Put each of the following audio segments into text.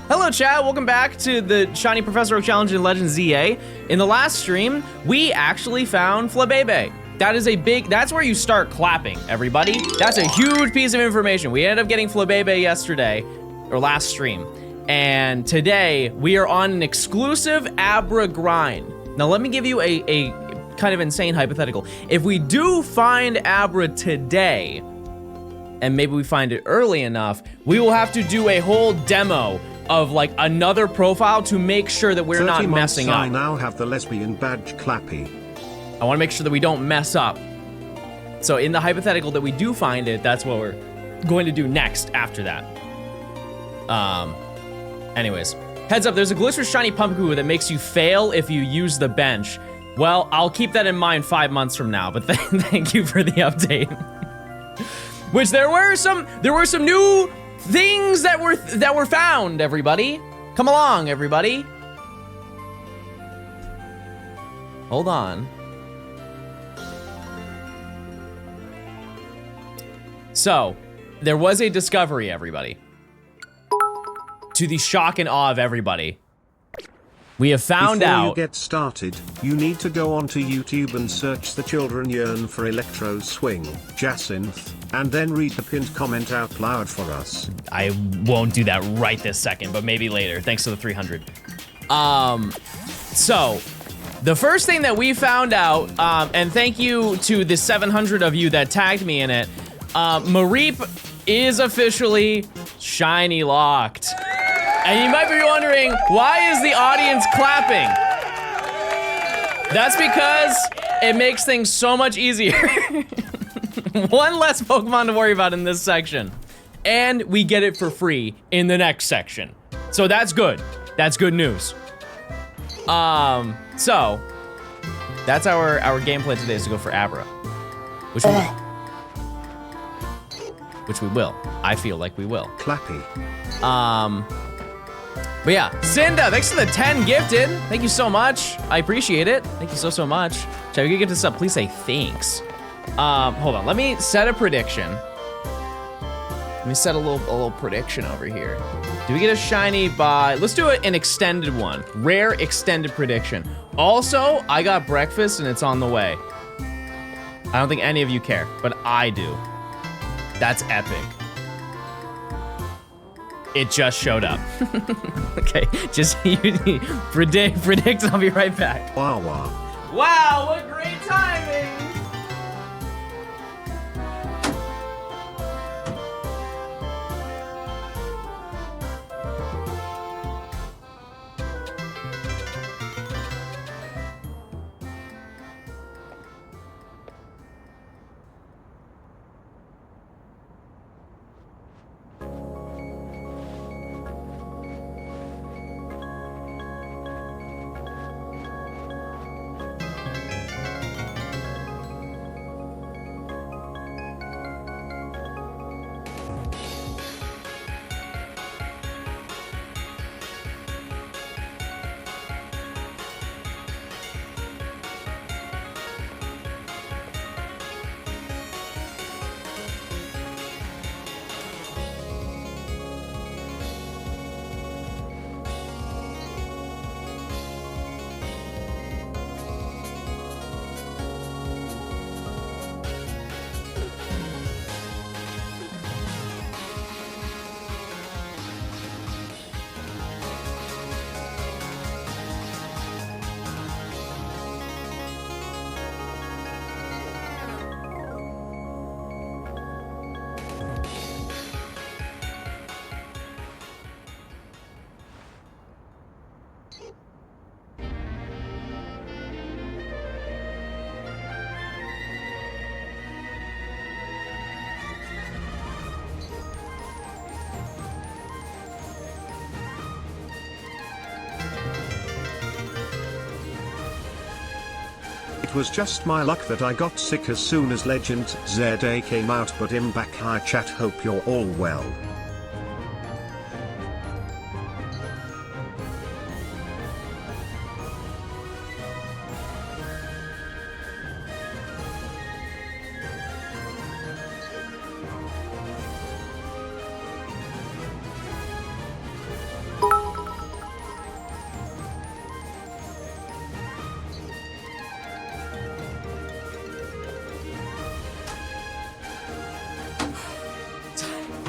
Hello chat, welcome back to the Shiny Professor Oak Challenge in Legend ZA. In the last stream, we actually found Flabebe. That is that's where you start clapping, everybody. That's a huge piece of information. We ended up getting Flabebe yesterday, or last stream. And today, we are on an exclusive Abra grind. Now let me give you a kind of insane hypothetical. If we do find Abra today, and maybe we find it early enough, we will have to do a whole demo of like another profile to make sure that we're not messing up. I now have the lesbian badge clappy. I want to make sure that we don't mess up. So in the hypothetical that we do find it, that's what we're going to do next after that. Anyways, heads up, there's a glitch with Shiny Pumpkin that makes you fail if you use the bench. Well, I'll keep that in mind 5 months from now, but thank you for the update. Which there were some new things that were found, everybody. Come along, everybody. Hold on. So, there was a discovery, everybody. To the shock and awe of everybody. We have found out. Before you get started, you need to go onto YouTube and search The Children Yearn for Electro Swing, Jacinth, and then read the pinned comment out loud for us. I won't do that right this second, but maybe later. Thanks to the 300. So, the first thing that we found out, and thank you to the 700 of you that tagged me in it, Mareep is officially shiny locked. And you might be wondering, why is the audience clapping? That's because it makes things so much easier. One less Pokemon to worry about in this section. And we get it for free in the next section. So that's good. That's good news. So that's our game plan today, is to go for Abra. Which we will. I feel like we will. Clappy. But yeah, Cinda, thanks for the 10 gifted. Thank you so much. I appreciate it. Thank you so much. Shall we get this up? Please say thanks. Hold on, let me set a prediction. Let me set a little prediction over here. Do we get a shiny by, let's do an extended one. Rare extended prediction. Also, I got breakfast and it's on the way. I don't think any of you care, but I do. That's epic. It just showed up. Okay, just predict, I'll be right back. Wow. Wow, what great timing! It was just my luck that I got sick as soon as Legend ZA came out, but I'm back. Hi chat, hope you're all well.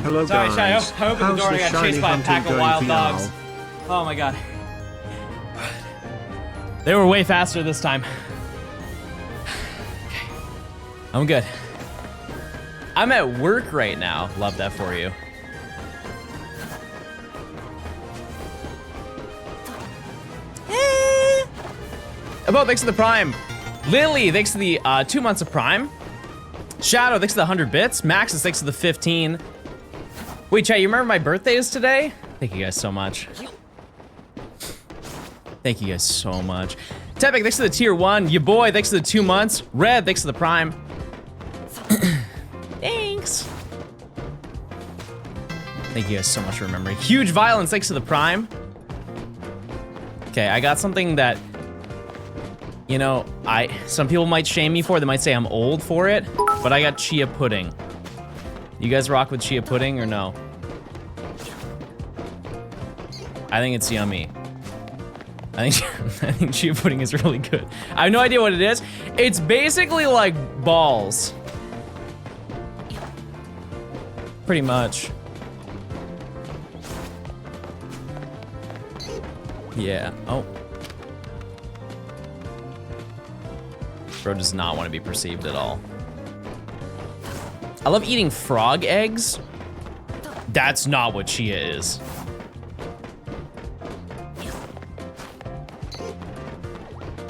Hello Sorry, guys. Shy, I opened the door and I got How's the chased by a shiny pack of hunting wild going for dogs. y'all? Oh my god. They were way faster this time. Okay. I'm good. I'm at work right now. Love that for you. About thanks to the Prime. Lily, thanks to the 2 months of Prime. Shadow, thanks to the 100 bits. Max is thanks to the 15. Wait, chat, you remember my birthday is today? Thank you guys so much. Thank you guys so much. Tepic, thanks to the tier 1. Your boy, thanks to the 2 months. Red, thanks to the Prime. Thanks. Thank you guys so much for remembering. Huge Violence, thanks to the Prime. Okay, I got something that, you know, some people might shame me for. They might say I'm old for it, but I got chia pudding. You guys rock with chia pudding or no? I think it's yummy. I think chia pudding is really good. I have no idea what it is. It's basically like balls. Pretty much. Yeah, oh. Bro does not want to be perceived at all. I love eating frog eggs. That's not what chia is.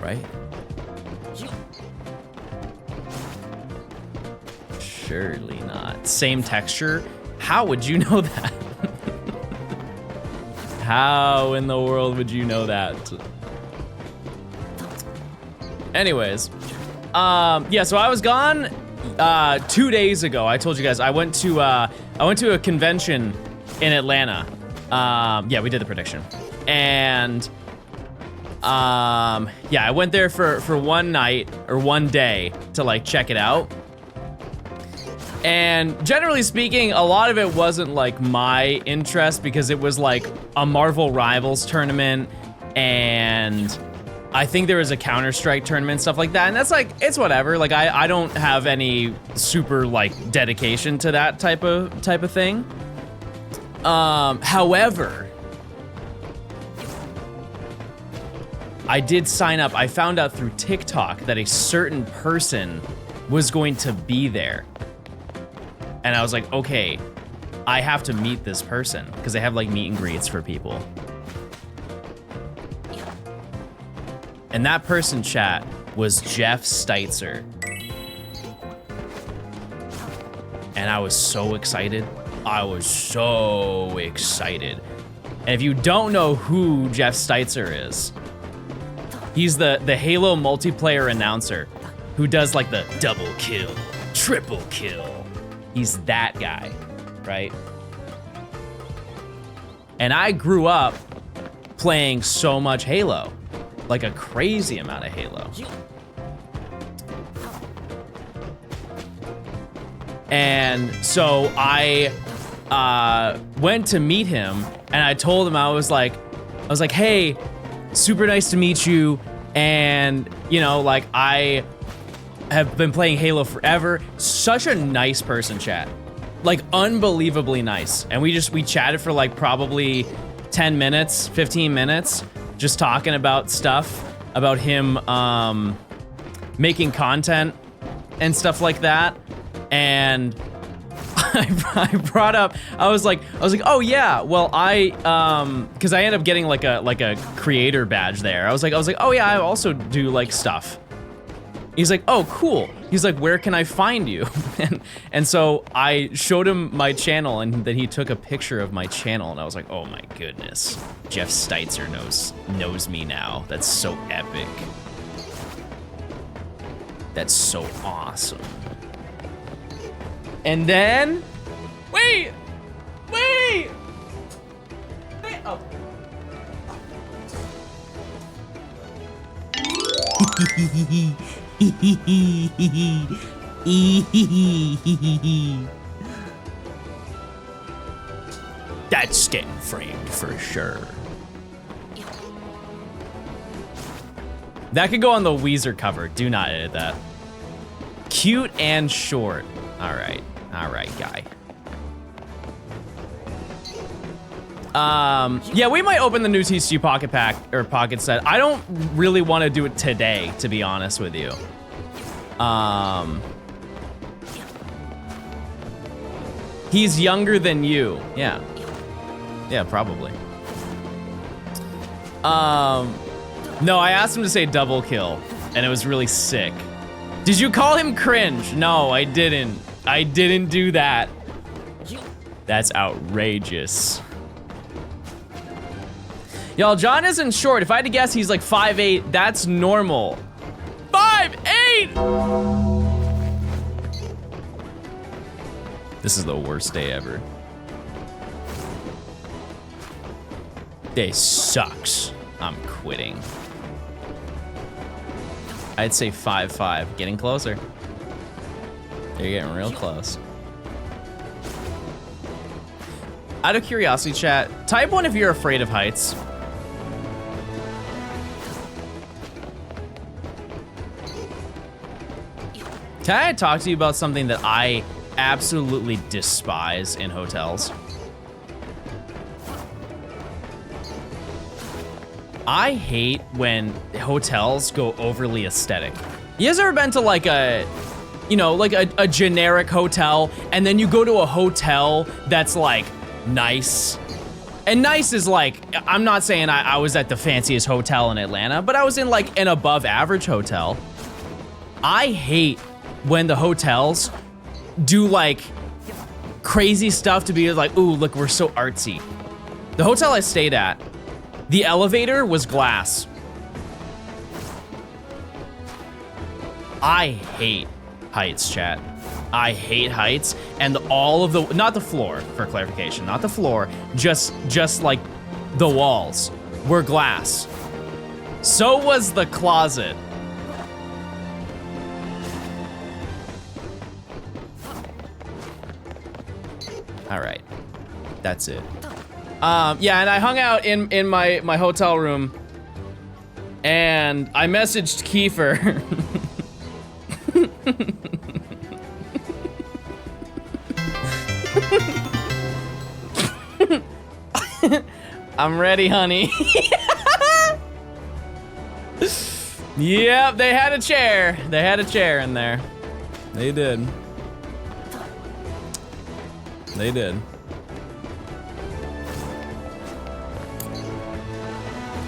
Right? Surely not. Same texture? How would you know that? How in the world would you know that? Anyways, yeah, so I was gone 2 days ago. I told you guys I went to a convention in Atlanta. Yeah, we did the prediction. And yeah, I went there for one night or one day to like check it out. And generally speaking, a lot of it wasn't like my interest because it was like a Marvel Rivals tournament, and I think there was a Counter-Strike tournament, stuff like that. And that's like, it's whatever. Like I don't have any super like dedication to that type of thing. However, I did sign up. I found out through TikTok that a certain person was going to be there. And I was like, okay, I have to meet this person because they have like meet and greets for people. And that person, chat, was Jeff Steitzer. And I was so excited. I was so excited. And if you don't know who Jeff Steitzer is, he's the Halo multiplayer announcer who does like the double kill, triple kill. He's that guy, right? And I grew up playing so much Halo, like a crazy amount of Halo. And so I went to meet him, and I told him, I was like, hey, super nice to meet you. And you know, like I have been playing Halo forever. Such a nice person, chat. Like unbelievably nice. And we chatted for like probably 10 minutes, 15 minutes, just talking about stuff, about him making content and stuff like that. And I brought up, I was like, oh yeah, well cause I ended up getting like a creator badge there. I was like, oh yeah, I also do like stuff. He's like, oh, cool. He's like, where can I find you? and so I showed him my channel, and then he took a picture of my channel, and I was like, oh my goodness. Jeff Steitzer knows me now. That's so epic. That's so awesome. And then, wait, oh. That's getting framed for sure. That could go on the Weezer cover. Do not edit that. Cute and short. All right, guy. Yeah, we might open the new TCG Pocket Pack or Pocket Set. I don't really want to do it today, to be honest with you. He's younger than you. Yeah. Yeah, probably. No, I asked him to say double kill, and it was really sick. Did you call him cringe? No, I didn't. I didn't do that. That's outrageous. Y'all, John isn't short. If I had to guess, he's like 5'8". That's normal. 5'8". This is the worst day ever. Day sucks. I'm quitting. I'd say 5'5". Getting closer. They're getting real close. Out of curiosity, chat, type 1 if you're afraid of heights. Can I talk to you about something that I absolutely despise in hotels? I hate when hotels go overly aesthetic. You guys ever been to like a, you know, like a generic hotel, and then you go to a hotel that's like nice? And nice is like, I'm not saying I was at the fanciest hotel in Atlanta, but I was in like an above average hotel. I hate when the hotels do like crazy stuff to be like, ooh, look, we're so artsy. The hotel I stayed at, the elevator was glass. I hate heights, chat. I hate heights, and all of the, not the floor, for clarification, not the floor, just like the walls were glass. So was the closet. All right, that's it. Yeah, and I hung out in my hotel room, and I messaged Kiefer. I'm ready, honey. Yep, they had a chair. They had a chair in there. They did. They did.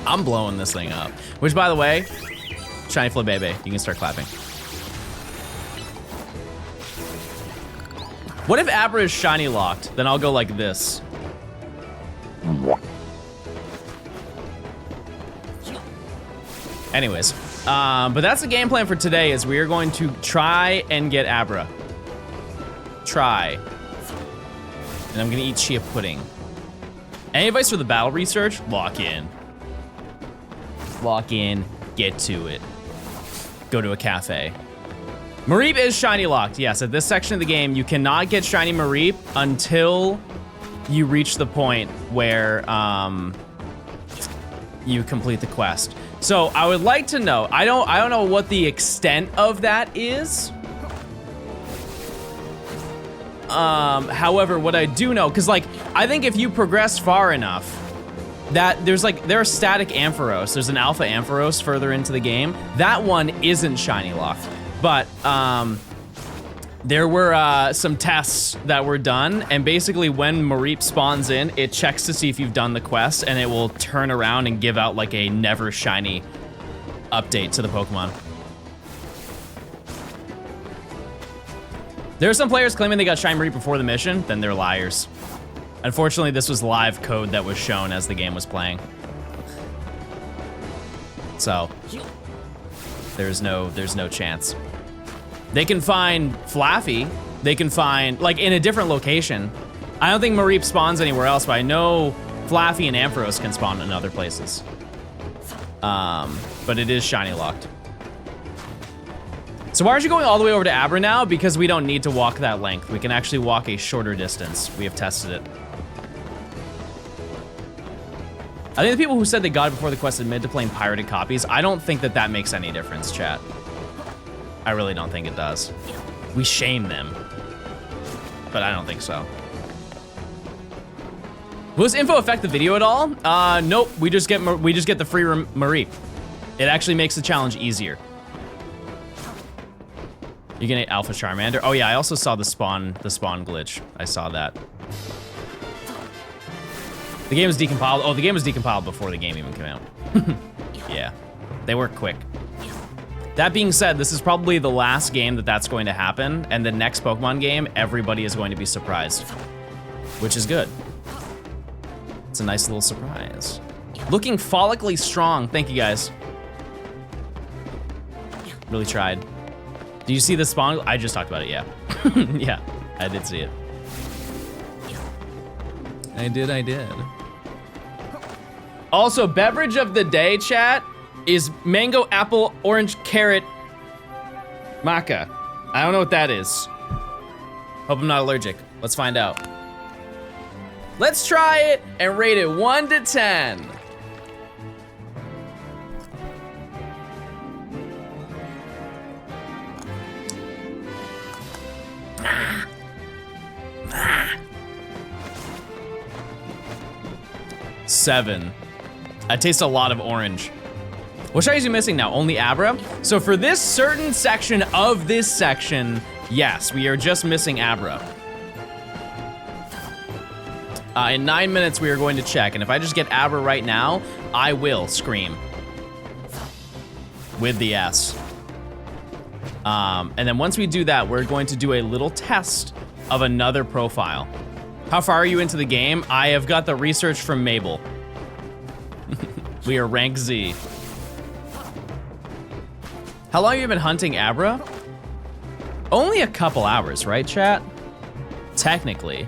I'm blowing this thing up. Which, by the way, Shiny Flip Baby, you can start clapping. What if Abra is shiny locked? Then I'll go like this. Anyways, but that's the game plan for today, is we are going to try and get Abra. Try. And I'm gonna eat chia pudding. Any advice for the battle research? Lock in. Lock in, get to it. Go to a cafe. Mareep is shiny locked. Yes, at this section of the game, you cannot get shiny Mareep until you reach the point where you complete the quest. So I would like to know, I don't know what the extent of that is. However, what I do know, because like, I think if you progress far enough, that there are static Ampharos. There's an alpha Ampharos further into the game. That one isn't shiny locked. But there were some tests that were done, and basically when Mareep spawns in, it checks to see if you've done the quest, and it will turn around and give out like a never shiny update to the Pokemon. There are some players claiming they got shiny Mareep before the mission, then they're liars. Unfortunately, this was live code that was shown as the game was playing. So there's no chance. They can find Flaffy. They can find, like, in a different location. I don't think Mareep spawns anywhere else, but I know Flaffy and Ampharos can spawn in other places. But it is shiny locked. So why aren't you going all the way over to Abra now? Because we don't need to walk that length. We can actually walk a shorter distance. We have tested it. I think the people who said they got it before the quest admit to playing pirated copies. I don't think that makes any difference, chat. I really don't think it does. We shame them, but I don't think so. Will this info affect the video at all? Nope. We just get the free Marie. It actually makes the challenge easier. You can get Alpha Charmander. Oh yeah, I also saw the spawn glitch. I saw that. The game was decompiled. Oh, the game was decompiled before the game even came out. Yeah, they work quick. That being said, this is probably the last game that's going to happen, and the next Pokemon game, everybody is going to be surprised, which is good. It's a nice little surprise. Looking follically strong. Thank you guys. Really tried. Do you see the spawn? I just talked about it, yeah. Yeah, I did see it. I did. Also, beverage of the day, chat, is mango, apple, orange, carrot, maca. I don't know what that is. Hope I'm not allergic. Let's find out. Let's try it and rate it 1 to 10. Seven. I taste a lot of orange. What are you missing now? Only Abra? So for this certain section of this section, yes, we are just missing Abra. In 9 minutes, we are going to check, and if I just get Abra right now, I will scream. With the S. And then once we do that, we're going to do a little test of another profile. How far are you into the game? I have got the research from Mabel. We are rank Z. How long have you been hunting Abra? Only a couple hours, right, chat? Technically.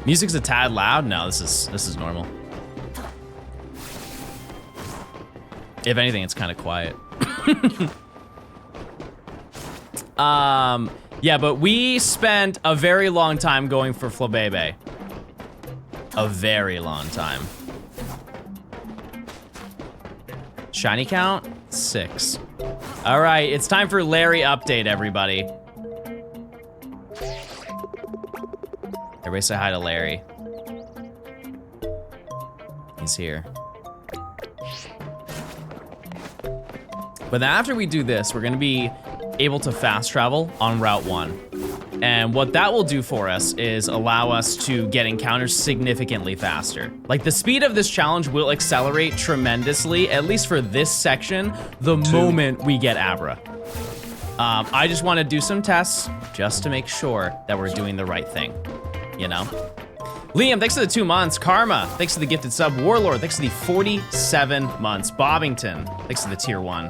Music's a tad loud. No, this is normal. If anything, it's kind of quiet. Yeah, but we spent a very long time going for Flabebe. A very long time. Shiny count? 6. All right, it's time for Larry update, everybody. Everybody say hi to Larry. He's here. But then after we do this, we're gonna be able to fast travel on Route 1. And what that will do for us is allow us to get encounters significantly faster. Like, the speed of this challenge will accelerate tremendously, at least for this section, the moment we get Abra. I just want to do some tests just to make sure that we're doing the right thing, you know? Liam, thanks for the 2 months. Karma, thanks for the gifted sub. Warlord, thanks for the 47 months. Bobbington, thanks for the tier 1.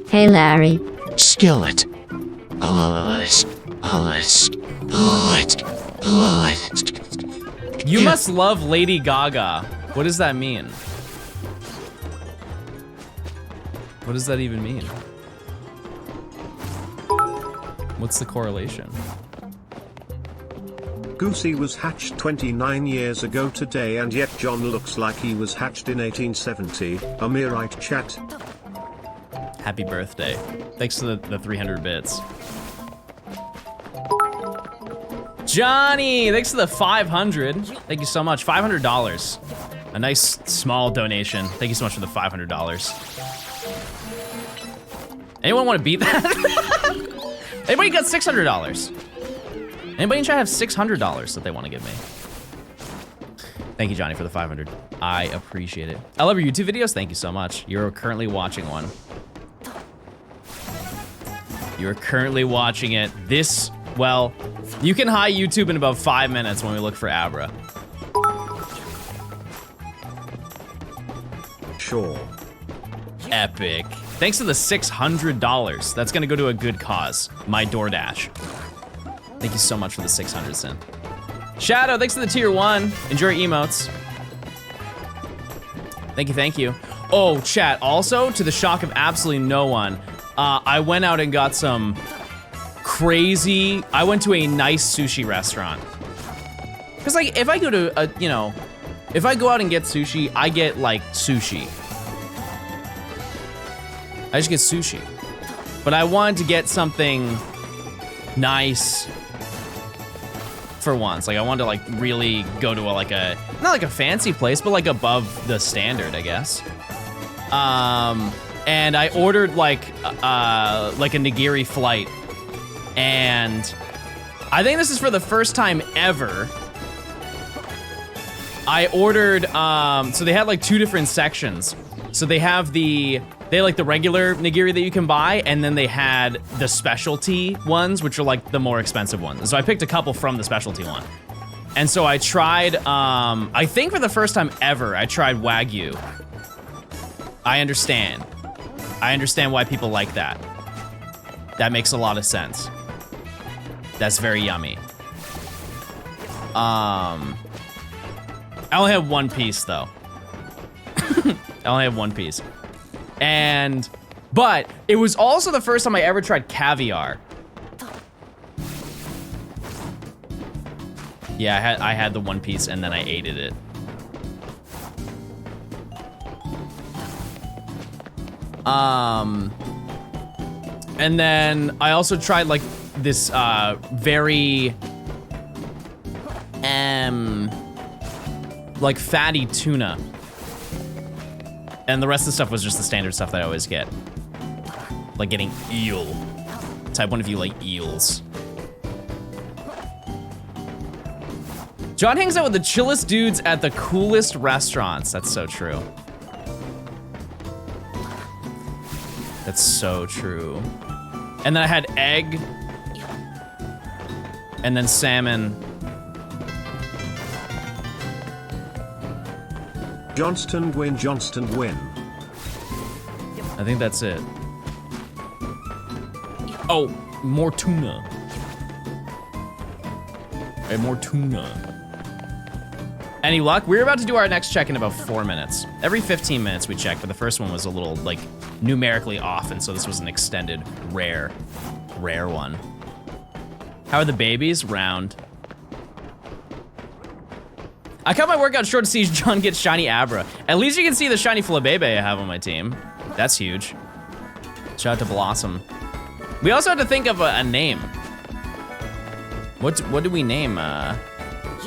Hey Larry. Skillet. You must love Lady Gaga. What does that mean? What does that even mean? What's the correlation? Goosey was hatched 29 years ago today, and yet John looks like he was hatched in 1870. Am I right, chat? Happy birthday. Thanks to the 300 bits. Johnny, thanks to the 500. Thank you so much. $500. A nice small donation. Thank you so much for the $500. Anyone want to beat that? Anybody got $600? Anybody in chat have $600 that they want to give me? Thank you, Johnny, for the 500. I appreciate it. I love your YouTube videos. Thank you so much. You're currently watching one. You're currently watching it. This, well, you can high YouTube in about 5 minutes when we look for Abra. Sure. Epic. Thanks to the $600. That's gonna go to a good cause. My DoorDash. Thank you so much for the 600 cent. Shadow, thanks to the tier 1. Enjoy your emotes. Thank you, thank you. Oh, chat, also, to the shock of absolutely no one, I went out and got some crazy, I went to a nice sushi restaurant. Cause like, if I go to a, you know, if I go out and get sushi, I get like sushi. I just get sushi. But I wanted to get something nice for once. Like I wanted to like really go to not like a fancy place, but like above the standard, I guess. And I ordered like a nigiri flight, and I think this is for the first time ever. I ordered, so they had like 2 different sections. So they had like the regular nigiri that you can buy, and then they had the specialty ones, which are like the more expensive ones. So I picked a couple from the specialty one. And so I tried, I think for the first time ever, I tried Wagyu. I understand why people like that. That makes a lot of sense. That's very yummy. I only have 1 piece though. I only have 1 piece. But it was also the first time I ever tried caviar. Yeah, I had the 1 piece and then I ate it. And then I also tried like this very like fatty tuna. And the rest of the stuff was just the standard stuff that I always get. Like getting eel. Type 1 if you like eels. John hangs out with the chillest dudes at the coolest restaurants. That's so true. That's so true. And then I had egg. And then salmon. Johnstone win. I think that's it. Oh, more tuna. Hey, more tuna. Any luck? We're about to do our next check in about 4 minutes. Every 15 minutes we check, but the first one was a little like numerically off, and so this was an extended rare one. How are the babies? Round. I cut my workout short to see John get shiny Abra. At least you can see the shiny Flabebe I have on my team. That's huge. Shout out to Blossom. We also had to think of a name. What do we name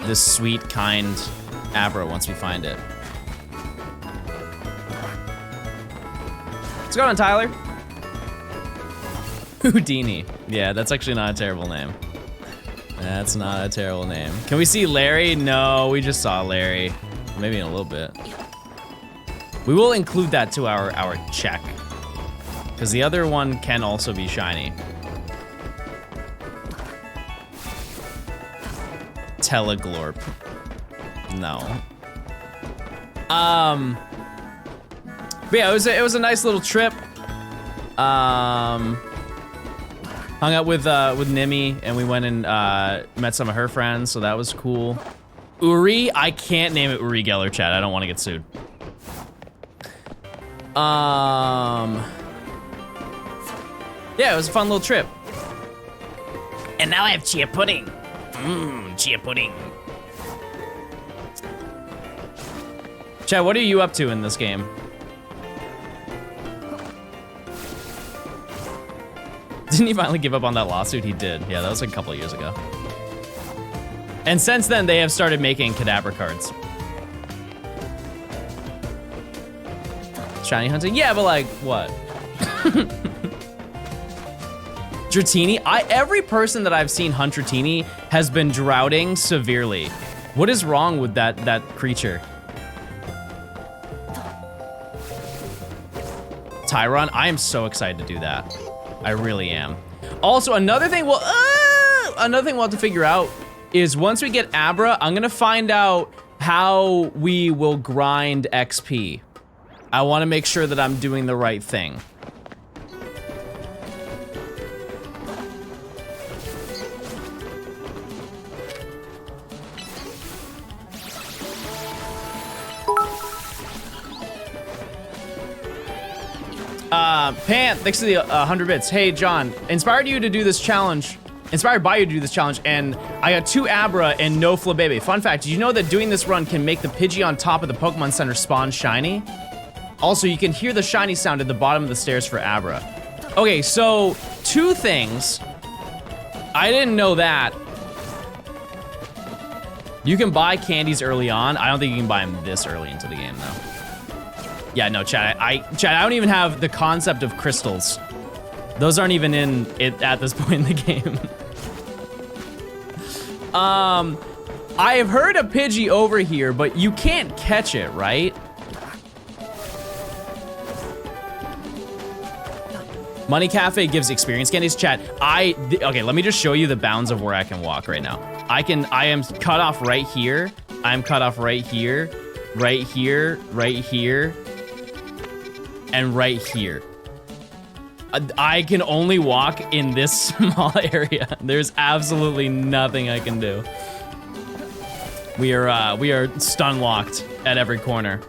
this sweet, kind Abra once we find it? What's going on, Tyler? Houdini. Yeah, that's actually not a terrible name. That's not a terrible name. Can we see Larry? No, we just saw Larry. Maybe in a little bit. We will include that to our check. Because the other one can also be shiny. Teleglorp. No. But yeah, it was a nice little trip. Hung out with Nimi, and we went and met some of her friends, so that was cool. Uri, I can't name it Uri Geller, chat. I don't want to get sued. Yeah, it was a fun little trip. And now I have chia pudding. Mmm, chia pudding. Chat, what are you up to in this game? Didn't he finally give up on that lawsuit? He did. Yeah, that was like a couple of years ago. And since then, they have started making Kadabra cards. Shiny hunting? Yeah, but like, what? Dratini? Every person that I've seen hunt Dratini has been drowning severely. What is wrong with that creature? Tyron? I am so excited to do that. I really am. Also, another thing we'll have to figure out is once we get Abra, I'm gonna find out how we will grind XP. I wanna make sure that I'm doing the right thing. Pant, thanks to the 100 bits. Hey, John, inspired by you to do this challenge, and I got 2 Abra and no Flabebe. Fun fact, did you know that doing this run can make the Pidgey on top of the Pokemon Center spawn shiny? Also, you can hear the shiny sound at the bottom of the stairs for Abra. Okay, so 2 things. I didn't know that. You can buy candies early on. I don't think you can buy them this early into the game, though. Yeah, no, Chad, I don't even have the concept of crystals. Those aren't even in it at this point in the game. I have heard a Pidgey over here, but you can't catch it, right? Money Cafe gives experience candies. Chat, okay, let me just show you the bounds of where I can walk right now. I am cut off right here. I'm cut off right here, right here, right here, and right here. I can only walk in this small area. There's absolutely nothing I can do. We are stun locked at every corner.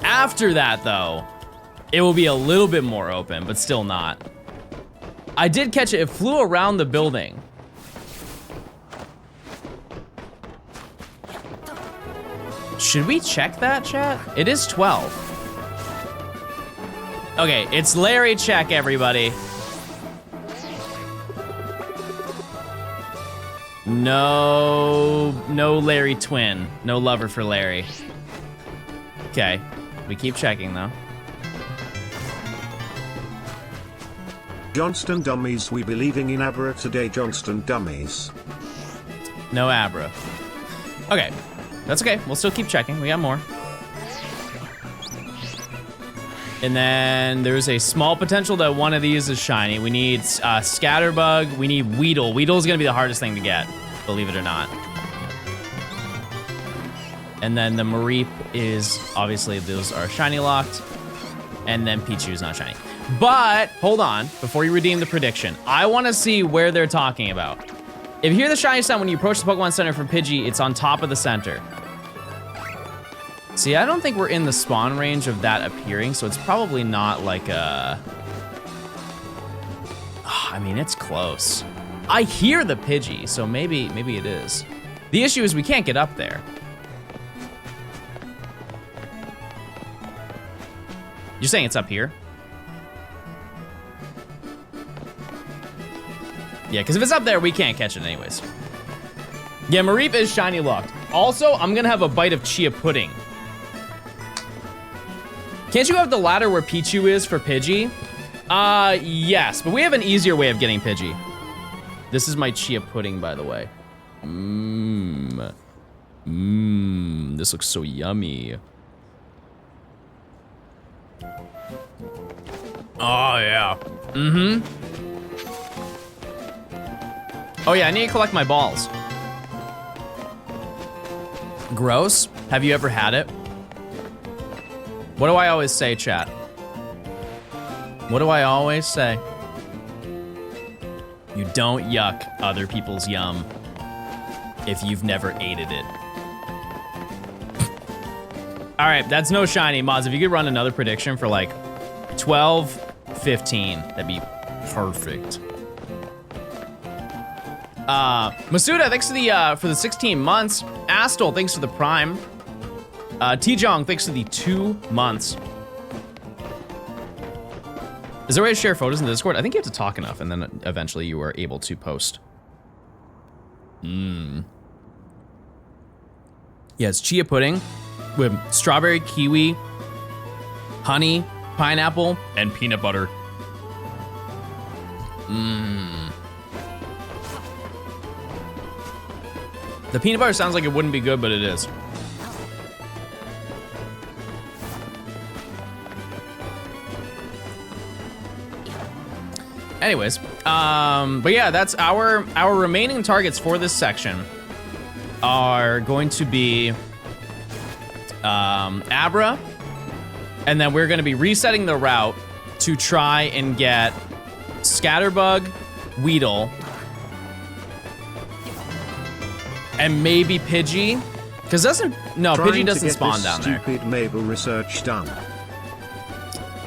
After that, though, it will be a little bit more open, but still not. I did catch it. It flew around the building. Should we check that, chat? It is 12. Okay, it's Larry check, everybody. No Larry twin. No lover for Larry. Okay, we keep checking though. Johnstone dummies, we be leaving in Abra today, Johnstone dummies. No Abra. Okay, that's okay. We'll still keep checking. We got more. And then there's a small potential that one of these is shiny. We need Scatterbug. We need Weedle. Weedle's gonna be the hardest thing to get, believe it or not. And then the Mareep is, obviously those are shiny locked. And then Pichu's not shiny. But, hold on, before you redeem the prediction, I wanna see where they're talking about. If you hear the shiny sound when you approach the Pokemon Center from Pidgey, it's on top of the center. See, I don't think we're in the spawn range of that appearing, so it's probably not like a... I mean, it's close. I hear the Pidgey, so maybe it is. The issue is we can't get up there. You're saying it's up here? Yeah, because if it's up there, we can't catch it anyways. Yeah, Mareep is shiny locked. Also, I'm gonna have a bite of Chia Pudding. Can't you have the ladder where Pichu is for Pidgey? Yes, but we have an easier way of getting Pidgey. This is my Chia Pudding, by the way. This looks so yummy. Oh, yeah. Oh, yeah, I need to collect my balls. Gross. Have you ever had it? What do I always say, chat? What do I always say? You don't yuck other people's yum if you've never aided it. All right, that's no shiny. Mods, if you could run another prediction for like 12, 15, that'd be perfect. Masuda, thanks for the 16 months. Astel, thanks for the prime. T-Jong, thanks for the 2 months. Is there a way to share photos in the Discord? I think you have to talk enough, and then eventually you are able to post. Yeah, it's Chia Pudding with strawberry, kiwi, honey, pineapple, and peanut butter. The peanut butter sounds like it wouldn't be good, but it is. Anyways, but yeah, that's our remaining targets for this section are going to be Abra, and then we're going to be resetting the route to try and get Scatterbug, Weedle, and maybe Pidgey, because Pidgey doesn't spawn down there. Stupid Mabel research done.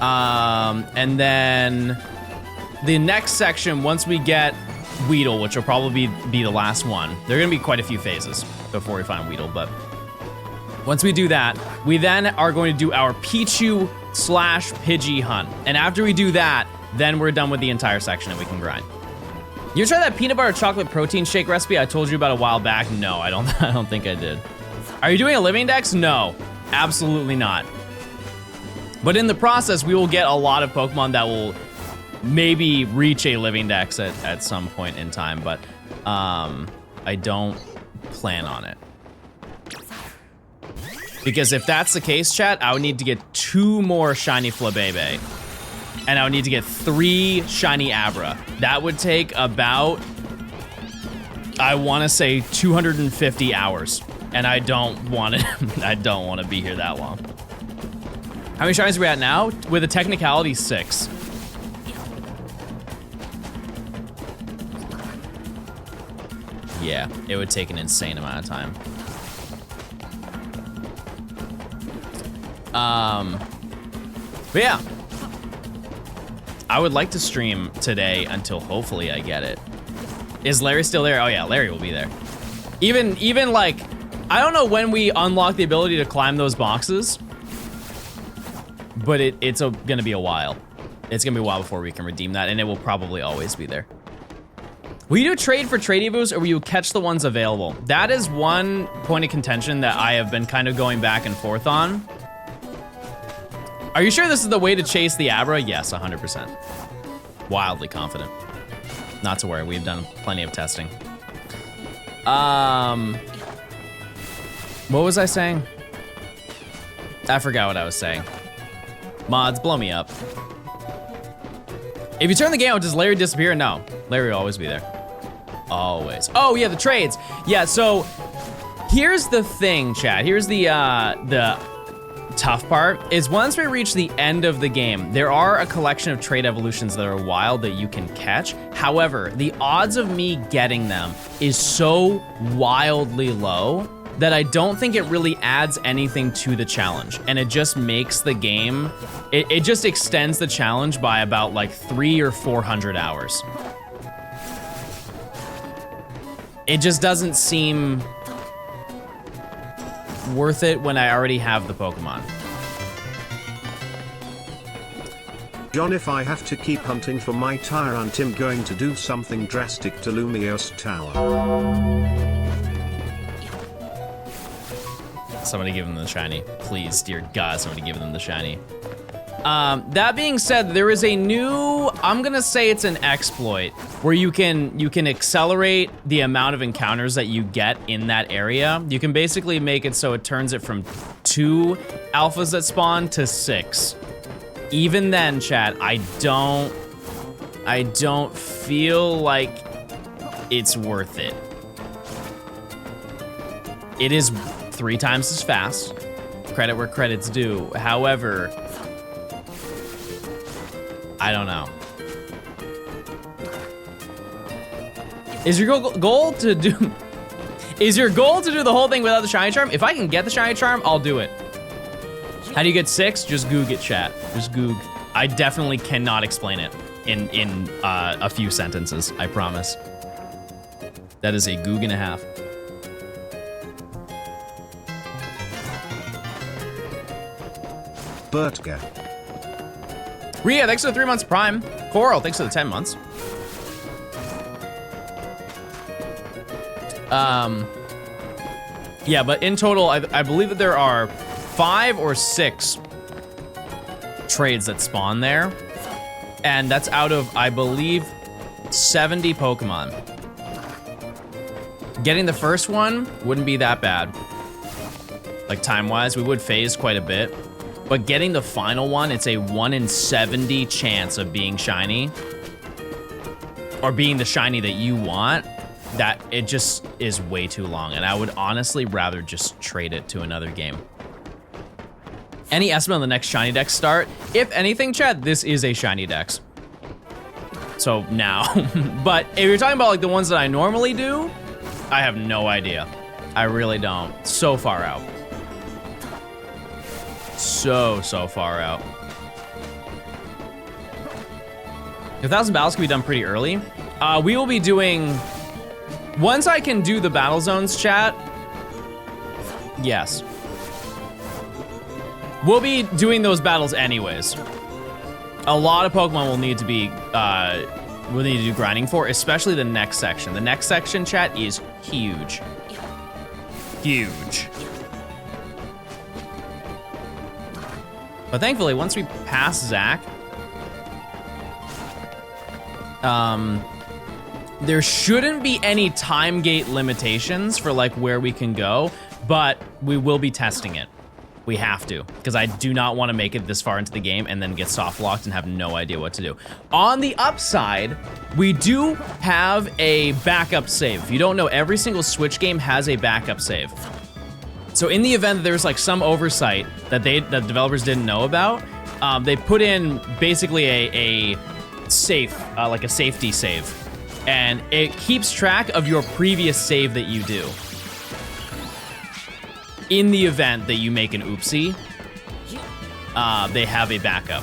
And then the next section, once we get Weedle, which will probably be the last one. There are gonna be quite a few phases before we find Weedle, but once we do that, we then are going to do our Pichu / Pidgey hunt. And after we do that, then we're done with the entire section and we can grind. You try that peanut butter chocolate protein shake recipe I told you about a while back? No, I don't think I did. Are you doing a living dex? No, absolutely not. But in the process, we will get a lot of Pokemon that will maybe reach a living dex at some point in time, but I don't plan on it. Because if that's the case, chat, I would need to get 2 more shiny Flabébé. And I would need to get 3 shiny Abra. That would take about, I wanna say 250 hours. And I don't want to be here that long. How many shinies are we at now? With a technicality 6. Yeah, it would take an insane amount of time. But yeah. I would like to stream today until hopefully I get it. Is Larry still there? Oh yeah, Larry will be there. Even like, I don't know when we unlock the ability to climb those boxes, but it's gonna be a while. It's gonna be a while before we can redeem that, and it will probably always be there. Will you do trade for trade evos, or will you catch the ones available? That is one point of contention that I have been kind of going back and forth on. Are you sure this is the way to chase the Abra? Yes, 100%. Wildly confident. Not to worry, we've done plenty of testing. What was I saying? I forgot what I was saying. Mods, blow me up. If you turn the game out, does Larry disappear? No, Larry will always be there. Always. Oh yeah, the trades. Yeah, so here's the thing, chat. Here's the tough part is once we reach the end of the game, there are a collection of trade evolutions that are wild that you can catch. However, the odds of me getting them is so wildly low that I don't think it really adds anything to the challenge. And it just makes the game, it just extends the challenge by about like 300 or 400 hours. It just doesn't seem worth it when I already have the Pokemon. John, if I have to keep hunting for my Tyrant, I'm going to do something drastic to Lumiose Tower. Somebody give them the shiny. Please, dear God, somebody give them the shiny. That being said, there is a new, I'm gonna say it's an exploit, where you can accelerate the amount of encounters that you get in that area. You can basically make it so it turns it from 2 alphas that spawn to 6. Even then, chat, I don't feel like it's worth it. It is 3 times as fast. Credit where credit's due. However, I don't know. Is your goal to do? Is your goal to do the whole thing without the shiny charm? If I can get the shiny charm, I'll do it. How do you get 6? Just goog it, chat. Just goog. I definitely cannot explain it in a few sentences. I promise. That is a goog and a half. Bertga. Rhea, thanks for the 3 months Prime. Coral, thanks for the 10 months. Yeah, but in total, I believe that there are 5 or 6 trades that spawn there. And that's out of, I believe, 70 Pokemon. Getting the first one wouldn't be that bad. Like time-wise, we would phase quite a bit. But getting the final one, it's a 1 in 70 chance of being shiny. Or being the shiny that you want. That it just is way too long. And I would honestly rather just trade it to another game. Any estimate on the next shiny dex start? If anything, Chad, this is a shiny dex. So now, but if you're talking about like the ones that I normally do, I have no idea. I really don't. So far out. So far out. 1,000 battles can be done pretty early. We will be doing, once I can do the battle zones, chat, yes. We'll be doing those battles anyways. A lot of Pokemon will need to be we'll need to do grinding for, especially the next section. The next section, chat, is huge. Huge. But thankfully, once we pass Zach, there shouldn't be any time gate limitations for like where we can go, but we will be testing it. We have to, because I do not want to make it this far into the game and then get soft locked and have no idea what to do. On the upside, we do have a backup save. If you don't know, every single Switch game has a backup save. So in the event that there's like some oversight that the developers didn't know about, they put in basically a safe, like a safety save. And it keeps track of your previous save that you do. In the event that you make an oopsie, they have a backup.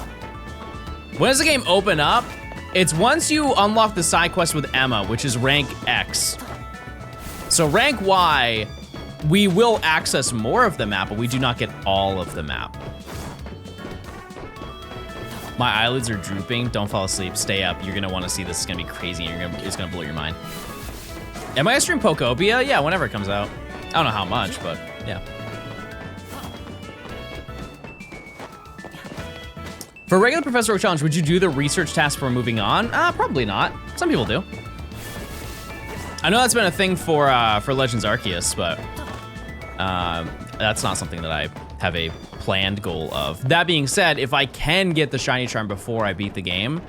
When does the game open up? It's once you unlock the side quest with Emma, which is rank X. So rank Y, we will access more of the map, but we do not get all of the map. My eyelids are drooping. Don't fall asleep. Stay up. You're gonna want to see this. It's gonna be crazy. It's gonna blow your mind. Am I gonna stream Pokopia? Yeah, whenever it comes out. I don't know how much, but yeah. For a regular Professor Oak challenge, would you do the research task before moving on? Probably not. Some people do. I know that's been a thing for Legends Arceus, but that's not something that I have a planned goal of. That being said, if I can get the shiny charm before I beat the game,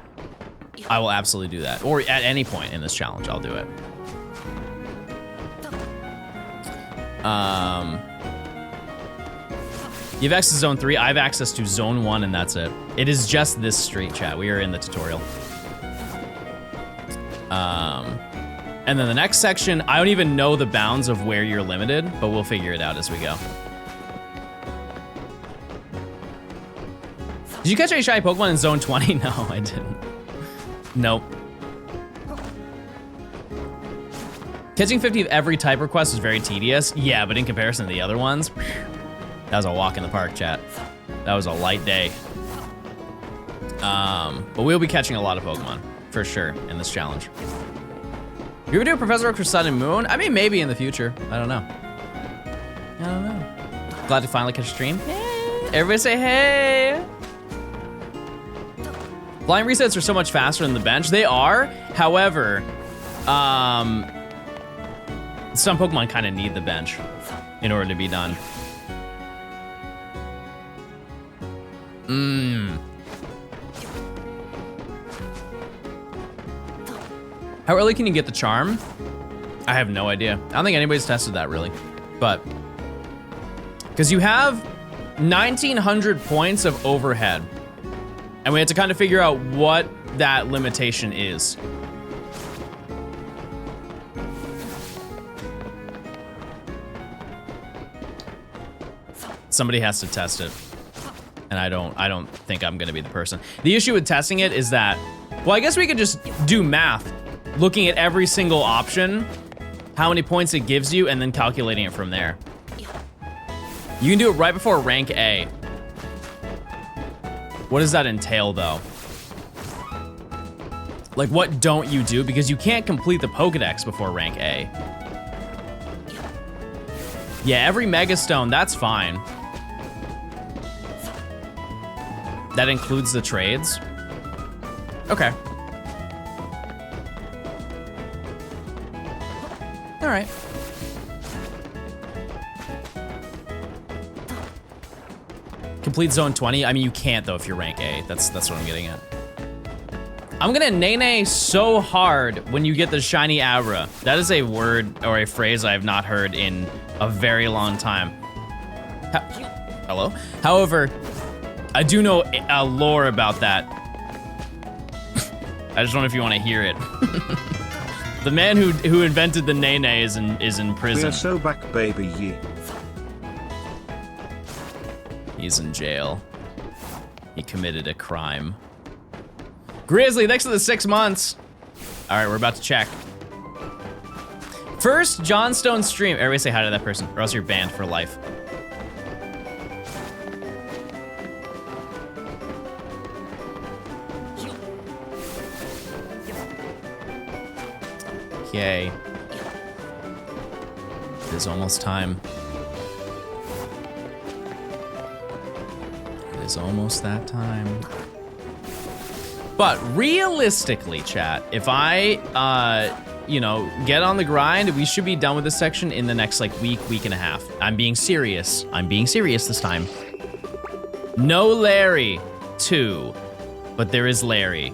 I will absolutely do that. Or at any point in this challenge, I'll do it. You have access to Zone 3. I have access to Zone 1, and that's it. It is just this street, chat. We are in the tutorial. And then the next section, I don't even know the bounds of where you're limited, but we'll figure it out as we go. Did you catch any shiny Pokemon in Zone 20? No, I didn't. Nope. Catching 50 of every type request is very tedious. Yeah, but in comparison to the other ones, that was a walk in the park, chat. That was a light day. But we'll be catching a lot of Pokemon, for sure, in this challenge. You ever do a Professor Oak for Sun and Moon? I mean, maybe in the future. I don't know. I don't know. Glad to finally catch a stream. Hey. Everybody say hey. Flying resets are so much faster than the bench. They are, however, some Pokemon kind of need the bench in order to be done. How early can you get the charm? I have no idea. I don't think anybody's tested that really, but because you have 1,900 points of overhead, and we have to kind of figure out what that limitation is. Somebody has to test it. And I don't think I'm gonna be the person. The issue with testing it is that, well, I guess we could just do math, looking at every single option, how many points it gives you, and then calculating it from there. You can do it right before rank A. What does that entail though? Like, what don't you do? Because you can't complete the Pokedex before rank A. Yeah, every Mega Stone, that's fine. That includes the trades? Okay. All right. Complete Zone 20? I mean, you can't though if you're rank A. That's what I'm getting at. I'm gonna nay-nay so hard when you get the shiny Abra. That is a word or a phrase I have not heard in a very long time. Hello? However, I do know lore about that. I just don't know if you want to hear it. The man who invented the nay-nay is in prison. We're so back, baby. Ye. He's in jail. He committed a crime. Grizzly, thanks for the 6 months. All right, we're about to check. First Johnstone stream. Everybody say hi to that person, or else you're banned for life. Okay. It is almost time. It is almost that time. But realistically, chat, if I, you know, get on the grind, we should be done with this section in the next, like, week and a half. I'm being serious. I'm being serious this time. No Larry, 2. But there is Larry.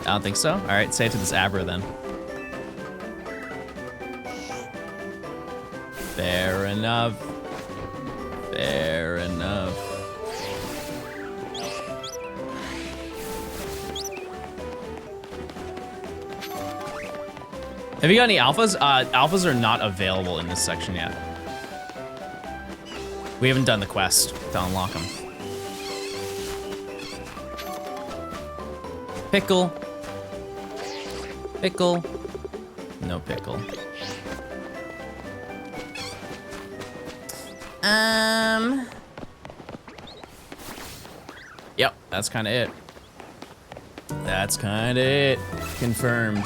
I don't think so. All right, say it to this Abra then. Fair enough. Fair enough. Have you got any alphas? Alphas are not available in this section yet. We haven't done the quest to unlock them. Pickle. Pickle. No pickle. Yep, that's kind of it. That's kind of it. Confirmed.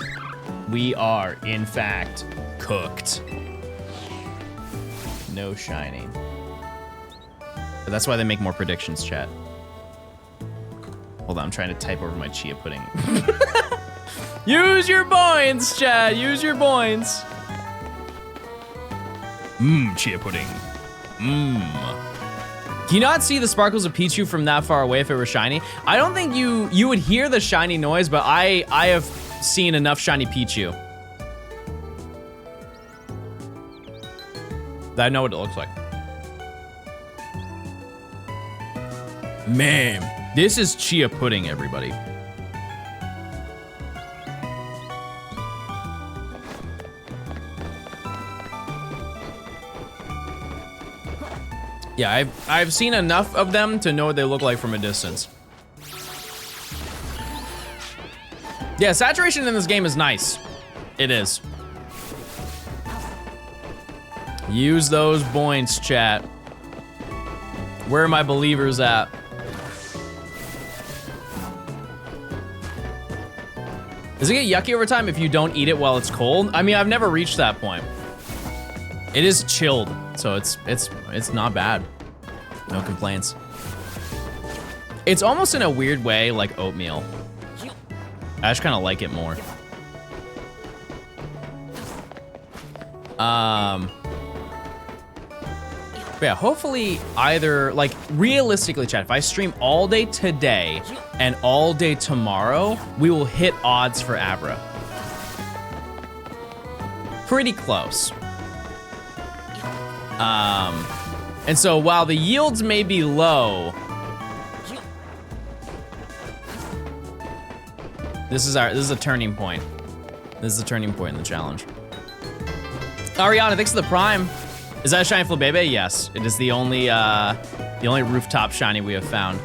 We are, in fact, cooked. No shiny. But that's why they make more predictions, chat. Hold on, I'm trying to type over my chia pudding. Use your points, chat. Use your points. Mmm, chia pudding. Mmm. Can you not see the sparkles of Pichu from that far away if it were shiny? I don't think you would hear the shiny noise, but I have seen enough shiny Pichu that I know what it looks like. Man, this is chia pudding, everybody. Yeah, I've seen enough of them to know what they look like from a distance. Yeah, saturation in this game is nice. It is. Use those points, chat. Where are my believers at? Does it get yucky over time if you don't eat it while it's cold? I mean, I've never reached that point. It is chilled, so it's not bad. No complaints. It's almost in a weird way like oatmeal. I just kind of like it more. But yeah, hopefully either, like, realistically, chat, if I stream all day today and all day tomorrow, we will hit odds for Abra. Pretty close. And so while the yields may be low, this is a turning point. This is a turning point in the challenge. Ariana, thanks for the prime. Is that a shiny Flabébé? Yes, it is the only rooftop shiny we have found.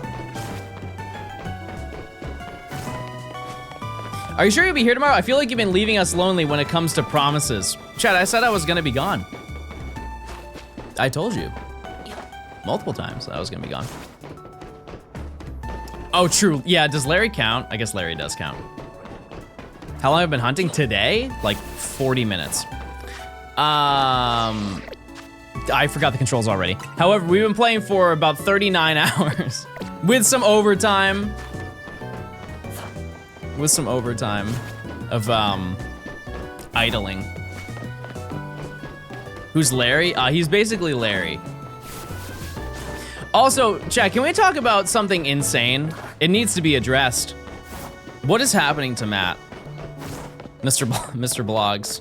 Are you sure you'll be here tomorrow? I feel like you've been leaving us lonely when it comes to promises. Chad, I said I was gonna be gone. I told you multiple times that I was gonna be gone. Oh, true. Yeah, does Larry count? I guess Larry does count. How long have I been hunting? Today? Like 40 minutes. I forgot the controls already. However, we've been playing for about 39 hours with some overtime. With some overtime of idling. Who's Larry? He's basically Larry. Also, chat, can we talk about something insane? It needs to be addressed. What is happening to Matt? Mr. Blogs.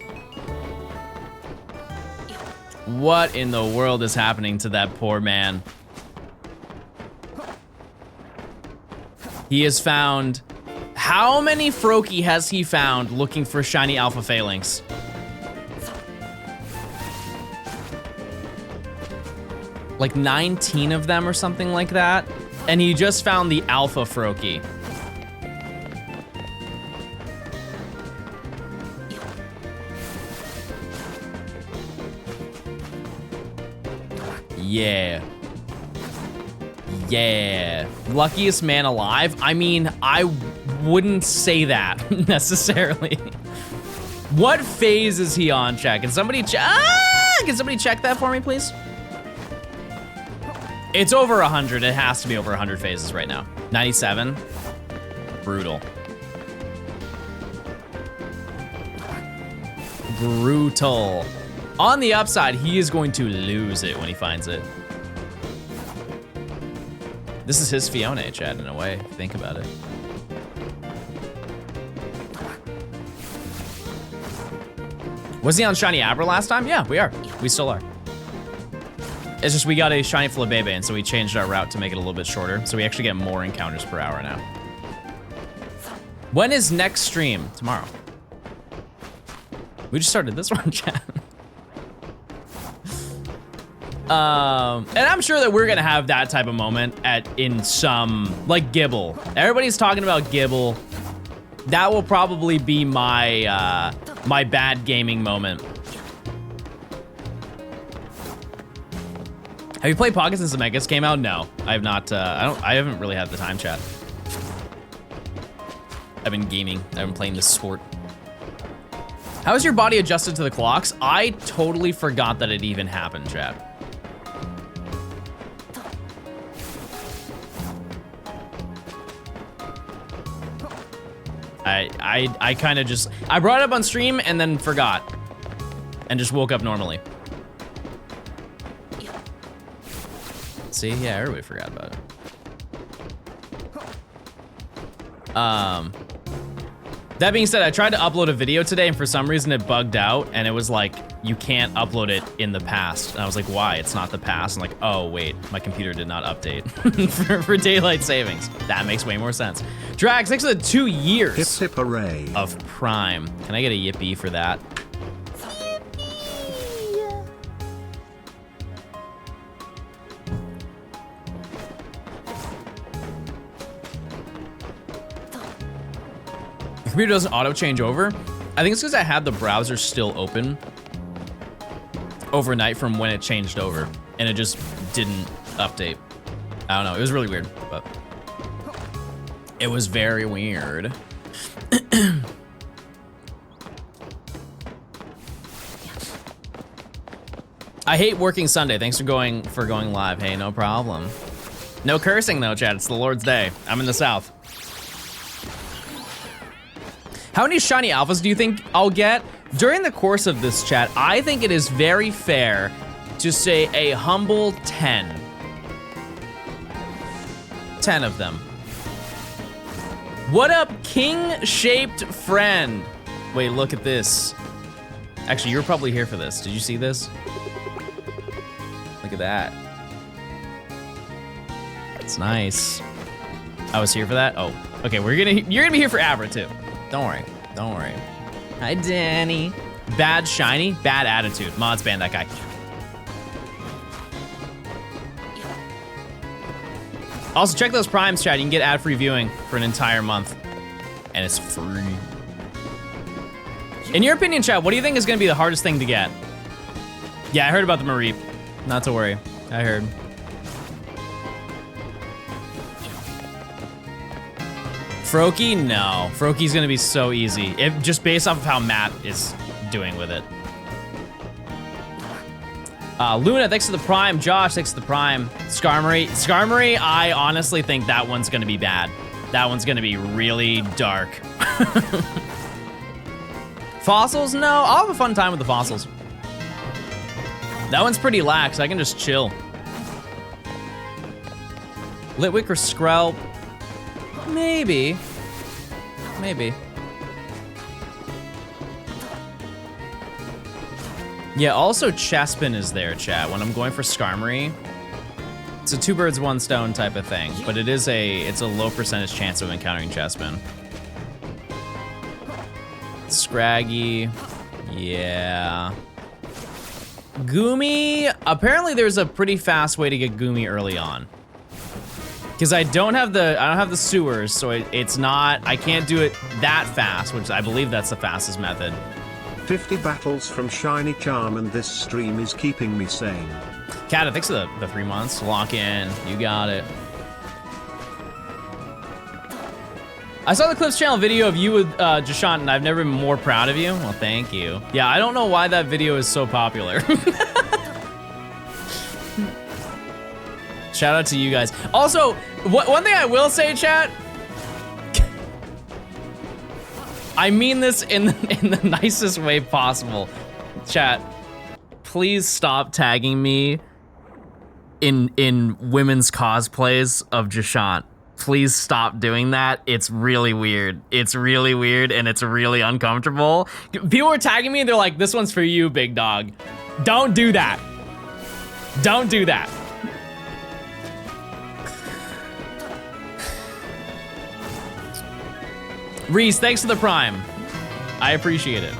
What in the world is happening to that poor man? He has found... How many Froakie has he found looking for shiny alpha phalanx? Like 19 of them or something like that. And he just found the alpha Froakie. Yeah. Yeah. Luckiest man alive? I mean, I wouldn't say that necessarily. What phase is he on, chat? Can somebody check that for me, please? It's over 100. It has to be over 100 phases right now. 97. Brutal. Brutal. On the upside, he is going to lose it when he finds it. This is his Fiona, Chad, in a way, if you think about it. Was he on Shiny Abra last time? Yeah, we are. We still are. It's just we got a Shiny Flabébé, and so we changed our route to make it a little bit shorter, so we actually get more encounters per hour now. When is next stream? Tomorrow. We just started this one, chat. And I'm sure that we're gonna have that type of moment in some, like Gibble. Everybody's talking about Gibble. That will probably be my my bad gaming moment. Have you played Pocket since the Megas came out? No, I have not. I haven't really had the time, chat. I've been gaming. I've been playing this sport. How is your body adjusted to the clocks? I totally forgot that it even happened, chat. I kind of just, I brought it up on stream and then forgot. And just woke up normally. See, yeah, everybody forgot about it. That being said, I tried to upload a video today and for some reason it bugged out and it was like, you can't upload it in the past. And I was like, why? It's not the past. I'm like, oh wait, my computer did not update for daylight savings. That makes way more sense. Drax, thanks for the 2 years hip, hip, hooray. Of Prime. Can I get a yippee for that? Computer doesn't auto change over. I think it's because I had the browser still open overnight from when it changed over and it just didn't update. I don't know, it was really weird, but it was very weird. I hate working Sunday. Thanks for going live. Hey, no problem. No cursing though, Chad. It's the Lord's Day. I'm in the South. How many shiny alphas do you think I'll get? During the course of this chat, I think it is very fair to say a humble 10. 10 of them. What up, king-shaped friend? Wait, look at this. Actually, you're probably here for this. Did you see this? Look at that. It's nice. I was here for that? Oh, okay, you're gonna be here for Abra too. Don't worry, don't worry. Hi, Danny. Bad shiny, bad attitude. Mods ban that guy. Also, check those primes, chat. You can get ad-free viewing for an entire month. And it's free. In your opinion, chat, what do you think is gonna be the hardest thing to get? Yeah, I heard about the Mareep. Not to worry, I heard. Froakie? No. Froakie's gonna be so easy. Just based off of how Matt is doing with it. Luna, thanks to the Prime. Josh, thanks to the Prime. Skarmory, I honestly think that one's gonna be bad. That one's gonna be really dark. Fossils? No, I'll have a fun time with the fossils. That one's pretty lax, I can just chill. Litwick or Skrelp? Maybe. Maybe. Yeah, also Chespin is there, chat. When I'm going for Skarmory, it's a 2 birds, 1 stone type of thing, but it's a low percentage chance of encountering Chespin. Scraggy, yeah. Goomy, apparently there's a pretty fast way to get Goomy early on. Because I don't have the sewers, so it's not, I can't do it that fast, which I believe that's the fastest method. 50 battles from Shiny Charm and this stream is keeping me sane. Kat, thanks for the 3 months. Lock in, you got it. I saw the Clips channel video of you with Jashant, and I've never been more proud of you. Well, thank you. Yeah, I don't know why that video is so popular. Shout out to you guys. Also, one thing I will say, chat. I mean this in the nicest way possible. Chat, please stop tagging me in women's cosplays of Jashant. Please stop doing that. It's really weird. It's really weird and it's really uncomfortable. People are tagging me and they're like, this one's for you, big dog. Don't do that. Don't do that. Reese, thanks for the prime. I appreciate it.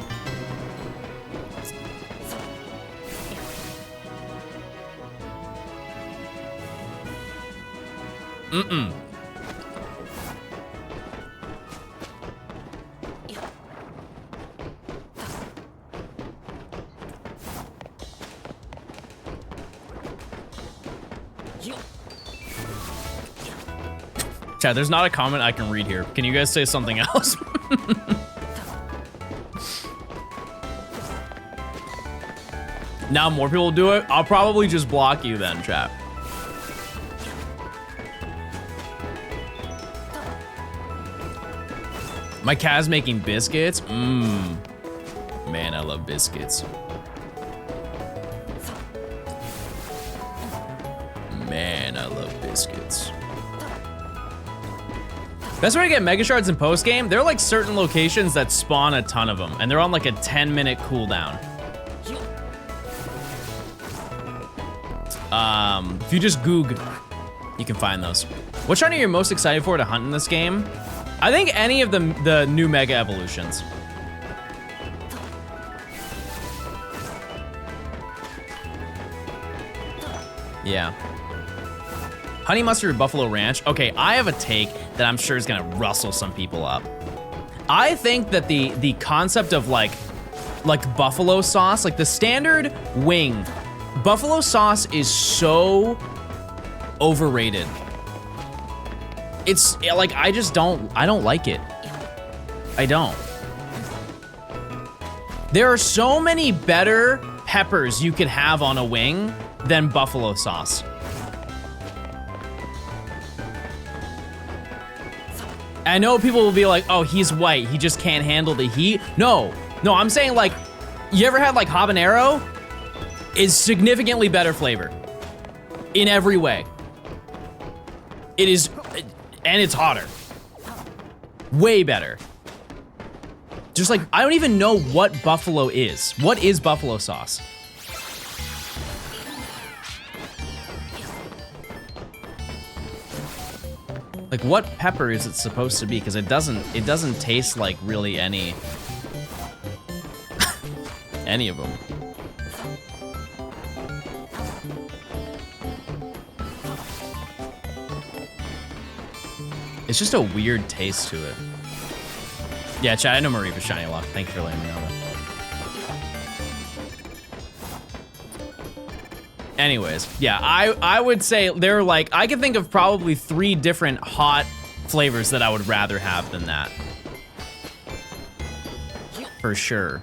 Mm-mm. Chat, there's not a comment I can read here. Can you guys say something else? Now more people do it. I'll probably just block you then, chat. My cat's making biscuits. Man, I love biscuits. Man, I love biscuits. Best way to get mega shards in post game, there are like certain locations that spawn a ton of them, and they're on like a 10-minute cooldown. If you just Goog, you can find those. What shiny are you most excited for to hunt in this game? I think any of the new mega evolutions. Yeah. Honey Mustard Buffalo Ranch. Okay, I have a take that I'm sure is gonna rustle some people up. I think that the concept of like buffalo sauce, like the standard wing, buffalo sauce is so overrated. It's like, I don't like it. I don't. There are so many better peppers you could have on a wing than buffalo sauce. I know people will be like, oh, he's white, he just can't handle the heat. No, I'm saying like, you ever had like habanero? Is significantly better flavor in every way. It is, and it's hotter. Way better. Just like, I don't even know what buffalo is. What is buffalo sauce? Like, what pepper is it supposed to be? Because it doesn't taste like really any of them. It's just a weird taste to it. Yeah, chat, I know Mariva's shiny a lot. Thank you for letting me know that. Anyways, yeah, I would say they're like, I can think of probably 3 different hot flavors that I would rather have than that. For sure.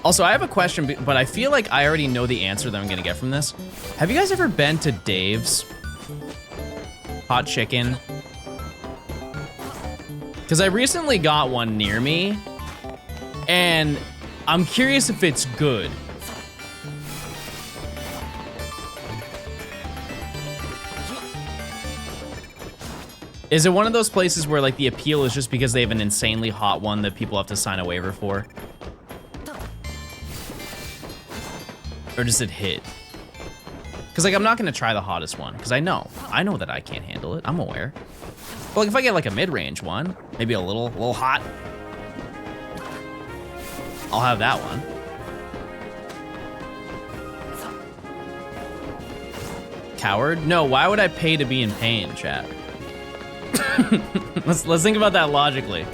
Also, I have a question, but I feel like I already know the answer that I'm gonna get from this. Have you guys ever been to Dave's Hot Chicken? Because I recently got one near me, and I'm curious if it's good. Is it one of those places where like the appeal is just because they have an insanely hot one that people have to sign a waiver for? Or does it hit? Because like, I'm not gonna try the hottest one, because I know that I can't handle it, I'm aware. But like, if I get like a mid-range one, maybe a little hot, I'll have that one. Coward? No, why would I pay to be in pain, chat? Let's think about that logically.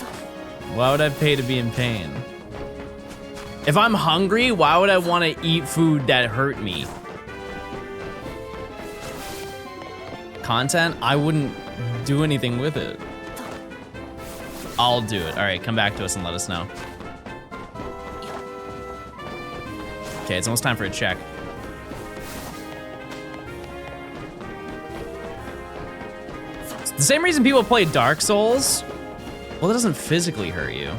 Why would I pay to be in pain? If I'm hungry, why would I want to eat food that hurt me? content, I wouldn't do anything with it. I'll do it. All right, come back to us and let us know. Okay, it's almost time for a check. It's the same reason people play Dark Souls. Well, it doesn't physically hurt you.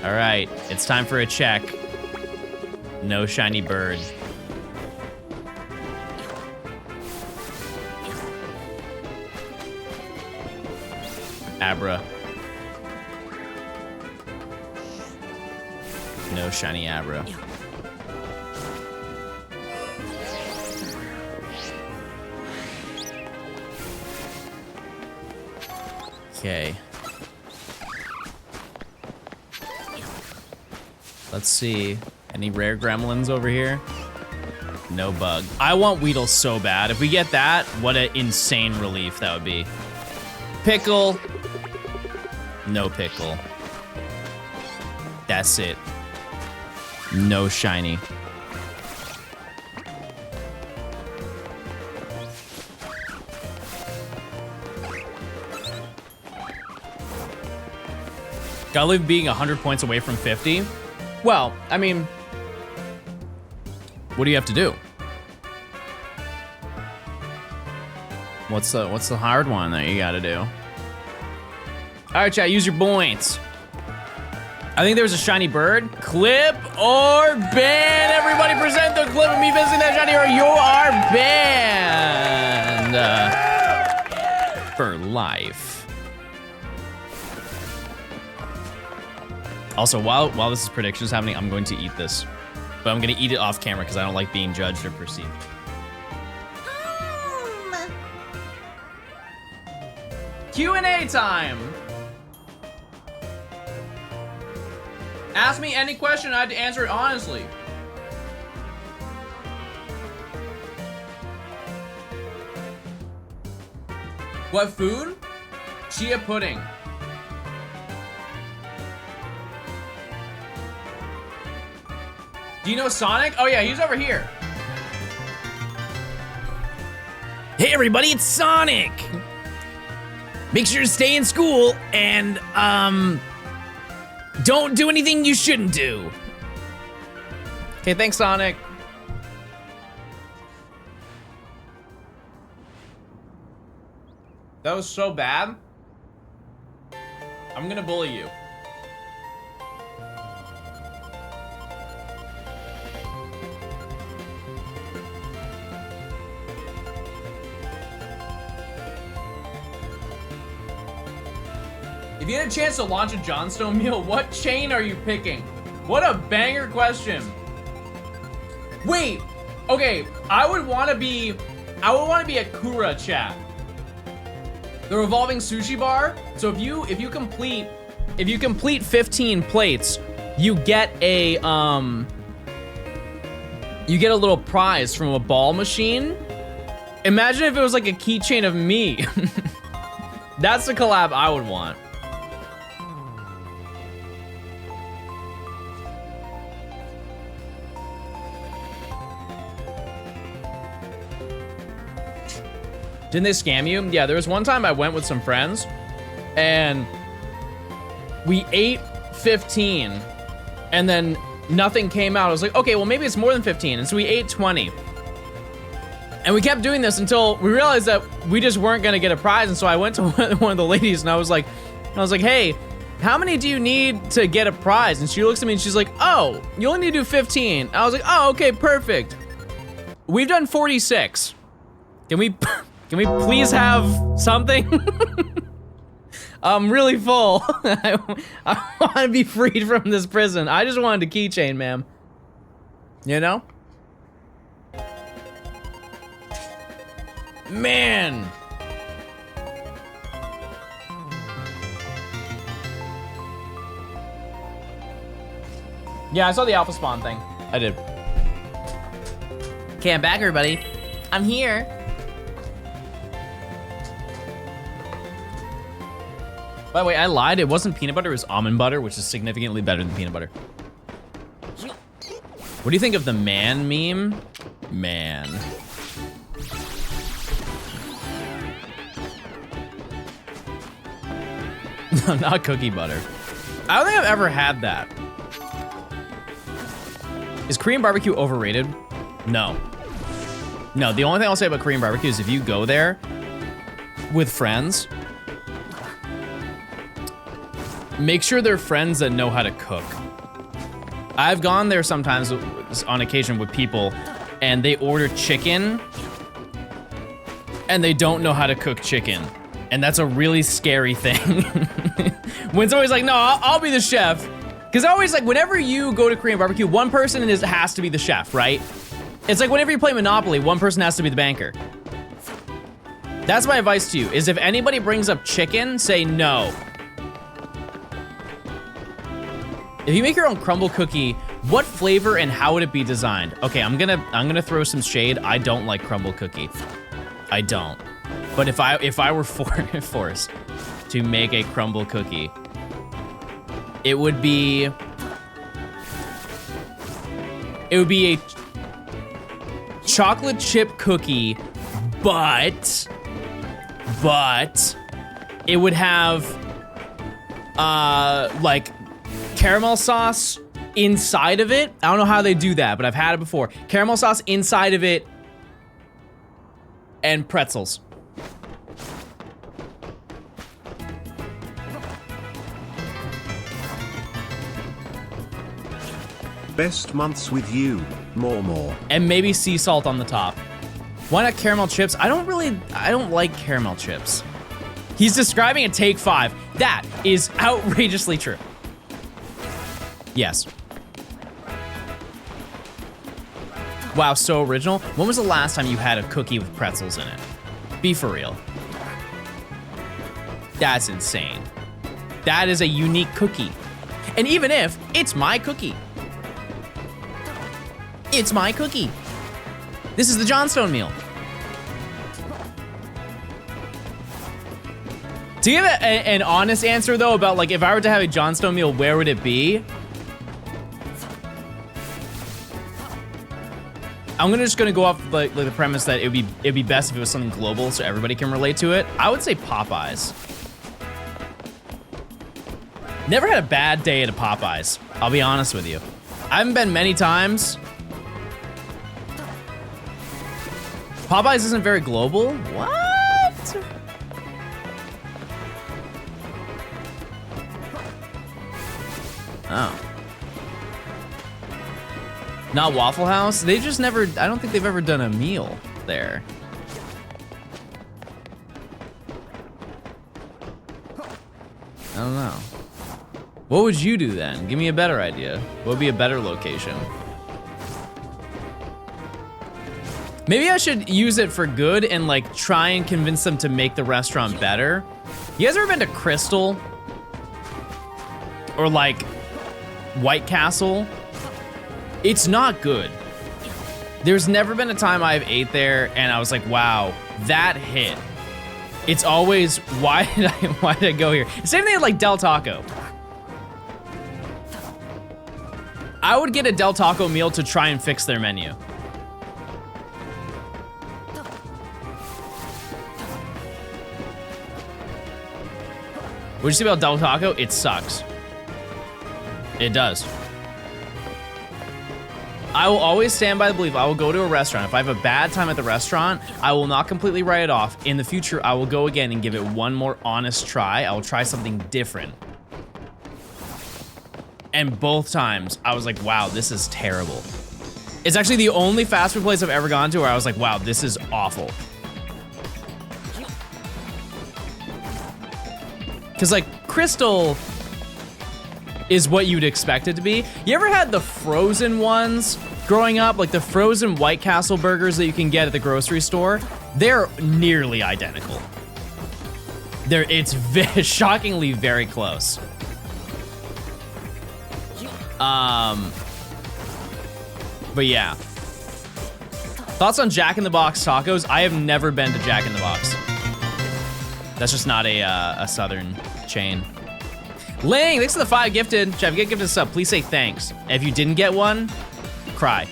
All right, it's time for a check. No shiny bird. Abra. No shiny Abra. Okay. Let's see. Any rare gremlins over here? No bug. I want Weedle so bad. If we get that, what an insane relief that would be. Pickle. No pickle. That's it. No shiny. Gotta live being 100 points away from 50. Well, I mean, what do you have to do? What's the hard one that you gotta do? All right, chat, use your points. I think there was a shiny bird. Clip or ban? Everybody present the clip of me visiting that shiny or you are banned. For life. Also, while this is predictions happening, I'm going to eat this. But I'm gonna eat it off camera because I don't like being judged or perceived. Q&A time. Ask me any question, I had to answer it honestly. What food? Chia pudding. Do you know Sonic? Oh yeah, he's over here. Hey everybody, it's Sonic. Make sure to stay in school and don't do anything you shouldn't do. Okay, thanks, Sonic. That was so bad. I'm gonna bully you. If you had a chance to launch a Johnstone meal, what chain are you picking? What a banger question. Wait, okay, I would want to be a Kura, chat. The revolving sushi bar. So if you complete 15 plates, you get a little prize from a ball machine. Imagine if it was like a keychain of me. That's the collab I would want. Didn't they scam you? Yeah, there was one time I went with some friends and we ate 15 and then nothing came out. I was like, okay, well maybe it's more than 15. And so we ate 20. And we kept doing this until we realized that we just weren't gonna get a prize. And so I went to one of the ladies and I was like, hey, how many do you need to get a prize? And she looks at me and she's like, oh, you only need to do 15. I was like, oh, okay, perfect. We've done 46. Can we please have something? I'm really full. I want to be freed from this prison. I just wanted a keychain, ma'am. You know? Man. Yeah, I saw the alpha spawn thing. I did. Okay, I'm back, everybody. I'm here. By the way, I lied. It wasn't peanut butter, it was almond butter, which is significantly better than peanut butter. What do you think of the man meme? Man. No, not cookie butter. I don't think I've ever had that. Is Korean barbecue overrated? No. No, the only thing I'll say about Korean barbecue is if you go there with friends, make sure they're friends that know how to cook. I've gone there sometimes on occasion with people and they order chicken and they don't know how to cook chicken. And that's a really scary thing. When somebody's like, no, I'll be the chef. Because always like, whenever you go to Korean barbecue, one person has to be the chef, right? It's like whenever you play Monopoly, one person has to be the banker. That's my advice to you, is if anybody brings up chicken, say no. If you make your own crumble cookie, what flavor and how would it be designed? Okay, I'm gonna throw some shade. I don't like crumble cookie. I don't. But if I were forced to make a crumble cookie, it would be a chocolate chip cookie, but it would have like caramel sauce inside of it. I don't know how they do that, but I've had it before. Caramel sauce inside of it and pretzels. Best months with you, more. And maybe sea salt on the top. Why not caramel chips? I don't like caramel chips. He's describing a take 5. That is outrageously true. Yes. Wow, so original. When was the last time you had a cookie with pretzels in it? Be for real. That's insane. That is a unique cookie. And even if it's my cookie, it's my cookie. This is the Johnstone meal. To give an honest answer though about like if I were to have a Johnstone meal, where would it be? I'm just gonna go off like the premise that it'd be best if it was something global so everybody can relate to it. I would say Popeyes. Never had a bad day at a Popeyes. I'll be honest with you. I haven't been many times. Popeyes isn't very global? What? Oh. Not Waffle House? They just never, I don't think they've ever done a meal there. I don't know. What would you do then? Give me a better idea. What would be a better location? Maybe I should use it for good and like try and convince them to make the restaurant better. You guys ever been to Crystal? Or like White Castle? It's not good. There's never been a time I've ate there and I was like, wow, that hit. It's always, why did I go here? Same thing like Del Taco. I would get a Del Taco meal to try and fix their menu. What'd you say about Del Taco? It sucks. It does. I will always stand by the belief I will go to a restaurant. If I have a bad time at the restaurant, I will not completely write it off. In the future, I will go again and give it one more honest try. I will try something different. And both times, I was like, wow, this is terrible. It's actually the only fast food place I've ever gone to where I was like, wow, this is awful. Because like Crystal is what you'd expect it to be. You ever had the frozen ones growing up? Like the frozen White Castle burgers that you can get at the grocery store? They're nearly identical. It's shockingly very close. But yeah. Thoughts on Jack in the Box tacos? I have never been to Jack in the Box. That's just not a southern chain. Ling, thanks for the 5 gifted. Jeff, get gifted a sub. Please say thanks. If you didn't get one, cry.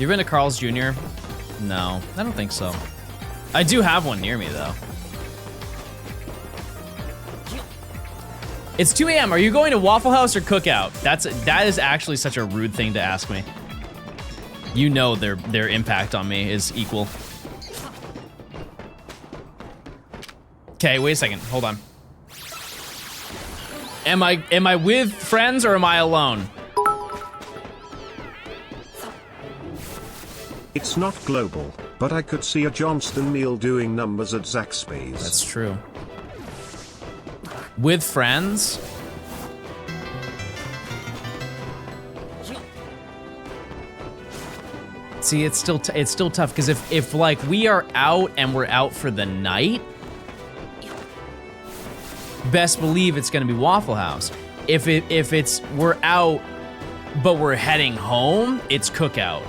You been to Carl's Jr.? No, I don't think so. I do have one near me though. It's 2 a.m. Are you going to Waffle House or Cookout? That is actually such a rude thing to ask me. You know their impact on me is equal. Okay, wait a second. Hold on. Am I with friends or am I alone? It's not global, but I could see a Johnstone meal doing numbers at Zaxby's. That's true. With friends? See, it's still tough because if like we are out and we're out for the night, best believe it's gonna be Waffle House. If it's we're out but we're heading home, it's Cookout.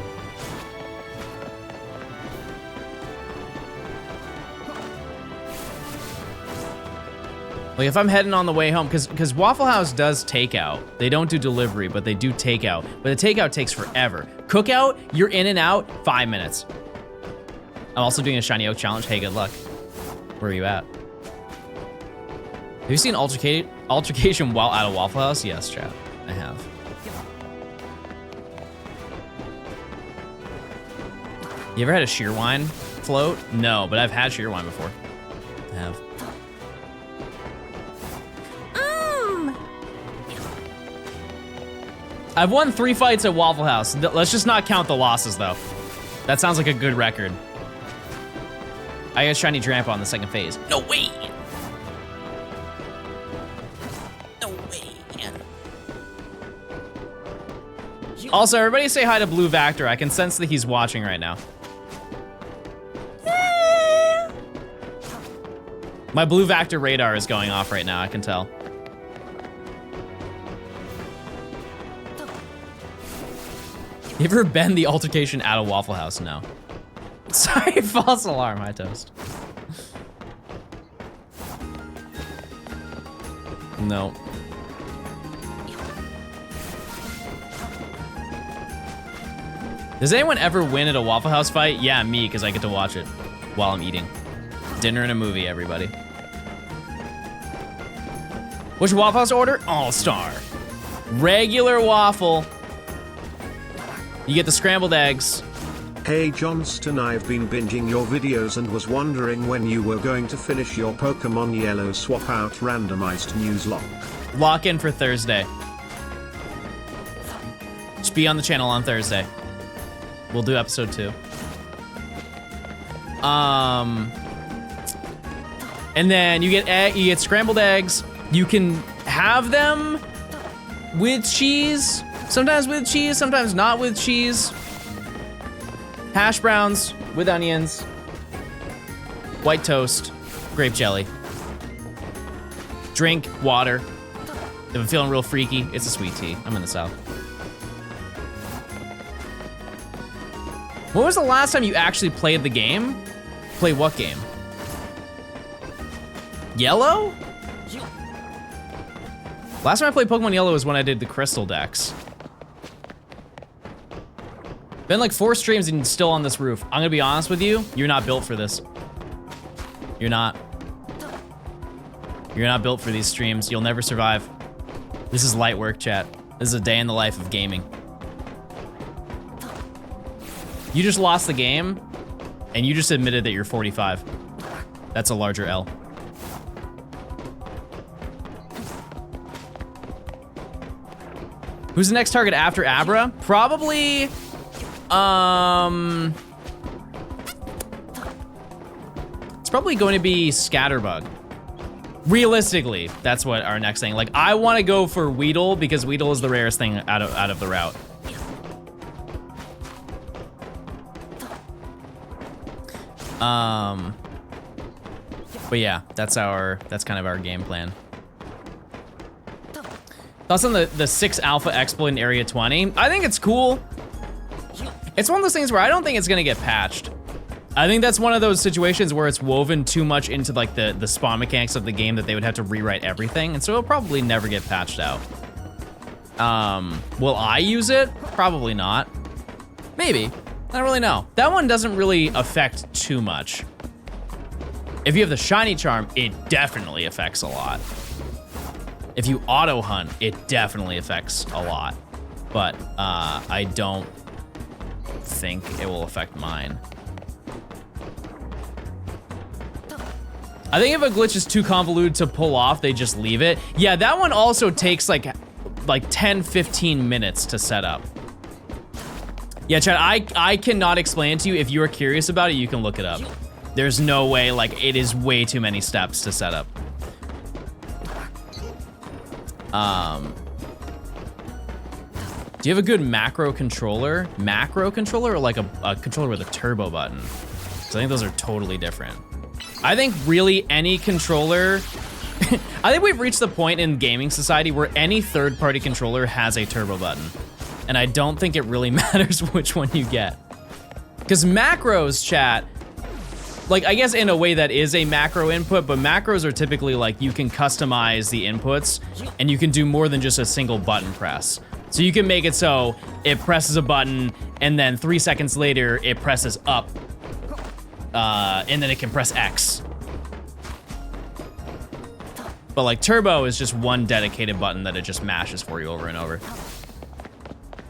Like if I'm heading on the way home, because Waffle House does takeout. They don't do delivery, but they do takeout. But the takeout takes forever. Cookout, you're in and out, 5 minutes. I'm also doing a Shiny Oak challenge. Hey, good luck. Where are you at? Have you seen altercation while at a Waffle House? Yes, chat, I have. You ever had a shearwine float? No, but I've had shearwine before. I have. I've won 3 fights at Waffle House. Let's just not count the losses, though. That sounds like a good record. I got Shiny Drampa on the second phase. No way! No way! Also, everybody say hi to Blue Vactor. I can sense that he's watching right now. My Blue Vactor radar is going off right now, I can tell. You ever been the altercation at a Waffle House? No. Sorry, false alarm. Hi, Toast. No. Does anyone ever win at a Waffle House fight? Yeah, me, because I get to watch it while I'm eating. Dinner and a movie, everybody. Which Waffle House order? All-Star. Regular waffle. You get the scrambled eggs. Hey Johnston, I've been binging your videos and was wondering when you were going to finish your Pokemon Yellow swap out randomized news lock. Lock in for Thursday. Just be on the channel on Thursday. We'll do episode 2. And then you get scrambled eggs. You can have them with cheese. Sometimes with cheese, sometimes not with cheese. Hash browns with onions. White toast, grape jelly. Drink water. If I'm feeling real freaky, it's a sweet tea. I'm in the South. When was the last time you actually played the game? Play what game? Yellow? Last time I played Pokemon Yellow was when I did the Crystal Dex. Been like 4 streams and still on this roof. I'm gonna be honest with you, you're not built for this. You're not. You're not built for these streams. You'll never survive. This is light work, chat. This is a day in the life of gaming. You just lost the game, and you just admitted that you're 45. That's a larger L. Who's the next target after Abra? Probably, it's probably going to be Scatterbug. Realistically, that's what our next thing. Like, I want to go for Weedle because Weedle is the rarest thing out of the route. But yeah, that's kind of our game plan. Thoughts on the 6 alpha exploit in Area 20? I think it's cool. It's one of those things where I don't think it's gonna get patched. I think that's one of those situations where it's woven too much into like the spawn mechanics of the game that they would have to rewrite everything, and so it'll probably never get patched out. Will I use it? Probably not. Maybe. I don't really know. That one doesn't really affect too much. If you have the shiny charm, it definitely affects a lot. If you auto hunt, it definitely affects a lot. But I don't think it will affect mine. I think if a glitch is too convoluted to pull off, they just leave it. Yeah, that one also takes like 10, 15 minutes to set up. Yeah, Chad, I cannot explain it to you. If you are curious about it, you can look it up. There's no way, like, it is way too many steps to set up. Do you have a good macro controller? Macro controller or like a controller with a turbo button? So I think those are totally different. I think really any controller, I think we've reached the point in gaming society where any third-party controller has a turbo button. And I don't think it really matters which one you get. Because macros, chat, like I guess in a way that is a macro input, but macros are typically like you can customize the inputs and you can do more than just a single button press. So you can make it so it presses a button and then 3 seconds later it presses up and then it can press X. But like turbo is just one dedicated button that it just mashes for you over and over.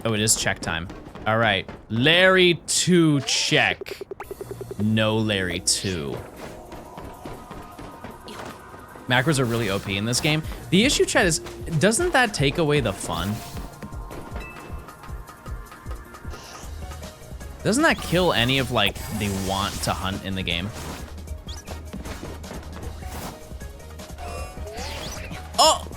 Oh, it is check time. All right, Larry 2 check. No Larry 2. Macros are really OP in this game. The issue, chat, is doesn't that take away the fun? Doesn't that kill any of like the want to hunt in the game? Oh!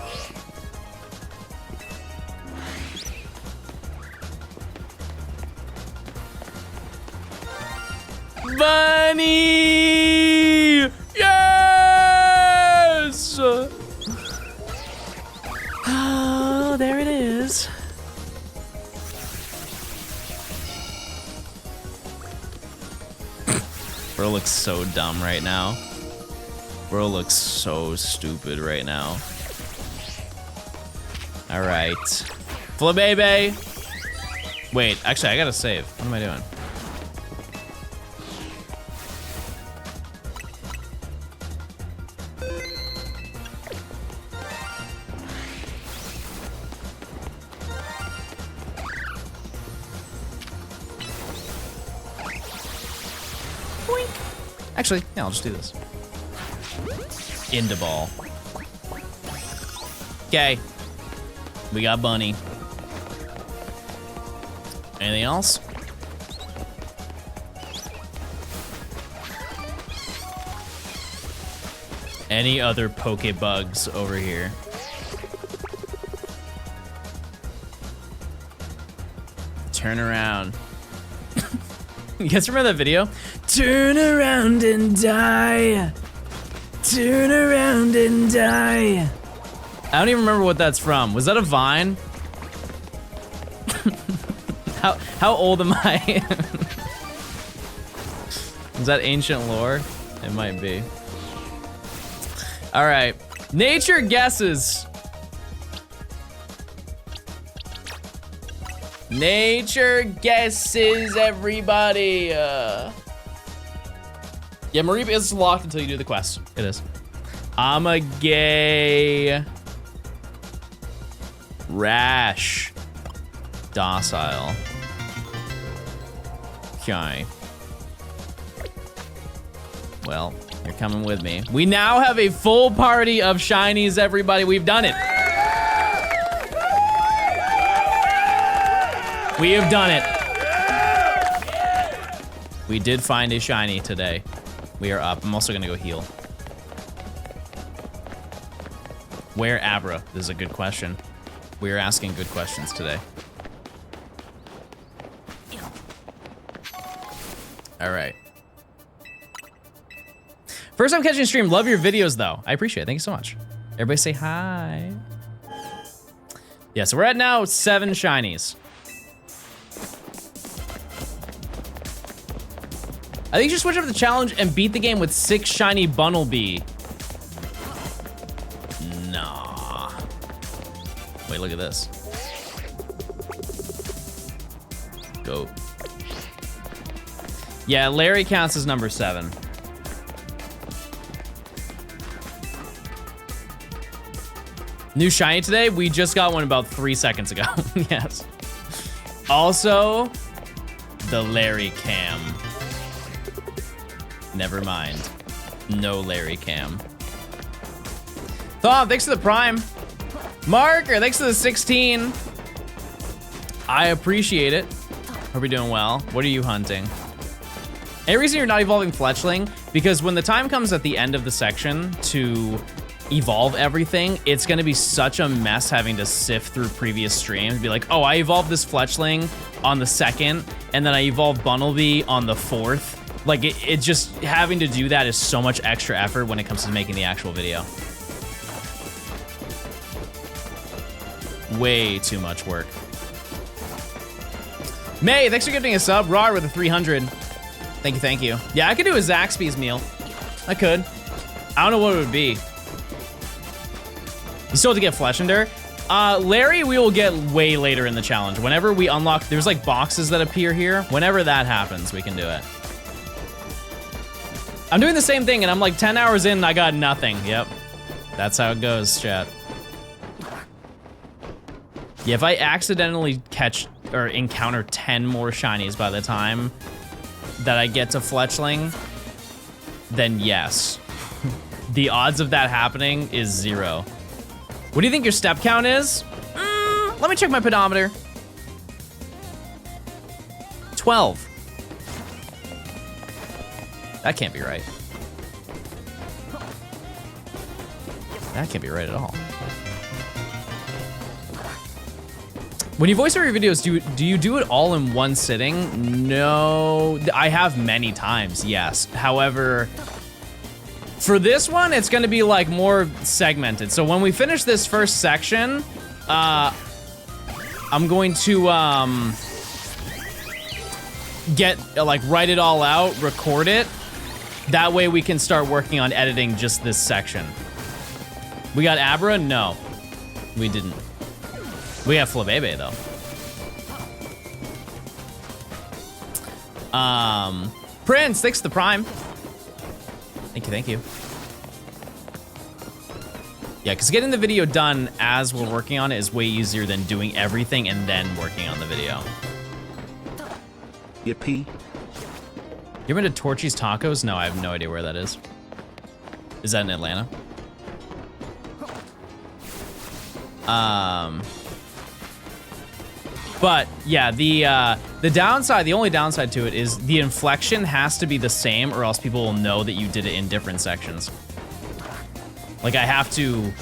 Bunny! Yes! Oh, there it is. Bro looks so dumb right now. Bro looks so stupid right now. All right. Flabebe. Wait, actually, I gotta save. What am I doing? Actually, yeah, I'll just do this. Into ball. Okay. We got Bunny. Anything else? Any other Pokebugs over here? Turn around. You guys remember that video? Turn around and die. Turn around and die. I don't even remember what that's from. Was that a Vine? How old am I? Is that ancient lore? It might be. All right, nature guesses. Nature guesses, everybody. Yeah, Mareep is locked until you do the quest. It is. I'm a gay. Rash. Docile. Okay. Well, you're coming with me. We now have a full party of shinies, everybody. We've done it. We have done it. We did find a shiny today. We are up. I'm also gonna go heal. Where Abra? This is a good question. We are asking good questions today. All right. First time catching a stream. Love your videos though. I appreciate it. Thank you so much. Everybody say hi. Yeah, so we're at now 7 shinies. I think you should switch up the challenge and beat the game with 6 shiny Bunnelby. Nah. Wait, look at this. Go. Yeah, Larry counts as number 7. New shiny today? We just got one about 3 seconds ago. Yes. Also, the Larry cam. Never mind. No Larry cam. Thom, thanks for the prime. Marker, thanks for the 16. I appreciate it. Hope you're doing well. What are you hunting? Any reason you're not evolving Fletchling? Because when the time comes at the end of the section to evolve everything, it's gonna be such a mess having to sift through previous streams. Be like, oh, I evolved this Fletchling on the 2nd, and then I evolved Bunnelby on the 4th. Like, it just, having to do that is so much extra effort when it comes to making the actual video. Way too much work. May, thanks for giving a sub. Rar with a 300. Thank you, thank you. Yeah, I could do a Zaxby's meal. I could. I don't know what it would be. You still have to get Fletchender. Larry, we will get way later in the challenge. Whenever we unlock, there's like boxes that appear here. Whenever that happens, we can do it. I'm doing the same thing and I'm like 10 hours in and I got nothing. Yep. That's how it goes, chat. Yeah, if I accidentally catch or encounter 10 more shinies by the time that I get to Fletchling, then yes. The odds of that happening is 0. What do you think your step count is? Let me check my pedometer. 12. That can't be right. That can't be right at all. When you voice over your videos, do you do it all in one sitting? No, I have many times, yes. However, for this one, it's gonna be like more segmented. So when we finish this first section, I'm going to write it all out, record it. That way we can start working on editing just this section. We got Abra? No, we didn't. We have Flabebe though. Prince, thanks to the prime. Thank you, thank you. Yeah, because getting the video done as we're working on it is way easier than doing everything and then working on the video. Yippee. You ever been to Torchy's Tacos? No, I have no idea where that is. Is that in Atlanta? But yeah, the downside, the only downside to it is the inflection has to be the same or else people will know that you did it in different sections. Like I have to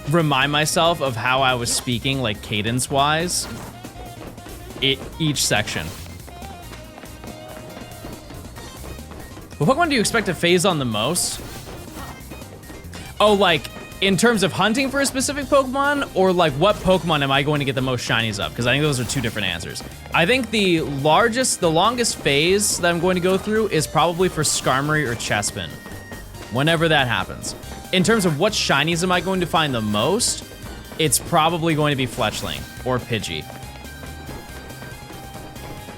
remind myself of how I was speaking, like cadence wise, each section. What Pokemon do you expect to phase on the most? Oh, like in terms of hunting for a specific Pokemon, or like what Pokemon am I going to get the most shinies of? Because I think those are two different answers. I think the longest phase that I'm going to go through is probably for Skarmory or Chespin. Whenever that happens. In terms of what shinies am I going to find the most, it's probably going to be Fletchling or Pidgey.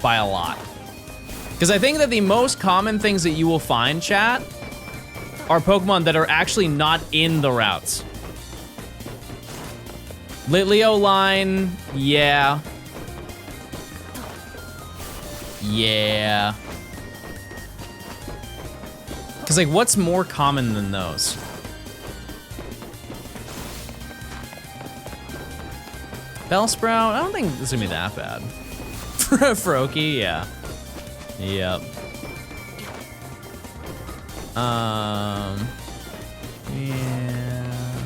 By a lot. Because I think that the most common things that you will find, chat, are Pokemon that are actually not in the routes. Litleo line, yeah. Yeah. Because like, what's more common than those? Bellsprout, I don't think this is gonna be that bad. Froakie, yeah. Yep. Yeah.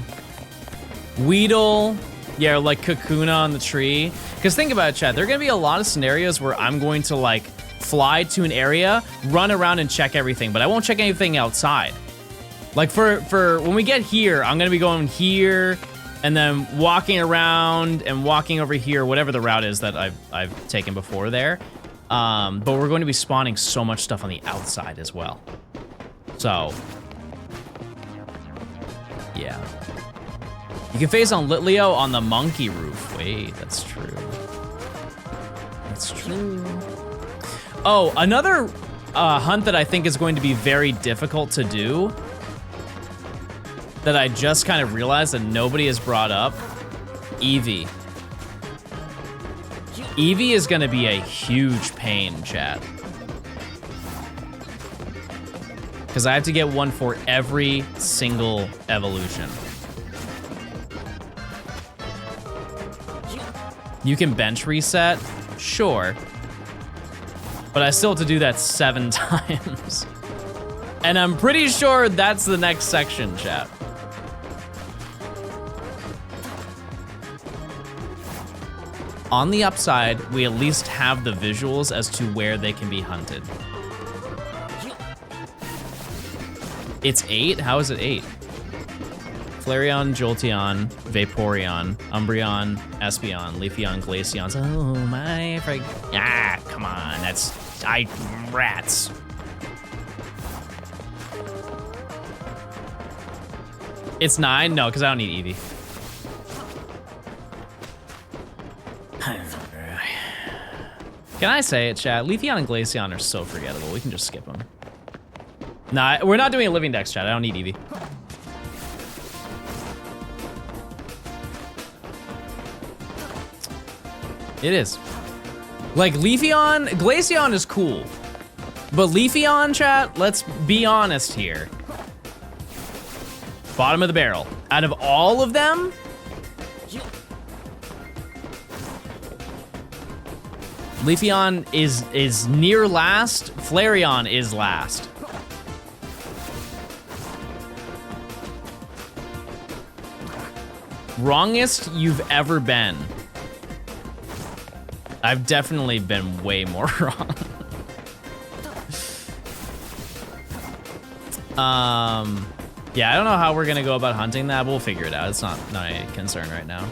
Weedle, yeah, like Kakuna on the tree. Because think about it, chat, there are gonna be a lot of scenarios where I'm going to like fly to an area, run around and check everything, but I won't check anything outside. Like for when we get here, I'm gonna be going here and then walking around and walking over here, whatever the route is that I've taken before there. But we're going to be spawning so much stuff on the outside as well. So, yeah. You can phase on Litleo on the monkey roof. Wait, that's true. That's true. Oh, another hunt that I think is going to be very difficult to do that I just kind of realized that nobody has brought up, Eevee. Eevee is gonna be a huge pain, chat. Because I have to get one for every single evolution. You can bench reset, sure. But I still have to do that 7 times. And I'm pretty sure that's the next section, chat. On the upside, we at least have the visuals as to where they can be hunted. It's 8? How is it 8? Flareon, Jolteon, Vaporeon, Umbreon, Espeon, Leafeon, Glaceon. Oh my frig. Ah, come on, that's rats. It's 9? No, because I don't need Eevee. Can I say it, chat? Leafeon and Glaceon are so forgettable. We can just skip them. Nah, we're not doing a living dex, chat. I don't need Eevee. It is. Like, Leafeon, Glaceon is cool. But Leafeon, chat, let's be honest here. Bottom of the barrel. Out of all of them, Leafeon is near last. Flareon is last. Wrongest you've ever been. I've definitely been way more wrong. Yeah, I don't know how we're gonna go about hunting that. We'll figure it out. It's not a concern right now.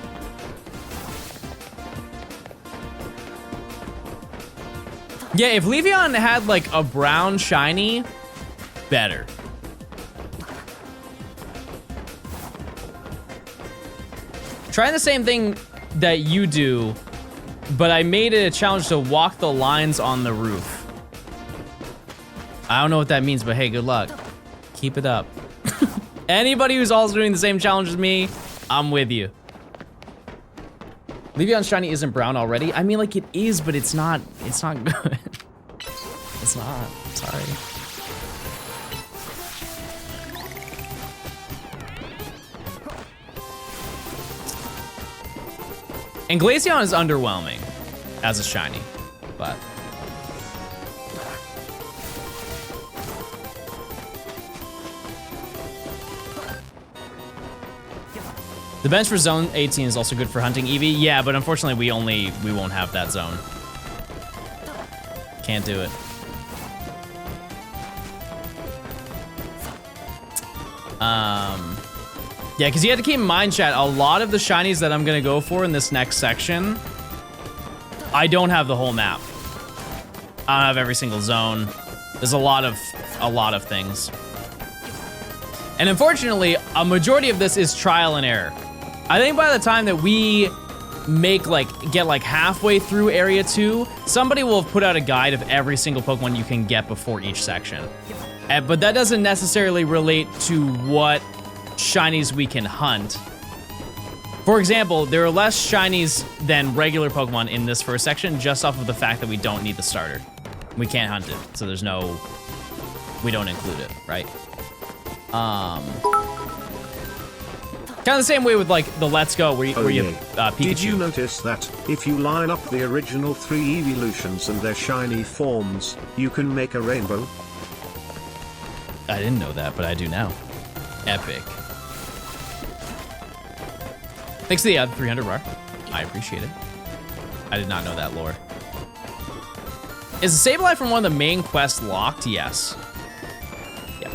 Yeah, if Leafeon had like a brown shiny, better. Try the same thing that you do, but I made it a challenge to walk the lines on the roof. I don't know what that means, but hey, good luck. Keep it up. Anybody who's also doing the same challenge as me, I'm with you. Leafeon shiny isn't brown already? I mean, like, it is, but it's not good. It's not, sorry. And Glaceon is underwhelming as a shiny, but. The bench for zone 18 is also good for hunting Eevee. Yeah, but unfortunately we won't have that zone. Can't do it. Yeah, because you have to keep in mind, chat, a lot of the shinies that I'm gonna go for in this next section, I don't have the whole map. I don't have every single zone. There's a lot of things. And unfortunately, a majority of this is trial and error. I think by the time that we get halfway through area 2, somebody will have put out a guide of every single Pokemon you can get before each section. But that doesn't necessarily relate to what shinies we can hunt. For example, there are less shinies than regular Pokemon in this first section just off of the fact that we don't need the starter. We can't hunt it, so we don't include it, right? Kind of the same way with like the Let's Go where you have Pikachu. Did you notice that if you line up the original 3 evolutions and their shiny forms, you can make a rainbow? I didn't know that, but I do now. Epic. Thanks to the 300 bar. I appreciate it. I did not know that lore. Is the Sableye from one of the main quests locked? Yes. Yep.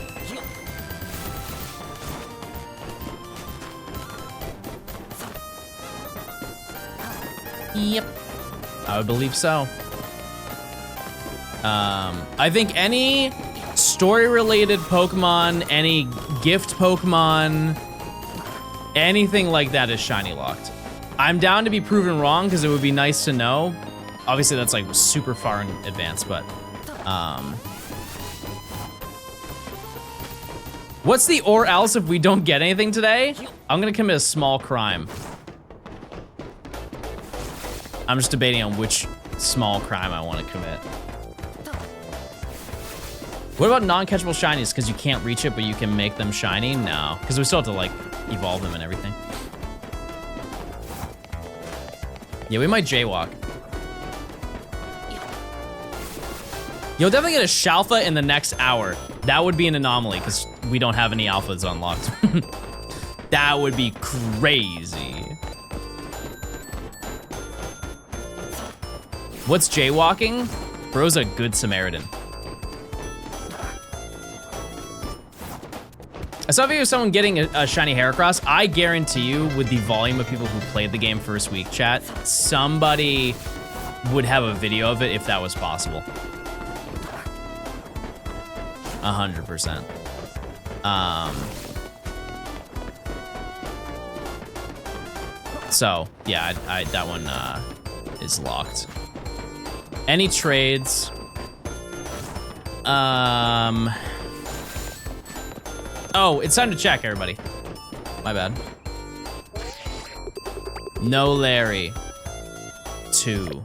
Yep. I would believe so. I think any story-related Pokemon, any gift Pokemon, anything like that is shiny locked. I'm down to be proven wrong because it would be nice to know. Obviously that's like super far in advance, but What's the or else if we don't get anything today? I'm gonna commit a small crime. I'm just debating on which small crime I want to commit. What about non-catchable shinies? Because you can't reach it, but you can make them shiny? No, because we still have to like evolve them and everything. Yeah, we might jaywalk. You'll definitely get a Shalfa in the next hour. That would be an anomaly because we don't have any alphas unlocked. That would be crazy. What's jaywalking? Bro's a good Samaritan. I saw a video of someone getting a shiny Heracross. I guarantee you, with the volume of people who played the game first week, chat, somebody would have a video of it if that was possible. 100%. So yeah, that one is locked. Any trades? Oh, it's time to check, everybody. My bad. No Larry. 2.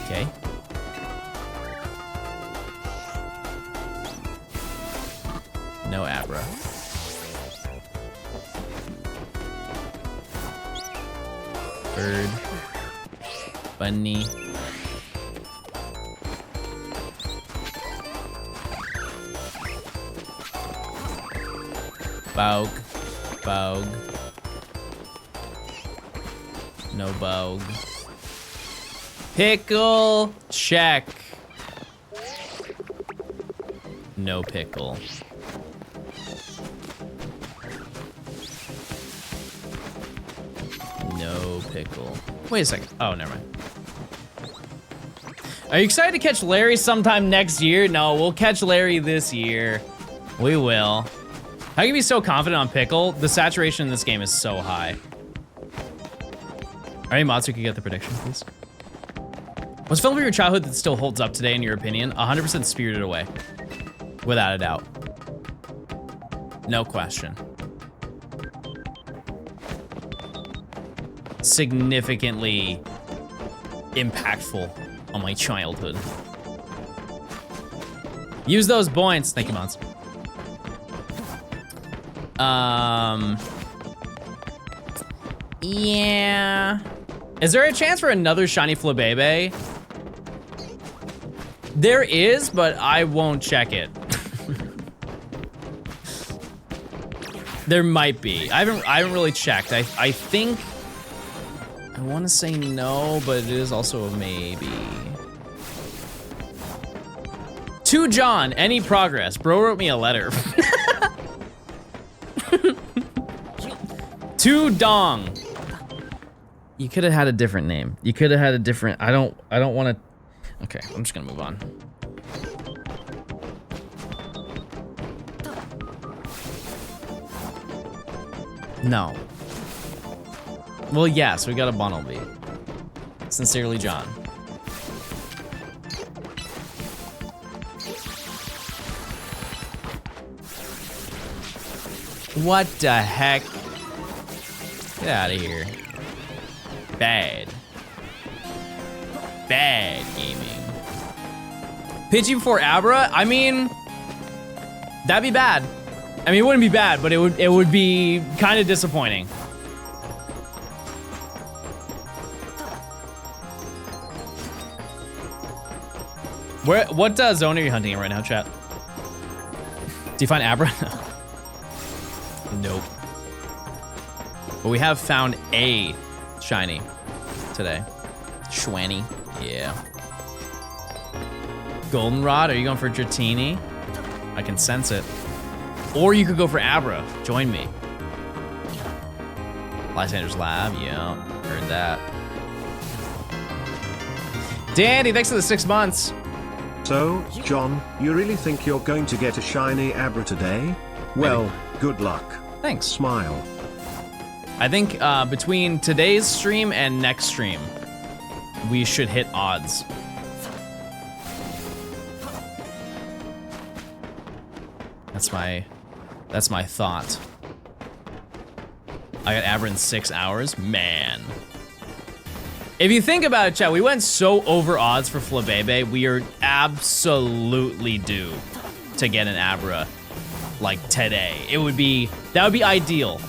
Okay. No Abra. Bird. Bunny. Bog. Bog. No Bog. Pickle. Check. No pickle. No pickle. Wait a second. Oh, never mind. Are you excited to catch Larry sometime next year? No, we'll catch Larry this year. We will. How can you be so confident on pickle? The saturation in this game is so high. Are any mods who could get the prediction, please? What's film from your childhood that still holds up today, in your opinion? 100% Spirited Away. Without a doubt. No question. Significantly impactful on my childhood. Use those points. Thank you, mods. Yeah. Is there a chance for another shiny Flabébé? There is, but I won't check it. There might be. I haven't really checked. I think I want to say no, but it is also a maybe. To John, any progress? Bro wrote me a letter. To Dong. You could have had a different name. You could have had a different. I don't want to. Okay, I'm just gonna move on. No. Well, yes, we got a Bunnelby. Sincerely, John. What the heck? Get out of here. Bad. Bad gaming. Pidgey before Abra? I mean, that'd be bad. I mean, it wouldn't be bad, but it would be kind of disappointing. What zone are you hunting in right now, chat? Do you find Abra? Nope. But we have found a shiny today. Schwanny, yeah. Goldenrod, are you going for Dratini? I can sense it. Or you could go for Abra. Join me. Lysander's Lab, yeah, heard that. Dandy, thanks for the 6 months. So, John, you really think you're going to get a shiny Abra today? Well, good luck. Thanks. Smile. I think between today's stream and next stream, we should hit odds. That's my thought. I got Abra in 6 hours, man. If you think about it, chat, we went so over odds for Flabebe, we are absolutely due to get an Abra like today. That would be ideal.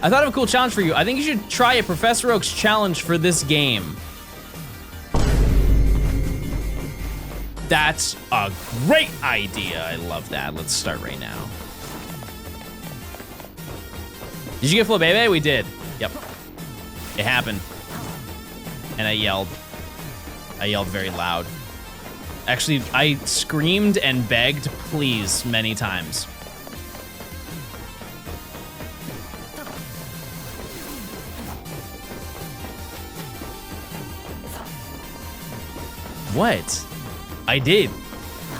I thought of a cool challenge for you. I think you should try a Professor Oak's challenge for this game. That's a great idea. I love that. Let's start right now. Did you get Flabebe? We did. Yep. It happened. And I yelled. I yelled very loud. Actually, I screamed and begged please many times. What? I did.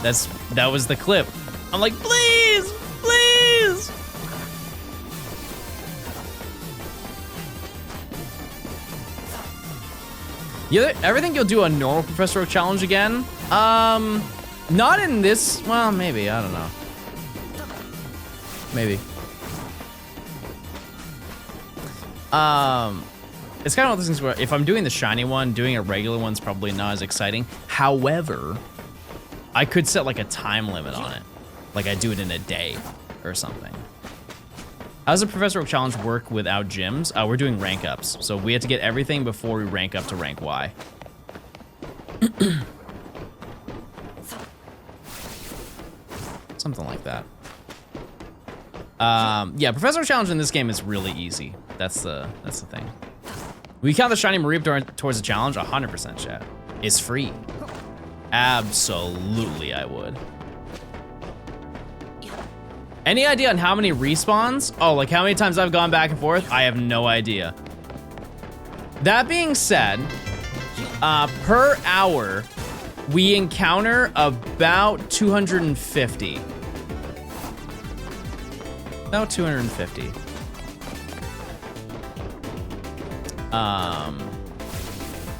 That was the clip. I'm like, please, please. You ever think you'll do a normal Professor Oak challenge again? Not in this. Well, maybe. I don't know. Maybe. It's kind of one of those things where if I'm doing the shiny one, doing a regular one's probably not as exciting. However, I could set like a time limit on it. Like I do it in a day or something. How does the Professor Oak challenge work without gyms? We're doing rank ups. So we have to get everything before we rank up to rank Y. Something like that. Yeah, Professor Oak challenge in this game is really easy. That's the thing. We count the shiny Mareep towards the challenge. 100% chat. It's free. Absolutely, I would. Any idea on how many respawns? Oh, like how many times I've gone back and forth? I have no idea. That being said, per hour, we encounter about 250. About 250.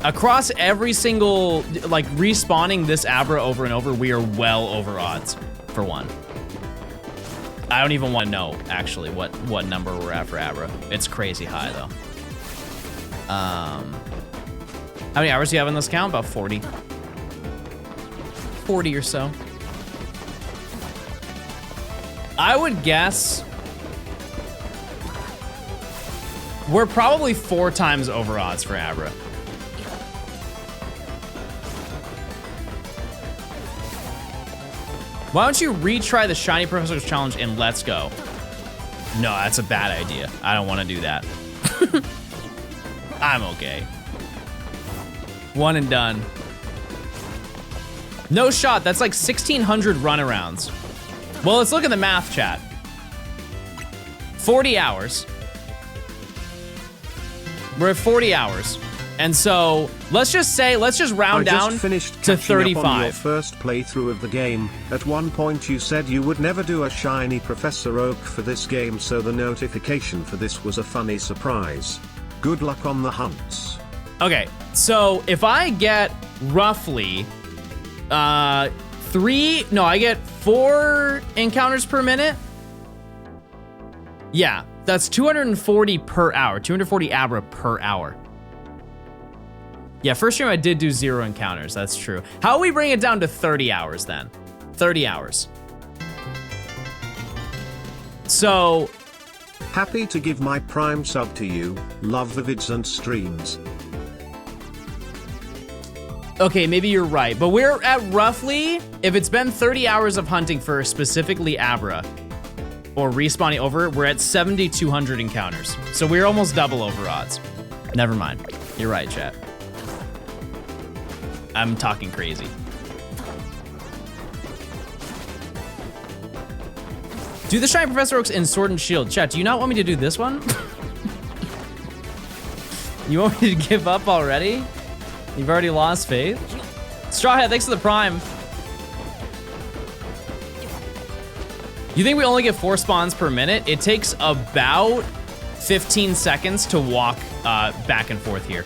Across every single, like respawning this Abra over and over, we are well over odds for one. I don't even want to know actually what number we're at for Abra. It's crazy high though. How many hours do you have in this count? About 40. 40 or so. I would guess we're probably 4 times over odds for Abra. Why don't you retry the Shiny Professor's Challenge and let's go? No, that's a bad idea. I don't want to do that. I'm okay. One and done. No shot, that's like 1,600 runarounds. Well, let's look at the math, chat. 40 hours. We're at 40 hours. And so, let's just round down to 35. Up on your first playthrough of the game. At one point you said you would never do a shiny Professor Oak for this game, so the notification for this was a funny surprise. Good luck on the hunts. Okay, so if I get roughly I get 4 encounters per minute. Yeah, that's 240 per hour, 240 Abra per hour. Yeah, first stream I did do 0 encounters, that's true. How about we bring it down to 30 hours then? 30 hours. So. Happy to give my Prime sub to you, love the vids and streams. Okay, maybe you're right, but we're at roughly, if it's been 30 hours of hunting for specifically Abra, or respawning over, we're at 7,200 encounters. So we're almost double over odds. Never mind, you're right, chat. I'm talking crazy. Do the Shiny Professor Oaks in Sword and Shield. Chat, do you not want me to do this one? You want me to give up already? You've already lost faith? Strawhead, thanks for the Prime. You think we only get 4 spawns per minute? It takes about 15 seconds to walk back and forth here.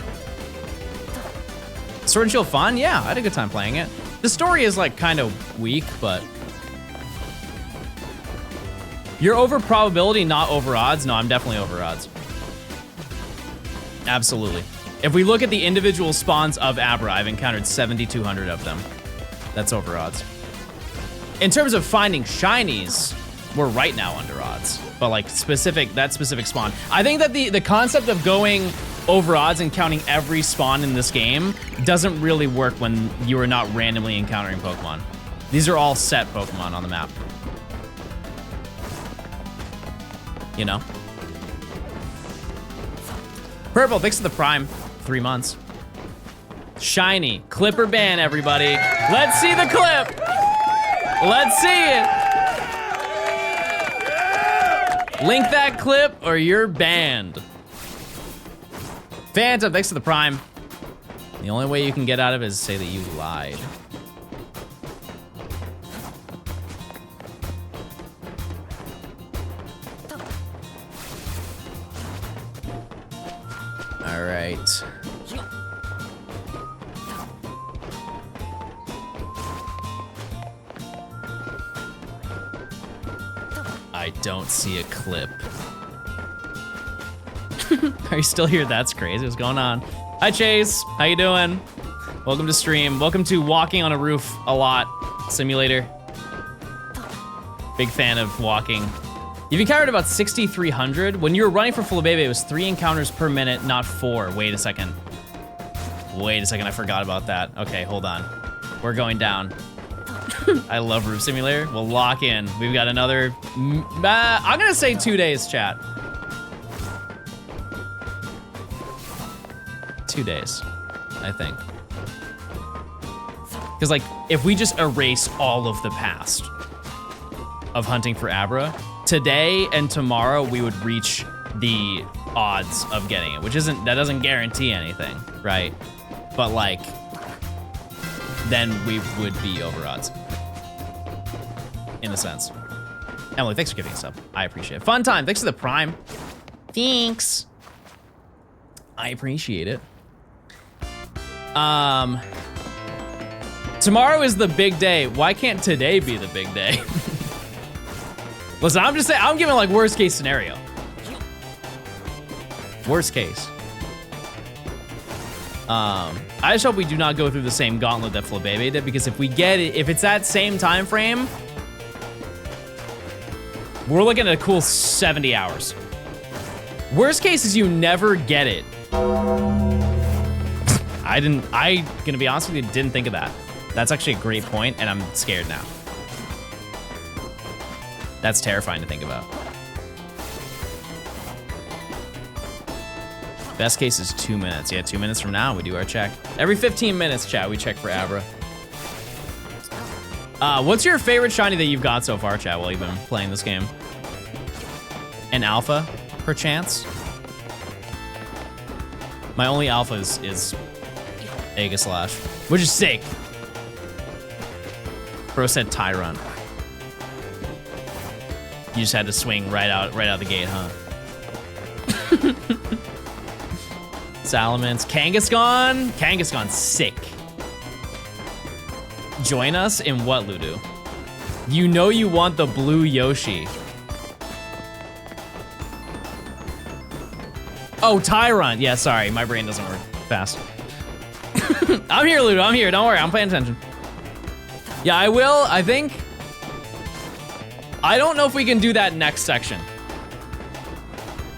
Sword and Shield fun? Yeah, I had a good time playing it. The story is like kind of weak, but you're over probability, not over odds. No, I'm definitely over odds. Absolutely. If we look at the individual spawns of Abra, I've encountered 7,200 of them. That's over odds. In terms of finding shinies, we're right now under odds. But like that specific spawn. I think that the concept of going over odds and counting every spawn in this game doesn't really work when you are not randomly encountering Pokemon. These are all set Pokemon on the map. You know? Purple, thanks to the Prime. 3 months. Shiny. Clipper ban, everybody. Let's see the clip. Let's see it. Link that clip or you're banned. Phantom, thanks to the Prime. The only way you can get out of it is to say that you lied. All right. I don't see a clip. Are you still here? That's crazy. What's going on? Hi, Chase. How you doing? Welcome to stream. Welcome to walking on a roof a lot simulator. Big fan of walking. You've encountered about 6,300. When you were running for Flabébé, it was 3 encounters per minute, not 4. Wait a second. Wait a second, I forgot about that. Okay, hold on. We're going down. I love Roof Simulator. We'll lock in. We've got another, I'm gonna say 2 days, chat. 2 days, I think. Because like, if we just erase all of the past of hunting for Abra, today and tomorrow we would reach the odds of getting it, which that doesn't guarantee anything, right? But like, then we would be over odds. In a sense. Emily, thanks for giving us up. I appreciate it. Fun time, thanks for the Prime. Thanks. I appreciate it. Tomorrow is the big day. Why can't today be the big day? Listen, I'm just saying, I'm giving like worst case scenario. Worst case. I just hope we do not go through the same gauntlet that Flabébé did, because if we get it, if it's that same time frame, we're looking at a cool 70 hours. Worst case is you never get it. I gonna be honest with you, didn't think of that. That's actually a great point, and I'm scared now. That's terrifying to think about. Best case is 2 minutes. Yeah, 2 minutes from now, we do our check. Every 15 minutes, chat, we check for Abra. What's your favorite shiny that you've got so far, chat, while you've been playing this game? An alpha, perchance? My only alpha is Aegislash, which is sick. Bro said Tyrant. You just had to swing right out the gate, huh? Salamence, Kangaskhan? Kangaskhan's sick. Join us in what, Ludo? You know you want the blue Yoshi. Oh, Tyrant. Yeah, sorry, my brain doesn't work fast. I'm here, Ludo, I'm here. Don't worry, I'm paying attention. Yeah, I will, I think. I don't know if we can do that next section,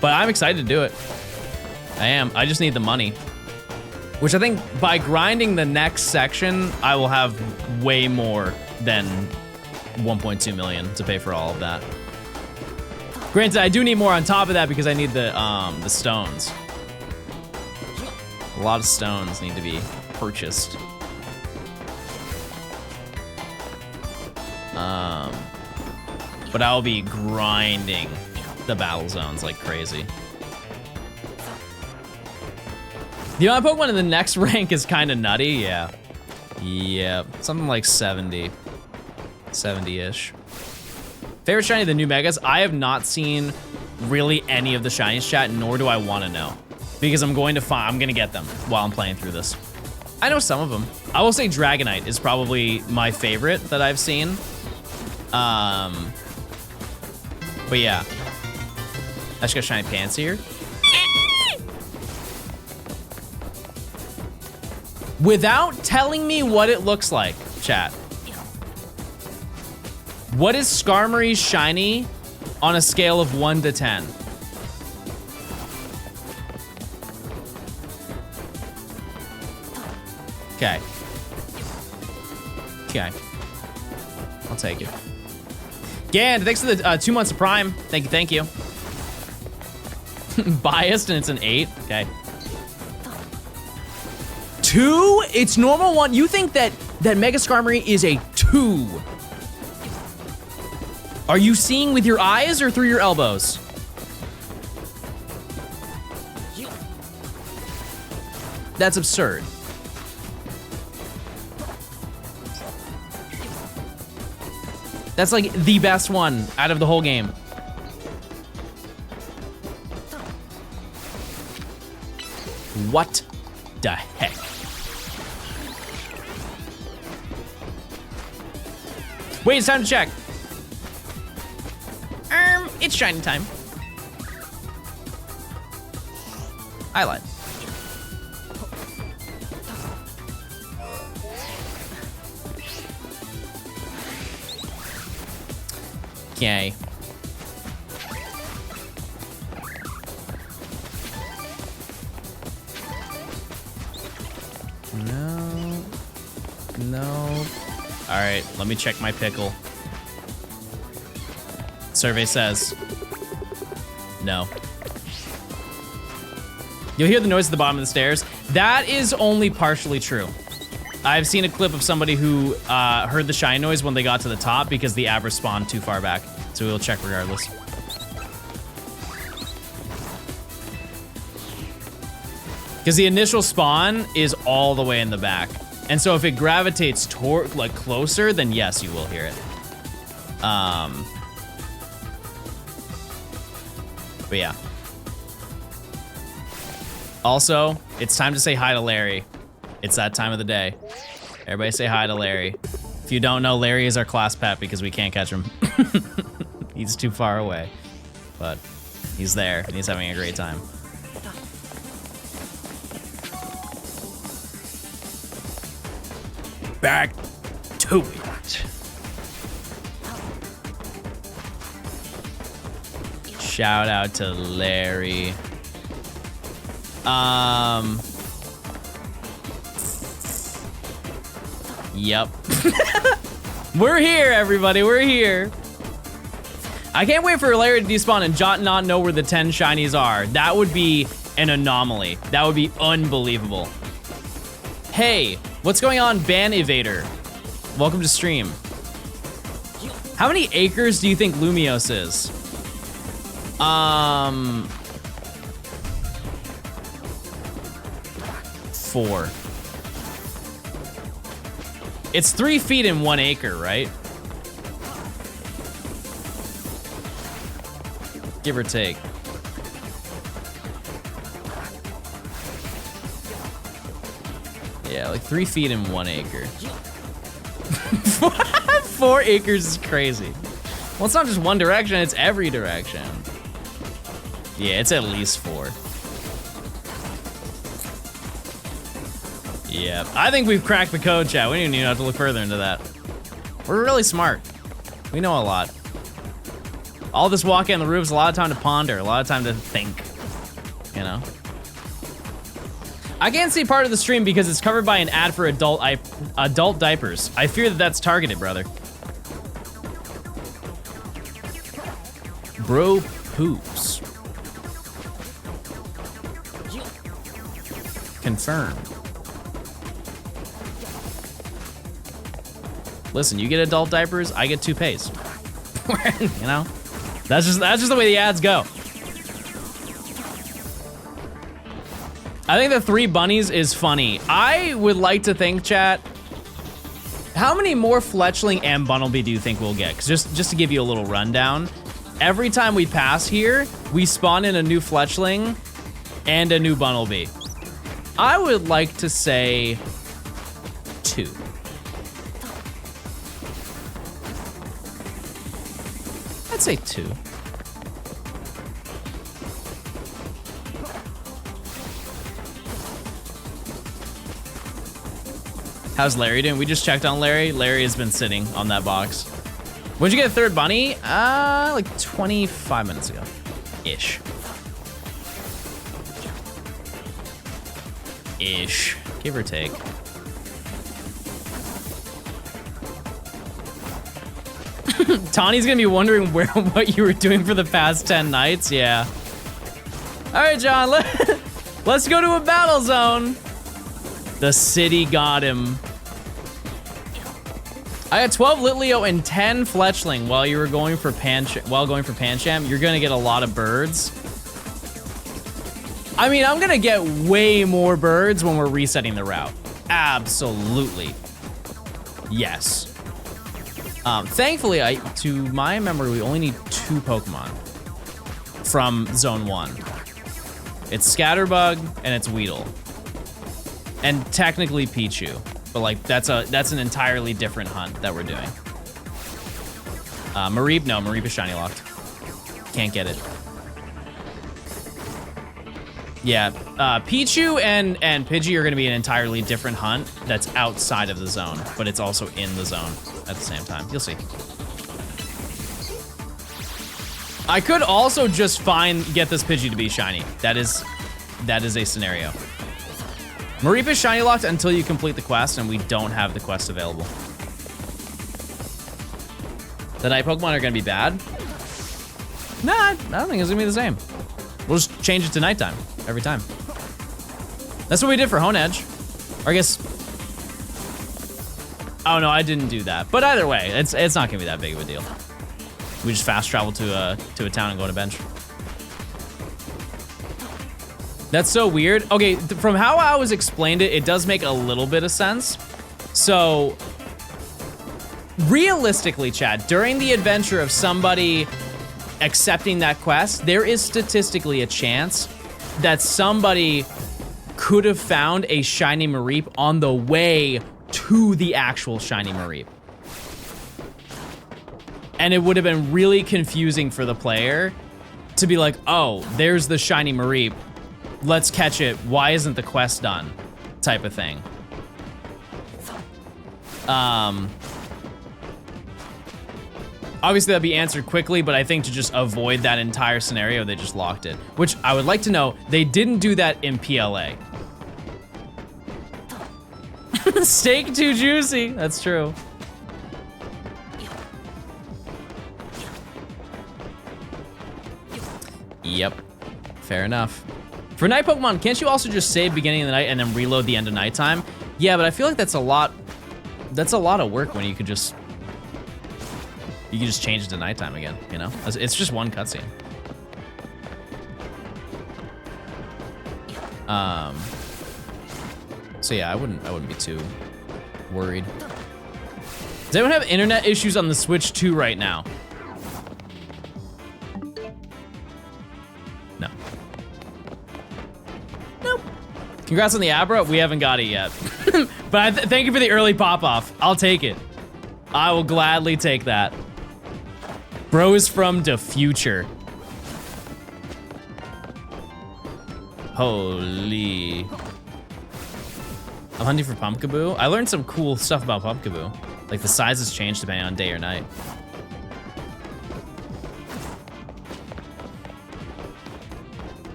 but I'm excited to do it. I am. I just need the money, which I think by grinding the next section, I will have way more than 1.2 million to pay for all of that. Granted, I do need more on top of that because I need the stones. A lot of stones need to be purchased. But I'll be grinding the battle zones like crazy. The other Pokemon in the next rank is kind of nutty, yeah. Yeah, something like 70. 70-ish. Favorite shiny of the new megas? I have not seen really any of the shinies, chat, nor do I want to know. Because I'm gonna get them while I'm playing through this. I know some of them. I will say Dragonite is probably my favorite that I've seen. But yeah. I just got shiny pants here. Without telling me what it looks like, chat. What is Skarmory's shiny on a scale of 1 to 10? Okay. Okay. I'll take it. Gand, thanks for the 2 months of Prime. Thank you. Biased and it's an 8. Okay. 2? It's normal 1. You think that Mega Skarmory is a 2? Are you seeing with your eyes or through your elbows? That's absurd. That's like the best one out of the whole game. What the heck? Wait, it's time to check. It's shiny time. I lied. Okay. No. All right, let me check my pickle. Survey says no. You'll hear the noise at the bottom of the stairs. That is only partially true. I've seen a clip of somebody who heard the shine noise when they got to the top because the Abra spawned too far back. So we'll check regardless. Because the initial spawn is all the way in the back. And so if it gravitates toward, like, closer, then yes, you will hear it. But yeah. Also, it's time to say hi to Larry. It's that time of the day. Everybody say hi to Larry. If you don't know, Larry is our class pet because we can't catch him. He's too far away. But he's there and he's having a great time. Back to it. Shout out to Larry. Yep. We're here, everybody. We're here. I can't wait for Larry to despawn and Jot not know where the 10 shinies are. That would be an anomaly. That would be unbelievable. Hey, what's going on, Ban Evader? Welcome to stream. How many acres do you think Lumiose is? 4. It's 3 feet in 1 acre, right? Give or take. Yeah, like 3 feet in 1 acre. 4 acres is crazy. Well, it's not just one direction, it's every direction. Yeah, it's at least 4. Yeah, I think we've cracked the code, chat. We don't even have to look further into that. We're really smart. We know a lot. All this walking on the roof's a lot of time to ponder, a lot of time to think, you know? I can't see part of the stream because it's covered by an ad for adult diapers. I fear that that's targeted, brother. Bro poops. Confirmed. Listen, you get adult diapers, I get toupees. You know? That's just the way the ads go. I think the 3 bunnies is funny. I would like to think, chat, How many more Fletchling and Bunnelby do you think we'll get? 'Cause just to give you a little rundown, every time we pass here, we spawn in a new Fletchling and a new Bunnelby. I would like to say 2. I'd say 2. How's Larry doing? We just checked on Larry. Larry has been sitting on that box. When'd you get a 3rd bunny? Like 25 minutes ago. Ish. Ish. Give or take. Tawny's gonna be wondering what you were doing for the past 10 nights. Yeah. All right, John, let's go to a battle zone. The city got him. I had 12 Litleo and 10 Fletchling while you were going for Pancham. You're gonna get a lot of birds. I mean, I'm gonna get way more birds when we're resetting the route. Absolutely. Yes. Thankfully, to my memory, we only need 2 Pokemon from Zone 1. It's Scatterbug and it's Weedle. And technically Pichu, but like that's an entirely different hunt that we're doing. Mareep, no, Mareep is shiny locked. Can't get it. Yeah, Pichu and Pidgey are gonna be an entirely different hunt that's outside of the zone, but it's also in the zone at the same time. You'll see. I could also just get this Pidgey to be shiny. That is a scenario. Mareep is shiny locked until you complete the quest, and we don't have the quest available. The night Pokemon are gonna be bad? Nah, I don't think it's gonna be the same. We'll just change it to nighttime every time. That's what we did for Honedge. Or I guess, oh no, I didn't do that. But either way, it's not gonna be that big of a deal. We just fast travel to a town and go to bench. That's so weird. Okay, from how I was explained it does make a little bit of sense. So, realistically, Chad, during the adventure of somebody accepting that quest, there is statistically a chance that somebody could have found a shiny Mareep on the way to the actual shiny Mareep. And it would have been really confusing for the player to be like, oh, there's the shiny Mareep. Let's catch it. Why isn't the quest done? Type of thing. Obviously that'd be answered quickly, but I think to just avoid that entire scenario, they just locked it. Which I would like to know, they didn't do that in PLA. Steak too juicy, that's true. Yep, fair enough. For night Pokemon, can't you also just save beginning of the night and then reload the end of nighttime? Yeah, but I feel like that's a lot of work when you could just change it to nighttime again, you know? It's just one cutscene. So yeah, I wouldn't be too worried. Does anyone have internet issues on the Switch 2 right now? No. Nope. Congrats on the Abra. We haven't got it yet. But thank you for the early pop-off. I'll take it. I will gladly take that. Bro is from the future. Holy. I'm hunting for Pumpkaboo. I learned some cool stuff about Pumpkaboo. Like the sizes change depending on day or night.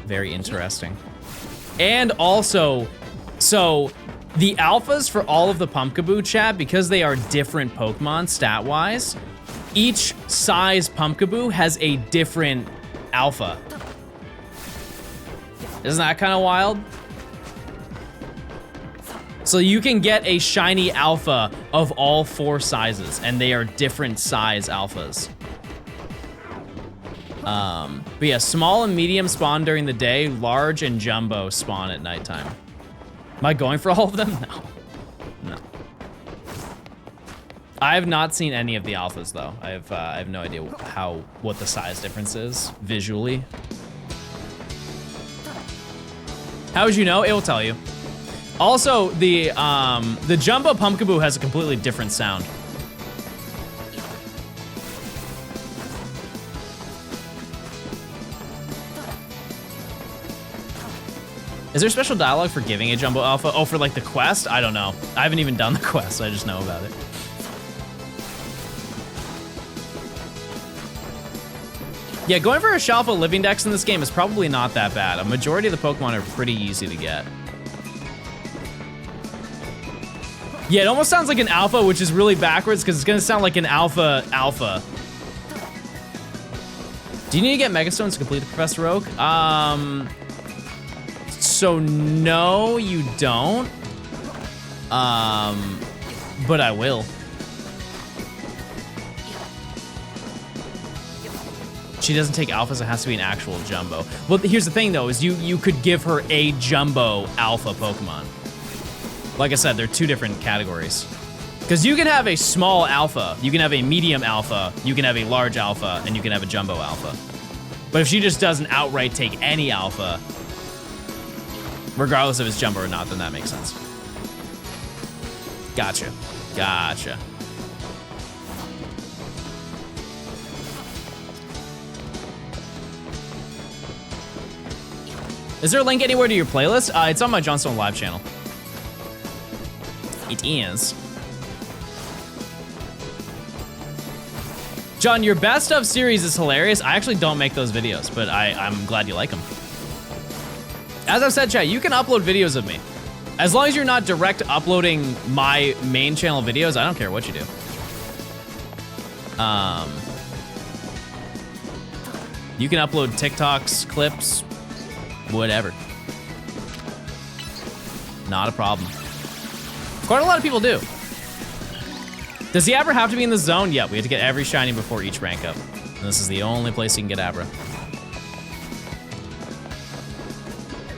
Very interesting. And also, so the alphas for all of the Pumpkaboo, chat, because they are different Pokemon stat-wise, each size Pumpkaboo has a different alpha. Isn't that kind of wild? So you can get a shiny alpha of all 4 sizes, and they are different size alphas. But yeah, small and medium spawn during the day, large and jumbo spawn at nighttime. Am I going for all of them? No. No. I have not seen any of the alphas though. I have no idea what the size difference is visually. How would you know? It will tell you. Also, the Jumbo Pumpkaboo has a completely different sound. Is there special dialogue for giving a Jumbo Alpha? Oh, for like the quest? I don't know. I haven't even done the quest, I just know about it. Yeah, going for a Shalfa living dex in this game is probably not that bad. A majority of the Pokemon are pretty easy to get. Yeah, it almost sounds like an alpha, which is really backwards because it's gonna sound like an alpha. Do you need to get Megastones to complete the Professor Oak? So no, you don't. But I will. She doesn't take alphas, it has to be an actual Jumbo. Well, here's the thing though, is you could give her a Jumbo Alpha Pokemon. Like I said, they're two different categories. Because you can have a small Alpha, you can have a medium Alpha, you can have a large Alpha, and you can have a Jumbo Alpha. But if she just doesn't outright take any Alpha, regardless if it's Jumbo or not, then that makes sense. Gotcha. Gotcha. Is there a link anywhere to your playlist? It's on my Johnstone live channel. It is. John, your best of series is hilarious. I actually don't make those videos, but I'm glad you like them. As I've said, chat, you can upload videos of me. As long as you're not direct uploading my main channel videos, I don't care what you do. You can upload TikToks, clips, whatever. Not a problem. Quite a lot of people do. Does the Abra have to be in the zone? Yeah, we have to get every shiny before each rank up. And this is the only place you can get Abra.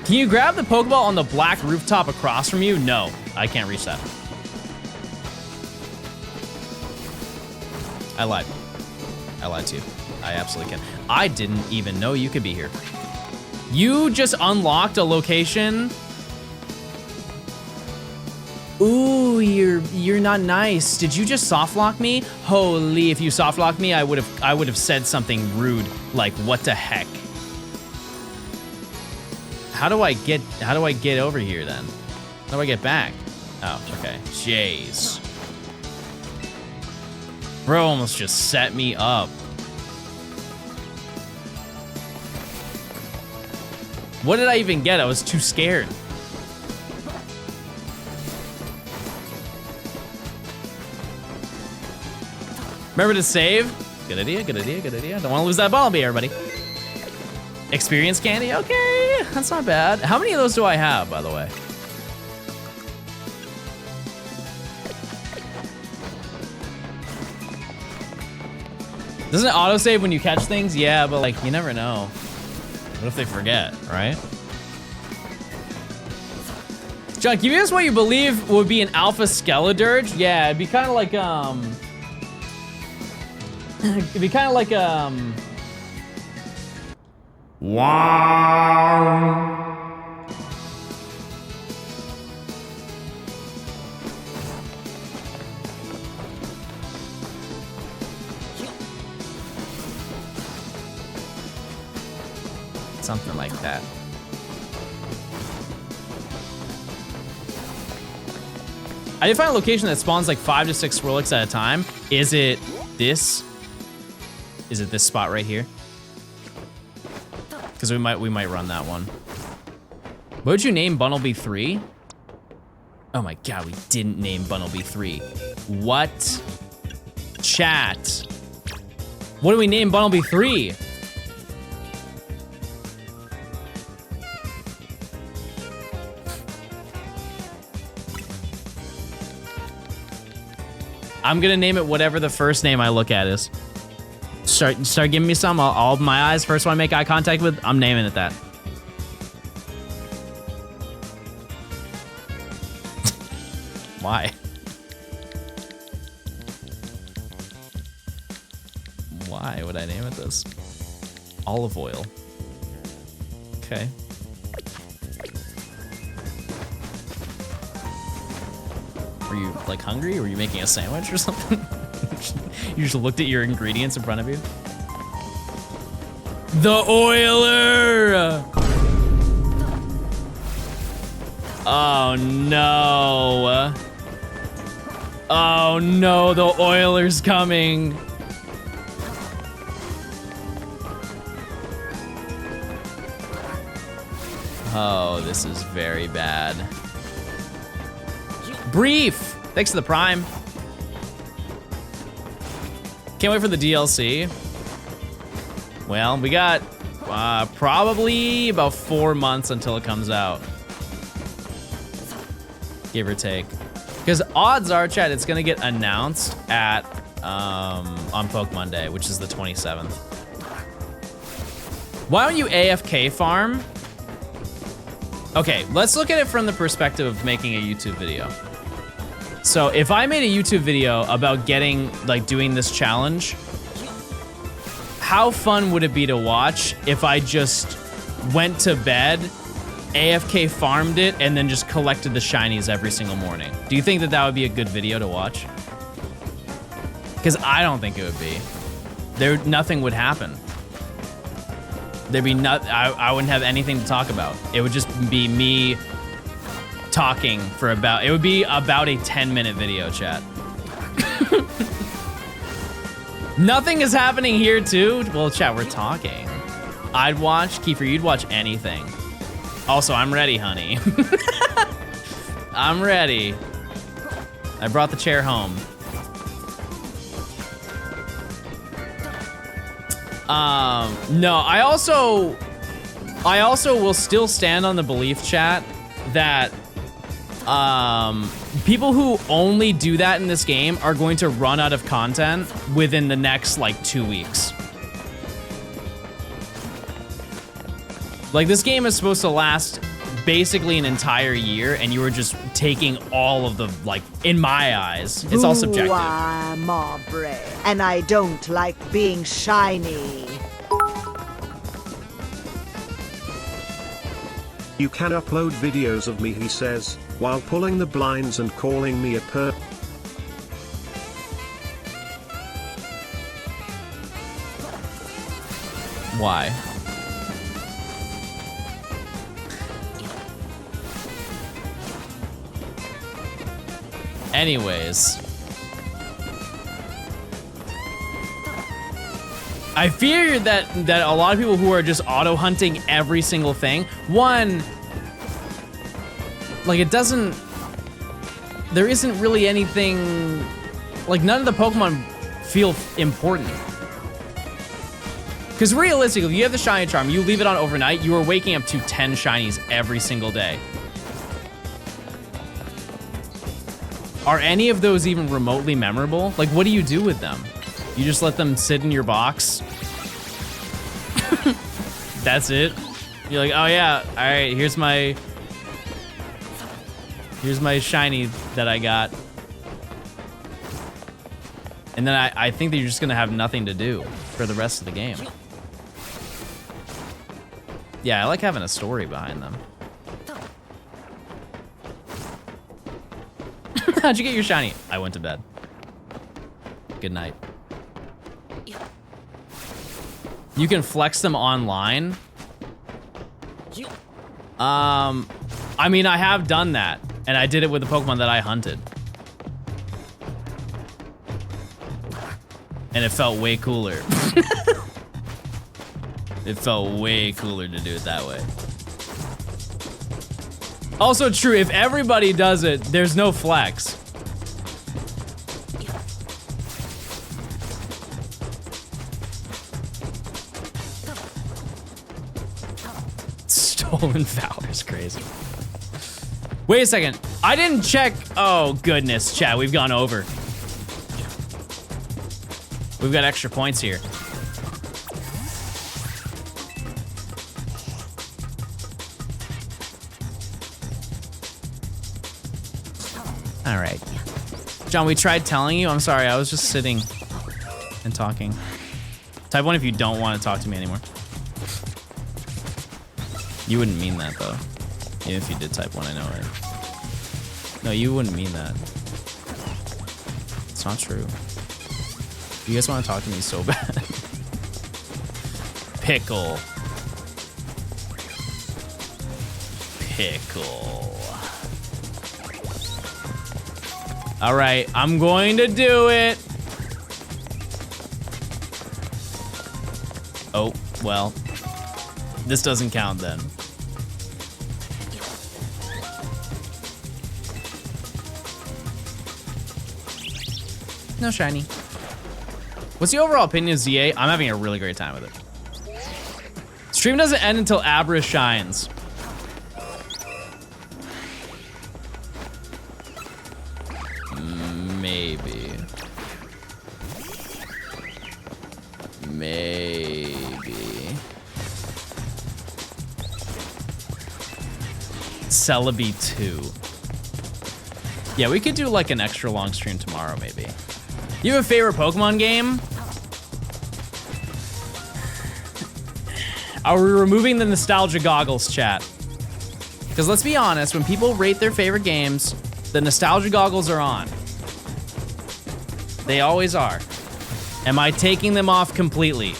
Can you grab the Pokeball on the black rooftop across from you? No, I can't reach that. I lied. I lied to you. I absolutely can. I didn't even know you could be here. You just unlocked a location. Ooh, you're not nice. Did you just soft lock me? Holy, if you soft locked me, I would have said something rude like what the heck. How do I get over here then? How do I get back? Oh, okay. Jeez. Bro almost just set me up. What did I even get? I was too scared. Remember to save? Good idea, good idea, good idea. Don't want to lose that ball, everybody. Experience candy? Okay, that's not bad. How many of those do I have, by the way? Doesn't it autosave when you catch things? Yeah, but like, you never know. What if they forget, right? John, can you guess what you believe would be an alpha Skeledirge? Yeah, it'd be kind of like, it'd be kind of like, wow. Something like that. I did find a location that spawns like 5 to 6 Swirlix at a time. Is it this? Is it this spot right here? Because we might run that one. What would you name Bunnelby 3? Oh my god, we didn't name Bunnelby 3. What? Chat. What do we name Bunnelby 3? I'm gonna name it whatever the first name I look at is. Start giving me some. I'll open my eyes. First one I make eye contact with, I'm naming it that. Why? Why would I name it this? Olive oil. Okay. Are you like hungry? Or were you making a sandwich or something? You just looked at your ingredients in front of you? The oiler! Oh no. Oh no, the oiler's coming. Oh, this is very bad. Brief! Thanks to the Prime. Can't wait for the DLC. Well, we got probably about 4 months until it comes out. Give or take. Because odds are, chat, it's gonna get announced at on Pokemon Day, which is the 27th. Why don't you AFK farm? Okay, let's look at it from the perspective of making a YouTube video. So if I made a YouTube video about doing this challenge, how fun would it be to watch if I just went to bed, AFK farmed it, and then just collected the shinies every single morning? Do you think that that would be a good video to watch? Because I don't think it would be. Nothing would happen. I wouldn't have anything to talk about. It would just be me talking for it would be about a 10-minute video, chat. Nothing is happening here too. Well, chat, we're talking. I'd watch, Kiefer, you'd watch anything. Also, I'm ready, honey. I'm ready. I brought the chair home. No, I also will still stand on the belief, chat, that people who only do that in this game are going to run out of content within the next like 2 weeks. Like, this game is supposed to last basically an entire year, and you were just taking all of the, like, in my eyes, it's all subjective. I'm Abra, and I don't like being shiny. You can upload videos of me, he says, while pulling the blinds and calling me a Why? Anyways. I fear that a lot of people who are just auto hunting every single thing, one, like, there isn't really anything, like, none of the Pokemon feel important. Because realistically, if you have the shiny charm, you leave it on overnight, you are waking up to 10 shinies every single day. Are any of those even remotely memorable? Like, what do you do with them? You just let them sit in your box? That's it? You're like, oh yeah, all right, here's my shiny that I got. And then I think that you're just gonna have nothing to do for the rest of the game. Yeah, I like having a story behind them. How'd you get your shiny? I went to bed. Good night. You can flex them online. I mean, I have done that, and I did it with the Pokemon that I hunted. And it felt way cooler. It felt way cooler to do it that way. Also true, if everybody does it, there's no flex. Stolen Valor is crazy. Wait a second, I didn't check. Oh goodness, chat, we've gone over. We've got extra points here. All right. John, we tried telling you. I'm sorry, I was just sitting and talking. Type 1 if you don't want to talk to me anymore. You wouldn't mean that, though. Even if you did type 1, I know, right? No, you wouldn't mean that. It's not true. You guys want to talk to me so bad. Pickle. Pickle. All right, I'm going to do it. Oh, well, this doesn't count then. No shiny. What's the overall opinion of ZA? I'm having a really great time with it. Stream doesn't end until Abra shines. Maybe. Celebi 2. Yeah, we could do like an extra long stream tomorrow, maybe. You have a favorite Pokemon game? Are we removing the nostalgia goggles, chat? Because let's be honest, when people rate their favorite games, the nostalgia goggles are on. They always are. Am I taking them off completely?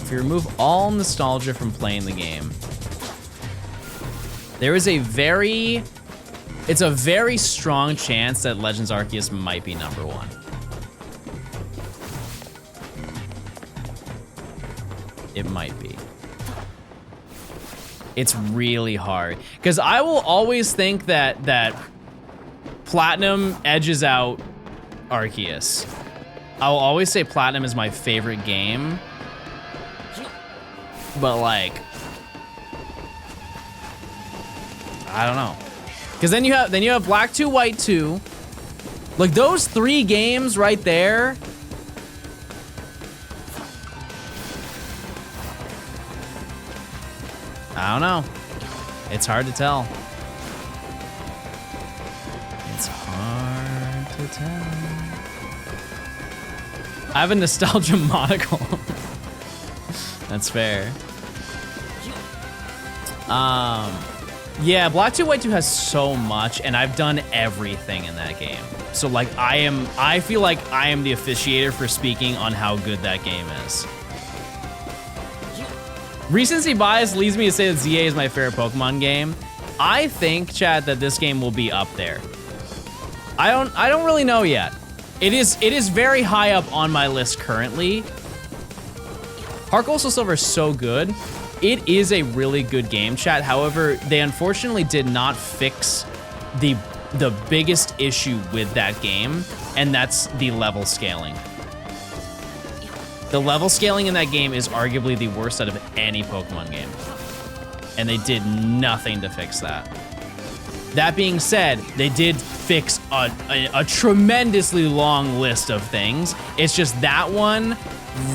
If you remove all nostalgia from playing the game, there is it's a very strong chance that Legends Arceus might be #1. It might be. It's really hard. Because I will always think that Platinum edges out Arceus. I will always say Platinum is my favorite game. But like, I don't know. Because then you have Black 2, White 2. Like those 3 games right there. I don't know. It's hard to tell. It's hard to tell. I have a nostalgia monocle. That's fair. Yeah, Black 2, White 2 has so much, and I've done everything in that game. So like, I feel like I am the officiator for speaking on how good that game is. Recency bias leads me to say that ZA is my favorite Pokemon game. I think, chat, that this game will be up there. I don't really know yet. It is very high up on my list currently. Heart Gold Soul Silver is so good. It is a really good game, chat. However, they unfortunately did not fix the biggest issue with that game, and that's the level scaling. The level scaling in that game is arguably the worst out of any Pokemon game. And they did nothing to fix that. That being said, they did fix a tremendously long list of things. It's just that one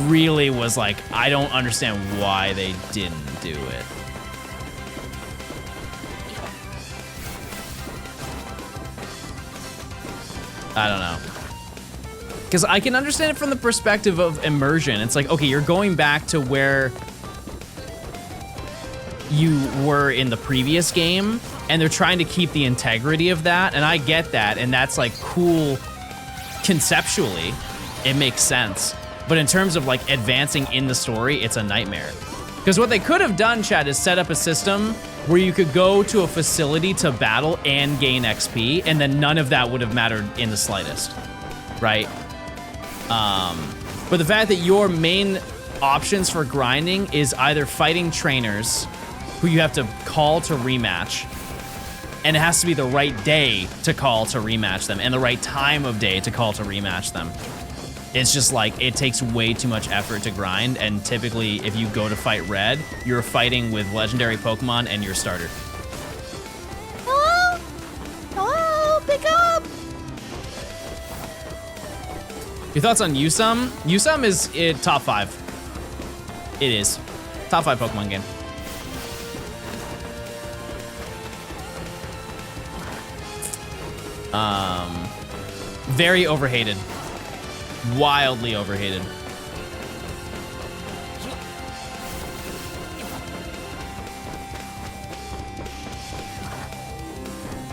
really was like, I don't understand why they didn't do it. I don't know. Because I can understand it from the perspective of immersion. It's like, okay, you're going back to where you were in the previous game, and they're trying to keep the integrity of that, and I get that, and that's like cool conceptually. It makes sense. But in terms of like advancing in the story, it's a nightmare. Because what they could have done, chat, is set up a system where you could go to a facility to battle and gain XP, and then none of that would have mattered in the slightest, right? But the fact that your main options for grinding is either fighting trainers who you have to call to rematch, and it has to be the right day to call to rematch them, and the right time of day to call to rematch them. It's just like, it takes way too much effort to grind, and typically if you go to fight Red, you're fighting with legendary Pokemon and your starter. Hello? Hello? Pick up! Your thoughts on Yusum? Yusum is top 5. It is. Top 5 Pokemon game. Very overhated. Wildly overhated.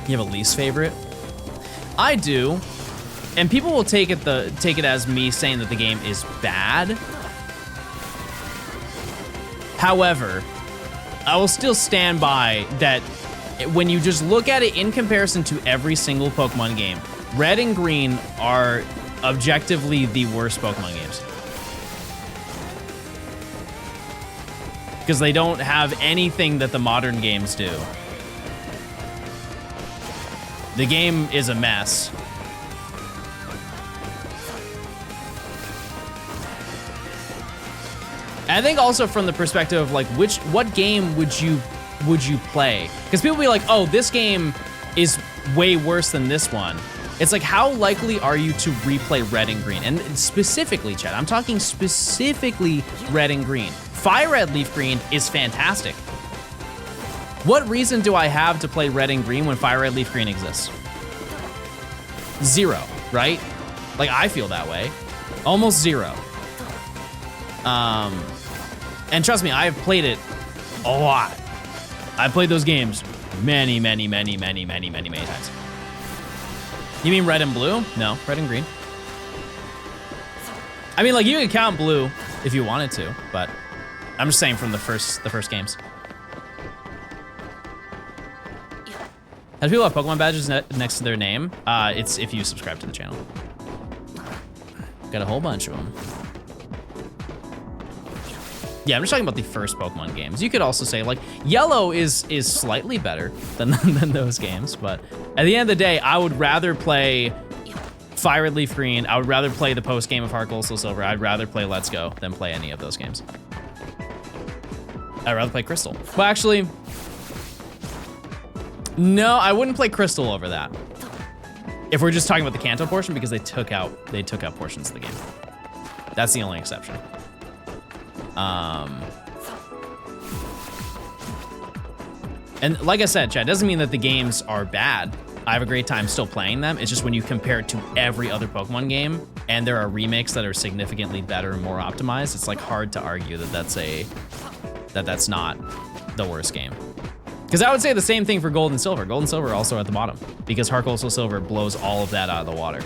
You have a least favorite? I do. And people will take it as me saying that the game is bad. However, I will still stand by that when you just look at it in comparison to every single Pokemon game, Red and Green are objectively the worst Pokemon games. Because they don't have anything that the modern games do. The game is a mess. I think also from the perspective of like what game would you play? Because people will be like, oh, this game is way worse than this one. It's like, how likely are you to replay Red and Green? And specifically, Chad, I'm talking specifically Red and Green. Fire Red Leaf Green is fantastic. What reason do I have to play Red and Green when Fire Red Leaf Green exists? Zero, right? Like, I feel that way. Almost zero. And trust me, I've played it a lot. I've played those games many times. You mean Red and Blue? No, Red and Green. I mean, like, you could count Blue if you wanted to, but I'm just saying from the first games. How do people have Pokemon badges next to their name? It's if you subscribe to the channel. Got a whole bunch of them. Yeah, I'm just talking about the first Pokemon games. You could also say, like, Yellow is slightly better than those games, but at the end of the day, I would rather play Fire Red Leaf Green. I would rather play the post game of Heart Gold Soul Silver. I'd rather play Let's Go than play any of those games. I'd rather play Crystal. Well, actually, no, I wouldn't play Crystal over that. If we're just talking about the Kanto portion, because they took out portions of the game. That's the only exception. And like I said, Chad, doesn't mean that the games are bad. I have a great time still playing them. It's just when you compare it to every other Pokemon game, and there are remakes that are significantly better and more optimized, it's like hard to argue that that's not the worst game. Because I would say the same thing for Gold and Silver. Gold and Silver are also at the bottom because Heart Gold Soul Silver blows all of that out of the water.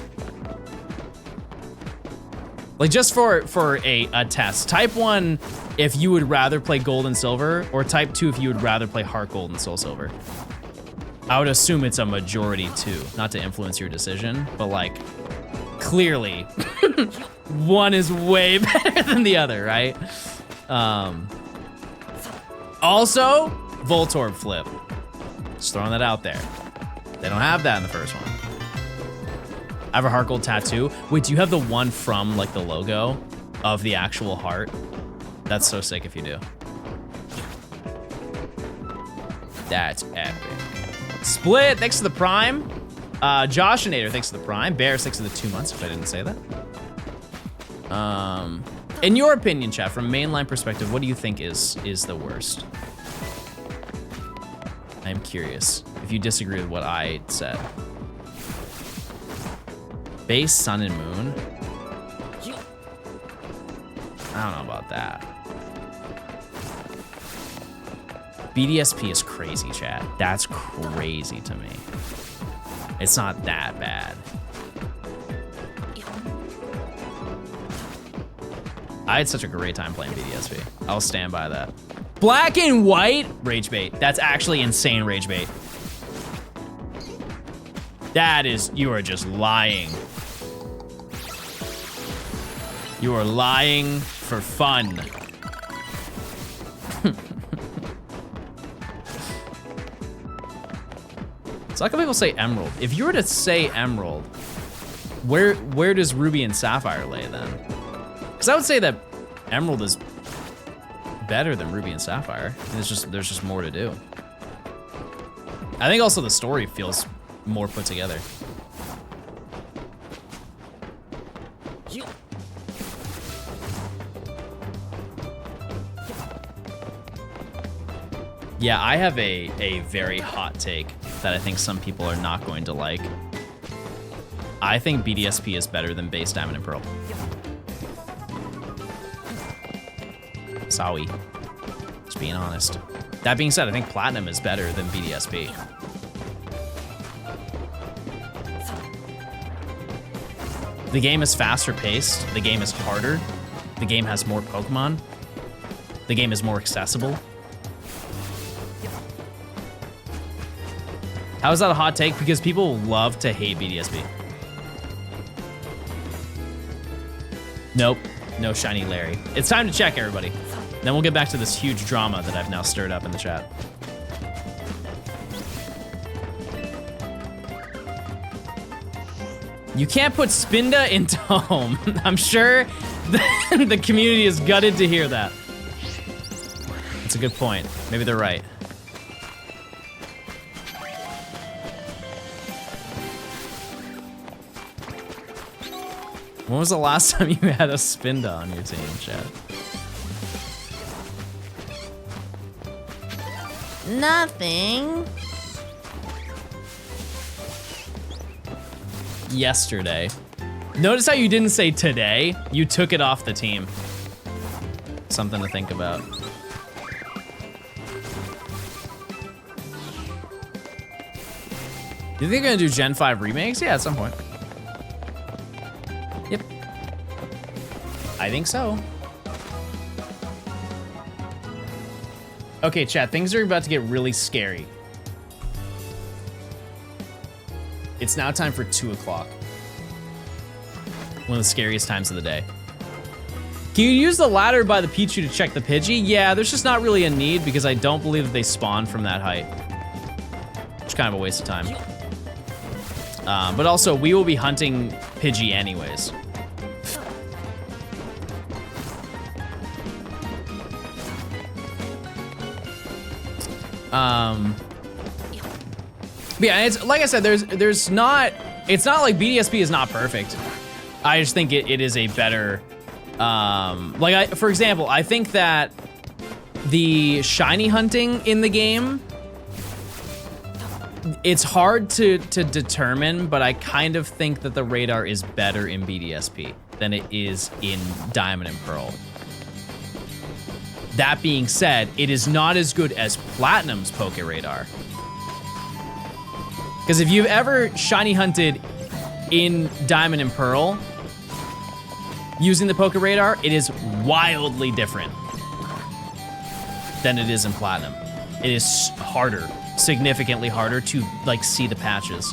Like, just for a test, type 1 if you would rather play Gold and Silver, or type 2 if you would rather play Heart Gold and Soul Silver. I would assume it's a majority 2, not to influence your decision, but like, clearly, one is way better than the other, right? Also, Voltorb flip. Just throwing that out there. They don't have that in the first one. I have a Heart Gold tattoo. Wait, do you have the one from like the logo of the actual heart? That's so sick if you do. That's epic. Split, thanks to the Prime. Joshinator, thanks to the Prime. Bear, thanks to the 2 months, if I didn't say that. In your opinion, chat, from a mainline perspective, what do you think is the worst? I'm curious if you disagree with what I said. Base, Sun, and Moon? I don't know about that. BDSP is crazy, chat. That's crazy to me. It's not that bad. I had such a great time playing BDSP. I'll stand by that. Black and white? Rage bait. That's actually insane rage bait. That is, you are just lying. You are lying for fun. So how come people say Emerald? If you were to say Emerald, where does Ruby and Sapphire lay then? Because I would say that Emerald is better than Ruby and Sapphire. And there's just more to do. I think also the story feels more put together. Yeah, I have a very hot take that I think some people are not going to like. I think BDSP is better than base Diamond and Pearl. Sorry. Just being honest. That being said, I think Platinum is better than BDSP. The game is faster paced. The game is harder. The game has more Pokemon. The game is more accessible. How is that a hot take? Because people love to hate BDSP. Nope, no shiny Larry. It's time to check, everybody. Then we'll get back to this huge drama that I've now stirred up in the chat. You can't put Spinda into home. I'm sure the community is gutted to hear that. That's a good point. Maybe they're right. When was the last time you had a Spinda on your team, chat? Nothing. Yesterday. Notice how you didn't say today? You took it off the team. Something to think about. You think they're gonna do Gen 5 remakes? Yeah, at some point. Yep. I think so. Okay, chat, things are about to get really scary. It's now time for 2 o'clock. One of the scariest times of the day. Can you use the ladder by the Pichu to check the Pidgey? Yeah, there's just not really a need because I don't believe that they spawn from that height. It's kind of a waste of time. But also, we will be hunting Pidgey anyways. But yeah, it's like I said, there's not, it's not like BDSP is not perfect. I just think it is a better, for example, I think that the shiny hunting in the game, it's hard to determine, but I kind of think that the radar is better in BDSP than it is in Diamond and Pearl. That being said, it is not as good as Platinum's Poke Radar. Because if you've ever shiny hunted in Diamond and Pearl, using the Poke Radar, it is wildly different than it is in Platinum. It is harder, significantly harder to like see the patches.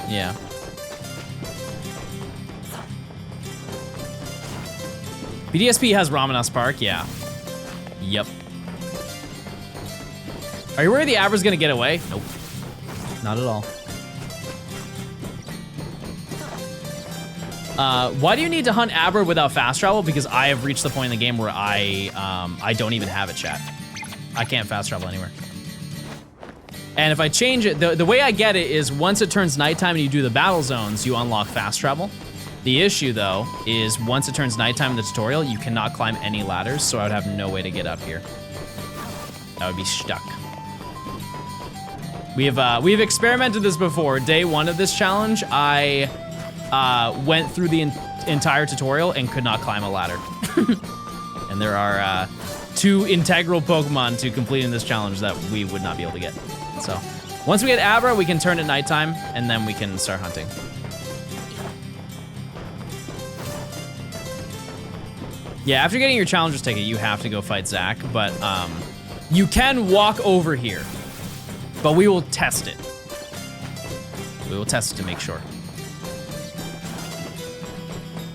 Yeah. BDSP has Ramanas Park, yeah. Yep. Are you worried the Abra's gonna get away? Nope. Not at all. Why do you need to hunt Abra without fast travel? Because I have reached the point in the game where I don't even have it, chat. I can't fast travel anywhere. And if I change it, the way I get it is once it turns nighttime and you do the battle zones, you unlock fast travel. The issue though, is once it turns nighttime in the tutorial, you cannot climb any ladders, so I would have no way to get up here. I would be stuck. We've experimented this before. Day 1 of this challenge, I went through the entire tutorial and could not climb a ladder. And there are 2 integral Pokemon to completing this challenge that we would not be able to get. So once we get Abra, we can turn it nighttime and then we can start hunting. Yeah, after getting your challenger's ticket, you have to go fight Zach, but you can walk over here, but we will test it. We will test it to make sure.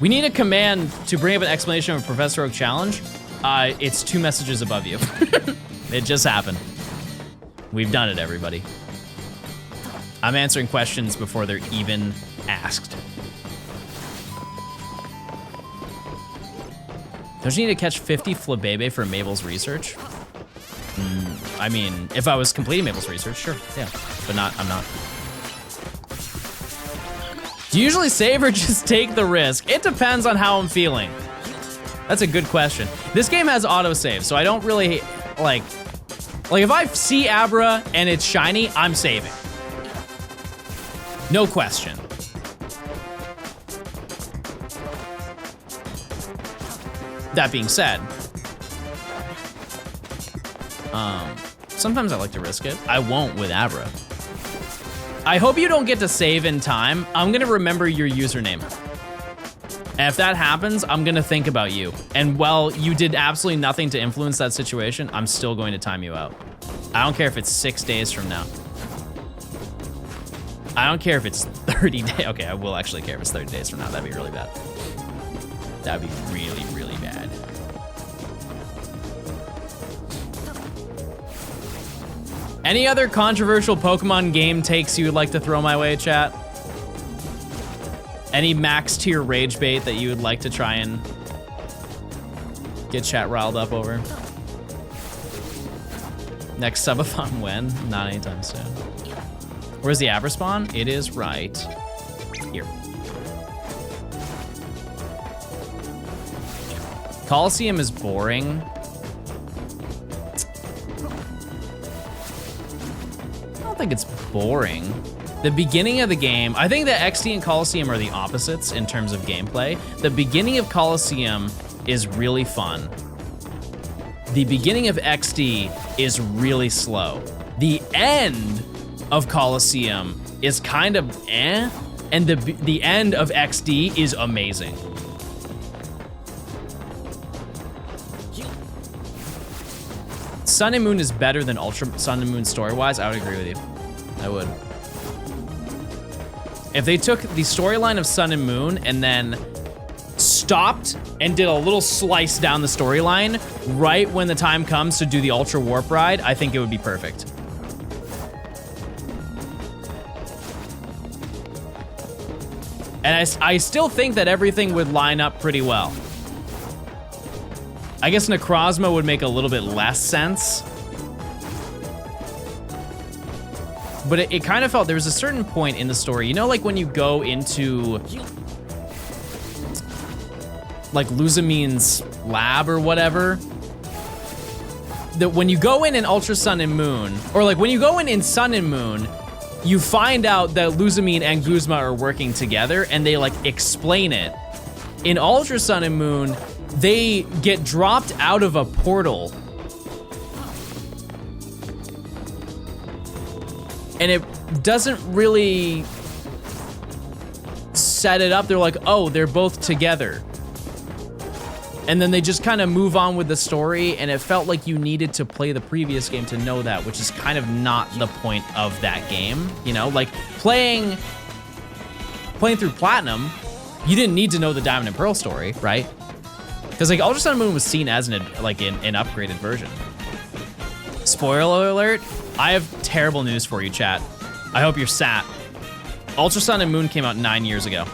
We need a command to bring up an explanation of a Professor Oak challenge. It's 2 messages above you. It just happened. We've done it, everybody. I'm answering questions before they're even asked. Don't you need to catch 50 Flabébé for Mabel's research? I mean, if I was completing Mabel's research, sure, yeah. But I'm not. Do you usually save or just take the risk? It depends on how I'm feeling. That's a good question. This game has autosave, so I don't really, like if I see Abra and it's shiny, I'm saving. No question. That being said, sometimes I like to risk it. I won't with Abra. I hope you don't get to save in time. I'm gonna remember your username. And if that happens, I'm gonna think about you. And while you did absolutely nothing to influence that situation, I'm still going to time you out. I don't care if it's 6 days from now. I don't care if it's 30 days. Okay, I will actually care if it's 30 days from now. That'd be really bad. That'd be really, really bad. Any other controversial Pokemon game takes you would like to throw my way, chat? Any max tier rage bait that you would like to try and get chat riled up over? Next subathon when? Not anytime soon. Where's the Abra spawn? It is right here. Coliseum is boring. I don't think it's boring. The beginning of the game, I think that XD and Coliseum are the opposites in terms of gameplay. The beginning of Coliseum is really fun. The beginning of XD is really slow. The end of Coliseum is kind of eh, and the end of XD is amazing. Sun and Moon is better than Ultra Sun and Moon story-wise. I would agree with you. I would. If they took the storyline of Sun and Moon and then stopped and did a little slice down the storyline right when the time comes to do the Ultra Warp ride, I think it would be perfect. And I still think that everything would line up pretty well. I guess Necrozma would make a little bit less sense. But it kind of felt, there was a certain point in the story, you know, like when you go into like Luzamine's lab or whatever, that when you go in Ultra Sun and Moon, or like when you go in Sun and Moon, you find out that Luzamine and Guzma are working together and they like explain it. In Ultra Sun and Moon, they get dropped out of a portal. And it doesn't really set it up. They're like, oh, they're both together. And then they just kind of move on with the story, and it felt like you needed to play the previous game to know that, which is kind of not the point of that game, you know? Like, playing through Platinum, you didn't need to know the Diamond and Pearl story, right? Because like Ultra Sun and Moon was seen as an upgraded version. Spoiler alert, I have terrible news for you, chat. I hope you're sat. Ultra Sun and Moon came out 9 years ago.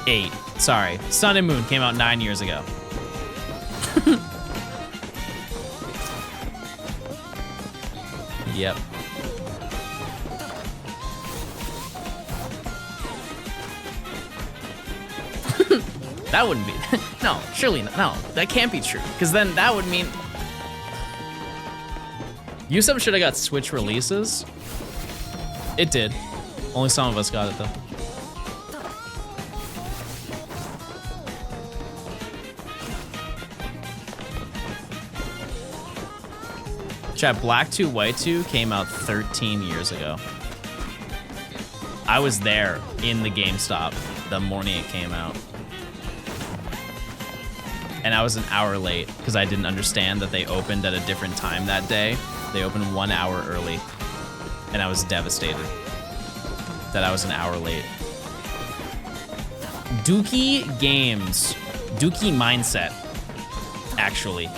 Eight. Sorry. Sun and Moon came out 9 years ago. Yep. That wouldn't be. No, surely not. No, that can't be true. Because then that would mean. Yusuf should have got Switch releases. It did. Only some of us got it though. Chat, Black 2, White 2 came out 13 years ago. I was there in the GameStop the morning it came out. And I was an hour late because I didn't understand that they opened at a different time that day. They opened 1 hour early. And I was devastated that I was an hour late. Dookie Games. Dookie Mindset, actually.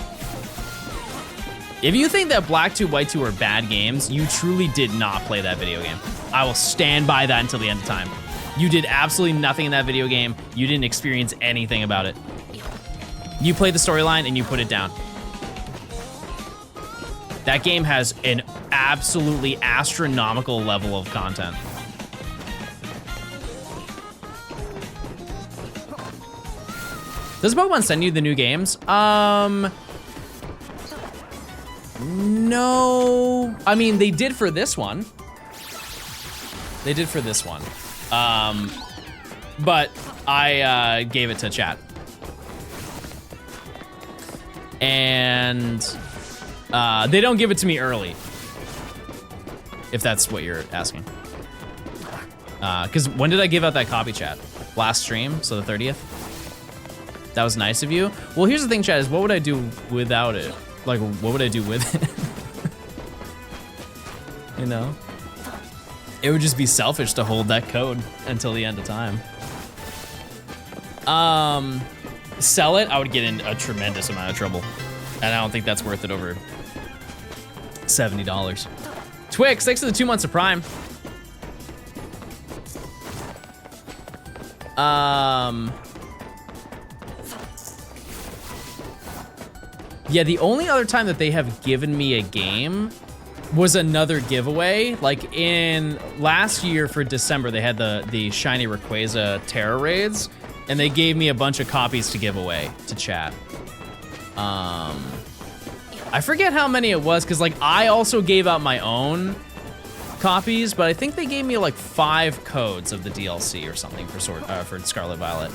If you think that Black 2, White 2 are bad games, you truly did not play that video game. I will stand by that until the end of time. You did absolutely nothing in that video game. You didn't experience anything about it. You played the storyline and you put it down. That game has an absolutely astronomical level of content. Does Pokemon send you the new games? No. I mean, they did for this one. They did for this one. But I gave it to chat. And they don't give it to me early. If that's what you're asking. Because when did I give out that copy, chat? Last stream, so the 30th? That was nice of you. Well, here's the thing, chat, is what would I do without it? Like, what would I do with it? You know? It would just be selfish to hold that code until the end of time. Sell it, I would get in a tremendous amount of trouble. And I don't think that's worth it over $70. Twix, thanks for the 2 months of Prime. Yeah, the only other time that they have given me a game was another giveaway. Like in last year for December, they had the Shiny Rayquaza Terra Raids, and they gave me a bunch of copies to give away to chat. I forget how many it was, because like I also gave out my own copies, but I think they gave me like 5 codes of the DLC or something for Scarlet Violet.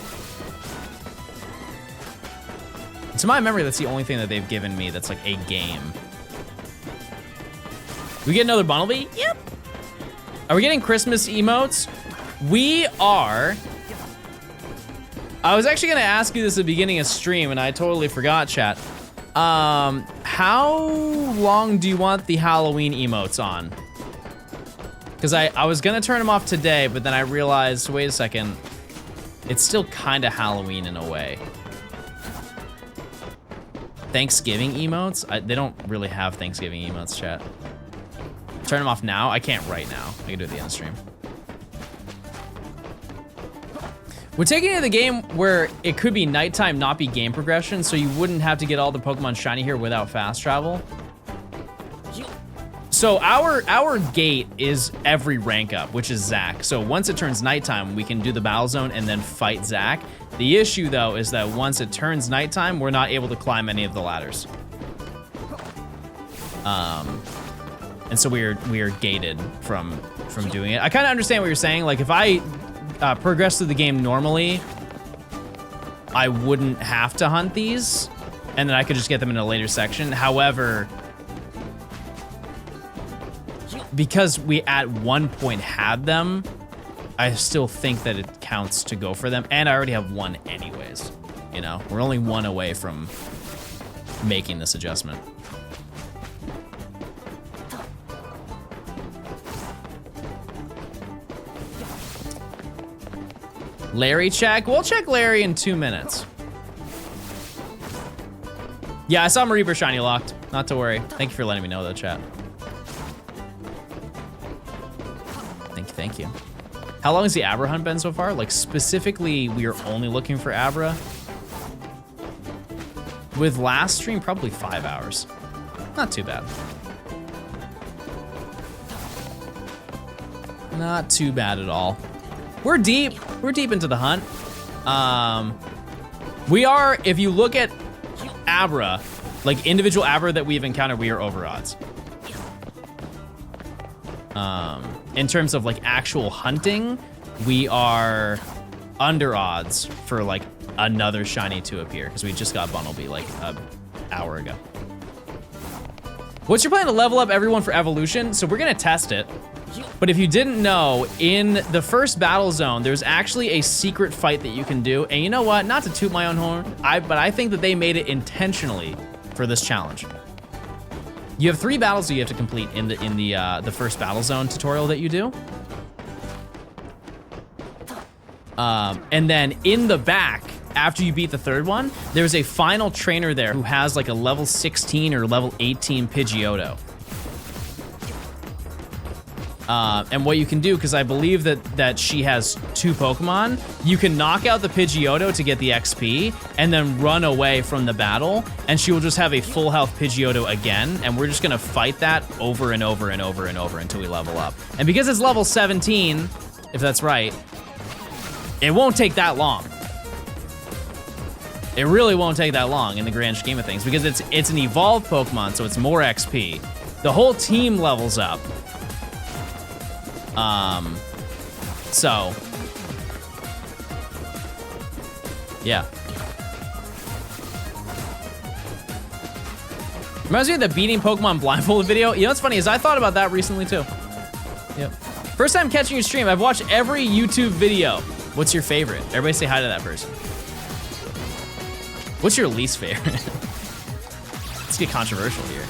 To my memory, that's the only thing that they've given me that's like a game. We get another Bunnelby? Yep. Are we getting Christmas emotes? We are. I was actually gonna ask you this at the beginning of stream and I totally forgot, chat. How long do you want the Halloween emotes on? Because I was gonna turn them off today, but then I realized, wait a second, it's still kind of Halloween in a way. Thanksgiving emotes? They don't really have Thanksgiving emotes, chat. Turn them off now? I can't right now. I can do it at the end of the stream. We're taking it to the game where it could be nighttime, not be game progression, so you wouldn't have to get all the Pokemon shiny here without fast travel. So our gate is every rank up, which is Zac. So once it turns nighttime, we can do the battle zone and then fight Zac. The issue though is that once it turns nighttime, we're not able to climb any of the ladders. And so we're gated from doing it. I kind of understand what you're saying. Like if I progress through the game normally, I wouldn't have to hunt these, and then I could just get them in a later section. However, because we at one point had them, I still think that it counts to go for them, and I already have one anyways. You know, we're only one away from making this adjustment. Larry check? We'll check Larry in 2 minutes. Yeah, I saw Mareeper shiny locked. Not to worry. Thank you for letting me know though, chat. Thank you. How long has the Abra hunt been so far? Like specifically, we are only looking for Abra. With last stream, probably 5 hours. Not too bad. Not too bad at all. We're deep into the hunt. We are, if you look at Abra, like individual Abra that we've encountered, we are over odds. In terms of like actual hunting, we are under odds for like another shiny to appear because we just got Bunnelby like an hour ago. What's your plan to level up everyone for evolution? So we're gonna test it. But if you didn't know, in the first battle zone, there's actually a secret fight that you can do. And you know what? Not to toot my own horn, but I think that they made it intentionally for this challenge. You have 3 battles that you have to complete in the first battle zone tutorial that you do. And then in the back, after you beat the 3rd one, there's a final trainer there who has like a level 16 or level 18 Pidgeotto. And what you can do, because I believe that she has 2 Pokemon, you can knock out the Pidgeotto to get the XP and then run away from the battle, and she will just have a full health Pidgeotto again, and we're just gonna fight that over and over and over and over until we level up. And because it's level 17, if that's right, it won't take that long. It really won't take that long in the grand scheme of things, because it's an evolved Pokemon, so it's more XP. The whole team levels up. So, yeah. Reminds me of the beating Pokemon blindfolded video. You know what's funny is I thought about that recently too. Yep. First time catching your stream, I've watched every YouTube video. What's your favorite? Everybody say hi to that person. What's your least favorite? Let's get controversial here.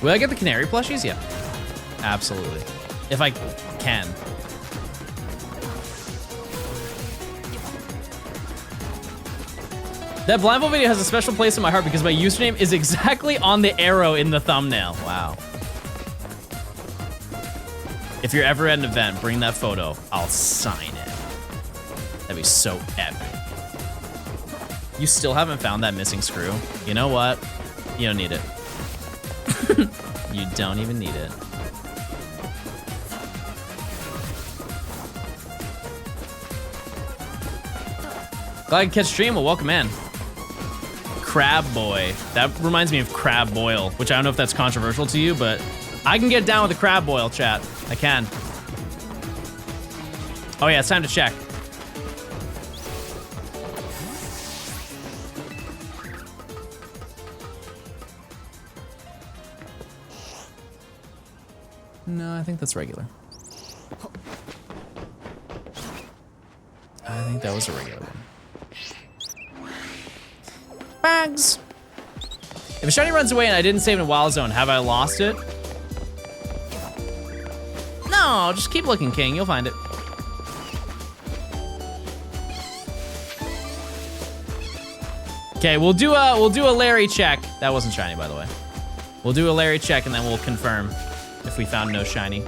Will I get the canary plushies? Yeah, absolutely. If I can. That blindfold video has a special place in my heart because my username is exactly on the arrow in the thumbnail. Wow. If you're ever at an event, bring that photo. I'll sign it. That'd be so epic. You still haven't found that missing screw? You know what? You don't need it. You don't even need it. Glad I could catch stream. Well, welcome in. Crab Boy. That reminds me of Crab Boil, which I don't know if that's controversial to you, but I can get down with the Crab Boil, chat. I can. Oh yeah, it's time to check. No, I think that's regular. I think that was a regular one. Bags. If a shiny runs away and I didn't save in a wild zone, have I lost it? No, just keep looking, King. You'll find it. Okay, we'll do a Larry check. That wasn't shiny, by the way. We'll do a Larry check and then we'll confirm if we found no shiny.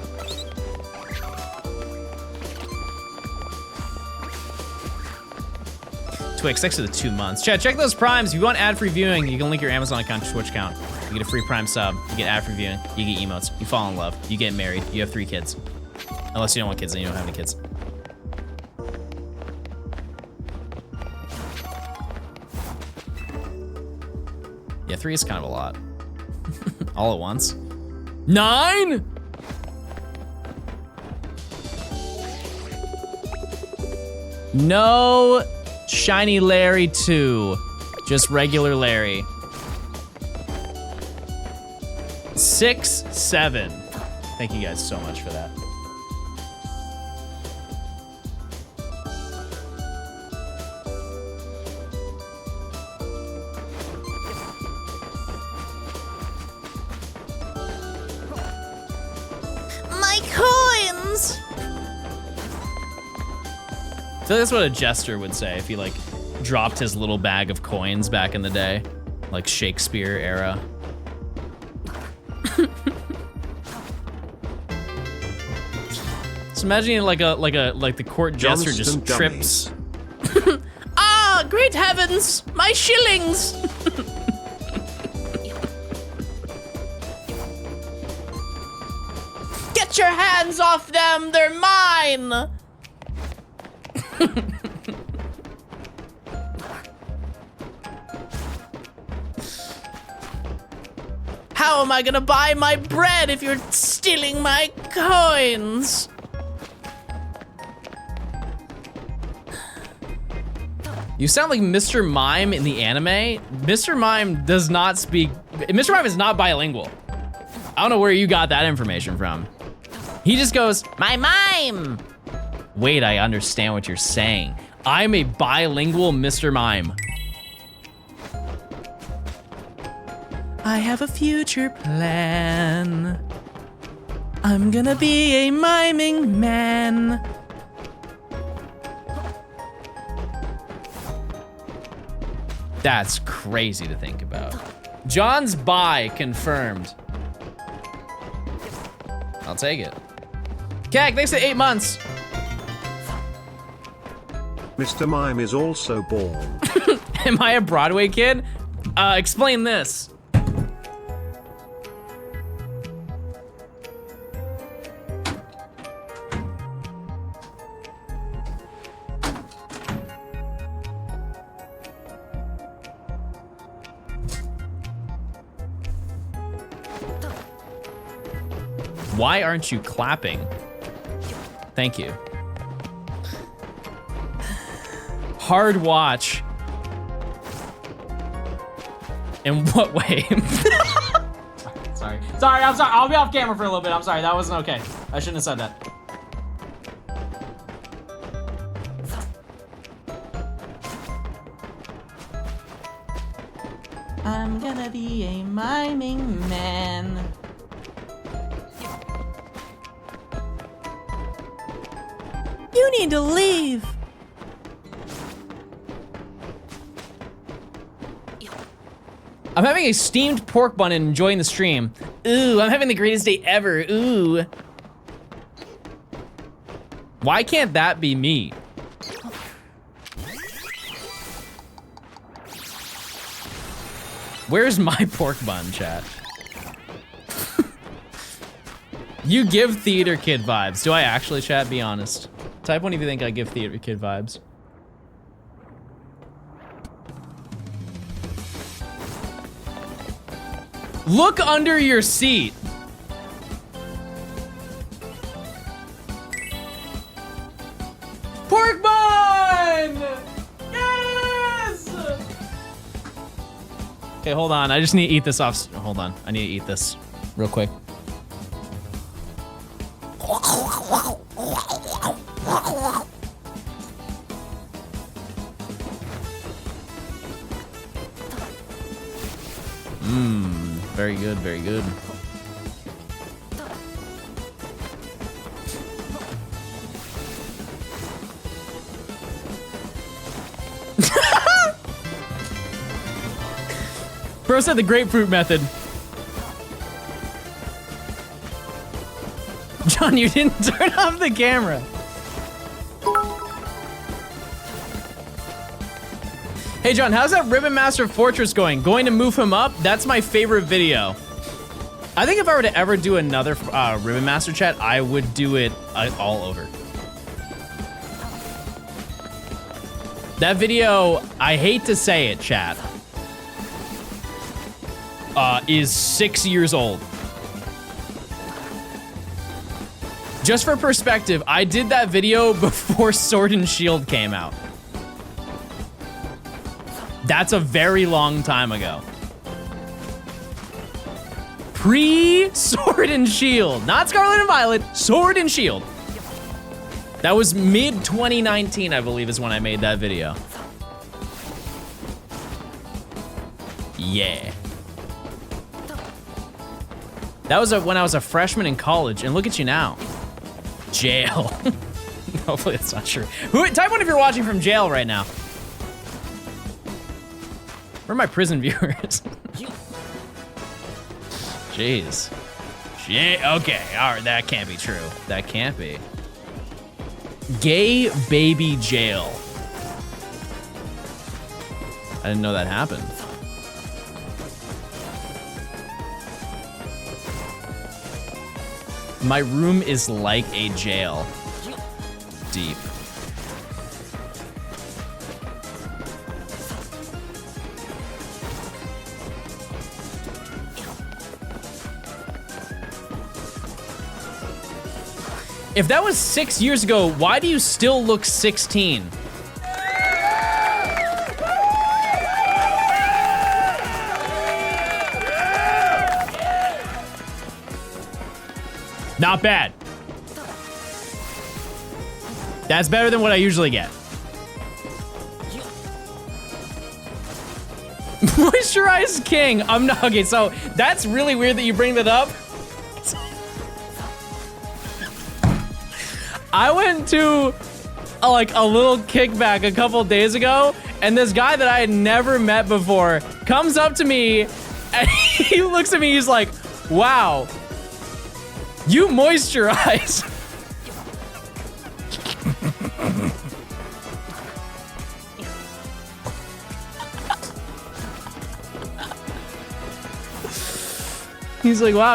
Twix, thanks for the 2 months. Chat, check those primes. If you want ad-free viewing, you can link your Amazon account to Twitch account. You get a free Prime sub. You get ad-free viewing. You get emotes. You fall in love. You get married. You have 3 kids. Unless you don't want kids, then you don't have any kids. Yeah, 3 is kind of a lot. All at once. 9? No shiny Larry 2. Just regular Larry. 6, 7. Thank you guys so much for that. My coins! I feel like that's what a jester would say if he like dropped his little bag of coins back in the day, like Shakespeare era. So imagine like the court jester just trips. Ah, great heavens, my shillings! Get your hands off them, they're mine! How am I gonna buy my bread if you're stealing my coins? You sound like Mr. Mime in the anime. Mr. Mime does not speak, Mr. Mime is not bilingual. I don't know where you got that information from. He just goes, my mime. Wait, I understand what you're saying. I'm a bilingual Mr. Mime. I have a future plan. I'm gonna be a miming man. That's crazy to think about. John's buy confirmed. I'll take it. Keg, thanks for 8 months. Mr. Mime is also born. Am I a Broadway kid? Explain this. Why aren't you clapping? Thank you. Hard watch. In what way? Sorry. I'm sorry. I'll be off camera for a little bit. I'm sorry. That wasn't okay. I shouldn't have said that. I'm gonna be a miming man. You need to leave. I'm having a steamed pork bun and enjoying the stream. Ooh, I'm having the greatest day ever. Ooh. Why can't that be me? Where's my pork bun, chat? You give theater kid vibes. Do I actually, chat? Be honest. Type 1 if you think I give theater kid vibes. Look under your seat. Pork bun! Yes! Okay, hold on. I just need to eat this off. Hold on. I need to eat this real quick. Very good, very good. Bro said the grapefruit method. John, you didn't turn off the camera. Hey John, how's that Ribbon Master Fortress going? Going to move him up? That's my favorite video. I think if I were to ever do another Ribbon Master chat, I would do it all over. That video, I hate to say it, chat, is 6 years old. Just for perspective, I did that video before Sword and Shield came out. That's a very long time ago. Pre-Sword and Shield. Not Scarlet and Violet, Sword and Shield. That was mid-2019, I believe, is when I made that video. Yeah. That was when I was a freshman in college, and look at you now. Jail. Hopefully that's not true. Type 1 if you're watching from jail right now. Where are my prison viewers? Jeez. Okay, all right, that can't be true. That can't be. Gay baby jail. I didn't know that happened. My room is like a jail. Deep. If that was 6 years ago, why do you still look 16? Not bad. That's better than what I usually get. Moisturized King. I'm not, okay, so that's really weird that you bring that up. I went to like a little kickback a couple days ago, and this guy that I had never met before comes up to me and he looks at me, he's like, wow, you moisturize. He's like, wow,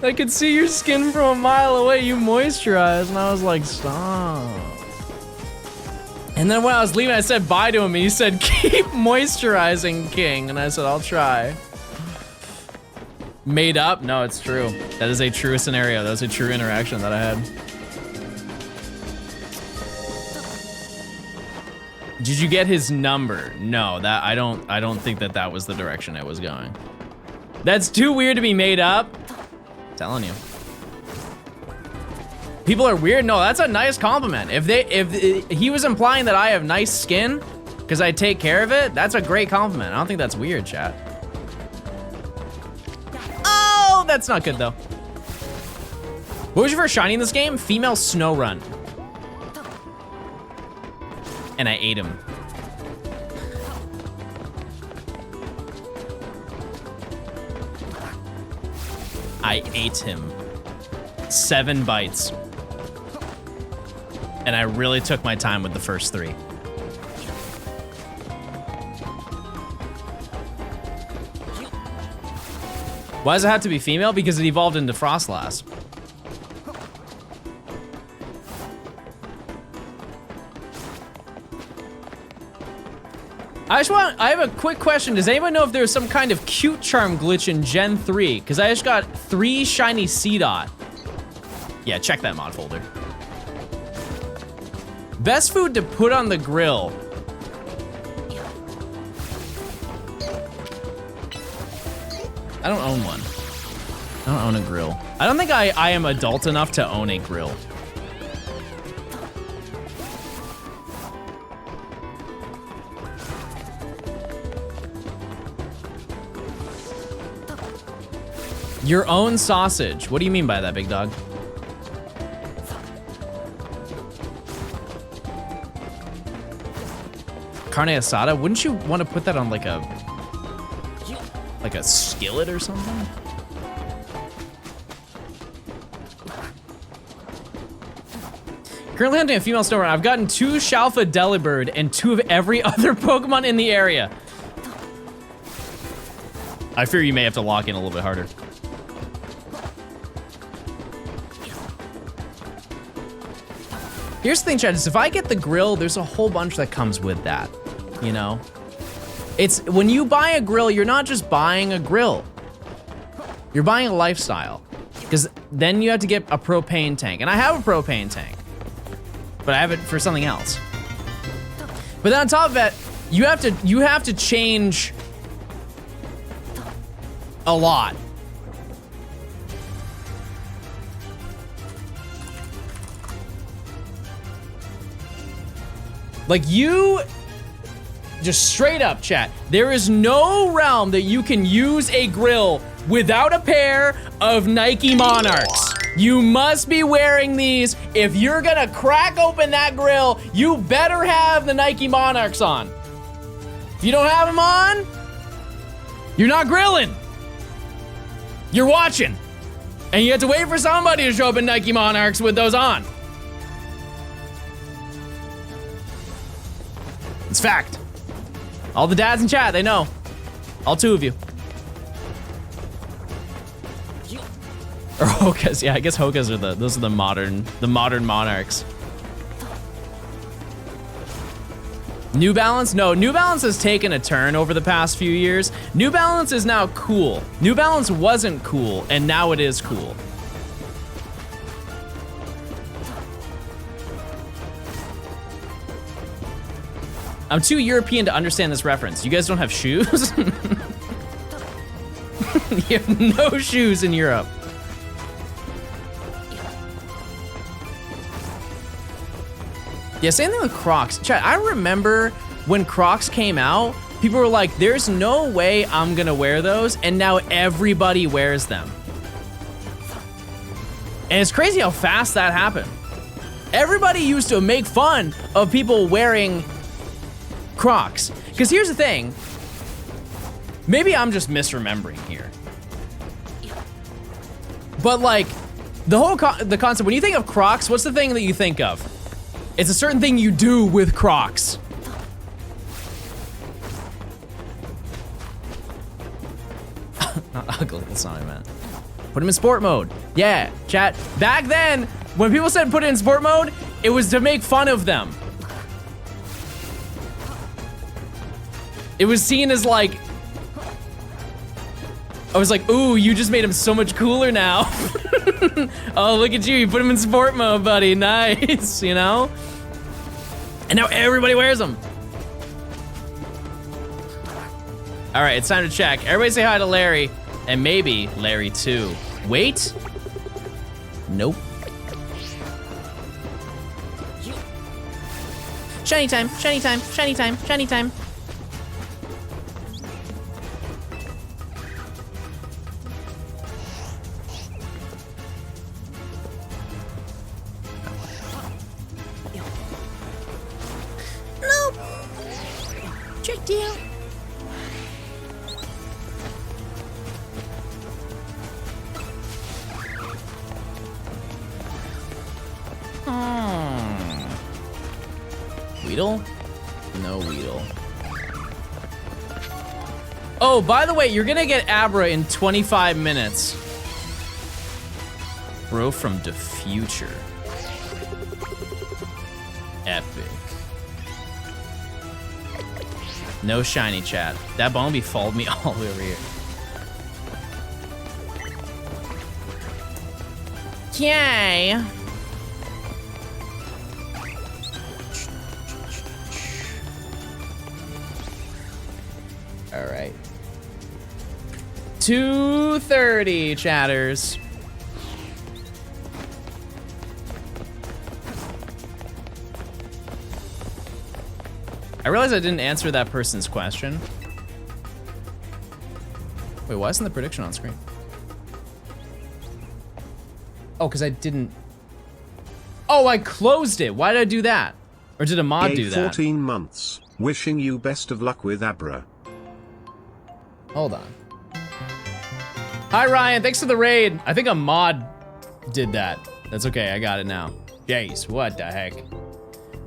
I could see your skin from a mile away, you moisturize. And I was like, stop. And then when I was leaving, I said bye to him, and he said, keep moisturizing, King. And I said, I'll try. Made up? No, it's true. That is a true scenario. That was a true interaction that I had. Did you get his number? No, that I don't think that was the direction it was going. That's too weird to be made up. I'm telling you. People are weird. No, that's a nice compliment. If he was implying that I have nice skin because I take care of it, that's a great compliment. I don't think that's weird, chat. Oh, that's not good though. What was your first shiny in this game? Female Snow Run. And I ate him. I ate him. 7 bites. And I really took my time with the first 3. Why does it have to be female? Because it evolved into Frostlass. I have a quick question. Does anyone know if there's some kind of cute charm glitch in Gen 3? Because I just got 3 shiny C-Dot. Yeah, check that mod folder. Best food to put on the grill. I don't own one. I don't own a grill. I don't think I am adult enough to own a grill. Your own sausage. What do you mean by that, big dog? Carne asada? Wouldn't you want to put that on like a skillet or something? Currently hunting a female snowrunner. I've gotten 2 Shalfa Delibird and 2 of every other Pokemon in the area. I fear you may have to lock in a little bit harder. Here's the thing, chat, is if I get the grill, there's a whole bunch that comes with that, you know? It's, when you buy a grill, you're not just buying a grill. You're buying a lifestyle. Because then you have to get a propane tank. And I have a propane tank. But I have it for something else. But then on top of that, you have to change a lot. Like you, just straight up chat, there is no realm that you can use a grill without a pair of Nike Monarchs. You must be wearing these. If you're gonna crack open that grill, you better have the Nike Monarchs on. If you don't have them on, you're not grilling. You're watching. And you have to wait for somebody to show up in Nike Monarchs with those on. It's fact. All the dads in chat, they know. All 2 of you. Or Hokas, yeah, I guess Hokas are those are the modern Monarchs. New Balance? No, New Balance has taken a turn over the past few years. New Balance is now cool. New Balance wasn't cool, and now it is cool. I'm too European to understand this reference. You guys don't have shoes? You have no shoes in Europe. Yeah, same thing with Crocs. Chat, I remember when Crocs came out, people were like, there's no way I'm gonna wear those, and now everybody wears them. And it's crazy how fast that happened. Everybody used to make fun of people wearing Crocs. Because here's the thing. Maybe I'm just misremembering here. But like, the whole the concept, when you think of Crocs, what's the thing that you think of? It's a certain thing you do with Crocs. Not ugly, that's not what I meant. Put him in sport mode. Yeah, chat. Back then, when people said put it in sport mode, it was to make fun of them. It was seen as like, I was like, ooh, you just made him so much cooler now. Oh, look at you, you put him in sport mode, buddy, nice, you know? And now everybody wears them. All right, it's time to check. Everybody say hi to Larry, and maybe Larry too. Wait. Nope. Shiny time, shiny time, shiny time, shiny time. Nope. Tricked you. Weedle? No Weedle. Oh, by the way, you're gonna get Abra in 25 minutes. Bro from the future. Epic. No shiny, chat. That Bumblebee followed me all the way over here. Yay! All right. 2:30, chatters. I realized I didn't answer that person's question. Wait, why isn't the prediction on screen? Oh, because I didn't. Oh, I closed it. Why did I do that? Or did a mod do that? 14 months. Wishing you best of luck with Abra. Hold on. Hi, Ryan. Thanks for the raid. I think a mod did that. That's okay. I got it now. Jeez, what the heck?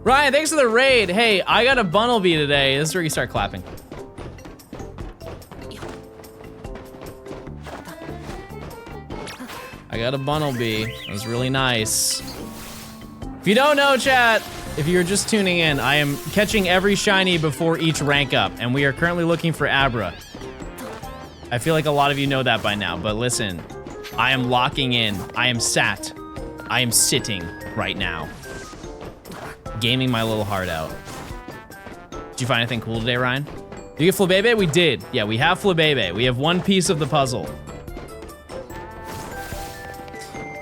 Ryan, thanks for the raid. Hey, I got a Bumblebee today. This is where you start clapping. I got a Bumblebee. It was really nice. If you don't know, chat, if you're just tuning in, I am catching every shiny before each rank up, and we are currently looking for Abra. I feel like a lot of you know that by now, but listen, I am locking in. I am sat. I am sitting right now. Gaming my little heart out. Did you find anything cool today, Ryan? Did you get Flabébé? We did. Yeah, we have Flabébé. We have one piece of the puzzle.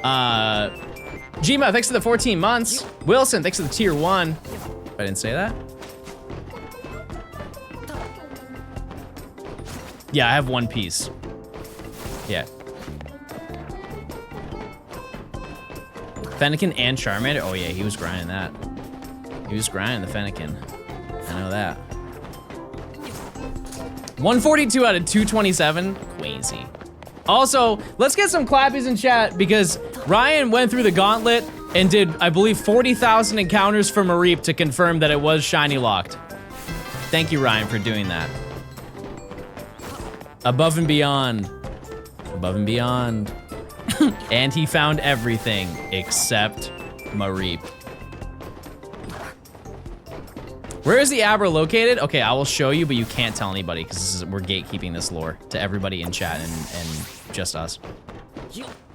Gma, thanks for the 14 months. Wilson, thanks for the tier 1. I didn't say that. Yeah, I have one piece. Yeah. Fennekin and Charmander? Oh yeah, he was grinding that. He was grinding the Fennekin. I know that. 142 out of 227. Crazy. Also, let's get some clappies in chat because Ryan went through the gauntlet and did, I believe, 40,000 encounters for Mareep to confirm that it was shiny locked. Thank you, Ryan, for doing that. Above and beyond. Above and beyond. And he found everything except Mareep. Where is the Abra located? Okay, I will show you, but you can't tell anybody because we're gatekeeping this lore to everybody in chat and just us.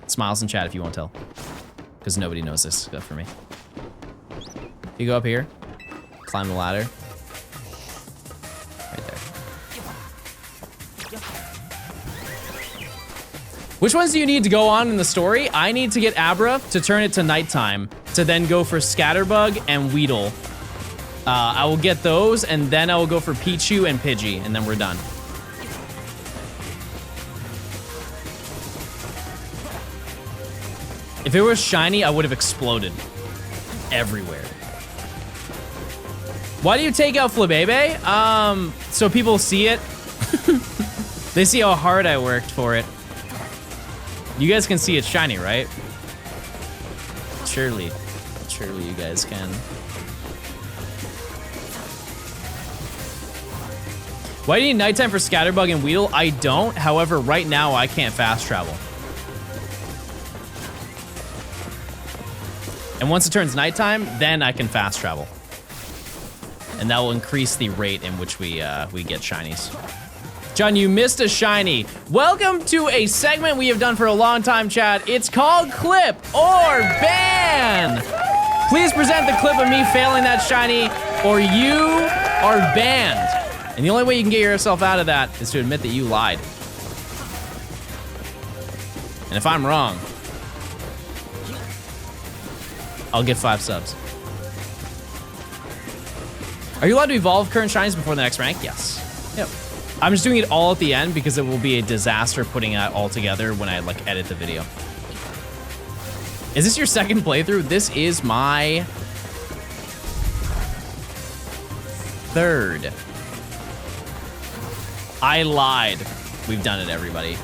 Smiles in chat if you won't tell, because nobody knows this stuff for me. You go up here, climb the ladder. Right there. Which ones do you need to go on in the story? I need to get Abra to turn it to nighttime, to then go for Scatterbug and Weedle. I will get those, and then I will go for Pichu and Pidgey, and then we're done. If it was shiny, I would have exploded everywhere. Why do you take out Flabebe? So people see it. They see how hard I worked for it. You guys can see it's shiny, right? Surely you guys can. Why do you need nighttime for Scatterbug and Weedle? I don't. However, right now I can't fast travel. And once it turns nighttime, then I can fast travel. And that will increase the rate in which we get shinies. John, you missed a shiny. Welcome to a segment we have done for a long time, chat. It's called Clip or Ban. Please present the clip of me failing that shiny, or you are banned. And the only way you can get yourself out of that is to admit that you lied. And if I'm wrong, I'll get 5 subs. Are you allowed to evolve current shinies before the next rank? Yes. Yep. I'm just doing it all at the end because it will be a disaster putting it all together when I like edit the video. Is this your second playthrough? This is my 3rd. I lied. We've done it, everybody.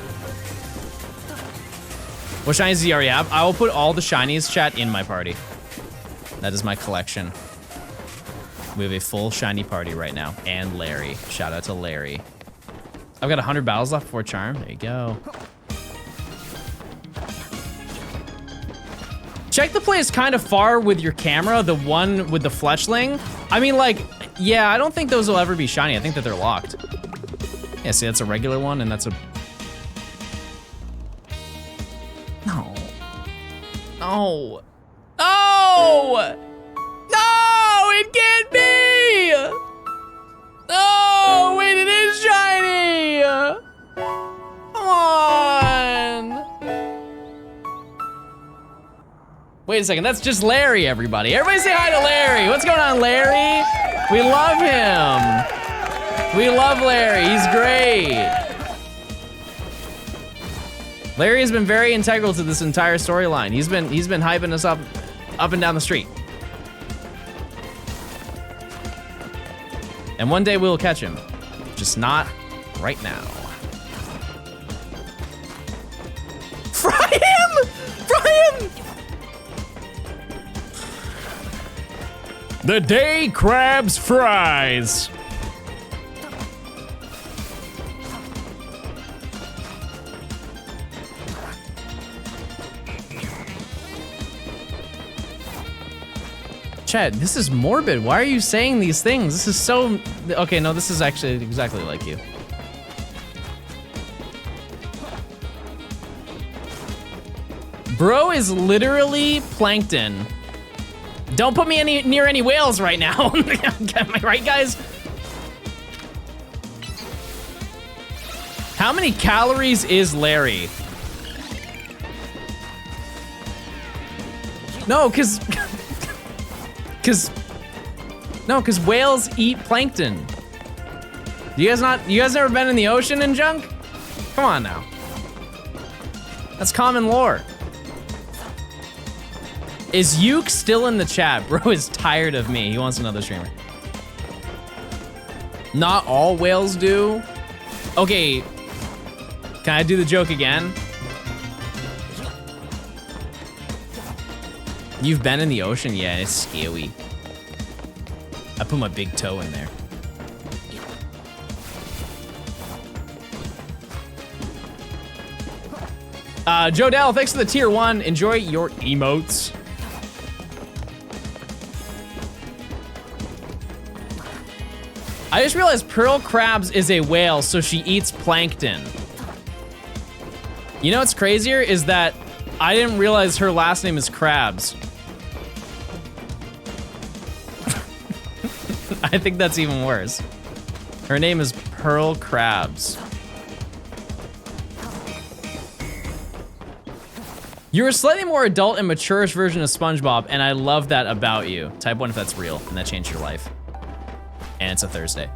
What shinies do you already have? I will put all the shinies, chat, in my party. That is my collection. We have a full shiny party right now. And Larry. Shout out to Larry. I've got 100 battles left before Charm. There you go. Check the place kind of far with your camera, the one with the fletchling. I mean, like, yeah, I don't think those will ever be shiny. I think that they're locked. Yeah, see, that's a regular one, and that's a... No. No. No! No, it can't be! No, wait, it is shiny! Come on! Wait a second, that's just Larry, everybody. Everybody say hi to Larry. What's going on, Larry? We love him. We love Larry, he's great. Larry has been very integral to this entire storyline. He's been hyping us up and down the street. And one day we'll catch him, just not right now. Fry him! Fry him! The day crabs fries. Chad, this is morbid. Why are you saying these things? This is so... Okay, no, this is actually exactly like you. Bro is literally plankton. Don't put me near any whales right now. Am I right, guys? How many calories is Larry? No, cause whales eat plankton. You guys never been in the ocean and junk? Come on now. That's common lore. Is Yuke still in the chat? Bro is tired of me. He wants another streamer. Not all whales do. Okay, can I do the joke again? You've been in the ocean? Yeah, it's scary. I put my big toe in there. Joe Dell, thanks for the tier 1. Enjoy your emotes. I just realized Pearl Krabs is a whale, so she eats plankton. You know what's crazier is that I didn't realize her last name is Krabs. I think that's even worse. Her name is Pearl Krabs. You're a slightly more adult and mature-ish version of SpongeBob, and I love that about you. Type 1 if that's real, and that changed your life. And it's a Thursday.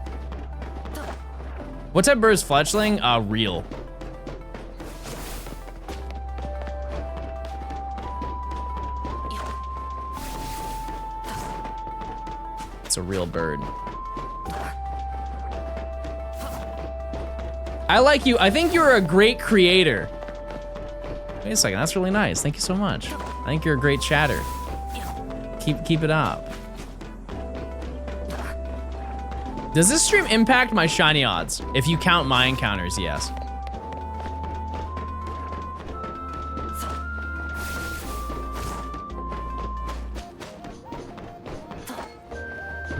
What type of bird is fletchling? Real. It's a real bird. I like you. I think you're a great creator. Wait a second, that's really nice. Thank you so much. I think you're a great chatter. Keep it up. Does this stream impact my shiny odds? If you count my encounters, yes.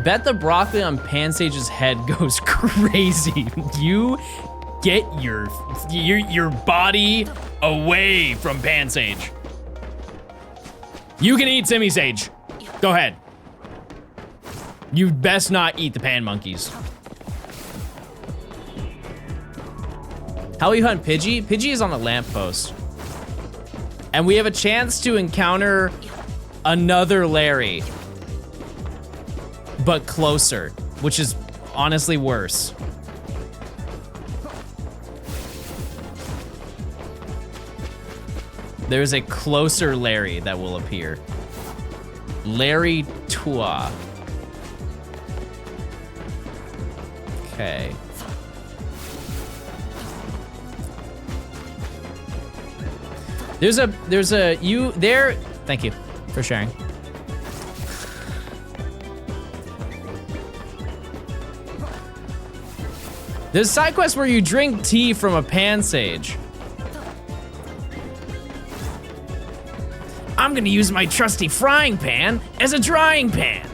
Bet the broccoli on Pansage's head goes crazy. You get your body away from Pansage. You can eat Simisage. Go ahead. You best not eat the pan monkeys. How will you hunt Pidgey? Pidgey is on a lamppost. And we have a chance to encounter another Larry, but closer, which is honestly worse. There's a closer Larry that will appear. Larry Tua. Okay. There's a you there. Thank you for sharing. There's a side quest where you drink tea from a Pansage. I'm gonna use my trusty frying pan as a drying pan.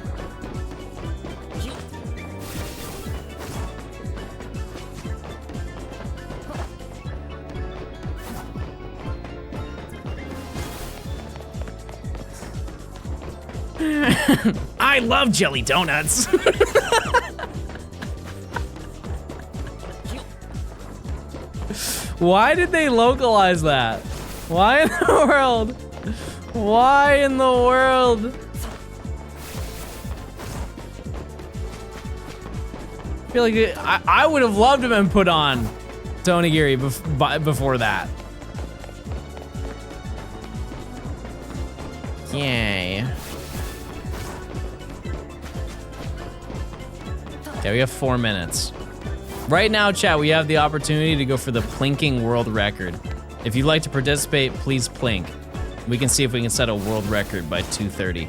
I love jelly donuts. Why did they localize that? Why in the world? Why in the world? I feel like I would have loved to have been put on Tonigiri before that. Yay. Okay, we have 4 minutes. Right now, chat, we have the opportunity to go for the plinking world record. If you'd like to participate, please plink. We can see if we can set a world record by 2:30.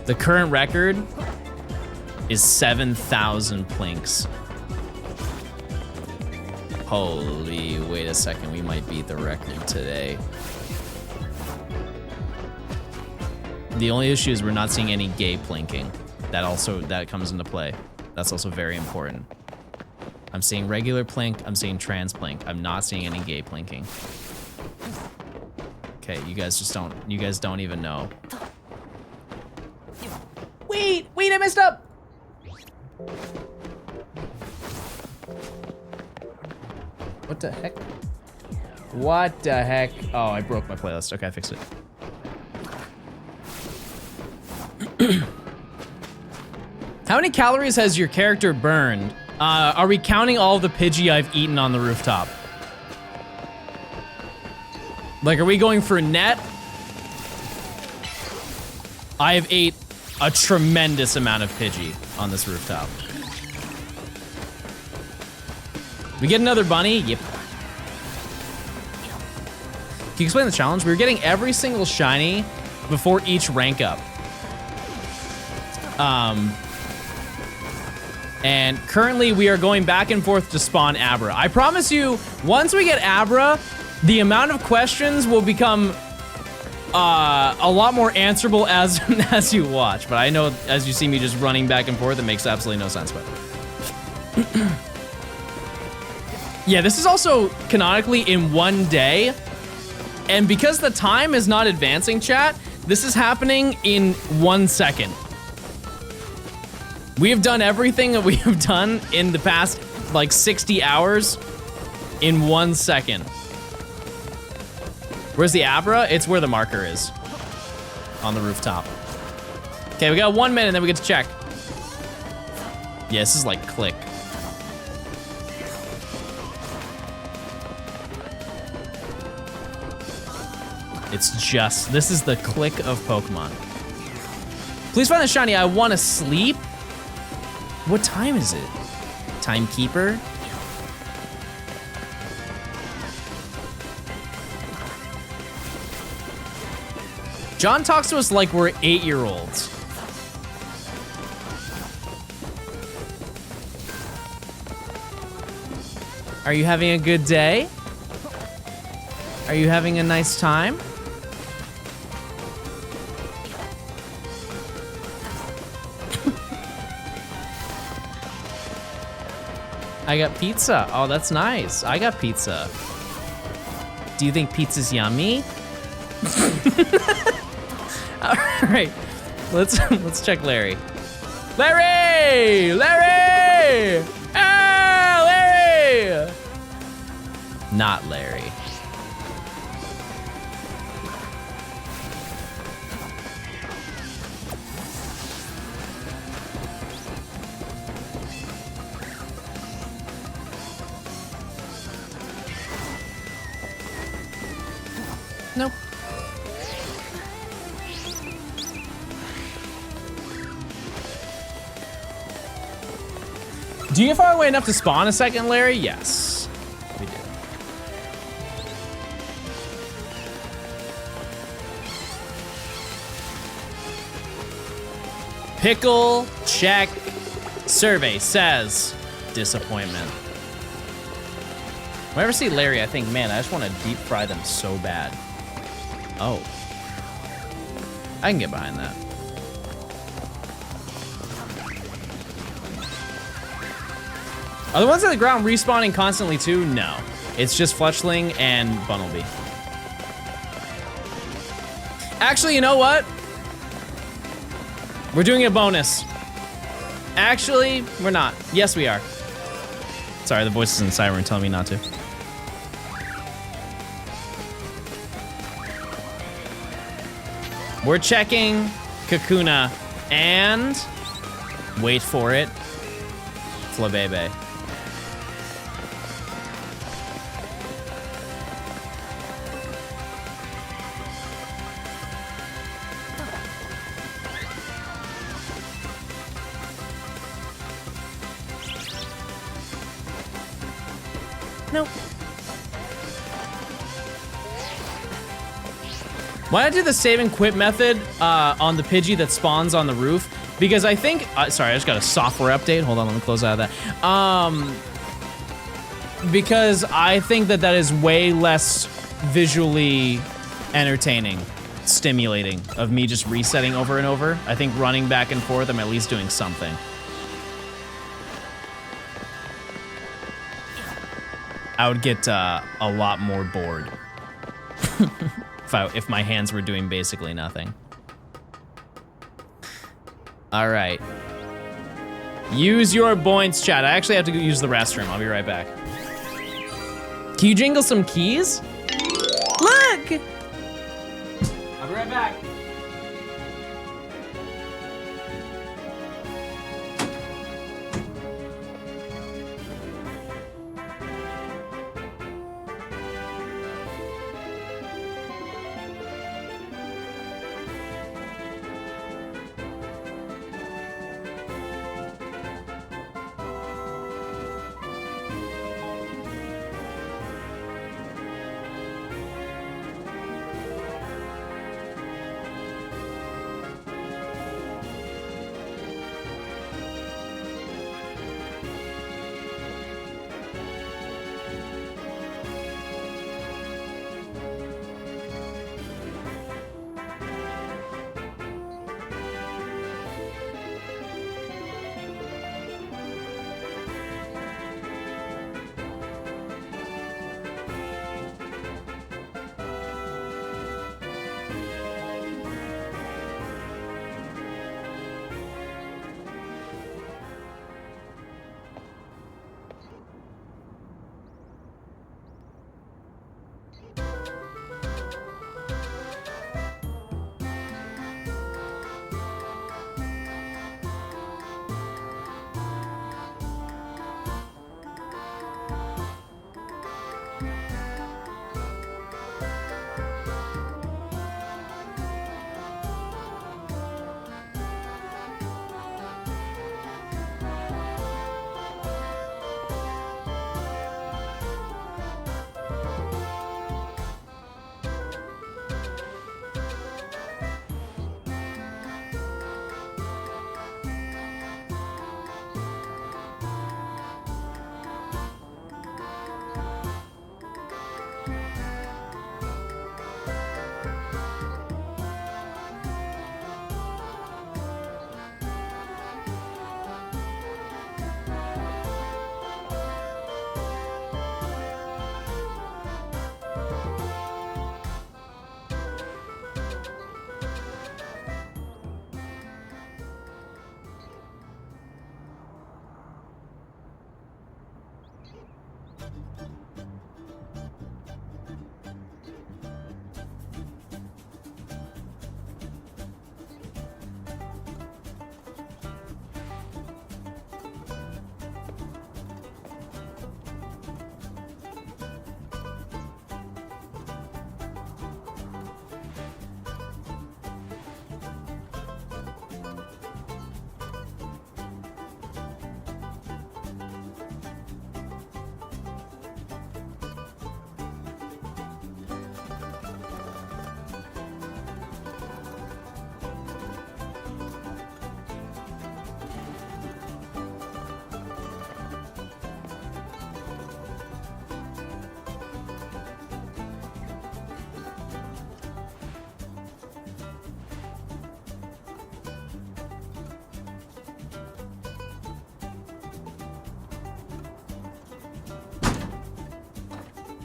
The current record is 7,000 plinks. Holy, wait a second, we might beat the record today. The only issue is we're not seeing any gay plinking. That comes into play. That's also very important. I'm seeing regular plink, I'm seeing trans plink. I'm not seeing any gay plinking. Okay, you guys don't even know. Wait, I messed up! What the heck? What the heck? Oh, I broke my playlist. Okay, I fixed it. How many calories has your character burned? Are we counting all the Pidgey I've eaten on the rooftop? Like, are we going for net? I have ate a tremendous amount of Pidgey on this rooftop. We get another bunny? Yep. Can you explain the challenge? We were getting every single shiny before each rank up. And currently we are going back and forth to spawn Abra. I promise you, once we get Abra, the amount of questions will become a lot more answerable as you watch. But I know as you see me just running back and forth, it makes absolutely no sense. But yeah, this is also canonically in one day. And because the time is not advancing, chat, this is happening in 1 second. We have done everything that we have done in the past, like, 60 hours in 1 second. Where's the Abra? It's where the marker is. On the rooftop. Okay, we got 1 minute, then we get to check. Yeah, this is like click. It's just, this is the click of Pokemon. Please find the shiny. I want to sleep. What time is it? Timekeeper? John talks to us like we're 8-year-olds. Are you having a good day? Are you having a nice time? I got pizza. Oh, that's nice. I got pizza. Do you think pizza's yummy? All right, let's check Larry. Larry! Larry! Ah, Larry! Not Larry. Nope. Do you get far away enough to spawn a second, Larry? Yes, we do. Pickle, check. Survey says disappointment. When I ever see Larry, I think, man, I just want to deep fry them so bad. Oh. I can get behind that. Are the ones on the ground respawning constantly too? No. It's just Fletchling and Bunnelby. Actually, you know what? We're doing a bonus. Actually, we're not. Yes, we are. Sorry, the voices inside were telling me not to. We're checking Kakuna and, wait for it, Flabebe. Nope. Why I do the save and quit method on the Pidgey that spawns on the roof? Because I think, sorry, I just got a software update. Hold on, let me close out of that. Because I think that that is way less visually entertaining, stimulating of me just resetting over and over. I think running back and forth, I'm at least doing something. I would get a lot more bored if my hands were doing basically nothing. All right. Use your points, chat. I actually have to go use the restroom. I'll be right back. Can you jingle some keys? Look! I'll be right back.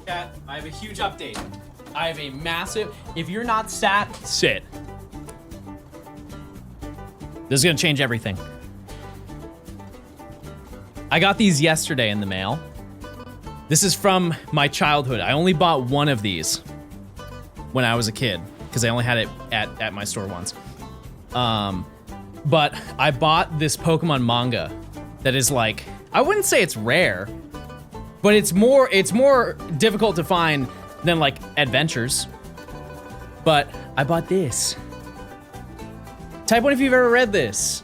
Cat, I have a huge update. I have a massive, if you're not sat, sit. This is gonna change everything. I got these yesterday in the mail. This is from my childhood. I only bought one of these when I was a kid, because I only had it at my store once. But I bought this Pokemon manga that is like, I wouldn't say it's rare, but it's more difficult to find than like Adventures. But I bought this. Type 1 if you've ever read this.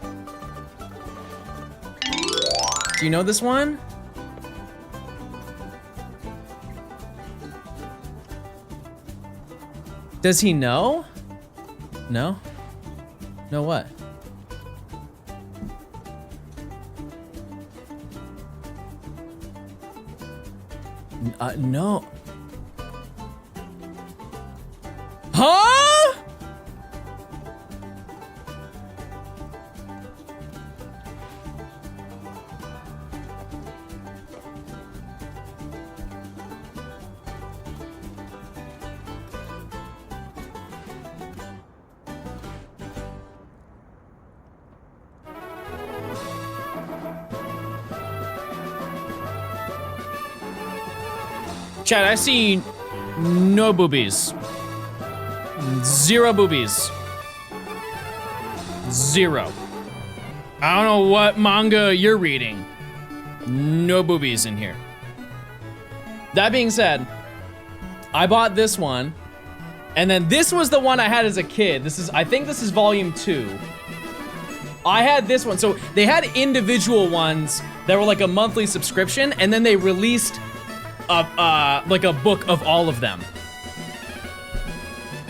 Do you know this one? Does he know? No? No what? No. Huh? Chad, I see no boobies. 0 boobies. 0. I don't know what manga you're reading. No boobies in here. That being said, I bought this one, and then this was the one I had as a kid. I think this is volume 2. I had this one. So they had individual ones that were like a monthly subscription, and then they released like a book of all of them.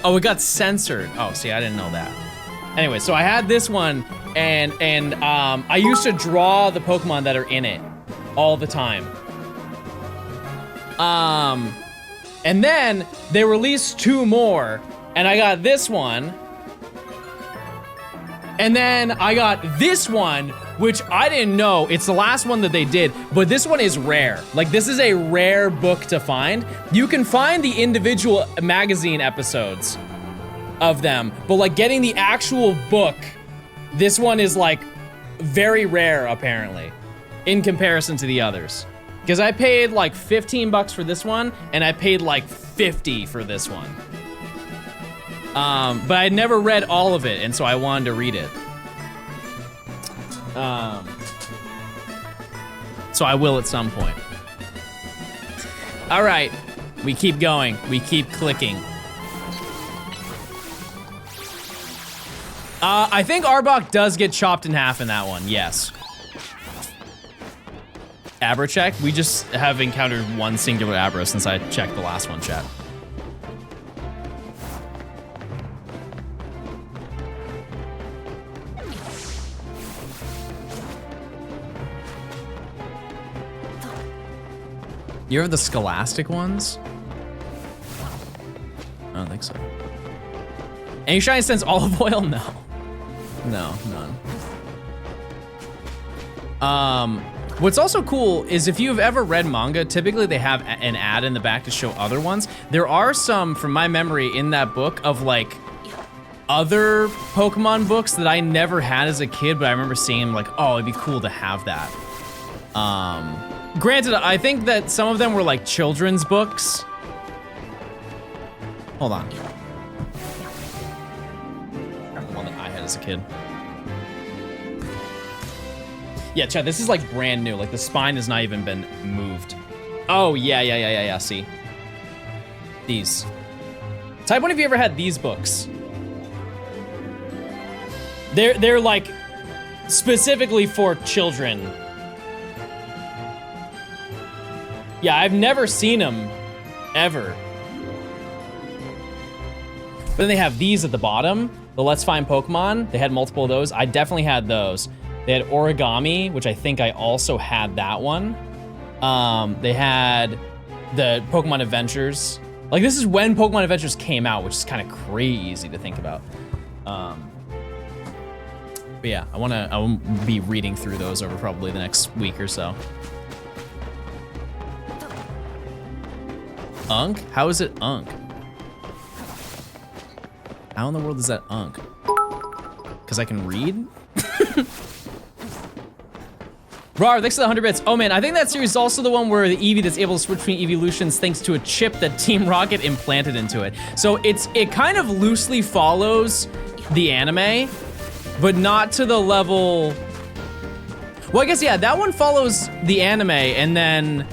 Oh, it got censored. Oh, see, I didn't know that. Anyway, so I had this one, and I used to draw the Pokemon that are in it all the time. And then they released 2 more, and I got this one. And then I got this one, which I didn't know. It's the last one that they did, but this one is rare. Like, this is a rare book to find. You can find the individual magazine episodes of them, but like getting the actual book, this one is like very rare apparently in comparison to the others. Because I paid like 15 bucks for this one, and I paid like 50 for this one. But I never read all of it, and so I wanted to read it. So I will at some point. All right, we keep going. We keep clicking. I think Arbok does get chopped in half in that one, yes. Abra check? We just have encountered one singular Abra since I checked the last one, chat. You have the Scholastic ones? I don't think so. Any shiny sense olive oil? No. No, none. What's also cool is if you've ever read manga, typically they have an ad in the back to show other ones. There are some, from my memory, in that book of like other Pokemon books that I never had as a kid, but I remember seeing like, oh, it'd be cool to have that. Granted, I think that some of them were like children's books. Hold on. Grab the one that I had as a kid. Yeah, Chad, this is like brand new. Like the spine has not even been moved. Oh, yeah, see. These. Type 1 if you ever had these books. They're like specifically for children. Yeah, I've never seen them, ever. But then they have these at the bottom, the Let's Find Pokemon. They had multiple of those. I definitely had those. They had Origami, which I think I also had that one. They had the Pokemon Adventures. Like, this is when Pokemon Adventures came out, which is kind of crazy to think about. But yeah, I'll be reading through those over probably the next week or so. Unk? How is it Unk? How in the world is that Unk? Because I can read? Rar, thanks to the 100 bits. Oh man, I think that series is also the one where the Eevee that's able to switch between evolutions thanks to a chip that Team Rocket implanted into it. So it kind of loosely follows the anime, but not to the level... Well, I guess, yeah, that one follows the anime, and then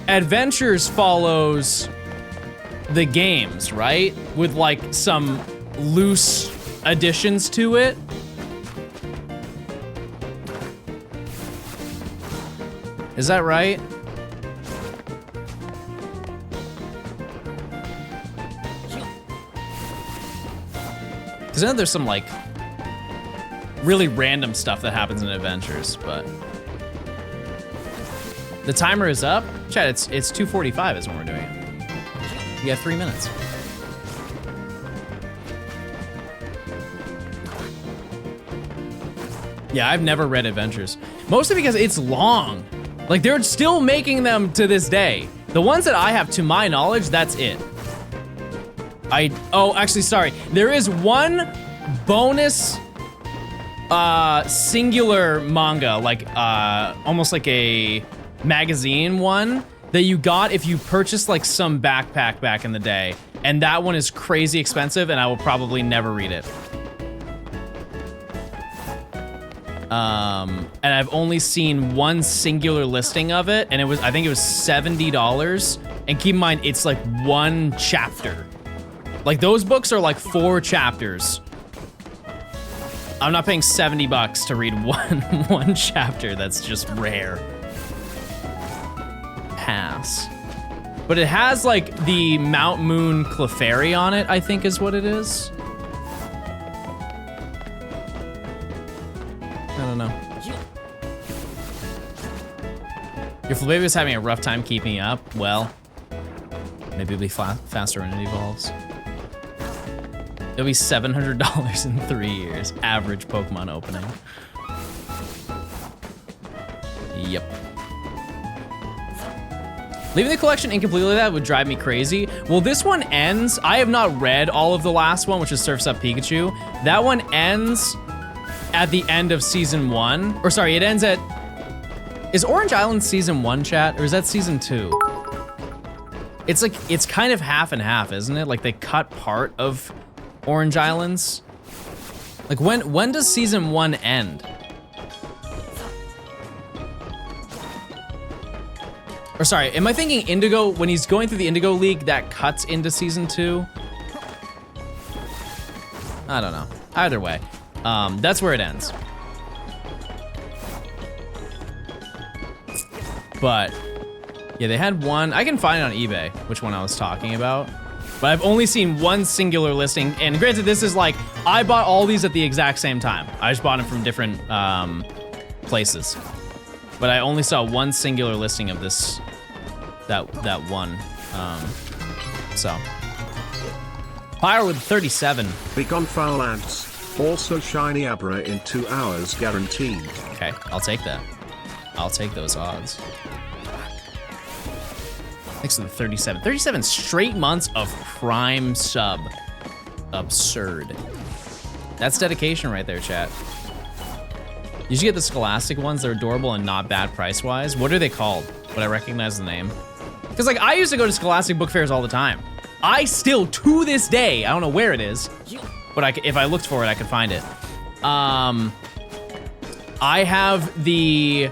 Adventures follows the games, right? With like some loose additions to it. Is that right? Because I know there's some like really random stuff that happens in Adventures, but the timer is up. Chat, it's 2:45 is when we're doing it. You got 3 minutes. Yeah, I've never read Adventures. Mostly because it's long. Like, they're still making them to this day. The ones that I have, to my knowledge, that's it. Oh, actually, sorry. There is one bonus singular manga, like almost like a magazine one that you got if you purchased like some backpack back in the day. And that one is crazy expensive and I will probably never read it. And I've only seen one singular listing of it, and I think it was $70. And keep in mind, it's like one chapter. Like those books are like 4 chapters. I'm not paying $70 to read one chapter. That's just rare. Pass. But it has like the Mount Moon Clefairy on it, I think is what it is. I don't know. Your Flababy is having a rough time keeping up. Well, maybe it'll be faster when it evolves. It'll be $700 in 3 years. Average Pokemon opening. Yep. Leaving the collection incomplete like that would drive me crazy. Well, this one ends. I have not read all of the last one, which is Surf's Up Pikachu. That one ends at the end of season 1. Or sorry, it ends at... Is Orange Island season 1, chat? Or is that season 2? It's like, it's kind of half and half, isn't it? Like they cut part of Orange Islands. Like when does season 1 end? Or sorry, am I thinking Indigo, when he's going through the Indigo League, that cuts into season 2? I don't know. Either way, that's where it ends. But yeah, they had one, I can find it on eBay, which one I was talking about. But I've only seen one singular listing, and granted, this is like, I bought all these at the exact same time. I just bought them from different places. But I only saw one singular listing of this, that one. So. Pyre with 37. Big on foul ads. Also shiny Abra in 2 hours guaranteed. Okay, I'll take that. I'll take those odds. Thanks to the 37. 37 straight months of prime sub. Absurd. That's dedication right there, chat. You should get the Scholastic ones. They're adorable and not bad price-wise. What are they called? Would I recognize the name? Because like I used to go to Scholastic book fairs all the time. I still, to this day, I don't know where it is, but if I looked for it, I could find it. I have the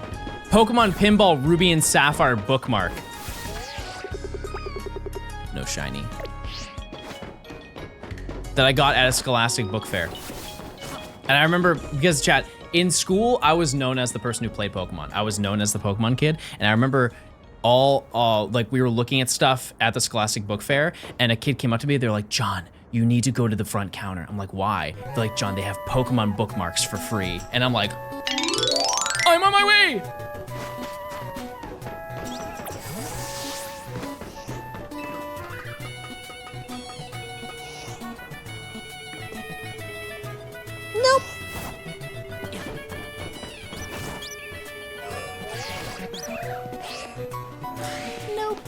Pokemon Pinball Ruby and Sapphire bookmark. No shiny. That I got at a Scholastic book fair. And I remember, because chat, in school, I was known as the person who played Pokemon. I was known as the Pokemon kid. And I remember like we were looking at stuff at the Scholastic book fair and a kid came up to me, they're like, John, you need to go to the front counter. I'm like, why? They're like, John, they have Pokemon bookmarks for free. And I'm like, I'm on my way! Nope. Nope.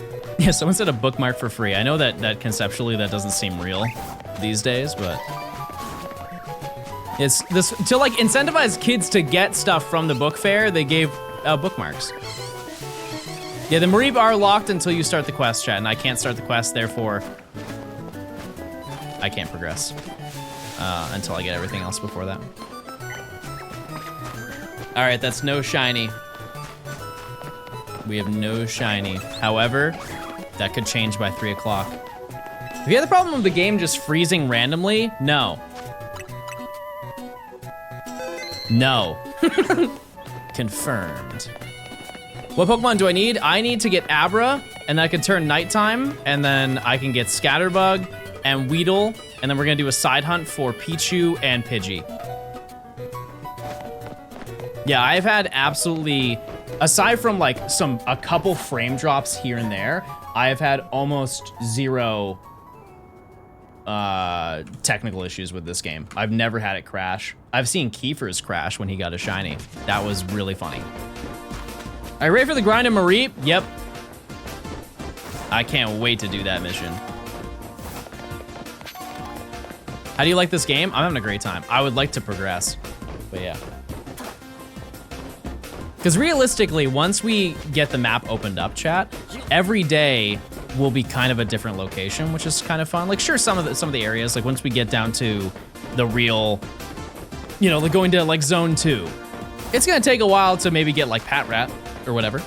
Yeah, someone said a bookmark for free. I know that conceptually that doesn't seem real these days, but it's this to like incentivize kids to get stuff from the book fair. They gave bookmarks. Yeah, the Marib are locked until you start the quest, chat, and I can't start the quest, therefore I can't progress until I get everything else before that. All right, that's no shiny. We have no shiny. However, that could change by 3 o'clock. Have you had the problem of the game just freezing randomly? No. No. Confirmed. What Pokemon do I need? I need to get Abra, and that can turn nighttime, and then I can get Scatterbug and Weedle, and then we're gonna do a side hunt for Pichu and Pidgey. Yeah, I've had absolutely, aside from like a couple frame drops here and there, I have had almost zero technical issues with this game. I've never had it crash. I've seen Kiefer's crash when he got a shiny. That was really funny. Are you ready for the grind in Mareep? Yep. I can't wait to do that mission. How do you like this game? I'm having a great time. I would like to progress, but yeah. Because realistically, once we get the map opened up, chat, every day will be kind of a different location, which is kind of fun. Like, sure, some of the areas, like once we get down to the real, you know, like going to like zone 2, it's gonna take a while to maybe get like Pat Rat or whatever.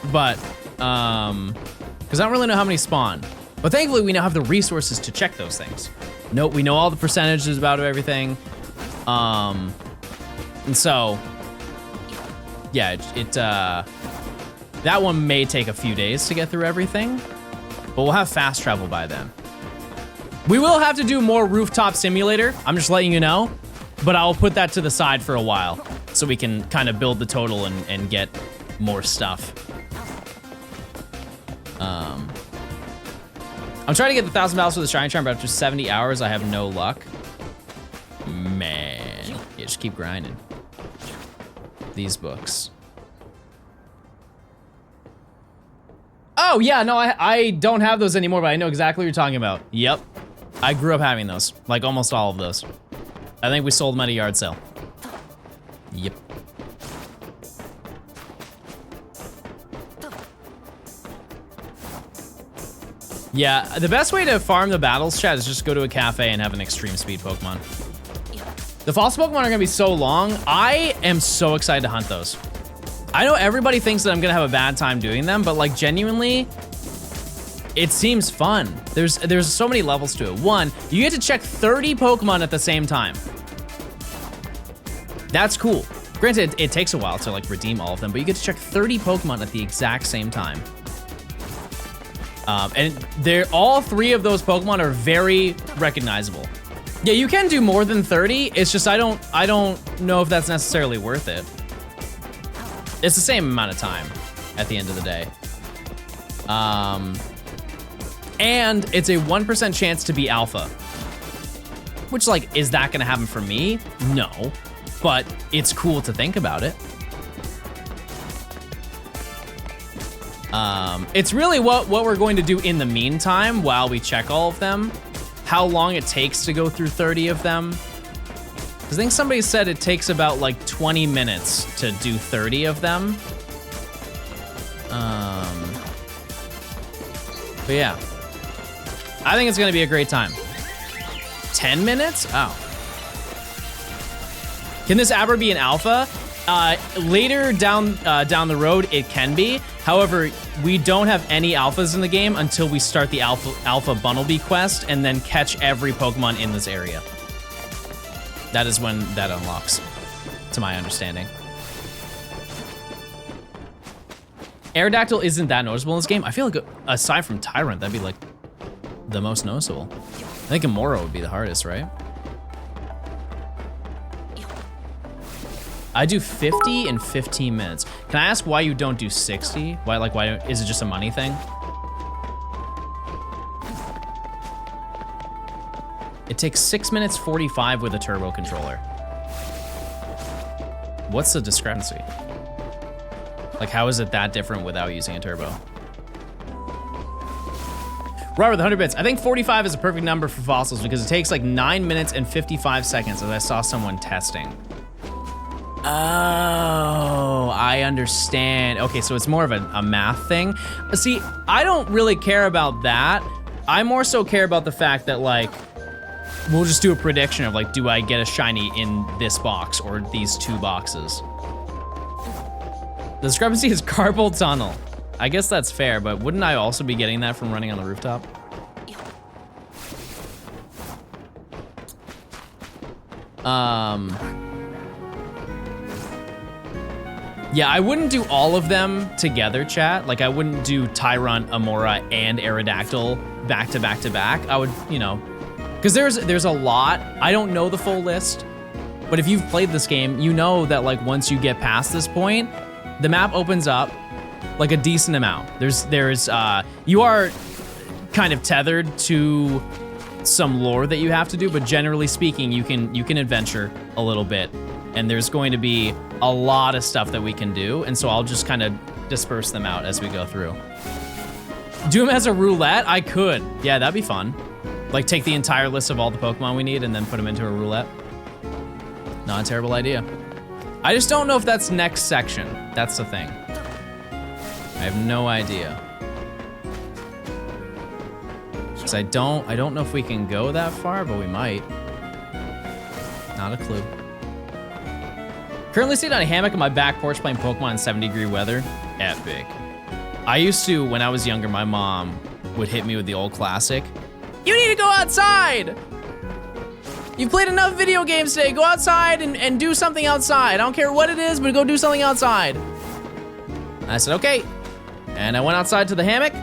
But, because I don't really know how many spawn. But thankfully, we now have the resources to check those things. We know all the percentages about everything. And so, yeah, that one may take a few days to get through everything, but we'll have fast travel by then. We will have to do more Rooftop Simulator, I'm just letting you know, but I'll put that to the side for a while so we can kind of build the total and get more stuff. I'm trying to get the 1,000 battles for the Shiny Charm, but after 70 hours, I have no luck. Man, yeah, just keep grinding. These books. Oh yeah, no, I don't have those anymore, but I know exactly what you're talking about. Yep, I grew up having those, like almost all of those. I think we sold them at a yard sale. Yep. Yeah, the best way to farm the battles, chat, is just go to a cafe and have an extreme speed Pokemon. The false Pokemon are gonna be so long. I am so excited to hunt those. I know everybody thinks that I'm gonna have a bad time doing them, but like genuinely, it seems fun. There's so many levels to it. One, you get to check 30 Pokemon at the same time. That's cool. Granted, it takes a while to like redeem all of them, but you get to check 30 Pokemon at the exact same time. And all 3 of those Pokemon are very recognizable. Yeah, you can do more than 30. It's just I don't know if that's necessarily worth it. It's the same amount of time at the end of the day. And it's a 1% chance to be alpha. Which, like, is that gonna happen for me? No, but it's cool to think about it. It's really what we're going to do in the meantime while we check all of them. How long it takes to go through 30 of them. I think somebody said it takes about like 20 minutes to do 30 of them. But yeah, I think it's gonna be a great time. 10 minutes? Oh. Can this Abra be an alpha? Later down the road, it can be. However, we don't have any alphas in the game until we start the alpha Bunnelby quest and then catch every Pokemon in this area. That is when that unlocks, to my understanding. Aerodactyl isn't that noticeable in this game. I feel like aside from Tyrant, that'd be like the most noticeable. I think Amora would be the hardest, right? I do 50 in 15 minutes. Can I ask why you don't do 60? Why is it just a money thing? It takes 6 minutes 45 with a turbo controller. What's the discrepancy? Like, how is it that different without using a turbo? Robert with 100 bits. I think 45 is a perfect number for fossils because it takes like 9 minutes and 55 seconds, as I saw someone testing. Oh, I understand. Okay, so it's more of a math thing. See, I don't really care about that. I more so care about the fact that, like, we'll just do a prediction of, like, do I get a shiny in this box or these 2 boxes? The discrepancy is carpal tunnel. I guess that's fair, but wouldn't I also be getting that from running on the rooftop? Yeah, I wouldn't do all of them together, chat. Like, I wouldn't do Tyrunt, Amora, and Aerodactyl back to back to back. I would, you know, because there's a lot. I don't know the full list, but if you've played this game, you know that, like, once you get past this point, the map opens up like a decent amount. You are kind of tethered to some lore that you have to do, but generally speaking, you can adventure a little bit, and there's going to be a lot of stuff that we can do, and so I'll just kind of disperse them out as we go through. Do them as a roulette? I could. Yeah, that'd be fun. Like, take the entire list of all the Pokemon we need and then put them into a roulette. Not a terrible idea. I just don't know if that's next section. That's the thing. I have no idea. Because I don't know if we can go that far, but we might. Not a clue. Currently sitting on a hammock on my back porch playing Pokemon in 70-degree weather. Epic. I used to, when I was younger, my mom would hit me with the old classic. You need to go outside! You've played enough video games today. Go outside and do something outside. I don't care what it is, but go do something outside. I said, okay. And I went outside to the hammock,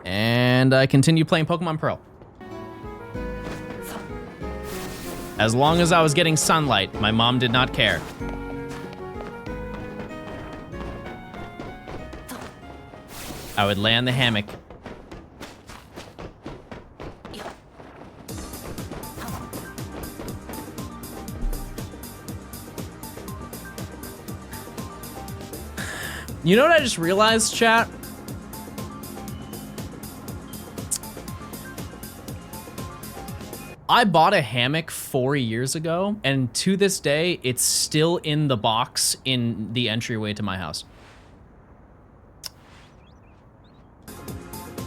and I continued playing Pokemon Pearl. As long as I was getting sunlight, my mom did not care. I would lay on the hammock. You know what I just realized, chat? I bought a hammock 4 years ago, and to this day, it's still in the box in the entryway to my house.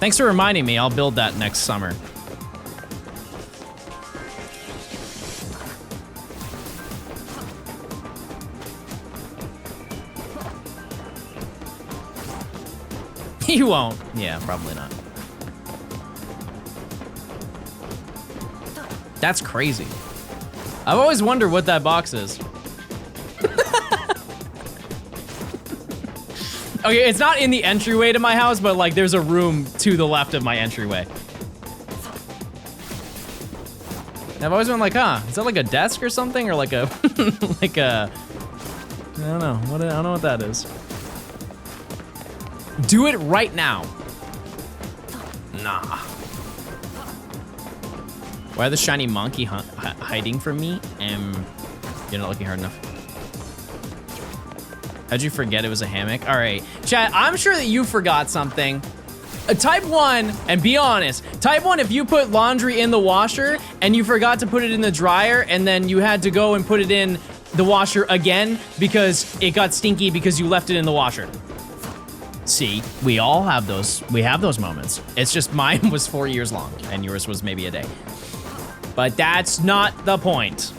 Thanks for reminding me. I'll build that next summer. You won't. Yeah, probably not. That's crazy. I've always wondered what that box is. Okay, it's not in the entryway to my house, but like there's a room to the left of my entryway. I've always been like, huh, is that like a desk or something? Or like a, like a, I don't know. I don't know what that is. Do it right now. Nah. Why are the shiny monkey hiding from me? You're not looking hard enough. How'd you forget it was a hammock? All right, chat, I'm sure that you forgot something. Type 1, and be honest. Type 1 if you put laundry in the washer and you forgot to put it in the dryer and then you had to go and put it in the washer again because it got stinky because you left it in the washer. See, we all have those. We have those moments. It's just mine was 4 years long and yours was maybe a day. But that's not the point.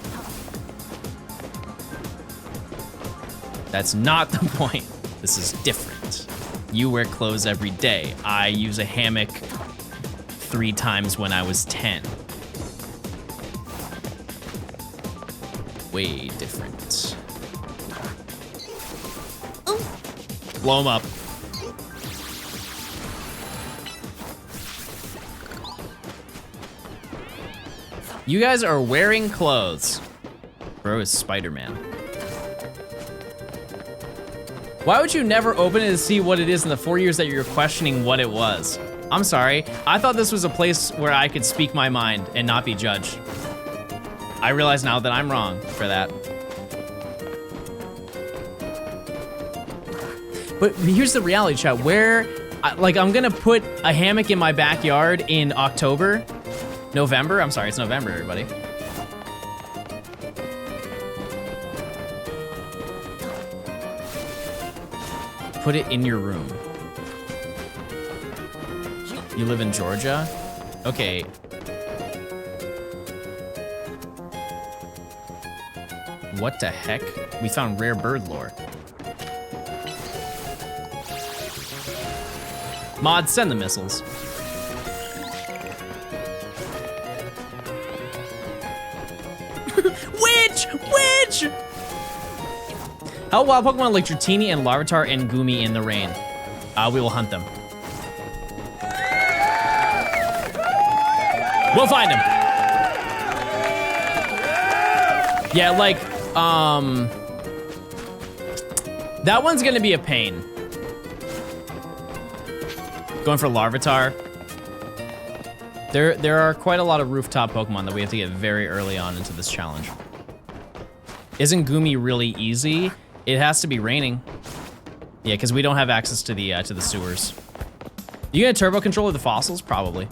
That's not the point. This is different. You wear clothes every day. I use a hammock 3 times when I was 10. Way different. Blow 'em up. You guys are wearing clothes. Bro is Spider-Man. Why would you never open it to see what it is in the 4 years that you're questioning what it was? I'm sorry. I thought this was a place where I could speak my mind and not be judged. I realize now that I'm wrong for that. But here's the reality, chat. Where like, I'm gonna put a hammock in my backyard in November. I'm sorry, it's November, everybody. Put it in your room. You live in Georgia? Okay. What the heck? We found rare bird lore. Mod, send the missiles. Witch! How wild Pokemon like Dratini and Larvitar and Gumi in the rain? We will hunt them. We'll find them. Yeah, like, that one's gonna be a pain. Going for Larvitar. There are quite a lot of rooftop Pokemon that we have to get very early on into this challenge. Isn't Gumi really easy? It has to be raining. Yeah, because we don't have access to the sewers. You gonna turbo control the fossils? Probably.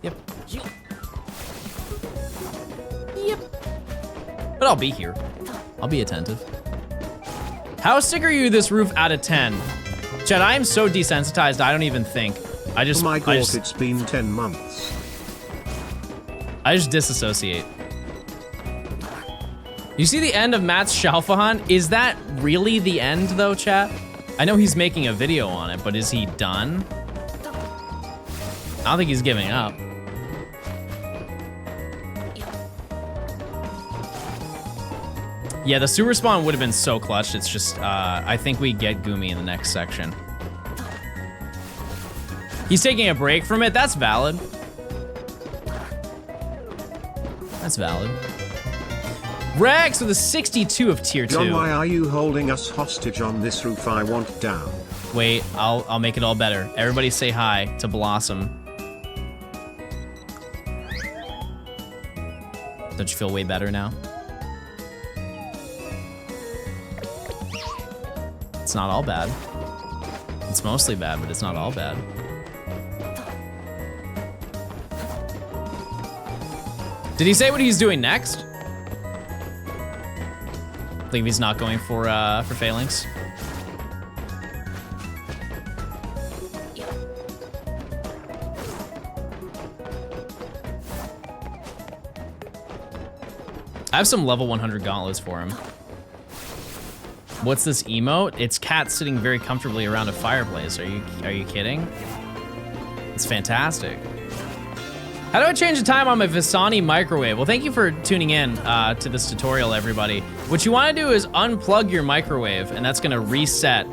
Yep. But I'll be here. I'll be attentive. How sick are you this roof out of 10? Chad, I am so desensitized, I don't even think. Oh my god, it's been 10 months. I just disassociate. You see the end of Matt's Shalfahan? Is that really the end though, chat? I know he's making a video on it, but is he done? I don't think he's giving up. Yeah, the sewer spawn would have been so clutch. It's just, I think we get Gumi in the next section. He's taking a break from it. That's valid. That's valid. Rex with a 62 of tier 2. John, why are you holding us hostage on this roof? I want down. Wait, I'll make it all better. Everybody say hi to Blossom. Don't you feel way better now? It's not all bad. It's mostly bad, but it's not all bad. Did he say what he's doing next? I think he's not going for Phalanx. I have some level 100 gauntlets for him. What's this emote? It's cat sitting very comfortably around a fireplace. Are you kidding? It's fantastic. How do I change the time on my Visani microwave? Well, thank you for tuning in to this tutorial, everybody. What you want to do is unplug your microwave, and that's going to reset.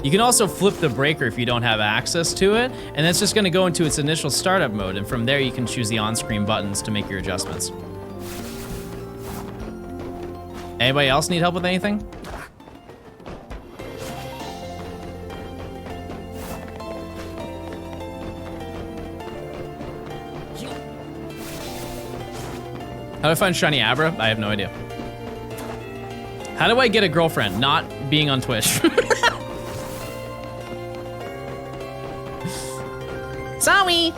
You can also flip the breaker if you don't have access to it, and that's just going to go into its initial startup mode, and from there you can choose the on-screen buttons to make your adjustments. Anybody else need help with anything? How do I find shiny Abra? I have no idea. How do I get a girlfriend? Not being on Twitch. Sorry.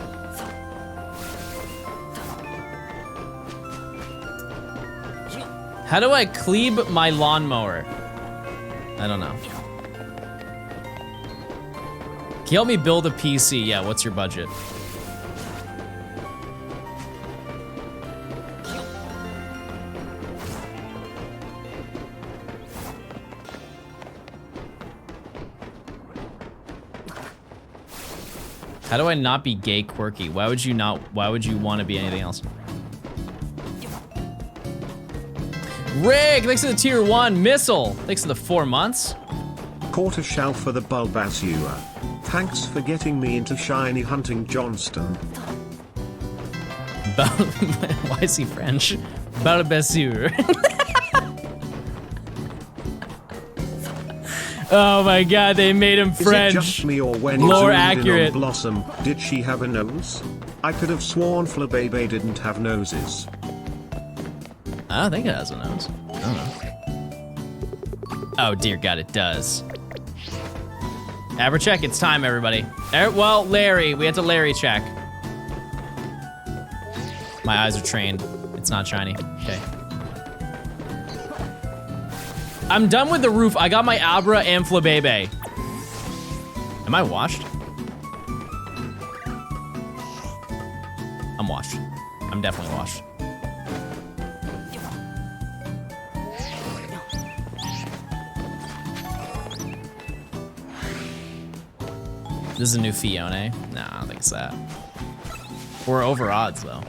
How do I cleave my lawnmower? I don't know. Can you help me build a PC? Yeah, what's your budget? How do I not be gay quirky? Why would you want to be anything else? Rick, thanks for the tier 1 missile. Thanks for the 4 months. Quarter shell for the Bulbasaur. Thanks for getting me into shiny hunting Johnstone. Why is he French? Bulbasaur. Oh my god, they made him French. Is it just me or when more you accurate. In on Blossom, did she have a nose? I could have sworn Flabébé didn't have noses. I don't think it has a nose. I don't know. Oh dear god, it does. Abra check, it's time, everybody. Well, Larry, we have to Larry check. My eyes are trained. It's not shiny. Okay. I'm done with the roof. I got my Abra and Flabebe. Am I washed? I'm washed. I'm definitely washed. This is a new Fiona. Nah, I don't think it's that. We're over odds, though.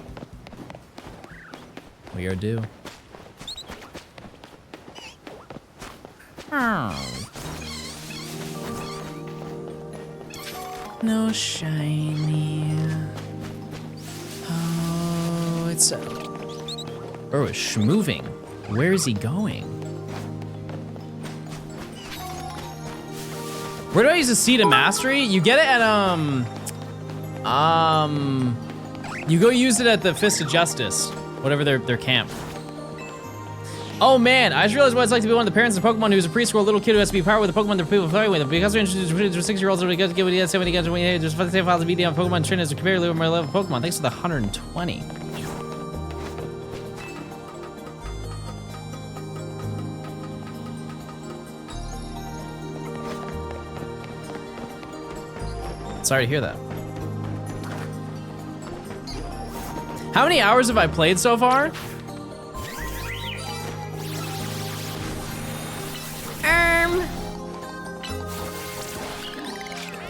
We are due. Oh. No shiny. Oh, it's moving. Where is he going? Where do I use the Seed of Mastery? You get it at, you go use it at the Fist of Justice, whatever their camp. Oh man, I just realized what it's like to be one of the parents of Pokemon who's a preschool little kid who has to be powered with the Pokemon that people play with. Because they're introduced to 6-year-olds, they get to give it 70 guys when you just the same files of BD on Pokemon trainers to compare my level of Pokemon. Thanks for the 120. Sorry to hear that. How many hours have I played so far?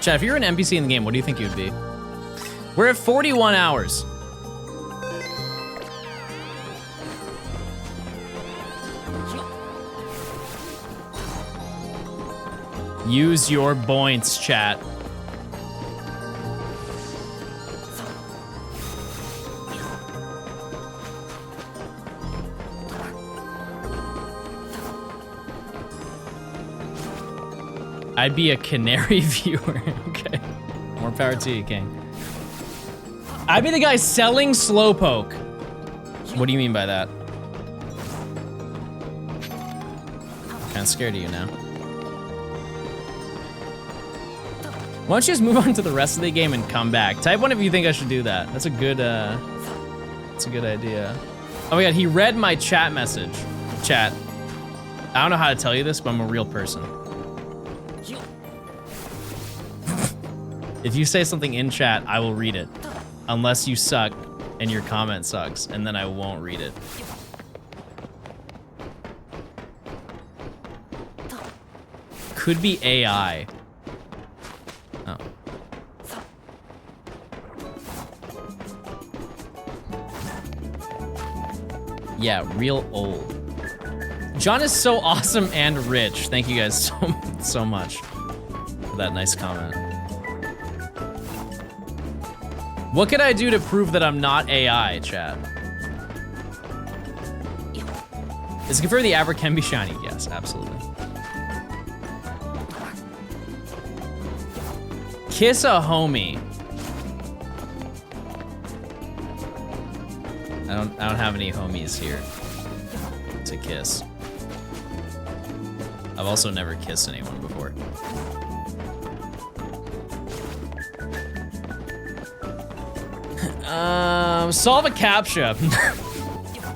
Chat, if you're an NPC in the game, what do you think you'd be? We're at 41 hours. Use your points, chat. I'd be a canary viewer. Okay. More power to you, King. I'd be the guy selling Slowpoke. What do you mean by that? I'm kind of scared of you now. Why don't you just move on to the rest of the game and come back? Type 1 if you think I should do that. That's a good idea. Oh my god, he read my chat message. Chat. I don't know how to tell you this, but I'm a real person. If you say something in chat, I will read it. Unless you suck and your comment sucks, and then I won't read it. Could be AI. Oh. Yeah, real old. John is so awesome and rich. Thank you guys so much for that nice comment. What could I do to prove that I'm not AI, chat? Is it confirmed the Abra can be shiny? Yes, absolutely. Kiss a homie. I don't have any homies here to kiss. I've also never kissed anyone before. Solve a CAPTCHA.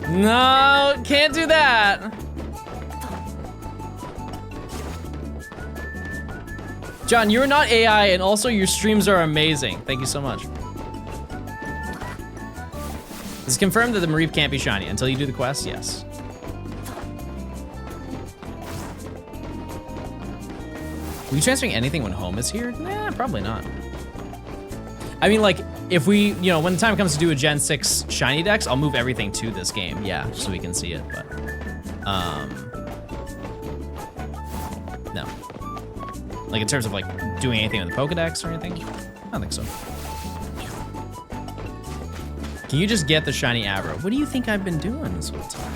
No, can't do that. John, you're not AI, and also your streams are amazing. Thank you so much. It's confirmed that the Mareep can't be shiny until you do the quest. Yes. Are we transferring anything when home is here? Nah, probably not. I mean, like, if we, you know, when the time comes to do a Gen 6 shiny dex, I'll move everything to this game, yeah, so we can see it, but, no. Like, in terms of, like, doing anything with the Pokedex or anything? I don't think so. Can you just get the shiny Abra? What do you think I've been doing this whole time?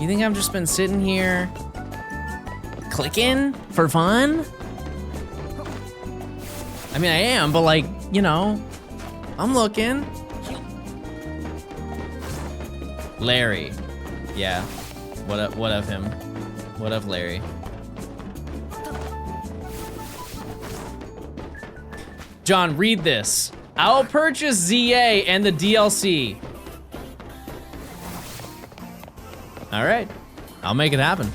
You think I've just been sitting here clicking for fun? I mean, I am, but, like, you know, I'm looking. Larry. Yeah. What of him? What of Larry? John, read this. I'll purchase ZA and the DLC. All right, I'll make it happen.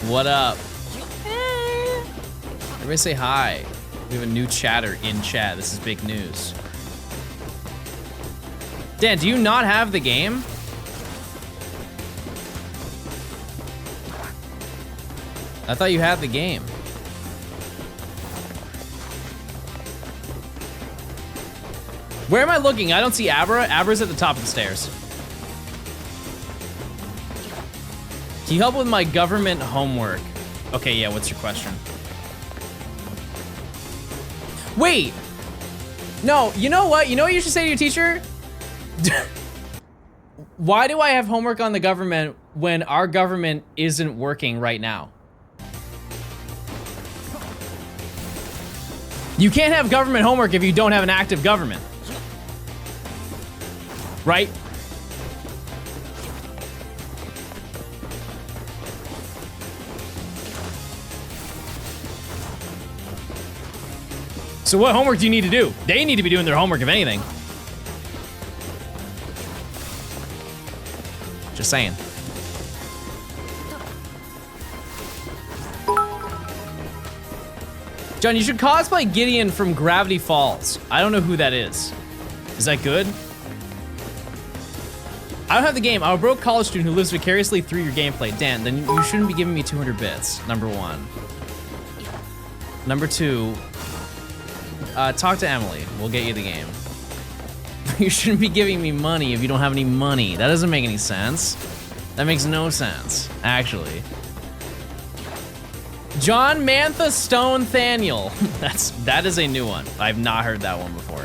What up? Hey. Everybody say hi. We have a new chatter in chat. This is big news. Dan, do you not have the game? I thought you had the game. Where am I looking? I don't see Abra. Abra's at the top of the stairs. Can you help with my government homework? Okay, yeah, what's your question? Wait. No, you know what? You know what you should say to your teacher? Why do I have homework on the government when our government isn't working right now? You can't have government homework if you don't have an active government. Right? So what homework do you need to do? They need to be doing their homework, if anything. Just saying. John, you should cosplay Gideon from Gravity Falls. I don't know who that is. Is that good? I don't have the game. I'm a broke college student who lives vicariously through your gameplay. Dan, then you shouldn't be giving me 200 bits, number one. Number two, talk to Emily. We'll get you the game. You shouldn't be giving me money if you don't have any money. That doesn't make any sense. That makes no sense, actually. John Mantha Stone Thaniel. That is a new one. I've not heard that one before.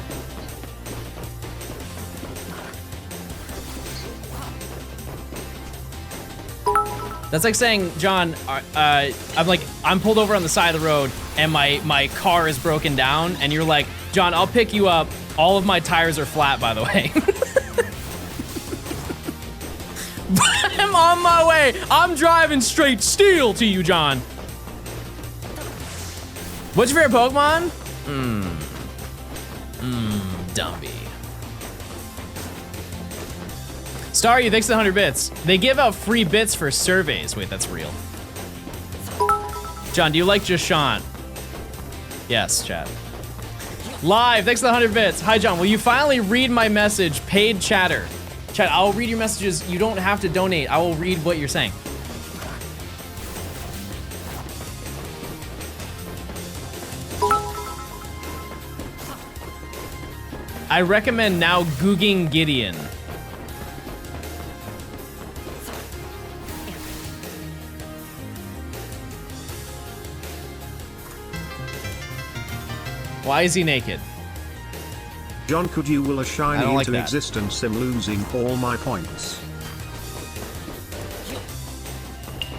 That's like saying, John, I'm pulled over on the side of the road and my car is broken down and you're like, John, I'll pick you up. All of my tires are flat, by the way. I'm on my way. I'm driving straight steel to you, John. What's your favorite Pokemon? Dumpy. Staryu, thanks to 100 bits. They give out free bits for surveys. Wait, that's real. John, do you like Just Sean? Yes, chat. Live, thanks to 100 bits. Hi, John, will you finally read my message? Paid chatter. Chat, I'll read your messages. You don't have to donate. I will read what you're saying. I recommend now googing Gideon. Why is he naked? John, could you will a shiny like into that. existence? I'm losing all my points.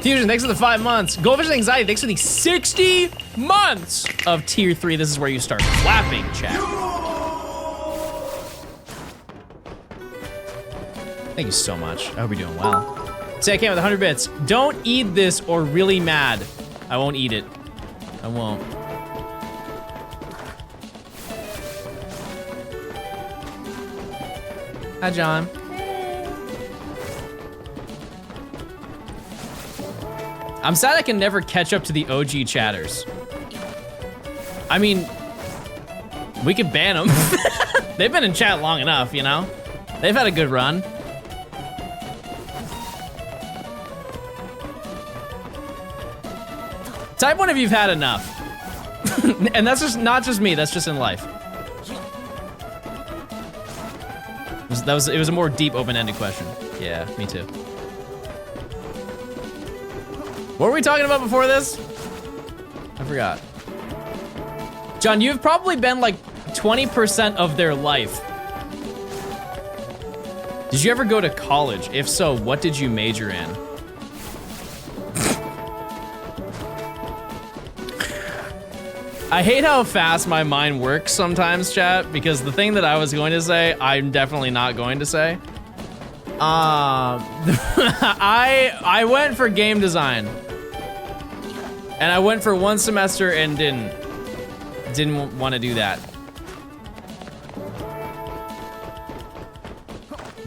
Fusion, thanks for the 5 months. Goldfish Anxiety, thanks for the 60 months of tier 3. This is where you start clapping, chat. Thank you so much. I hope you're doing well. Say I came with 100 bits. Don't eat this or really mad. I won't eat it. I won't. Hi, John. I'm sad I can never catch up to the OG chatters. I mean, we could ban them. They've been in chat long enough, you know? They've had a good run. Type 1 if you've had enough. And that's just not just me, that's just in life. It was a more deep, open-ended question. Yeah, me too. What were we talking about before this? I forgot. John, you've probably been like 20% of their life. Did you ever go to college? If so, what did you major in? I hate how fast my mind works sometimes, chat, because the thing that I was going to say, I'm definitely not going to say. I went for game design. And I went for 1 semester and didn't want to do that.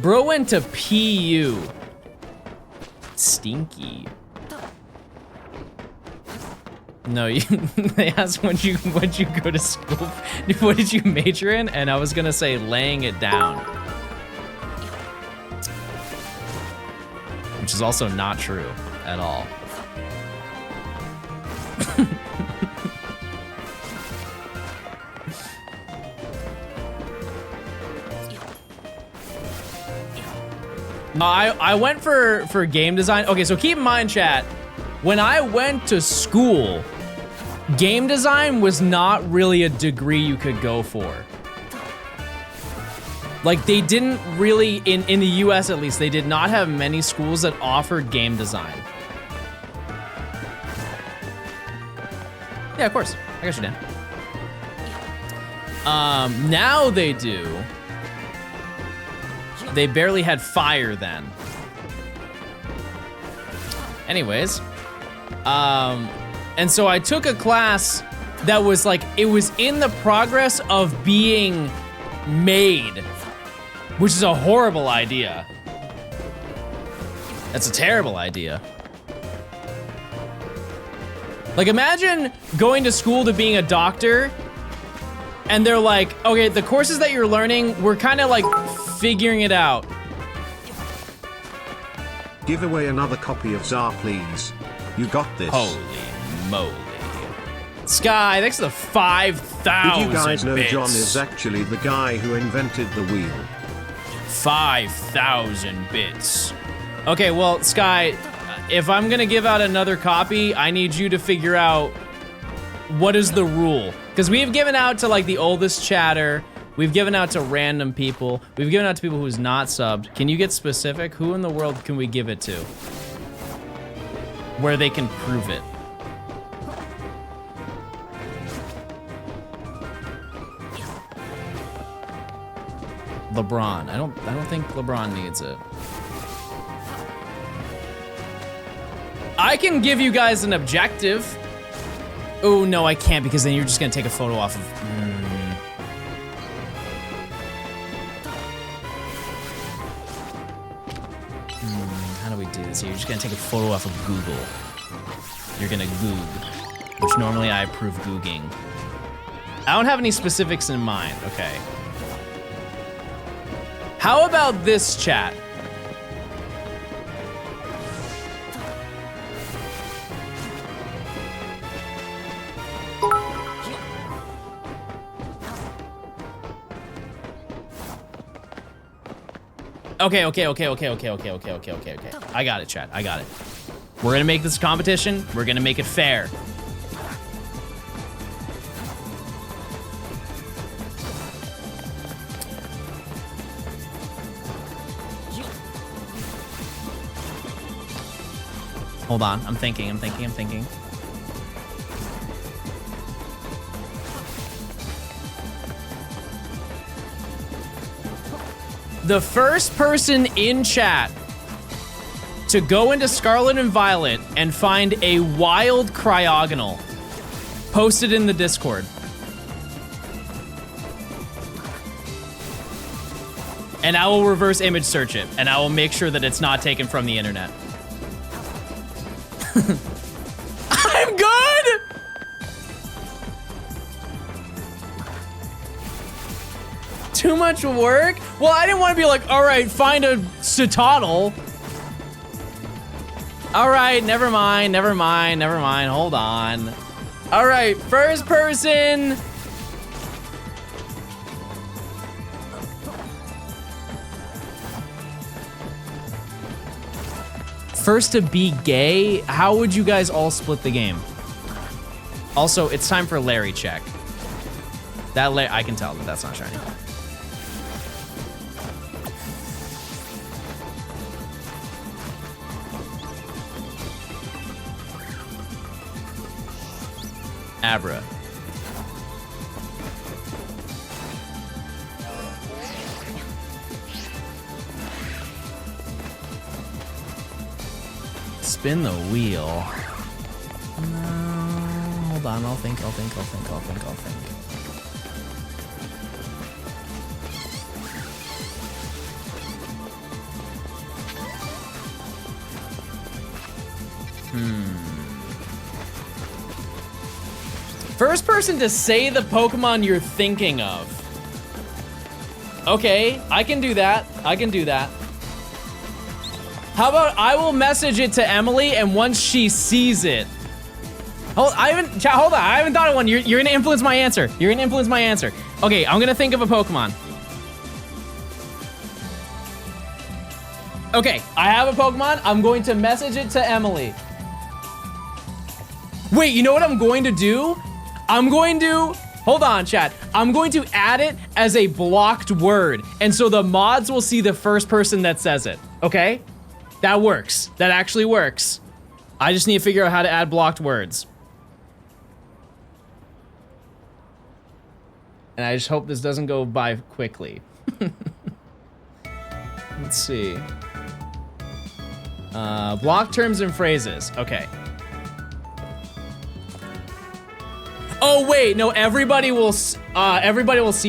Bro went to PU. Stinky. No, they asked what'd you go to school? What did you major in? And I was gonna say laying it down. Which is also not true at all. No, I went for game design. Okay, so keep in mind, chat, when I went to school, game design was not really a degree you could go for. Like, they didn't really, in the US at least, they did not have many schools that offered game design. Yeah, of course. I got you, Dan. Now they do. They barely had fire then. Anyways. And so I took a class that was like, it was in the progress of being made, which is a horrible idea. That's a terrible idea. Like, imagine going to school to being a doctor and they're like, okay, the courses that you're learning, we're kind of like figuring it out. Give away another copy of Tsar, please. You got this. Holy moly. Sky, thanks to the 5,000 Did you guys know bits. John is actually the guy who invented the wheel? 5,000 bits. Okay, well, Sky, if I'm gonna give out another copy, I need you to figure out what is the rule. Because we've given out to like the oldest chatter, we've given out to random people, we've given out to people who's not subbed. Can you get specific? Who in the world can we give it to? Where they can prove it. LeBron. I don't think LeBron needs it. I can give you guys an objective. Oh no, I can't, because then you're just gonna take a photo off of. How do we do this? You're just gonna take a photo off of Google. You're gonna Goog, which normally I approve Googing. I don't have any specifics in mind. Okay. How about this, chat? Okay. I got it, chat. I got it. We're gonna make this a competition. We're gonna make it fair. Hold on, I'm thinking. The first person in chat to go into Scarlet and Violet and find a wild cryogonal, post it in the Discord. And I will reverse image search it, and I will make sure that it's not taken from the internet. I'm good! Too much work? Well, I didn't want to be like, all right, find a citadel. All right, never mind, hold on. All right, first person. First to be gay? How would you guys all split the game? Also, it's time for Larry check. That I can tell that that's not shiny. Abra. Spin the wheel. No. Hold on, I'll think. First person to say the Pokemon you're thinking of. Okay, I can do that. How about I will message it to Emily, and once she sees it. Hold on, I haven't thought of one. You're gonna influence my answer. Okay, I'm gonna think of a Pokemon. Okay, I have a Pokemon. I'm going to message it to Emily. Wait, you know what I'm going to do? Hold on, chat. I'm going to add it as a blocked word, and so the mods will see the first person that says it, okay? That works. That actually works. I just need to figure out how to add blocked words. And I just hope this doesn't go by quickly. Let's see. Block terms and phrases. Okay. Oh wait, no, everybody will see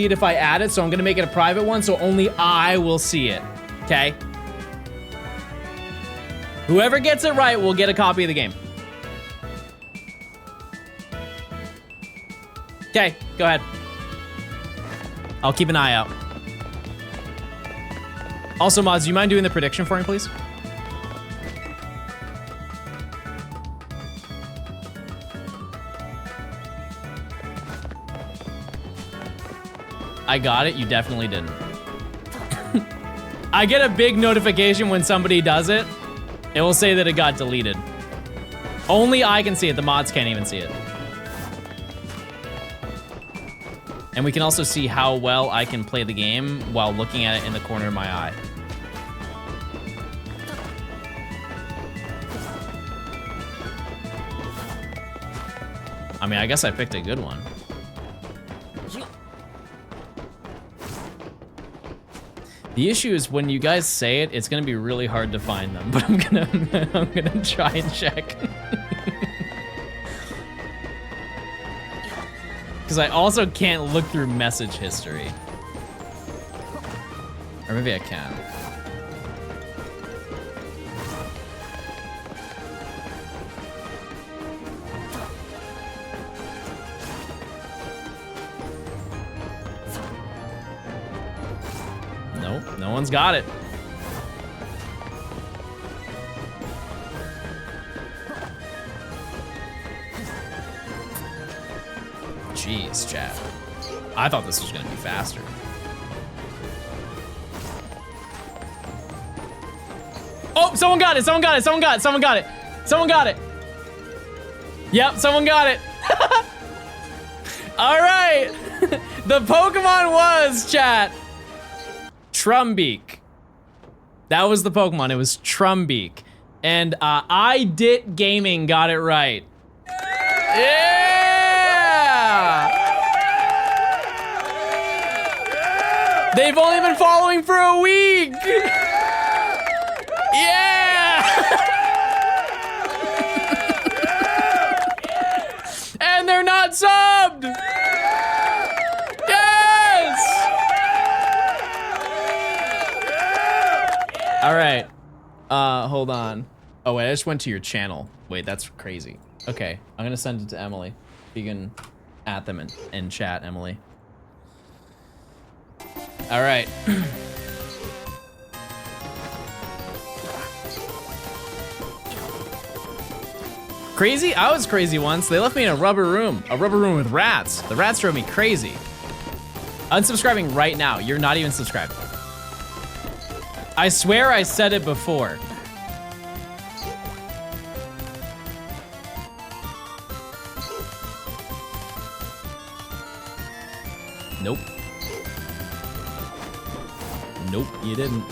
it if I add it, so I'm gonna make it a private one, so only I will see it. Okay? Whoever gets it right will get a copy of the game. Okay, go ahead. I'll keep an eye out. Also, mods, do you mind doing the prediction for me, please? I got it, you definitely didn't. I get a big notification when somebody does it. It will say that it got deleted. Only I can see it, the mods can't even see it. And we can also see how well I can play the game while looking at it in the corner of my eye. I mean, I guess I picked a good one. The issue is when you guys say it, it's gonna be really hard to find them, but I'm gonna try and check. Because I also can't look through message history. Or maybe I can. Nope, no one's got it. Jeez, chat. I thought this was gonna be faster. Oh, someone got it, someone got it, someone got it, someone got it. Someone got it. Yep, someone got it. All right. The Pokemon was, chat, Trumbeak. That was the Pokemon, it was Trumbeak. And I Dit Gaming got it right. Yeah! They've only been following for a week! Yeah! And they're not subbed! Yes! All right. Hold on. Oh wait, I just went to your channel. Wait, that's crazy. Okay, I'm gonna send it to Emily. You can at them in chat, Emily. All right. Crazy? I was crazy once. They left me in a rubber room with rats. The rats drove me crazy. Unsubscribing right now. You're not even subscribed. I swear I said it before. Nope. Nope, you didn't.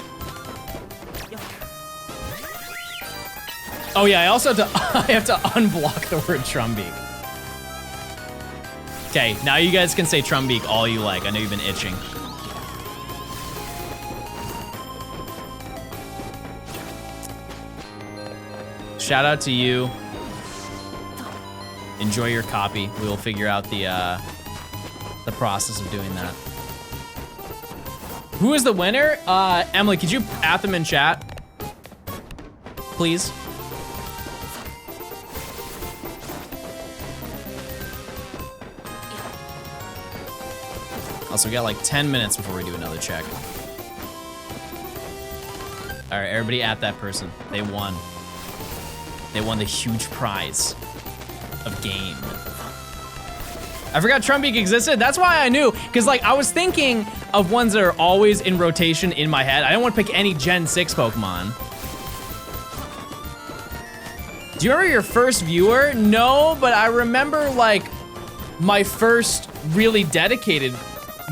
Oh yeah, I also have to I have to unblock the word Trumbeak. Okay, now you guys can say Trumbeak all you like. I know you've been itching. Shout out to you. Enjoy your copy. We will figure out the process of doing that. Who is the winner? Emily, could you at them in chat? Please. Also, we got like 10 minutes before we do another check. All right, everybody at that person. They won. They won the huge prize of game. I forgot Trumbeak existed. That's why I knew, because like I was thinking of ones that are always in rotation in my head. I don't want to pick any Gen 6 Pokemon. Do you remember your first viewer? No, but I remember like my first really dedicated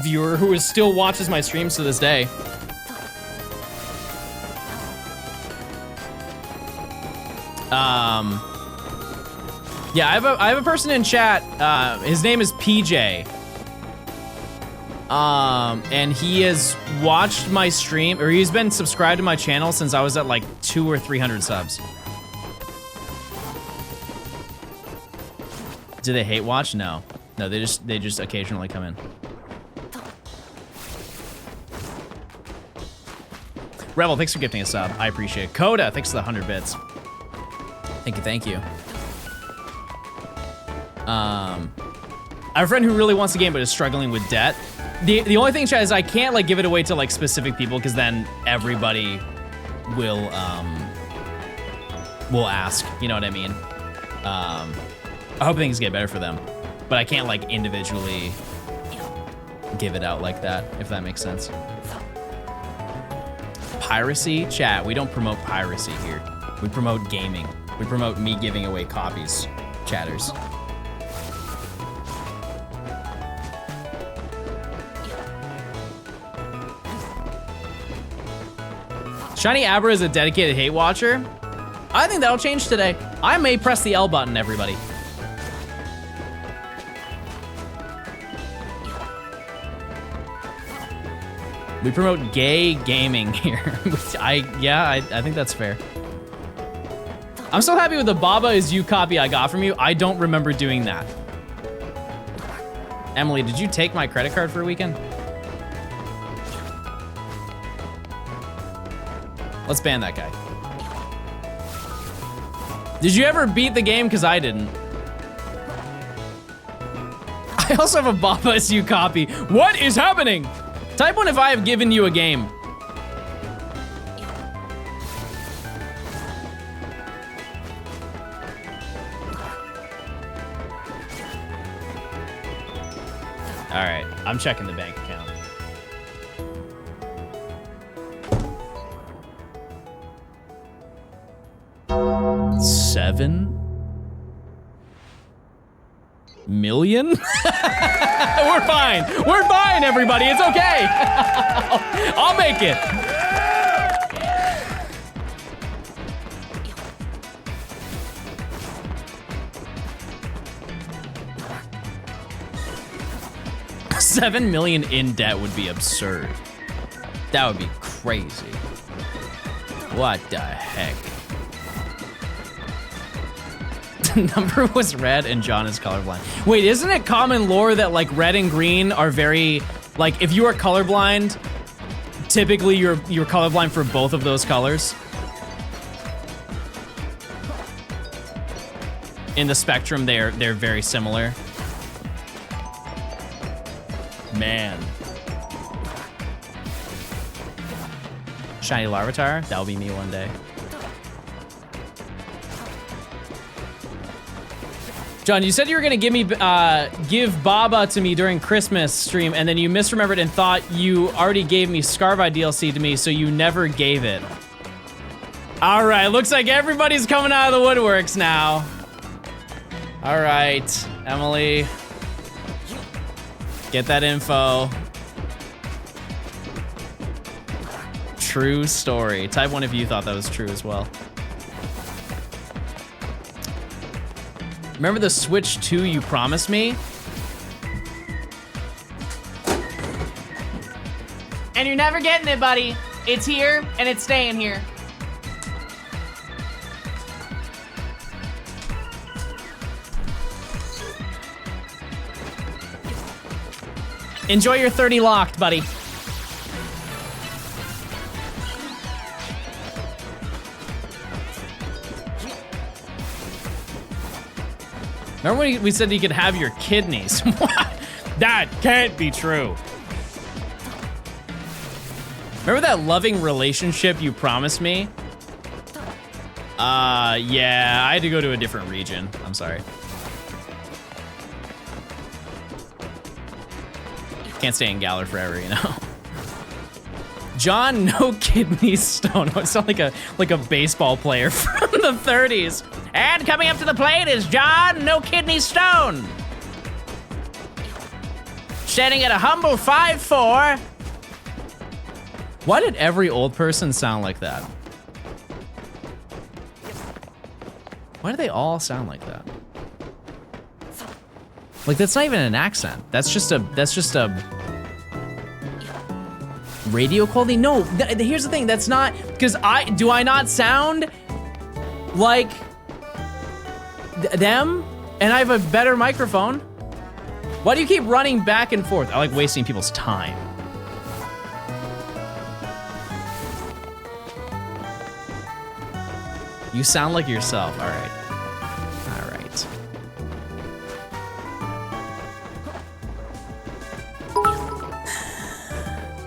viewer who still watches my streams to this day. Yeah, I have a person in chat. His name is PJ. And he has watched my stream, or he's been subscribed to my channel since I was at like 200 or 300 subs. Do they hate watch? No, they just occasionally come in. Rebel, thanks for gifting a sub. I appreciate it. Coda, thanks for the 100 bits. Thank you. I have a friend who really wants the game but is struggling with debt. The only thing, Chad, is I can't like give it away to like specific people because then everybody will ask. You know what I mean? I hope things get better for them, but I can't like individually give it out like that, if that makes sense. Piracy? Chat, we don't promote piracy here. We promote gaming. We promote me giving away copies, chatters. Shiny Abra is a dedicated hate watcher. I think that'll change today. I may press the L button, everybody. We promote gay gaming here. Which I think that's fair. I'm so happy with the Baba is you copy I got from you. I don't remember doing that. Emily, did you take my credit card for a weekend? Let's ban that guy. Did you ever beat the game? Because I didn't. I also have a Baba as you copy. What is happening? Type 1 if I have given you a game. All right, I'm checking the bank account. $7 million? We're fine. We're fine, everybody. It's okay. I'll make it. $7 million in debt would be absurd. That would be crazy. What the heck? Number was red and John is colorblind. Wait, isn't it common lore that like red and green are very, like if you are colorblind, typically you're colorblind for both of those colors? In the spectrum, they're very similar. Man. Shiny Larvitar, that'll be me one day. John, you said you were gonna give Baba to me during Christmas stream, and then you misremembered and thought you already gave me Scarvi DLC to me, so you never gave it. All right, looks like everybody's coming out of the woodworks now. All right, Emily, get that info. True story. Type 1 if you thought that was true as well. Remember the Switch 2 you promised me? And you're never getting it, buddy. It's here, and it's staying here. Enjoy your 30 locked, buddy. Remember when we said you could have your kidneys? That can't be true. Remember that loving relationship you promised me? Yeah, I had to go to a different region. I'm sorry. Can't stay in Galar forever, you know? John, no kidney stone. I sound like a baseball player from the 30s. And coming up to the plate is John, no kidney stone. Standing at a humble 5'4". Why did every old person sound like that? Why do they all sound like that? Like, that's not even an accent. That's just a radio quality? No, here's the thing, that's not, because do I not sound like them? And I have a better microphone? Why do you keep running back and forth? I like wasting people's time. You sound like yourself, all right. All right.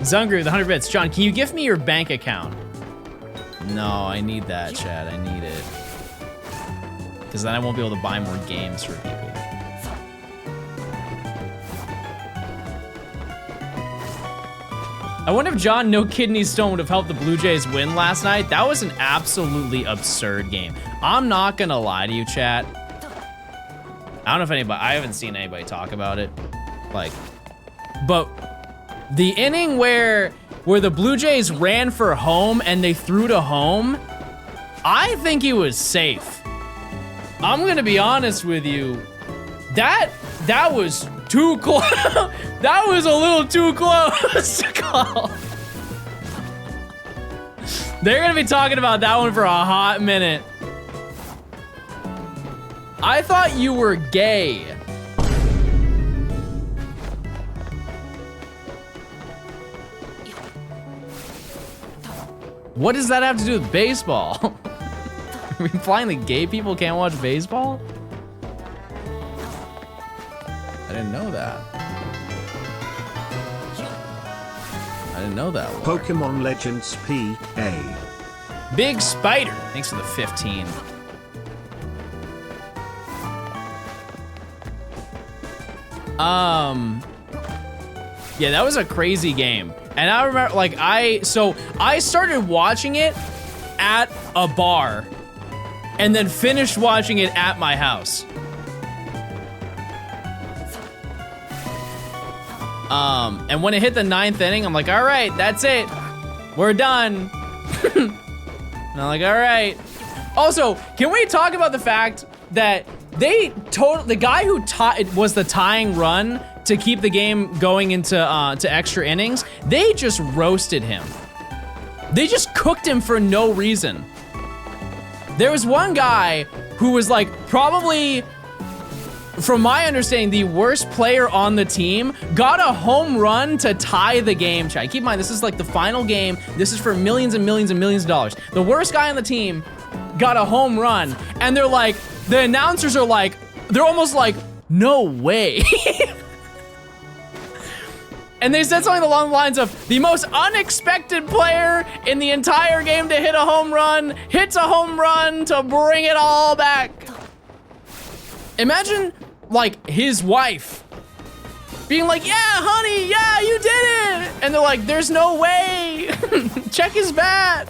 Zungru, the 100 bits. John, can you give me your bank account? No, I need that, Chad, I need it. Because then I won't be able to buy more games for people. I wonder if John No Kidney Stone would have helped the Blue Jays win last night. That was an absolutely absurd game. I'm not gonna lie to you, chat. I don't know if anybody, I haven't seen anybody talk about it. Like, but the inning where the Blue Jays ran for home and they threw to home, I think he was safe. I'm gonna be honest with you. That was too close. That was a little too close to call. They're gonna be talking about that one for a hot minute. I thought you were gay. What does that have to do with baseball? Are we implying that gay people can't watch baseball? I didn't know that. I didn't know that. Lord. Pokemon Legends PA. Big Spider. Thanks for the 15. Yeah, that was a crazy game. And I remember, like, I started watching it at a bar and then finished watching it at my house. And when it hit the 9th inning, I'm like, all right, that's it. We're done. And I'm like, all right. Also, can we talk about the fact that the guy who was the tying run to keep the game going into to extra innings, they just roasted him. They just cooked him for no reason. There was one guy who was like probably, from my understanding, the worst player on the team, got a home run to tie the game, chat. Keep in mind, this is like the final game. This is for millions and millions and millions of dollars. The worst guy on the team got a home run, and they're like, the announcers are like, they're almost like, no way. And they said something along the lines of, the most unexpected player in the entire game to hit a home run, hits a home run to bring it all back. Imagine, like, his wife being like, yeah, honey, yeah, you did it. And they're like, there's no way. Check his bat.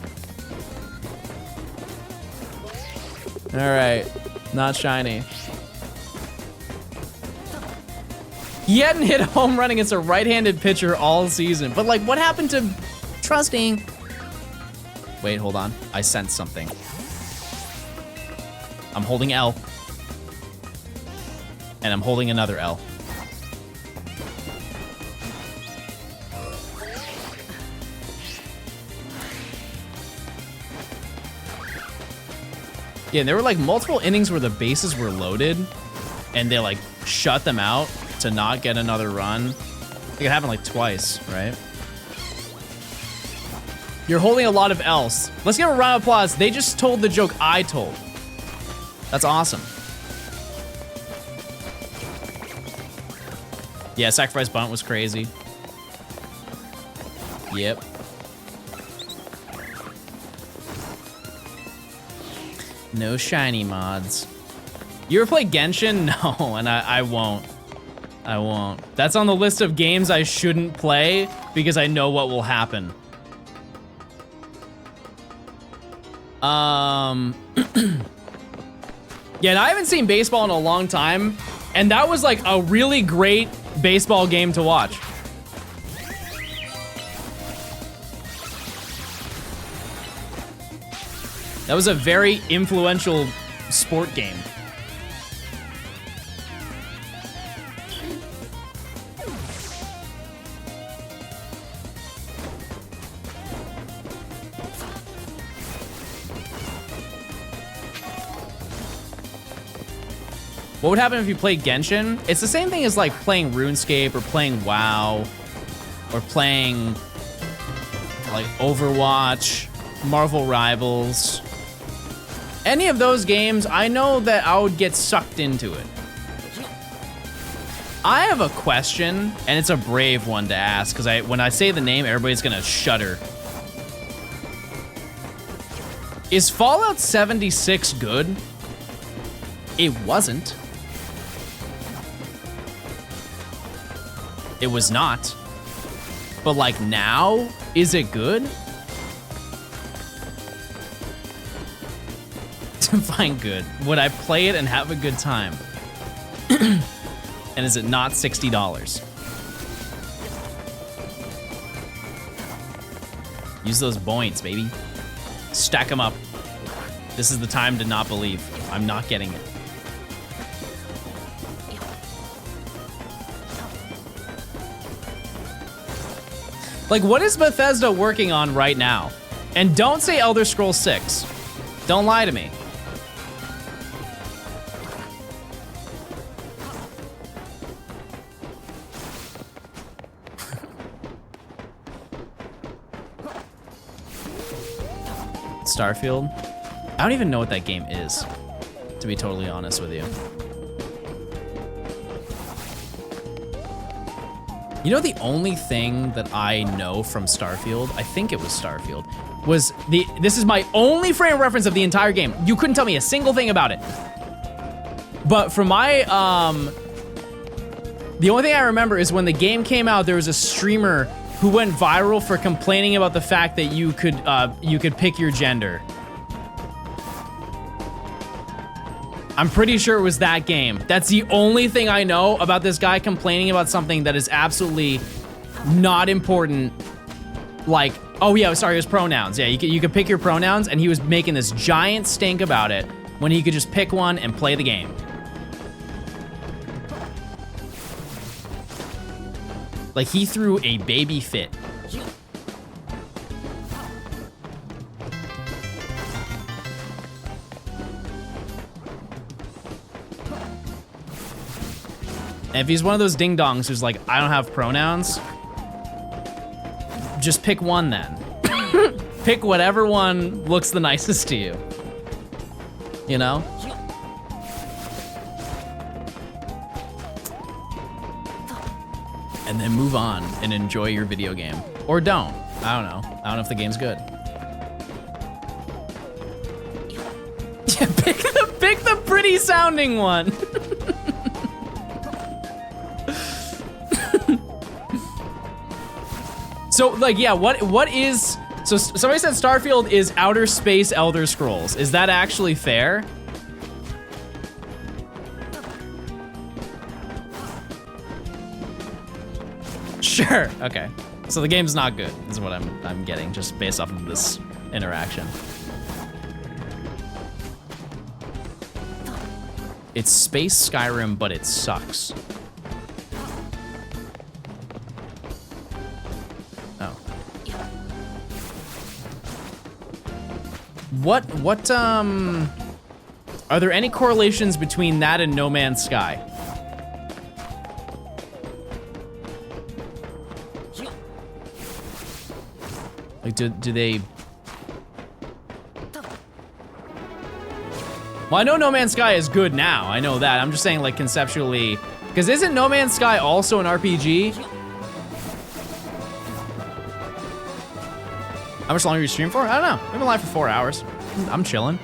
All right, not shiny. He hadn't hit a home run against a right-handed pitcher all season. But like, what happened to trusting? Wait, hold on. I sensed something. I'm holding L. And I'm holding another L. Yeah, there were like multiple innings where the bases were loaded and they like shut them out to not get another run. think it happened like twice, right? You're holding a lot of else. Let's give a round of applause. They just told the joke I told. That's awesome. Yeah, sacrifice bunt was crazy. Yep. No shiny mods. You ever play Genshin? No, and I won't. I won't. That's on the list of games I shouldn't play because I know what will happen. Yeah, and I haven't seen baseball in a long time, and that was like a really great baseball game to watch. That was a very influential sport game. What would happen if you played Genshin? It's the same thing as like playing RuneScape or playing WoW or playing like Overwatch, Marvel Rivals. Any of those games, I know that I would get sucked into it. I have a question, and it's a brave one to ask, because when I say the name, everybody's gonna shudder. Is Fallout 76 good? It wasn't. It was not. But like now, is it good? Define good. Would I play it and have a good time? And is it not $60? Use those points, baby. Stack them up. This is the time to not believe. I'm not getting it. Like, what is Bethesda working on right now? And don't say Elder Scrolls 6. Don't lie to me. Starfield? I don't even know what that game is, to be totally honest with you. You know, the only thing that I know from Starfield, I think it was Starfield, was this is my only frame of reference of the entire game. You couldn't tell me a single thing about it. But from my, the only thing I remember is when the game came out, there was a streamer who went viral for complaining about the fact that you could pick your gender. I'm pretty sure it was that game. That's the only thing I know about this guy complaining about something that is absolutely not important. Like, oh yeah, sorry, it was pronouns. Yeah, you could pick your pronouns, and he was making this giant stink about it when he could just pick one and play the game. Like, he threw a baby fit. And if he's one of those ding-dongs who's like, I don't have pronouns, just pick one then. Pick whatever one looks the nicest to you. You know? And then move on and enjoy your video game. Or don't. I don't know. I don't know if the game's good. Yeah, pick the pretty sounding one. So, like, yeah, what is... So, somebody said Starfield is outer space Elder Scrolls. Is that actually fair? Sure, okay. So the game's not good, is what I'm getting, just based off of this interaction. It's space Skyrim, but it sucks. What, are there any correlations between that and No Man's Sky? do they... Well, I know No Man's Sky is good now. I know that. I'm just saying, like, conceptually, because isn't No Man's Sky also an RPG? How much longer you stream for? I don't know. We've been live for 4 hours. I'm chilling.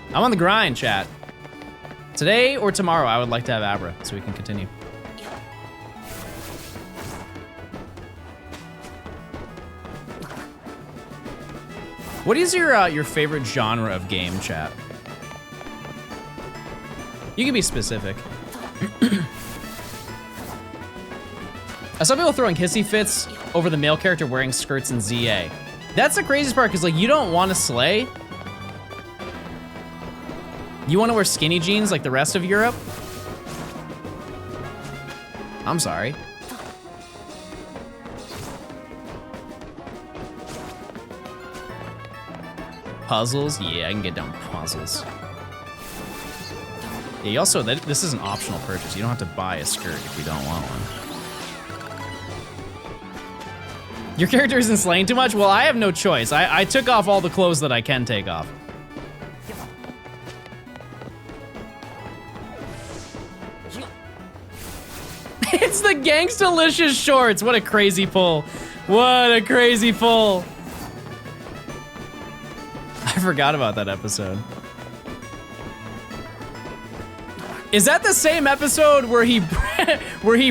I'm on the grind, chat. Today or tomorrow, I would like to have Abra so we can continue. What is your favorite genre of game, chat? You can be specific. I saw people throwing hissy fits over the male character wearing skirts in ZA. That's the craziest part, because like you don't want to slay. You want to wear skinny jeans like the rest of Europe? I'm sorry. Puzzles? Yeah, I can get down with puzzles. Yeah, you also, this is an optional purchase. You don't have to buy a skirt if you don't want one. Your character isn't slaying too much? Well, I have no choice. I took off all the clothes that I can take off. It's the Gangstalicious shorts. What a crazy pull. What a crazy pull. I forgot about that episode. Is that the same episode where he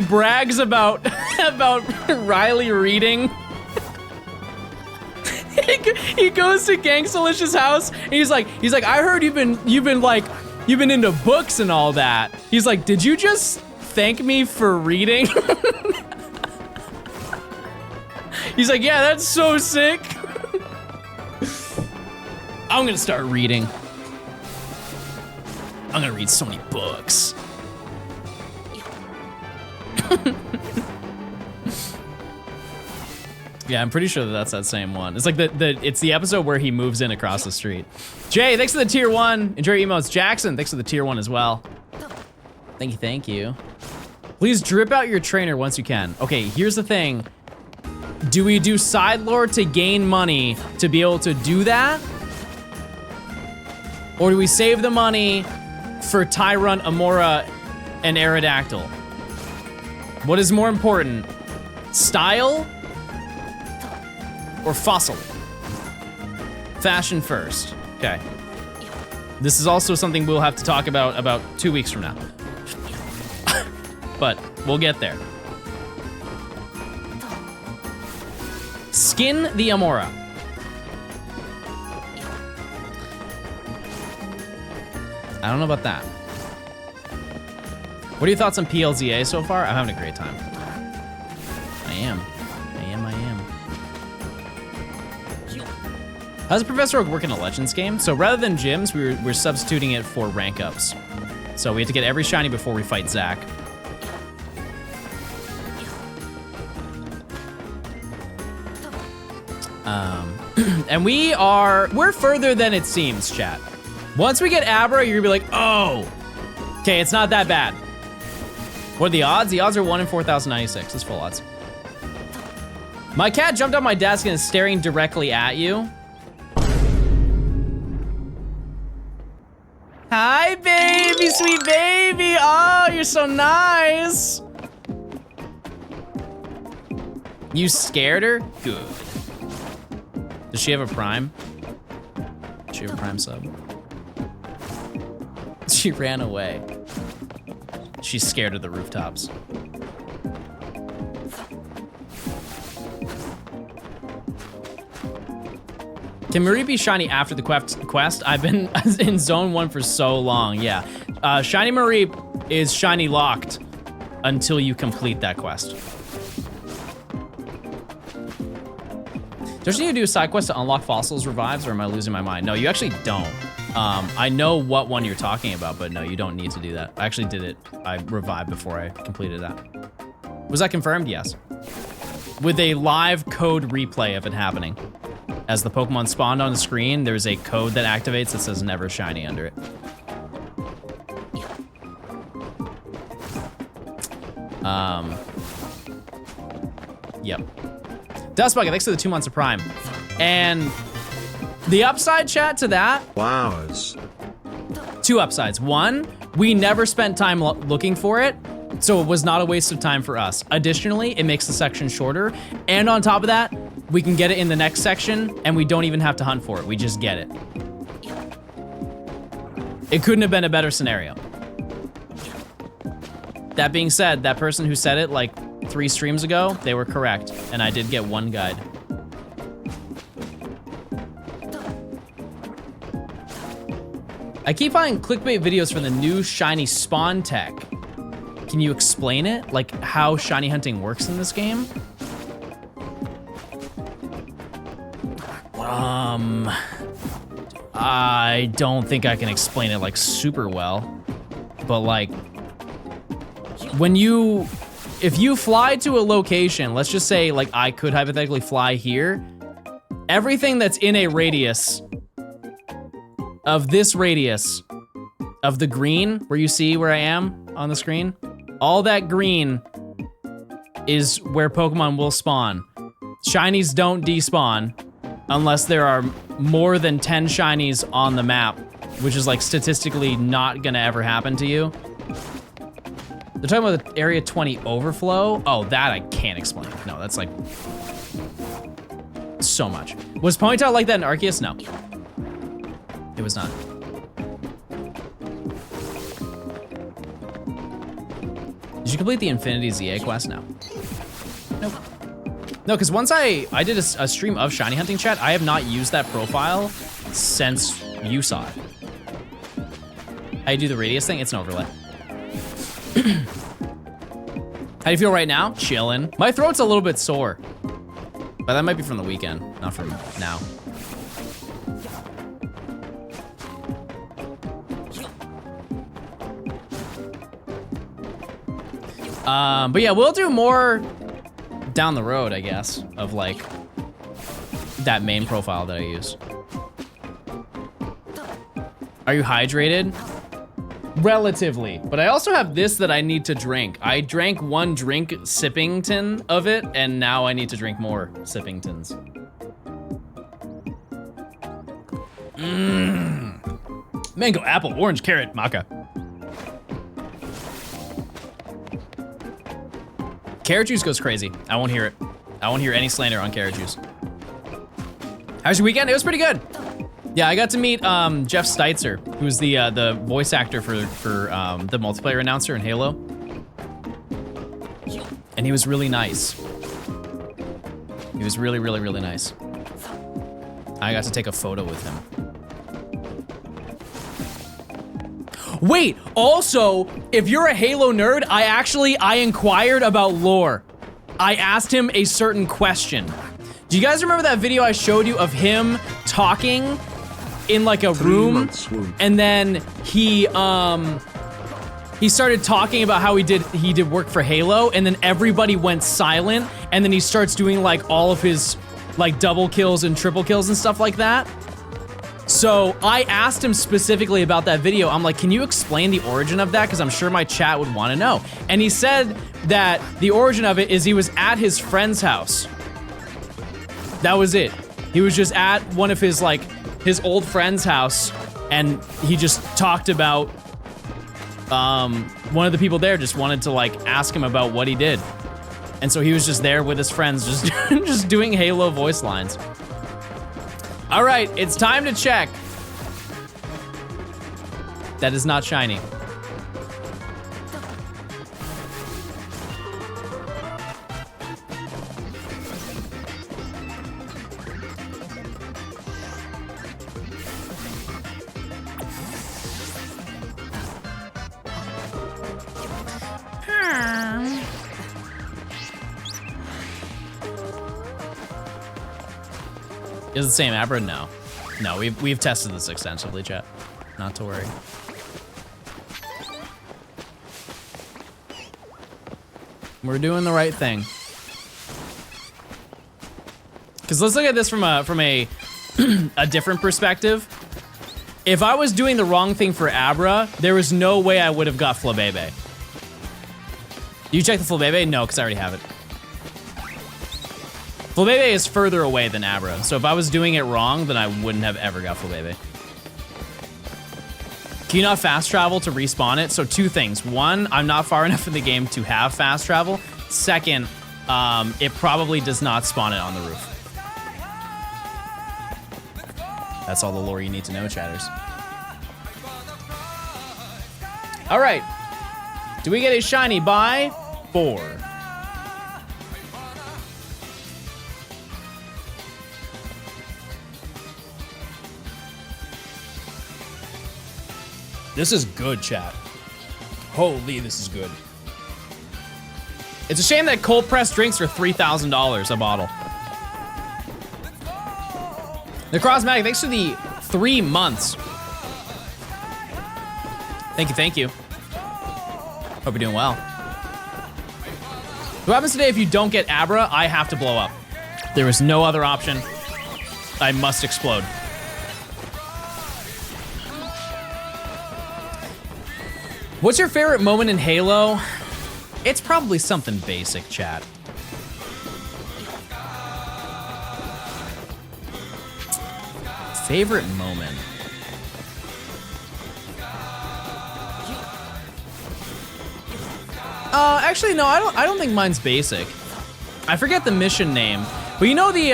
brags about Riley reading? He goes to Gangstalicious' house and he's like, I heard you've been into books and all that. He's like, did you just thank me for reading? He's like, yeah, that's so sick. I'm gonna start reading. I'm gonna read so many books. Yeah, I'm pretty sure that's that same one. It's like it's the episode where he moves in across the street. Jay, thanks for the tier 1. Enjoy your emotes. Jackson, thanks for the tier 1 as well. Thank you. Please drip out your trainer once you can. Okay, here's the thing. Do we do side lore to gain money to be able to do that? Or do we save the money for Tyrant, Amora, and Aerodactyl? What is more important? Style or fossil? Fashion first. Okay. This is also something we'll have to talk about 2 weeks from now. But we'll get there. Skin the Amora. I don't know about that. What are your thoughts on PLZA so far? I'm having a great time. I am. How does Professor Oak work in a Legends game? So rather than gyms, we're substituting it for rank ups. So we have to get every shiny before we fight Zack. And we're further than it seems, chat. Once we get Abra, you're gonna be like, oh, okay, it's not that bad. What are the odds? The odds are 1 in 4,096. That's full odds. My cat jumped on my desk and is staring directly at you. Hi, baby, sweet baby. Oh, you're so nice. You scared her? Good. Does she have a prime? Does she have a prime sub? She ran away. She's scared of the rooftops. Can Marie be shiny after the quest? I've been in zone 1 for so long, yeah. Shiny Marie is shiny locked until you complete that quest. Don't you need to do a side quest to unlock fossils revives, or am I losing my mind? No, you actually don't. I know what one you're talking about, but no, you don't need to do that. I actually did it. I revived before I completed that. Was that confirmed? Yes. With a live code replay of it happening. As the Pokemon spawned on the screen, there's a code that activates that says never shiny under it. Yep. Dustbucket, thanks for the 2 months of Prime. And the upside, chat, to that, Wowers. 2 upsides. 1, we never spent time looking for it, so it was not a waste of time for us. Additionally, it makes the section shorter, and on top of that, we can get it in the next section, and we don't even have to hunt for it. We just get it. It couldn't have been a better scenario. That being said, that person who said it like 3 streams ago, they were correct, and I did get 1 guide. I keep finding clickbait videos for the new shiny spawn tech. Can you explain it? Like how shiny hunting works in this game? I don't think I can explain it like super well, but like if you fly to a location, let's just say like I could hypothetically fly here, everything that's in a radius of this radius of the green, where you see where I am on the screen, all that green is where Pokemon will spawn. Shinies don't despawn unless there are more than 10 shinies on the map, which is like statistically not gonna ever happen to you. They're talking about the Area 20 overflow. Oh, that I can't explain. No, that's like so much. Was Ponytail like that in Arceus? No. It was not. Did you complete the Infinity ZA quest? No. Nope. No, because once I did a stream of shiny hunting, chat, I have not used that profile since you saw it. How you do the radius thing? It's an overlay. How do you feel right now? Chillin'. My throat's a little bit sore, but that might be from the weekend, not from now. But yeah, we'll do more down the road, I guess, of like that main profile that I use. Are you hydrated? Relatively, but I also have this that I need to drink. I drank 1 drink Sippington of it, and now I need to drink more Sippingtons. Mango, apple, orange, carrot, maca. Carrot juice goes crazy. I won't hear it. I won't hear any slander on carrot juice. How's your weekend? It was pretty good. Yeah, I got to meet Jeff Steitzer, who's the voice actor for the multiplayer announcer in Halo. And he was really nice. He was really, really, really nice. I got to take a photo with him. Wait, also, if you're a Halo nerd, I inquired about lore. I asked him a certain question. Do you guys remember that video I showed you of him talking in like a room? And then he started talking about how he did work for Halo, and then everybody went silent, and then he starts doing like all of his like double kills and triple kills and stuff like that. So I asked him specifically about that video. I'm like, can you explain the origin of that? Because I'm sure my chat would want to know. And he said that the origin of it is he was at his friend's house. That was it. He was just at one of his like his old friend's house, and he just talked about one of the people there just wanted to like ask him about what he did. And so he was just there with his friends just just doing Halo voice lines. All right, it's time to check. That is not shiny. Is it the same Abra? No. No, we've tested this extensively, chat. Not to worry. We're doing the right thing. Because let's look at this from a a different perspective. If I was doing the wrong thing for Abra, there was no way I would have got Flabebe. You check the Flabebe? No, because I already have it. Flabebe is further away than Abra, so if I was doing it wrong, then I wouldn't have ever got Flabebe. Can you not fast travel to respawn it? So 2 things. 1, I'm not far enough in the game to have fast travel. 2nd, it probably does not spawn it on the roof. That's all the lore you need to know, chatters. All right. Do we get a shiny by 4? This is good, chat. Holy, this is good. It's a shame that cold pressed drinks are $3,000 a bottle. The Crossmatic, thanks for the 3 months. Thank you, thank you. Hope you're doing well. What happens today if you don't get Abra? I have to blow up. There is no other option. I must explode. What's your favorite moment in Halo? It's probably something basic, chat. Favorite moment? Actually, no, I don't think mine's basic. I forget the mission name, but you know the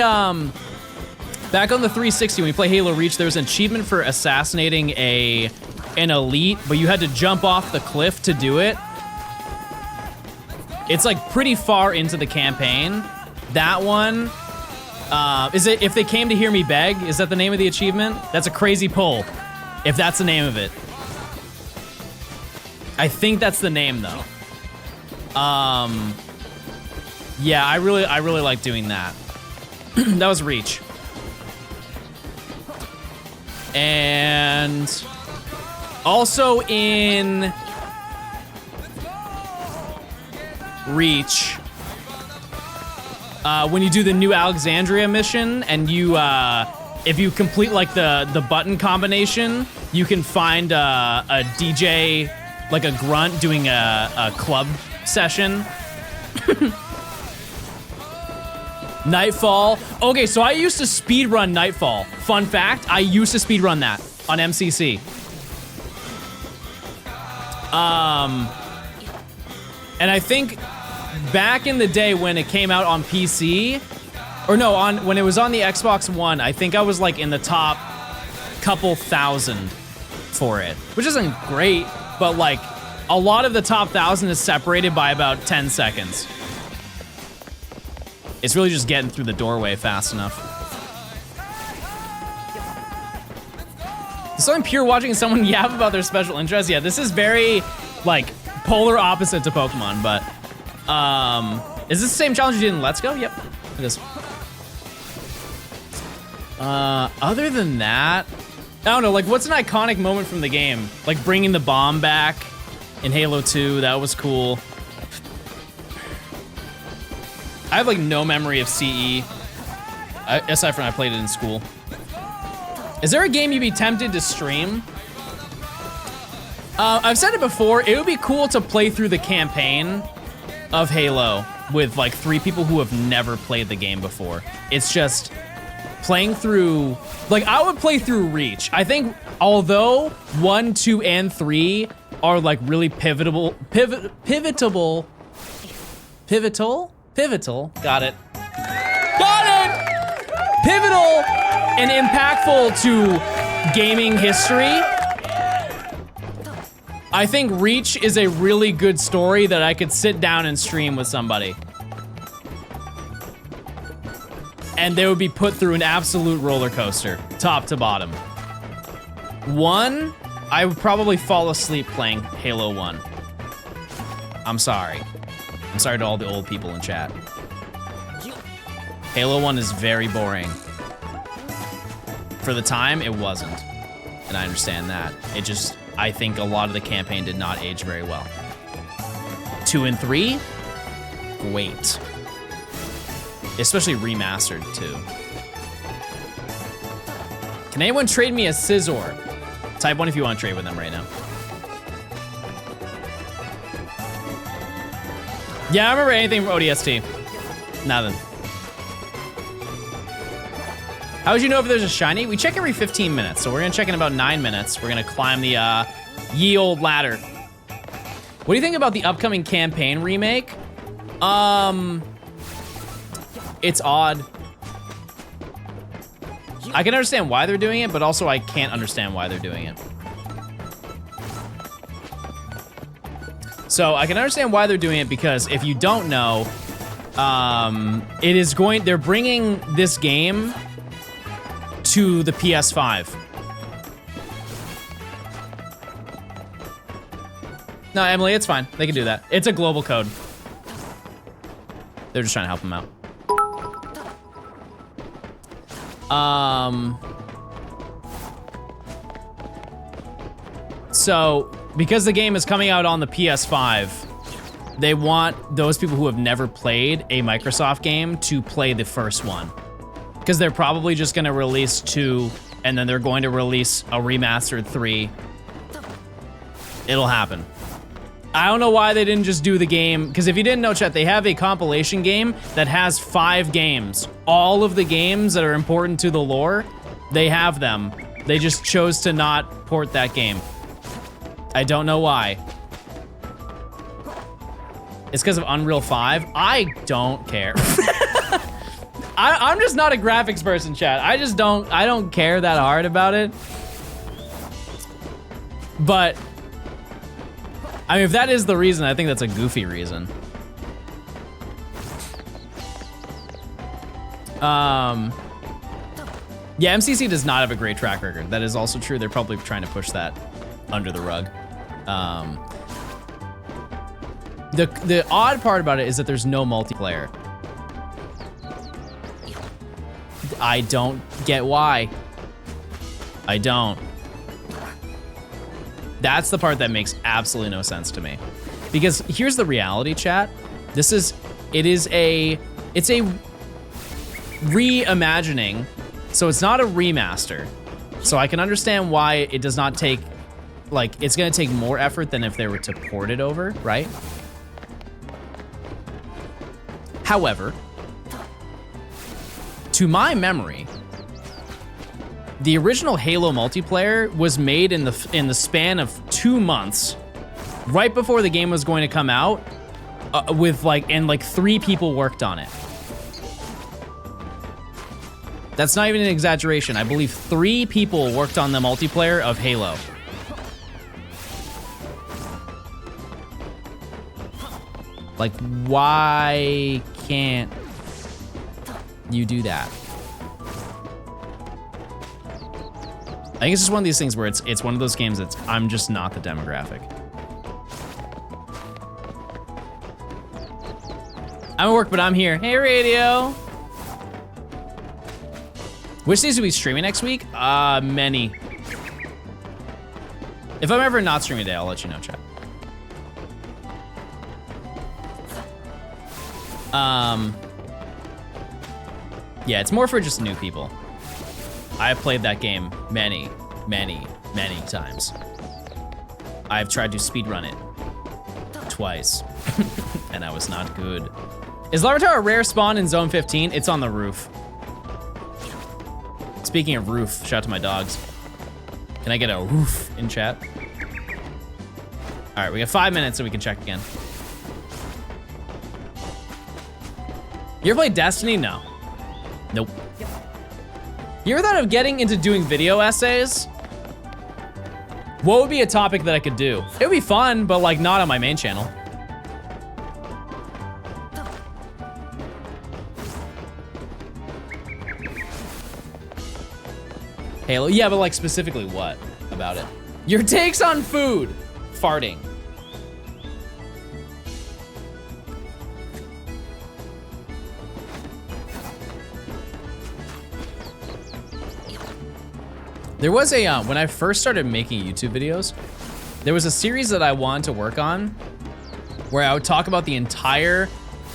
back on the 360 when we play Halo Reach, there was an achievement for assassinating an elite, but you had to jump off the cliff to do it. It's like pretty far into the campaign. That one, is it If They Came to Hear Me Beg? Is that the name of the achievement? That's a crazy pull, if that's the name of it. I think that's the name though. Yeah, I really like doing that. That was Reach. And also in Reach, when you do the New Alexandria mission and you, if you complete like the button combination, you can find a DJ, like a grunt doing a club session. Nightfall. Okay, so I used to speedrun Nightfall. Fun fact, I used to speedrun that on MCC. And I think back in the day when it came out on PC, or no, when it was on the Xbox One, I think I was like in the top couple thousand for it, which isn't great, but like a lot of the top 1,000 is separated by about 10 seconds. It's really just getting through the doorway fast enough. There's something pure watching someone yap about their special interest. Yeah, this is very, like, polar opposite to Pokemon, but, is this the same challenge you did in Let's Go? Yep, it is. Other than that, I don't know, like, what's an iconic moment from the game? Like, bringing the bomb back in Halo 2, that was cool. I have like no memory of CE, aside from I played it in school. Is there a game you'd be tempted to stream? I've said it before, it would be cool to play through the campaign of Halo with like 3 people who have never played the game before. It's just playing through, like I would play through Reach. I think although 1, 2, and 3 are like really pivotal, got it. Pivotal and impactful to gaming history. I think Reach is a really good story that I could sit down and stream with somebody. And they would be put through an absolute roller coaster, top to bottom. 1, I would probably fall asleep playing Halo 1. I'm sorry. I'm sorry to all the old people in chat. Halo 1 is very boring. For the time, it wasn't. And I understand that. It just, I think a lot of the campaign did not age very well. 2 and 3, great. Especially remastered, too. Can anyone trade me a Scizor? Type 1 if you want to trade with them right now. Yeah, I remember anything from ODST. Nothing. How would you know if there's a shiny? We check every 15 minutes, so we're gonna check in about 9 minutes. We're gonna climb the ye old ladder. What do you think about the upcoming campaign remake? It's odd. I can understand why they're doing it, but also I can't understand why they're doing it. So I can understand why they're doing it because if you don't know, they're bringing this game to the PS5. No, Emily, it's fine. They can do that. It's a global code. They're just trying to help them out. So, because the game is coming out on the PS5, they want those people who have never played a Microsoft game to play the first one. Because they're probably just gonna release 2, and then they're going to release a remastered 3. It'll happen. I don't know why they didn't just do the game, because if you didn't know, chat, they have a compilation game that has 5 games. All of the games that are important to the lore, they have them. They just chose to not port that game. I don't know why. It's because of Unreal 5? I don't care. I'm just not a graphics person, chat. I don't care that hard about it. But I mean, if that is the reason, I think that's a goofy reason. Yeah, MCC does not have a great track record. That is also true. They're probably trying to push that under the rug. The odd part about it is that there's no multiplayer. I don't get why. I don't. That's the part that makes absolutely no sense to me. Because here's the reality, chat. It's a reimagining, so it's not a remaster. So I can understand why it does not take, like, it's gonna take more effort than if they were to port it over, right? However, to my memory, the original Halo multiplayer was made in the span of 2 months, right before the game was going to come out, with like 3 people worked on it. That's not even an exaggeration. I believe 3 people worked on the multiplayer of Halo. Like, why can't you do that? I think it's just one of these things where it's one of those games that's, I'm just not the demographic. I'm at work, but I'm here. Hey, radio. Which days will we be streaming next week? Many. If I'm ever not streaming today, I'll let you know, chat. Yeah, it's more for just new people. I have played that game many, many, many times. I've tried to speedrun it twice, and I was not good. Is Larvitar a rare spawn in Zone 15? It's on the roof. Speaking of roof, shout out to my dogs. Can I get a roof in chat? All right, we got 5 minutes so we can check again. You ever played Destiny? No. Nope. You ever thought of getting into doing video essays? What would be a topic that I could do? It would be fun, but like not on my main channel. Halo, yeah, but like specifically what about it? Your takes on food. Farting. There was a, when I first started making YouTube videos, there was a series that I wanted to work on where I would talk about the entire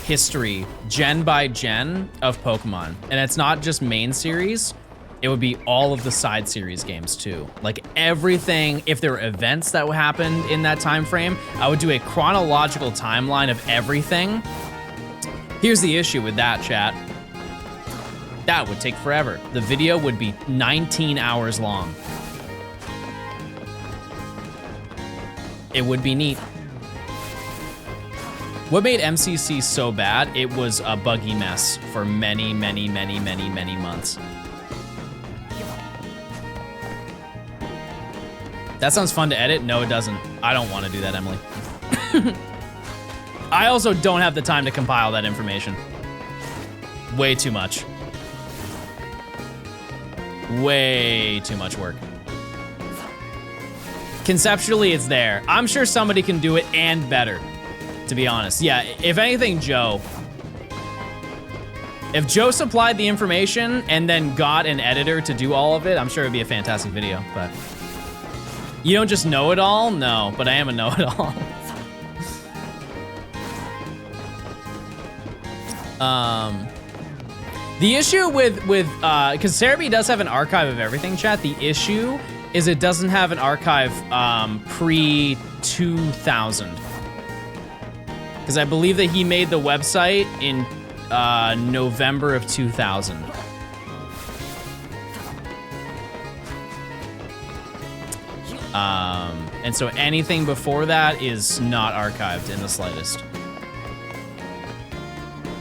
history, gen by gen, of Pokemon. And it's not just main series, it would be all of the side series games too. Like everything, if there were events that happened in that time frame, I would do a chronological timeline of everything. Here's the issue with that, chat. That would take forever. The video would be 19 hours long. It would be neat. What made MCC so bad? It was a buggy mess for many, many, many, many, many months. That sounds fun to edit. No, it doesn't. I don't want to do that, Emily. I also don't have the time to compile that information. Way too much. Way too much work. Conceptually, it's there. I'm sure somebody can do it and better, to be honest. Yeah, if anything, Joe. If Joe supplied the information and then got an editor to do all of it, I'm sure it'd be a fantastic video, but... You don't just know it all? No, but I am a know-it-all. The issue with because Cerebi does have an archive of everything, chat. The issue is it doesn't have an archive pre-2000. Because I believe that he made the website in November of 2000. And so anything before that is not archived in the slightest.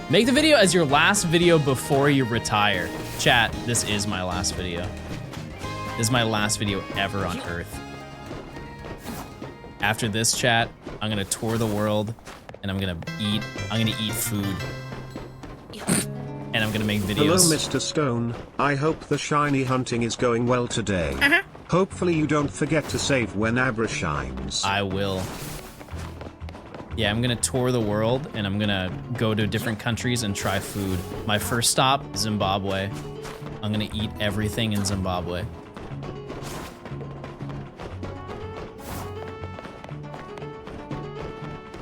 Make the video as your last video before you retire. Chat, this is my last video. This is my last video ever on Earth. After this, chat, I'm gonna tour the world and I'm gonna eat food. And I'm gonna make videos. Hello, Mr. Stone. I hope the shiny hunting is going well today. Hopefully you don't forget to save when Abra shines. I will. Yeah, I'm gonna tour the world and I'm gonna go to different countries and try food. My first stop, Zimbabwe. I'm gonna eat everything in Zimbabwe.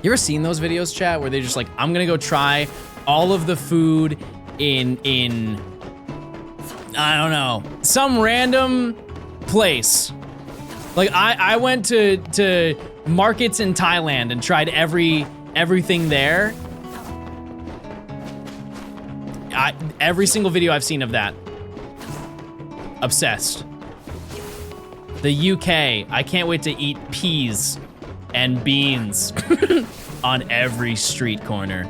You ever seen those videos, chat, where they're just like, I'm gonna go try all of the food in I don't know, some random place. Like I went to markets in Thailand and tried everything there. Every single video I've seen of that. Obsessed. The UK, I can't wait to eat peas and beans on every street corner.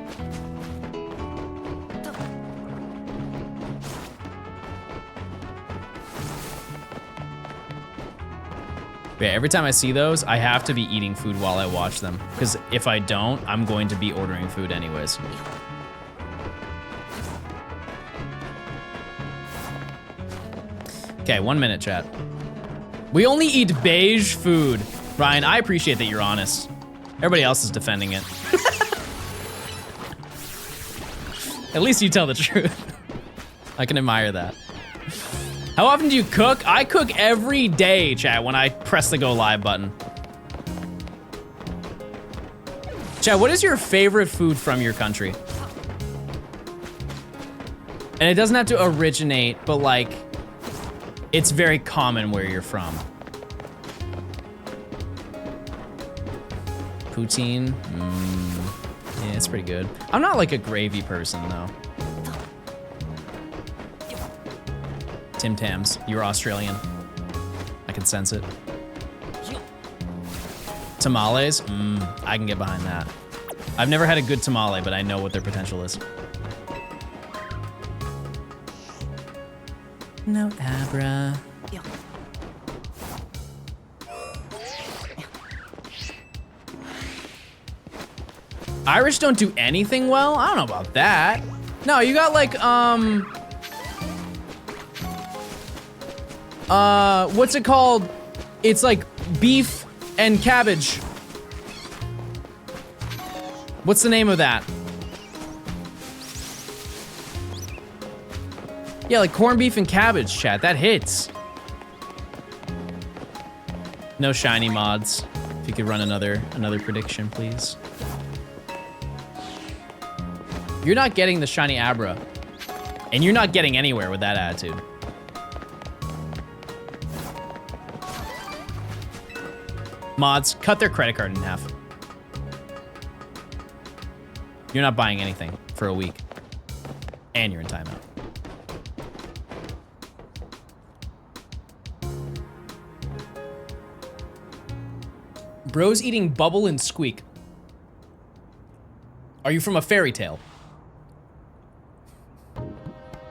Yeah, every time I see those, I have to be eating food while I watch them. Because if I don't, I'm going to be ordering food anyways. Okay, 1 minute, chat. We only eat beige food. Ryan, I appreciate that you're honest. Everybody else is defending it. At least you tell the truth. I can admire that. How often do you cook? I cook every day, chat, when I press the go live button. Chat, what is your favorite food from your country? And it doesn't have to originate, but like, it's very common where you're from. Poutine, yeah, it's pretty good. I'm not like a gravy person though. Tim Tams, you're Australian. I can sense it. Tamales, I can get behind that. I've never had a good tamale, but I know what their potential is. No Abra. Irish don't do anything well? I don't know about that. No, you got like, what's it called? It's like beef and cabbage. What's the name of that? Yeah, like corned beef and cabbage, chat. That hits. No shiny mods. If you could run another prediction, please. You're not getting the shiny Abra. And you're not getting anywhere with that attitude. Mods, cut their credit card in half. You're not buying anything for a week. And you're in timeout. Bro's eating bubble and squeak. Are you from a fairy tale?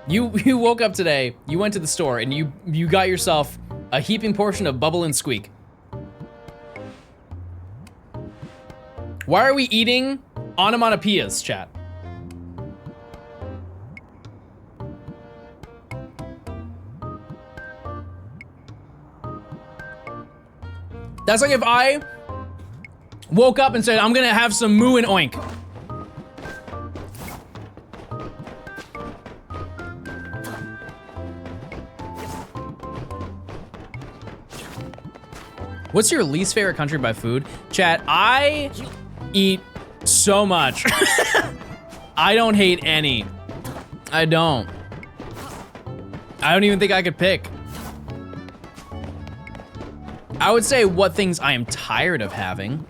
You woke up today, you went to the store, and you got yourself a heaping portion of bubble and squeak. Why are we eating onomatopoeias, chat? That's like if I woke up and said, I'm gonna have some moo and oink. What's your least favorite country by food? Chat, I eat so much. I don't hate any. I don't even think I could pick. I would say what things I am tired of having.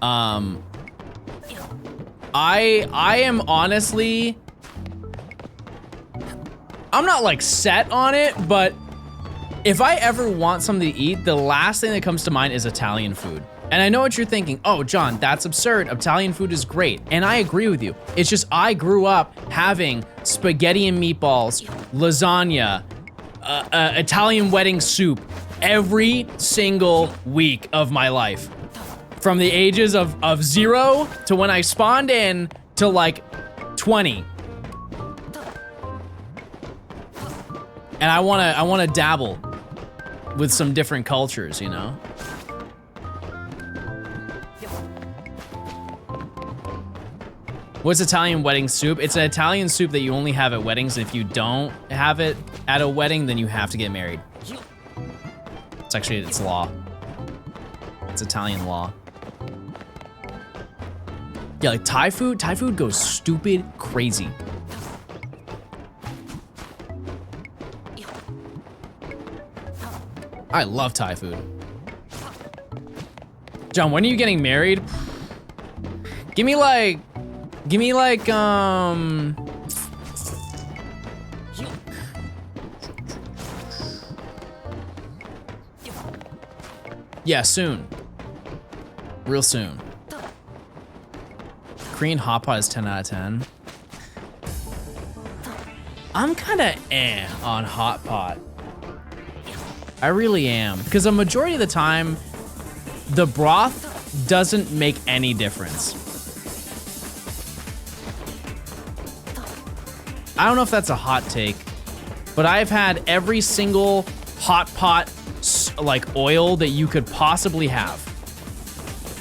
I am honestly, I'm not like set on it, but if I ever want something to eat, the last thing that comes to mind is Italian food. And I know what you're thinking. Oh, John, that's absurd. Italian food is great. And I agree with you. It's just I grew up having spaghetti and meatballs, lasagna, Italian wedding soup every single week of my life. From the ages of 0 to when I spawned in to like 20. And I wanna dabble with some different cultures, you know? What's Italian wedding soup? It's an Italian soup that you only have at weddings. If you don't have it at a wedding, then you have to get married. It's law. It's Italian law. Yeah, like Thai food goes stupid crazy. I love Thai food. John, when are you getting married? Give me like, yeah, soon. Real soon. Korean hot pot is 10 out of 10. I'm kinda on hot pot. I really am. Because a majority of the time, the broth doesn't make any difference. I don't know if that's a hot take, but I've had every single hot pot like oil that you could possibly have.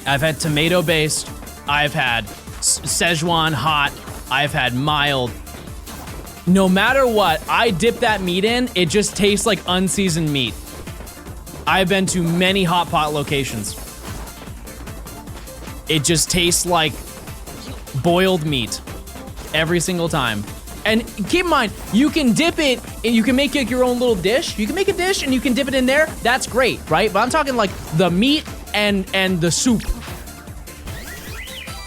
I've had tomato based, I've had Szechuan hot, I've had mild. No matter what, I dip that meat in, it just tastes like unseasoned meat. I've been to many hot pot locations. It just tastes like boiled meat every single time. And keep in mind, you can dip it and you can make like your own little dish. You can make a dish and you can dip it in there. That's great, right? But I'm talking like the meat and the soup.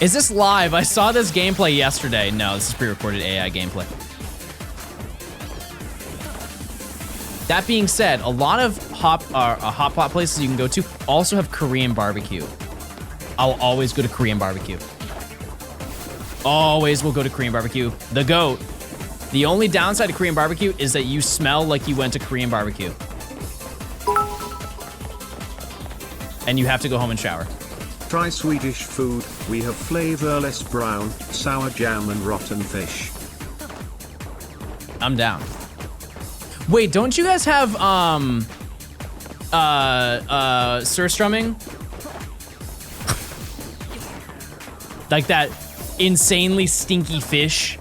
Is this live? I saw this gameplay yesterday. No, this is pre-recorded AI gameplay. That being said, a lot of hot pot places you can go to also have Korean barbecue. I'll always go to Korean barbecue. Always will go to Korean barbecue. The GOAT. The only downside to Korean barbecue is that you smell like you went to Korean barbecue. And you have to go home and shower. Try Swedish food. We have flavorless brown, sour jam and rotten fish. I'm down. Wait, don't you guys have surstrumming? Like that insanely stinky fish?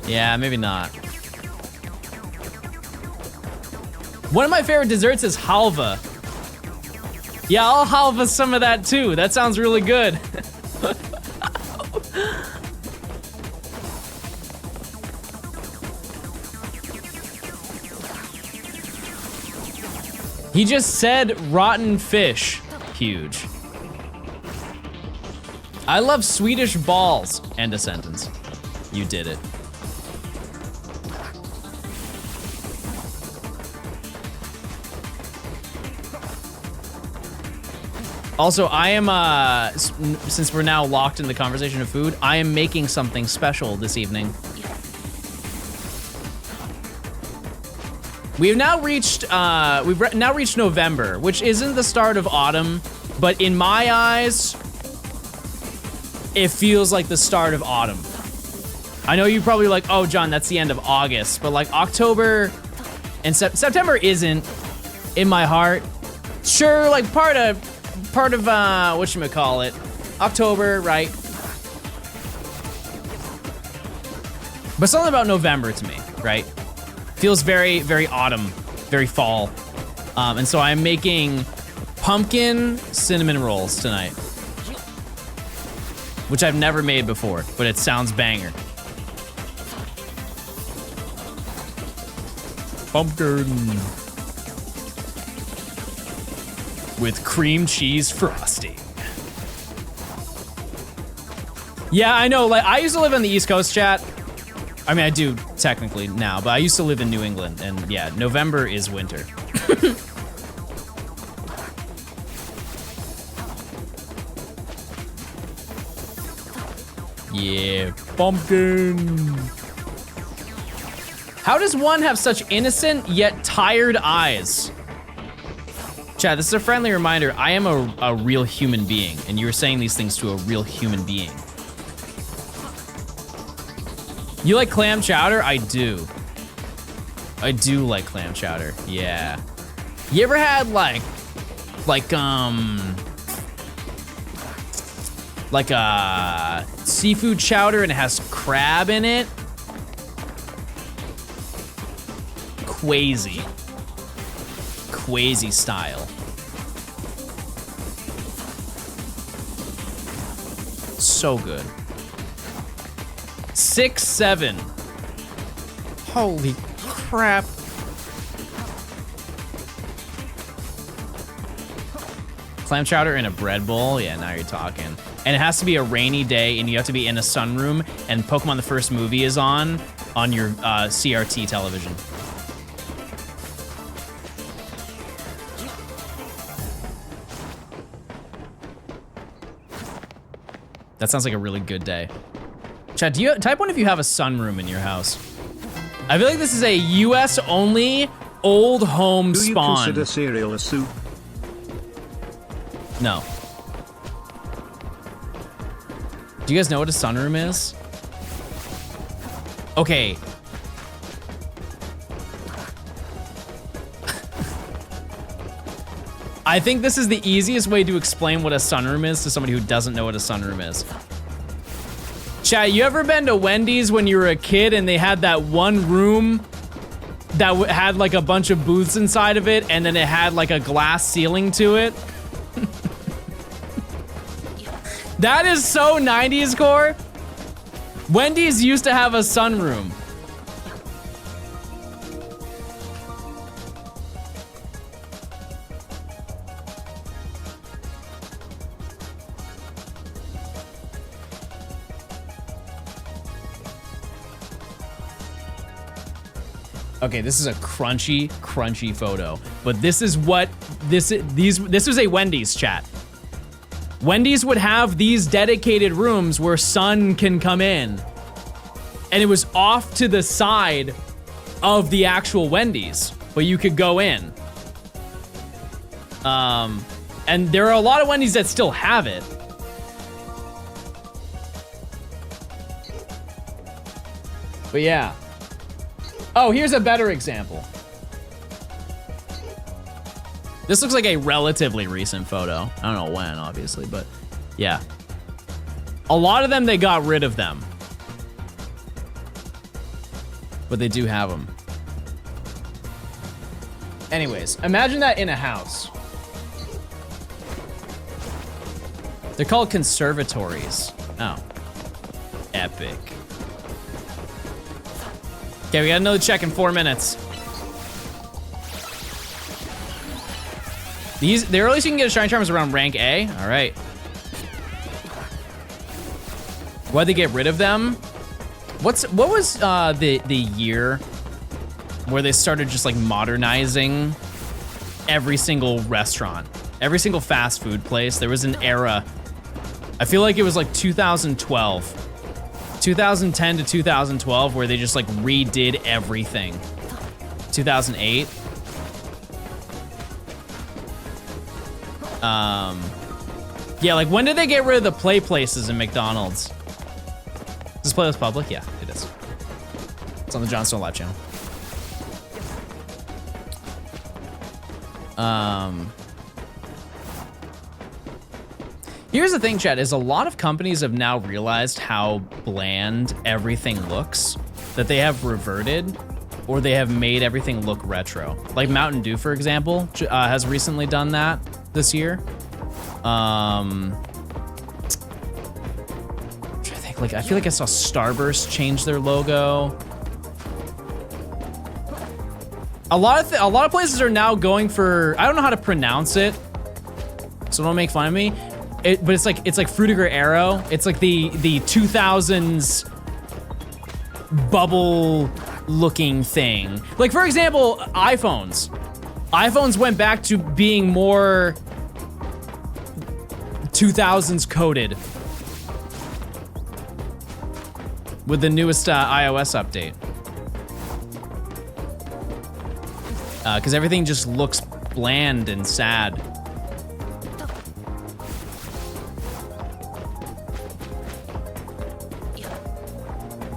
Yeah, maybe not. One of my favorite desserts is halva. Yeah, I'll halva some of that too. That sounds really good. He just said rotten fish. Huge. I love Swedish balls. End of sentence. You did it. Also, I am, since we're now locked in the conversation of food, I am making something special this evening. We have now reached, now reached November, which isn't the start of autumn, but in my eyes, it feels like the start of autumn. I know you're probably like, oh, John, that's the end of August, but like October and September isn't in my heart. Sure, like part of whatchamacallit, October, right? But something about November to me, right? Feels very, very autumn, very fall. And so I'm making pumpkin cinnamon rolls tonight, which I've never made before, but it sounds banger. Pumpkin with cream cheese frosting. Yeah, I know, like I used to live on the East Coast, chat. I mean, I do technically now, but I used to live in New England, and yeah, November is winter. Yeah, pumpkin. How does one have such innocent yet tired eyes? Chad, this is a friendly reminder. I am a real human being, and you were saying these things to a real human being. You like clam chowder? I do. I do like clam chowder, yeah. You ever had like a seafood chowder and it has crab in it? Quasi style. So good. 6-7. Holy crap. Clam chowder in a bread bowl? Yeah, now you're talking. And it has to be a rainy day, and you have to be in a sunroom, and Pokemon the First Movie is on your CRT television. That sounds like a really good day. Chad, type 1 if you have a sunroom in your house. I feel like this is a US only old home spawn. Do you consider cereal a soup? No. Do you guys know what a sunroom is? Okay. I think this is the easiest way to explain what a sunroom is to somebody who doesn't know what a sunroom is. Chat, you ever been to Wendy's when you were a kid and they had that one room that had like a bunch of booths inside of it, and then it had like a glass ceiling to it? That is so 90s core. Wendy's used to have a sunroom. Okay, this is a crunchy photo, but this is what this was a Wendy's, chat. Wendy's would have these dedicated rooms where sun can come in, and it was off to the side of the actual Wendy's, but you could go in. And there are a lot of Wendy's that still have it. But yeah. Oh, here's a better example. This looks like a relatively recent photo. I don't know when, obviously, but yeah. A lot of them, they got rid of them. But they do have them. Anyways, imagine that in a house. They're called conservatories. Oh. Epic. Okay, we got another check in 4 minutes. The earliest you can get a Shiny Charm is around rank A. All right. Why'd they get rid of them? What was the year where they started just like modernizing every single restaurant? Every single fast food place. There was an era. I feel like it was like 2012. 2010 to 2012 where they just like redid everything. 2008. Yeah, like when did they get rid of the play places in McDonald's? Is this playlist public? Yeah, it is. It's on the Johnstone Live channel. Here's the thing, chat, is a lot of companies have now realized how bland everything looks, that they have reverted, or they have made everything look retro. Like Mountain Dew, for example, has recently done that this year. I'm trying to think, like, I feel like I saw Starburst change their logo. A lot of places are now going for, I don't know how to pronounce it, so don't make fun of me. But it's like Frutiger Aero. It's like the 2000s bubble looking thing. Like, for example, iPhones. iPhones went back to being more 2000s coded with the newest iOS update. Because everything just looks bland and sad.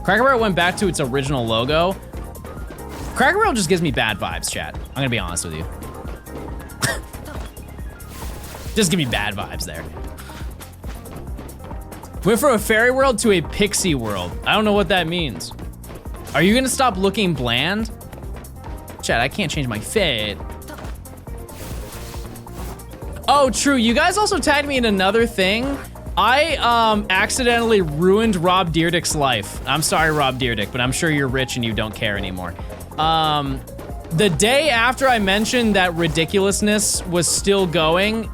Cracker Barrel went back to its original logo. Cracker Barrel just gives me bad vibes, chat. I'm gonna be honest with you. Just give me bad vibes there. Went from a fairy world to a pixie world. I don't know what that means. Are you gonna stop looking bland? Chat, I can't change my fit. Oh, true. You guys also tagged me in another thing. I accidentally ruined Rob Dyrdek's life. I'm sorry, Rob Dyrdek, but I'm sure you're rich and you don't care anymore. The day after I mentioned that Ridiculousness was still going,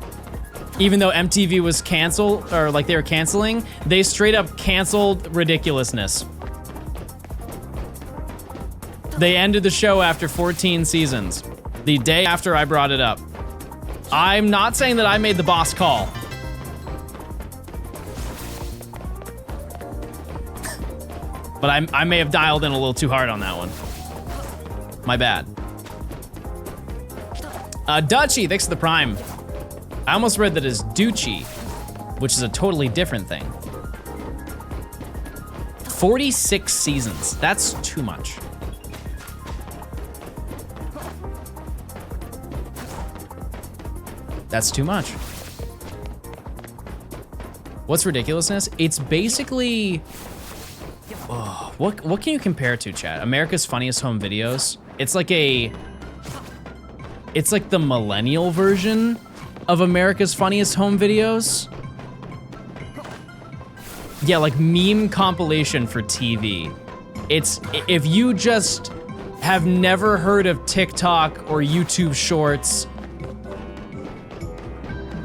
even though MTV was canceled, or like they were canceling, they straight up canceled Ridiculousness. They ended the show after 14 seasons, the day after I brought it up. I'm not saying that I made the boss call. But I may have dialed in a little too hard on that one. My bad. Dutchy, thanks for the prime. I almost read that as Ducci, which is a totally different thing. 46 seasons, that's too much. That's too much. What's Ridiculousness? It's basically, oh, what can you compare it to, chat? America's Funniest Home Videos. It's like the millennial version of America's Funniest Home Videos. Yeah, like meme compilation for TV. It's, if you just have never heard of TikTok or YouTube Shorts,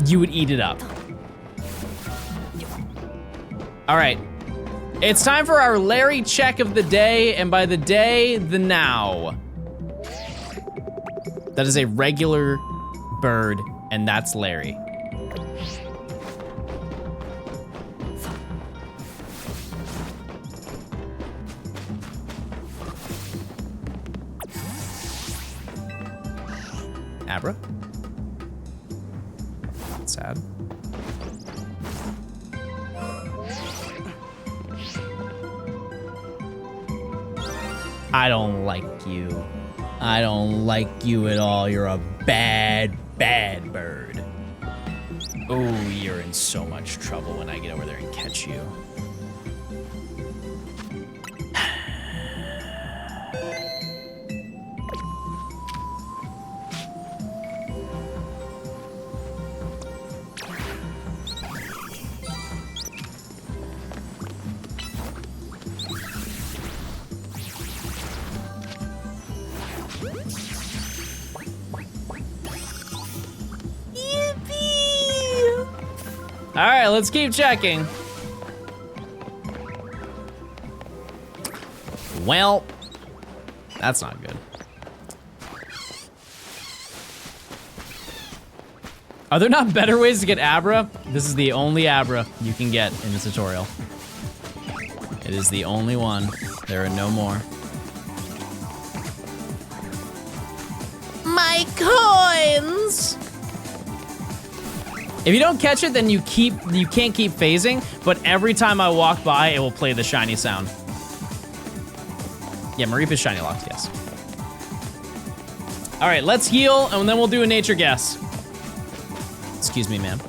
you would eat it up. All right, it's time for our Larry check of the day, and by the day, the now. That is a regular bird, and that's Larry. Abra? Sad. I don't like you. I don't like you at all. You're a bad, bad bird. Oh, you're in so much trouble when I get over there and catch you. All right, let's keep checking. Well, that's not good. Are there not better ways to get Abra? This is the only Abra you can get in the tutorial. It is the only one. There are no more. My coins! If you don't catch it, then you can't keep phasing, but every time I walk by, it will play the shiny sound. Yeah, Maripa's shiny locked, yes. All right, let's heal, and then we'll do a nature guess. Excuse me, ma'am.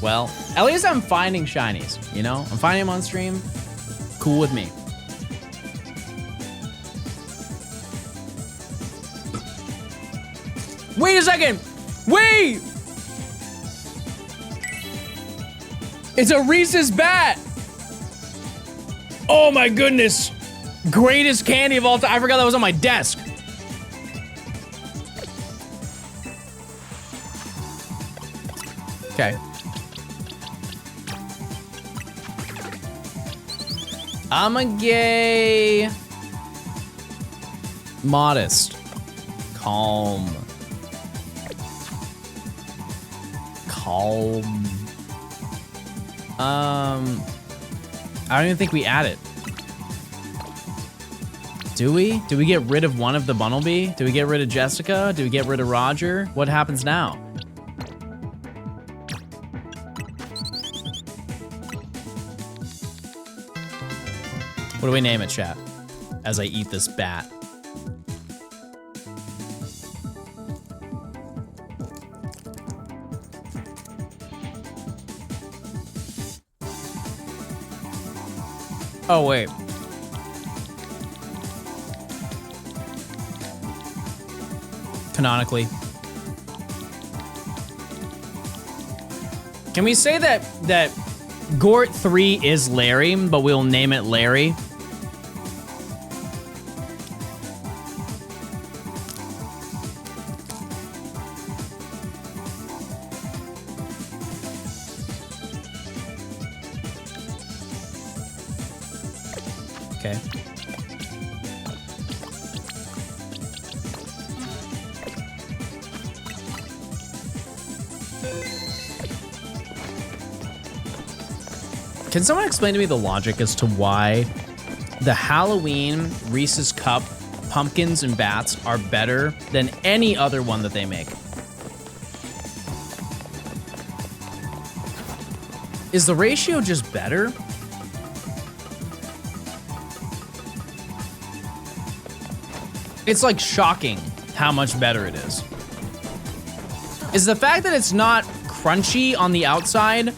Well, at least I'm finding shinies, you know? I'm finding them on stream. Cool with me. Wait a second! Wait! It's a Reese's bat! Oh my goodness! Greatest candy of all time. I forgot that was on my desk. Okay. I'm a gay. Modest. Calm. I don't even think we add it. Do we? Do we get rid of one of the Bunnelby? Do we get rid of Jessica? Do we get rid of Roger? What happens now? What do we name it, chat? As I eat this bat. Oh, wait. Canonically. Can we say that Gort 3 is Larry, but we'll name it Larry? Okay. Can someone explain to me the logic as to why the Halloween Reese's Cup pumpkins and bats are better than any other one that they make? Is the ratio just better? It's like shocking how much better it is. Is the fact that it's not crunchy on the outside,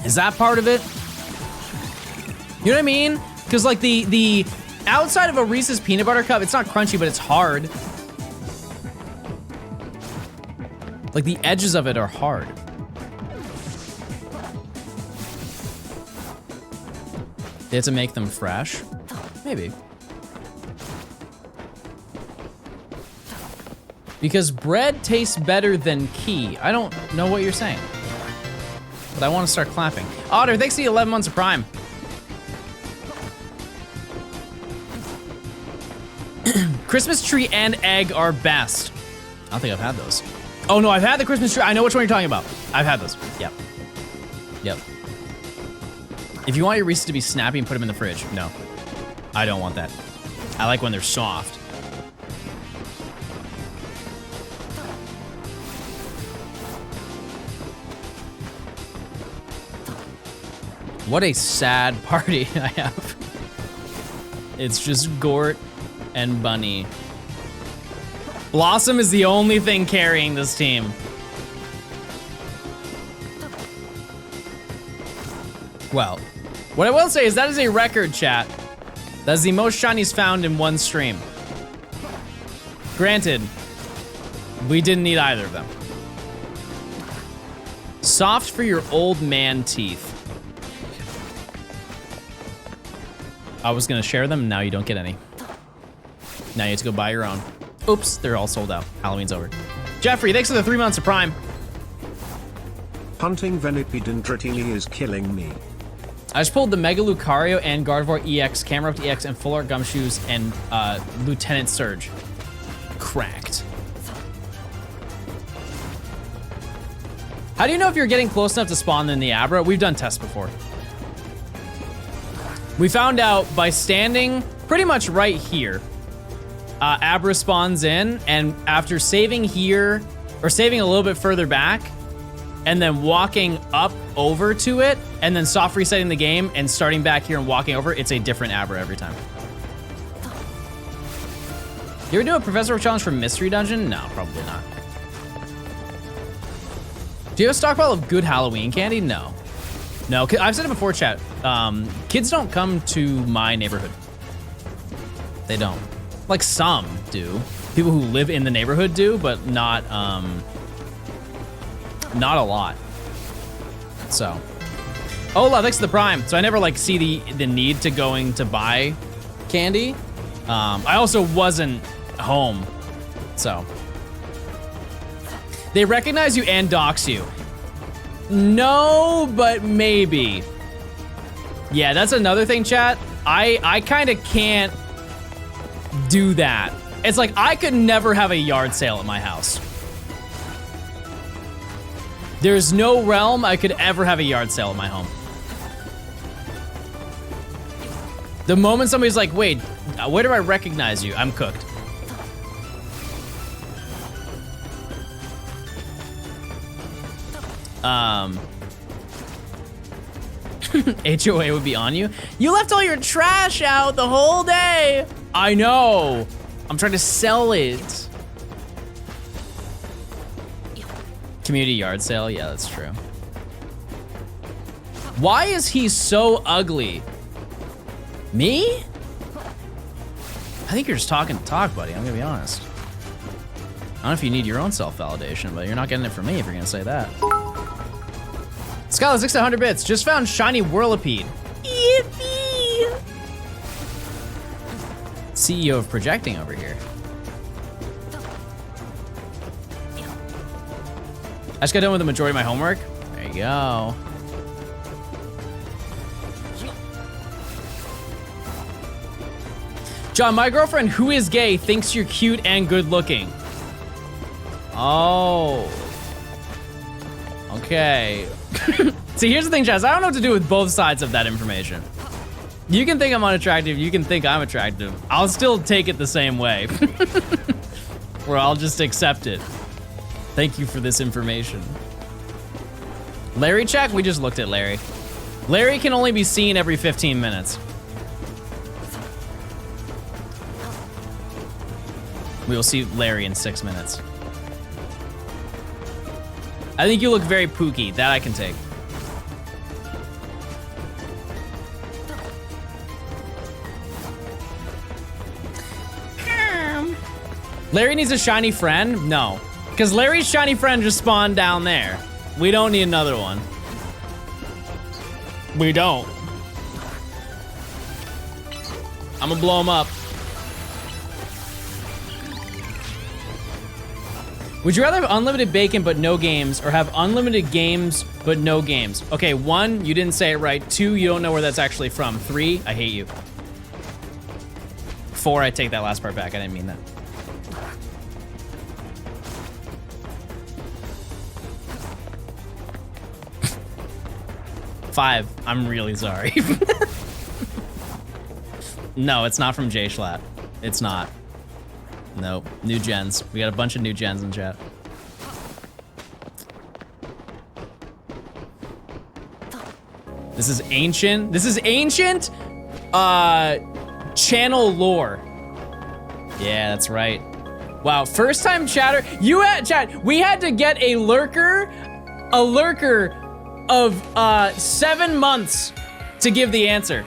is that part of it? You know what I mean? Because like the outside of a Reese's peanut butter cup, it's not crunchy, but it's hard. Like the edges of it are hard. They have to make them fresh? Maybe. Because bread tastes better than key. I don't know what you're saying. But I want to start clapping. Otter, thanks for the 11 months of Prime. Christmas tree and egg are best. I don't think I've had those. Oh no, I've had the Christmas tree. I know which one you're talking about. I've had those. Yep. Yep. If you want your Reese's to be snappy and put them in the fridge, no. I don't want that. I like when they're soft. What a sad party I have. It's just Gort and Bunny. Blossom is the only thing carrying this team. Well, what I will say is that is a record, chat. That is the most shinies found in one stream. Granted, we didn't need either of them. Soft for your old man teeth. I was gonna share them, and now you don't get any. Now you have to go buy your own. Oops, they're all sold out. Halloween's over. Jeffrey, thanks for the 3 months of Prime. Hunting Venipidendratini is killing me. I just pulled the Mega Lucario and Gardevoir EX, Camerupt EX, and Full Art Gumshoes, and Lieutenant Surge. Cracked. How do you know if you're getting close enough to spawn in the Abra? We've done tests before. We found out by standing pretty much right here. Abra spawns in, and after saving here, or saving a little bit further back, and then walking up over to it, and then soft resetting the game and starting back here and walking over, it's a different Abra every time. You ever do a Professor Oak challenge from Mystery Dungeon? No, probably not. Do you have a stockpile of good Halloween candy? No. No, I've said it before, chat. Kids don't come to my neighborhood. They don't. Like some do. People who live in the neighborhood do, but not a lot. So. Ola, thanks to the Prime. So I never like see the need to going to buy candy. I also wasn't home, so. They recognize you and dox you. No, but maybe. Yeah, that's another thing, chat. I kind of can't do that. It's like I could never have a yard sale at my house. There's no realm I could ever have a yard sale at my home. The moment somebody's like, wait, where do I recognize you? I'm cooked. HOA would be on you. You left all your trash out the whole day. I know. I'm trying to sell it. Community yard sale. Yeah, that's true. Why is he so ugly? Me? I think you're just talking to talk, buddy. I'm gonna be honest. I don't know if you need your own self-validation, but you're not getting it from me if you're gonna say that. Skylar, 600 bits. Just found shiny Whirlipede. Yippee! CEO of projecting over here. I just got done with the majority of my homework. There you go. John, my girlfriend, who is gay, thinks you're cute and good looking. Oh. Okay. See, here's the thing, Chaz. I don't know what to do with both sides of that information. You can think I'm unattractive. You can think I'm attractive. I'll still take it the same way. Or I'll just accept it. Thank you for this information. Larry check? We just looked at Larry. Larry can only be seen every 15 minutes. We will see Larry in 6 minutes. I think you look very pooky. That I can take. Larry needs a shiny friend? No. Because Larry's shiny friend just spawned down there. We don't need another one. We don't. I'm gonna blow him up. Would you rather have unlimited bacon but no games, or have unlimited games but no games? Okay, 1, you didn't say it right. 2, you don't know where that's actually from. 3, I hate you. 4, I take that last part back. I didn't mean that. Five, I'm really sorry. No, it's not from J-Schlatt. It's not. Nope, new gens. We got a bunch of new gens in chat. This is ancient. This is ancient channel lore. Yeah, that's right. Wow, first time chatter. You had chat. We had to get a lurker of 7 months to give the answer.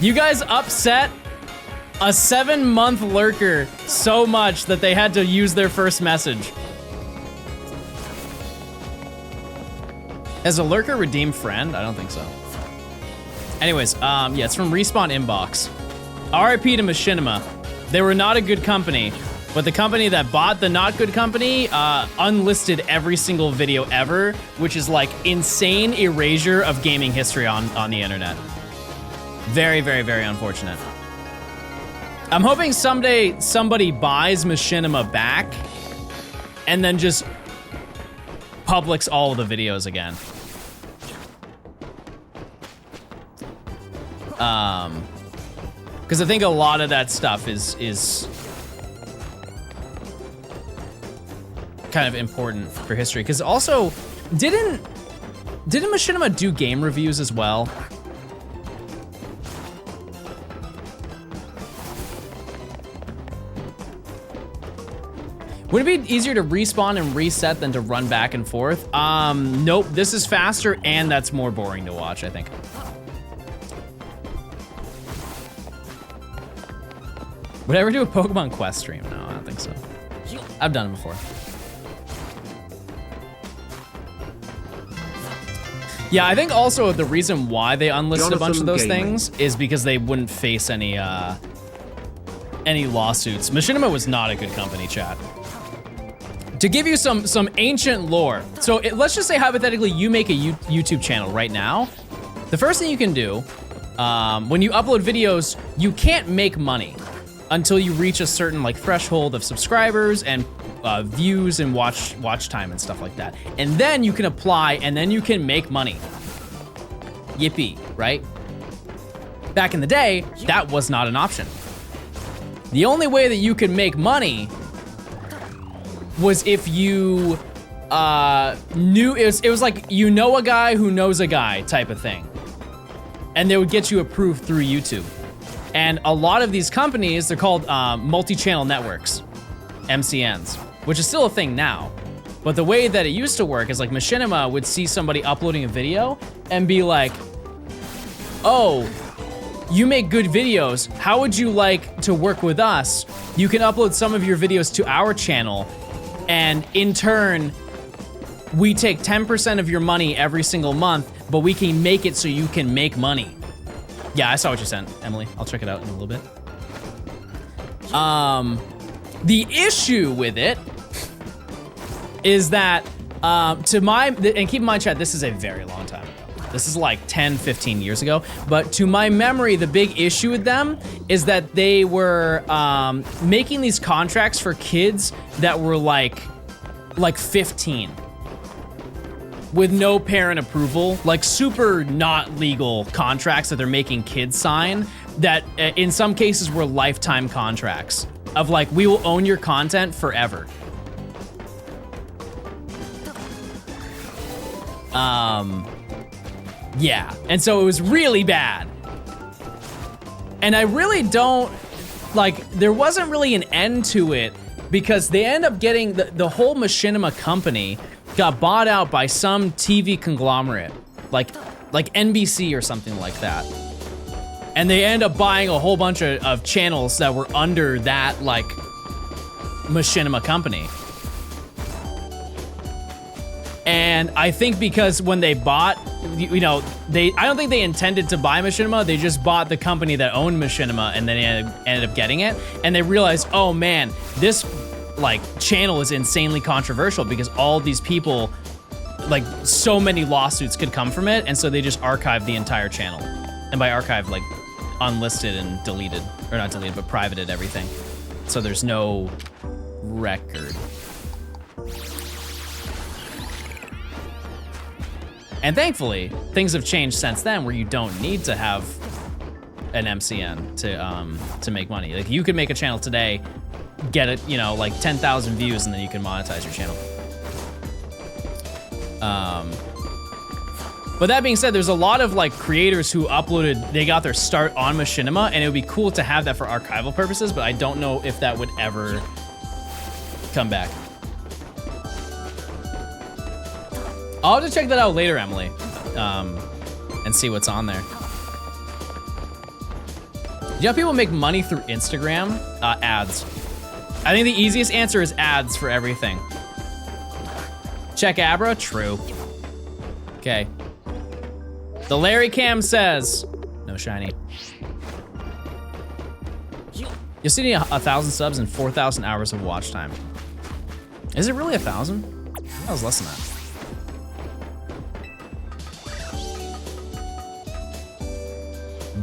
You guys upset a 7-month lurker so much that they had to use their first message. Has a lurker redeemed friend? I don't think so. Anyways, yeah, it's from Respawn Inbox. RIP to Machinima. They were not a good company. But the company that bought the not good company unlisted every single video ever, which is like insane erasure of gaming history on the internet. Very, very, very unfortunate. I'm hoping someday somebody buys Machinima back and then just publics all of the videos again. Because I think a lot of that stuff is kind of important for history. Because also, didn't Machinima do game reviews as well? Would it be easier to respawn and reset than to run back and forth? Nope, this is faster and that's more boring to watch, I think. Would I ever do a Pokemon Quest stream? No, I don't think so. I've done it before. Yeah, I think also the reason why they unlisted a bunch of those things is because they wouldn't face any lawsuits. Machinima was not a good company, chat. To give you some ancient lore. So let's just say hypothetically you make a YouTube channel right now. The first thing you can do, when you upload videos, you can't make money until you reach a certain like threshold of subscribers and views and watch time and stuff like that. And then you can apply and then you can make money. Yippee, right? Back in the day, that was not an option. The only way that you could make money was if you knew, it was like, you know a guy who knows a guy type of thing. And they would get you approved through YouTube. And a lot of these companies, they're called multi-channel networks, MCNs, which is still a thing now. But the way that it used to work is like Machinima would see somebody uploading a video and be like, oh, you make good videos. How would you like to work with us? You can upload some of your videos to our channel. And in turn, we take 10% of your money every single month, but we can make it so you can make money. Yeah, I saw what you sent, Emily. I'll check it out in a little bit. The issue with it is that, and keep in mind, chat, this is a very long time ago. This is like 10, 15 years ago. But to my memory, the big issue with them is that they were making these contracts for kids that were like 15 with no parent approval, like super not legal contracts that they're making kids sign that in some cases were lifetime contracts of like, we will own your content forever. Yeah, and so it was really bad. And I really don't, like, there wasn't really an end to it because they end up getting, the whole Machinima company got bought out by some TV conglomerate, like NBC or something like that. And they end up buying a whole bunch of channels that were under that, like, Machinima company. And I think because when they bought, you know, I don't think they intended to buy Machinima, they just bought the company that owned Machinima and then ended up getting it. And they realized, oh man, this like channel is insanely controversial because all these people, like so many lawsuits could come from it. And so they just archived the entire channel. And by archive, like unlisted and deleted, or not deleted, but privated everything. So there's no record. And thankfully, things have changed since then where you don't need to have an MCN to make money. Like you could make a channel today, get it, you know, like 10,000 views and then you can monetize your channel. But that being said, there's a lot of like creators who uploaded, they got their start on Machinima and it would be cool to have that for archival purposes, but I don't know if that would ever come back. I'll have to check that out later, Emily, and see what's on there. Do you know people make money through Instagram? Ads. I think the easiest answer is ads for everything. Check Abra? True. Okay. The Larry Cam says, no shiny. You'll see 1,000 subs and 4,000 hours of watch time. Is it really 1,000? That was less than that.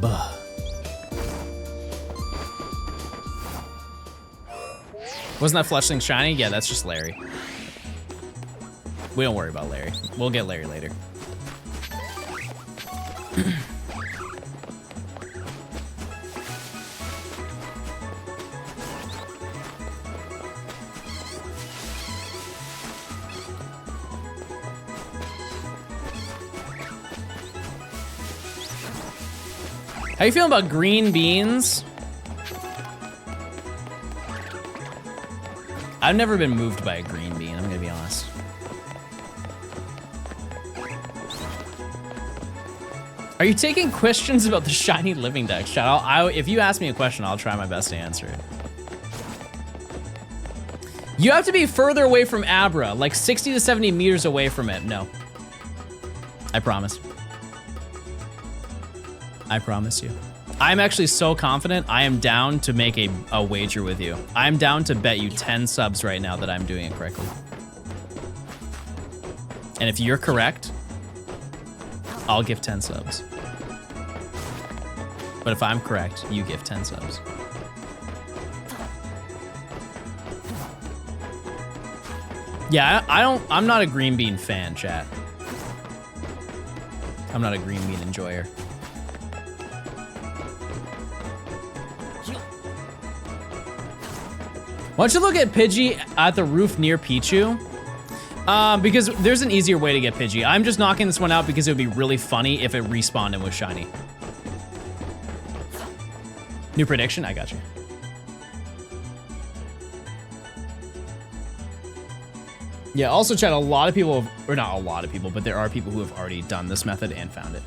Buh. Wasn't that Fletchling shiny? Yeah, that's just Larry. We don't worry about Larry. We'll get Larry later. How you feeling about green beans? I've never been moved by a green bean, I'm gonna be honest. Are you taking questions about the shiny living deck? Shout out. If you ask me a question, I'll try my best to answer it. You have to be further away from Abra, like 60 to 70 meters away from it. No. I promise. I promise you. I'm actually so confident I am down to make a wager with you. I'm down to bet you 10 subs right now that I'm doing it correctly. And if you're correct, I'll give 10 subs. But if I'm correct, you give 10 subs. Yeah, I'm not a green bean fan, chat. I'm not a green bean enjoyer. Why don't you look at Pidgey at the roof near Pichu? Because there's an easier way to get Pidgey. I'm just knocking this one out because it would be really funny if it respawned and was shiny. New prediction? I got you. Yeah, also chat, a lot of people have, or not a lot of people, but there are people who have already done this method and found it.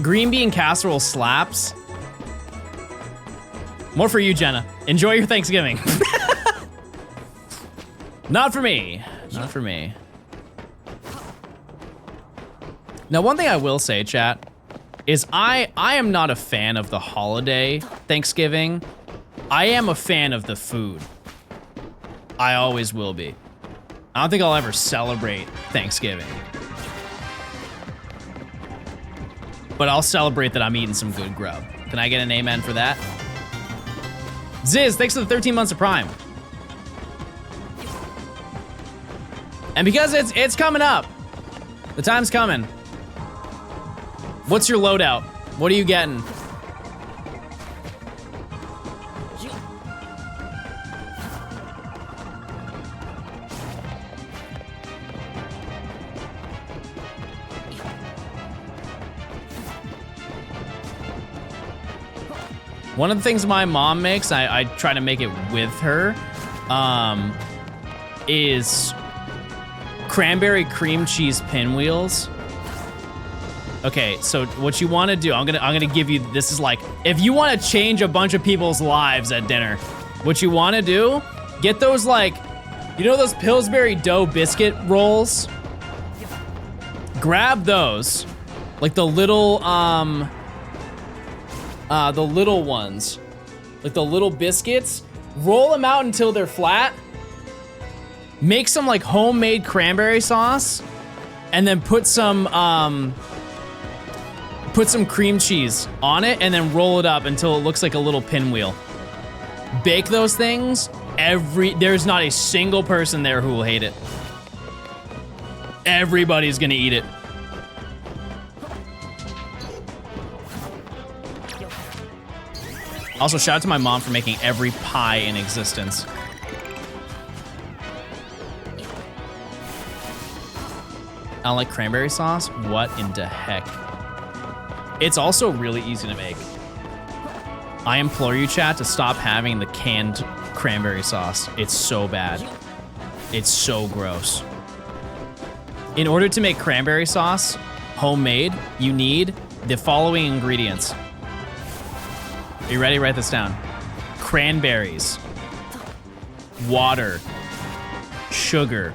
Green bean casserole slaps. More for you, Jenna. Enjoy your Thanksgiving. Not for me. Not for me. Now, one thing I will say, chat, is I am not a fan of the holiday Thanksgiving. I am a fan of the food. I always will be. I don't think I'll ever celebrate Thanksgiving. But I'll celebrate that I'm eating some good grub. Can I get an amen for that? Ziz, thanks for the 13 months of Prime. And because it's coming up, the time's coming. What's your loadout? What are you getting? One of the things my mom makes, I try to make it with her, is cranberry cream cheese pinwheels. Okay, so what you want to do, I'm gonna give you, this is like, if you want to change a bunch of people's lives at dinner, what you want to do, get those, like, you know those Pillsbury dough biscuit rolls? Grab those, like the little ones, like the little biscuits, roll them out until they're flat, make some like homemade cranberry sauce, and then put some cream cheese on it, and then roll it up until it looks like a little pinwheel. Bake those things, there's not a single person there who will hate it. Everybody's gonna eat it. Also, shout out to my mom for making every pie in existence. I don't like cranberry sauce? What in the heck? It's also really easy to make. I implore you, chat, to stop having the canned cranberry sauce. It's so bad. It's so gross. In order to make cranberry sauce, homemade, you need the following ingredients. Are you ready? Write this down. Cranberries, water, sugar.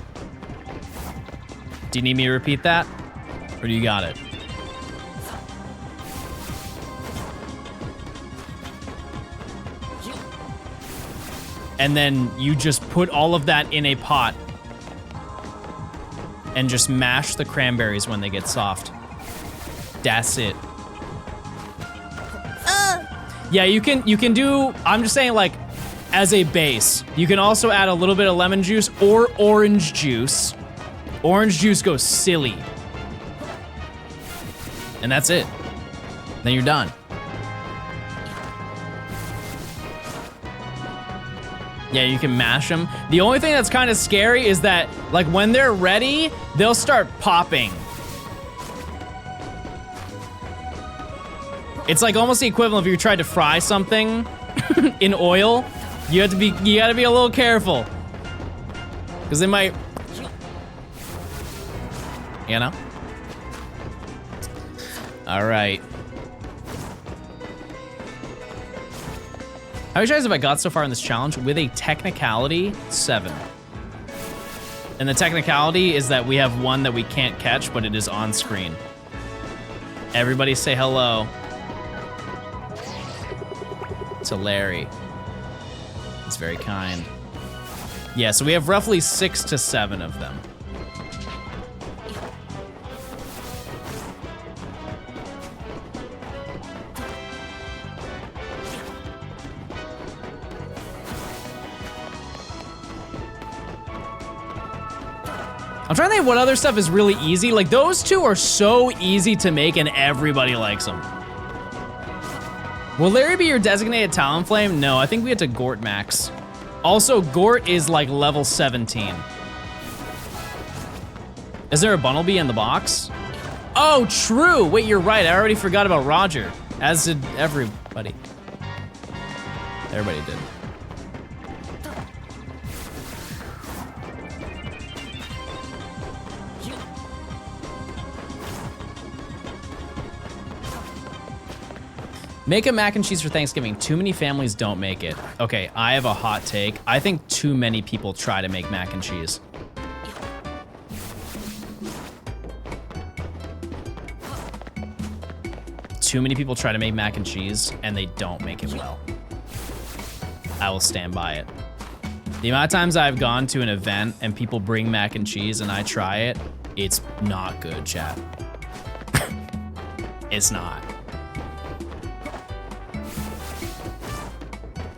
Do you need me to repeat that? Or do you got it? And then you just put all of that in a pot and just mash the cranberries when they get soft. That's it. Yeah, you can do, I'm just saying, like, as a base. You can also add a little bit of lemon juice or orange juice. Orange juice goes silly. And that's it. Then you're done. Yeah, you can mash them. The only thing that's kind of scary is that, like, when they're ready, they'll start popping. It's like almost the equivalent if you tried to fry something in oil. You gotta be a little careful. Because they might, you know? All right. How many tries have I got so far in this challenge? With a technicality, 7. And the technicality is that we have one that we can't catch, but it is on screen. Everybody say hello to Larry. It's very kind. Yeah, so we have roughly 6 to 7 of them. I'm trying to think what other stuff is really easy. Like, those two are so easy to make and everybody likes them. Will Larry be your designated Talonflame? No, I think we had to Gort max. Also, Gort is like level 17. Is there a Bunnelby in the box? Oh, true. Wait, you're right. I already forgot about Roger. As did everybody. Everybody did. Make a mac and cheese for Thanksgiving. Too many families don't make it. Okay, I have a hot take. I think too many people try to make mac and cheese. Too many people try to make mac and cheese and they don't make it well. I will stand by it. The amount of times I've gone to an event and people bring mac and cheese and I try it, it's not good, chat. It's not.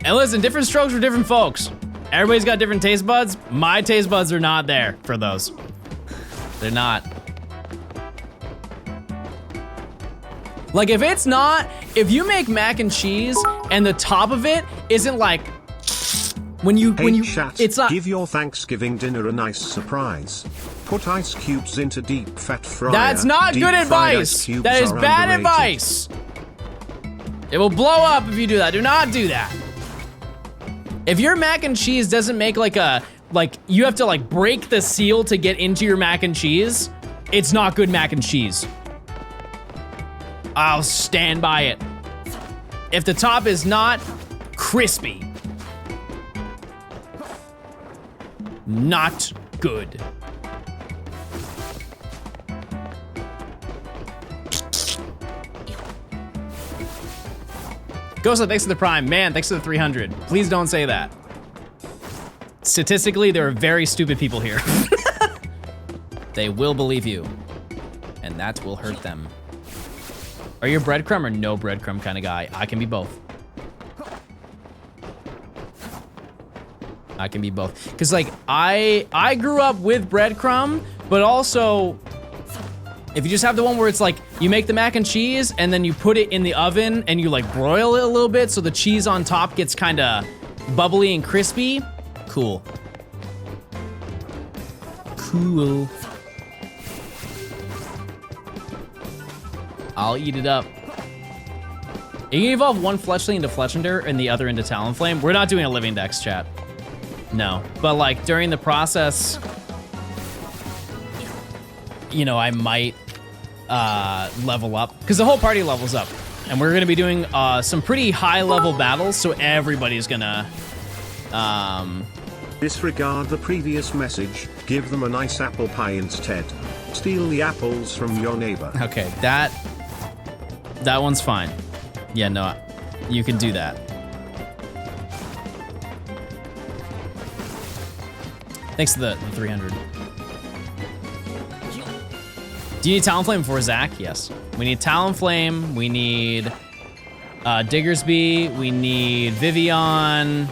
And listen, different strokes for different folks. Everybody's got different taste buds. My taste buds are not there for those. They're not. Like, if you make mac and cheese and the top of it isn't like, Chat, it's not. Give your Thanksgiving dinner a nice surprise. Put ice cubes into deep fat fryer. That's not Deep good fried advice. ice cubes That is are bad underrated. advice. It will blow up if you do that. Do not do that. If your mac and cheese doesn't make like you have to like break the seal to get into your mac and cheese, it's not good mac and cheese. I'll stand by it. If the top is not crispy, not good. Ghost, thanks for the Prime. Man, thanks for the 300. Please don't say that. Statistically, there are very stupid people here. They will believe you, and that will hurt them. Are you a breadcrumb or no breadcrumb kind of guy? I can be both. I can be both. Because, like, I grew up with breadcrumb, but also, if you just have the one where it's like, you make the mac and cheese and then you put it in the oven and you like broil it a little bit so the cheese on top gets kind of bubbly and crispy. Cool. Cool. I'll eat it up. You can evolve one Fletchling into Fletchender and the other into Talonflame. We're not doing a living dex, chat. No, but like during the process, you know, I might level up because the whole party levels up, and we're gonna be doing some pretty high level battles, so everybody's gonna Disregard the previous message, give them a nice apple pie instead. Steal the apples from your neighbor. Okay, that one's fine. Yeah, no, you can do that. Thanks to the 300. Do you need Talonflame for Zach? Yes. We need Talonflame, we need Diggersby, we need Vivian,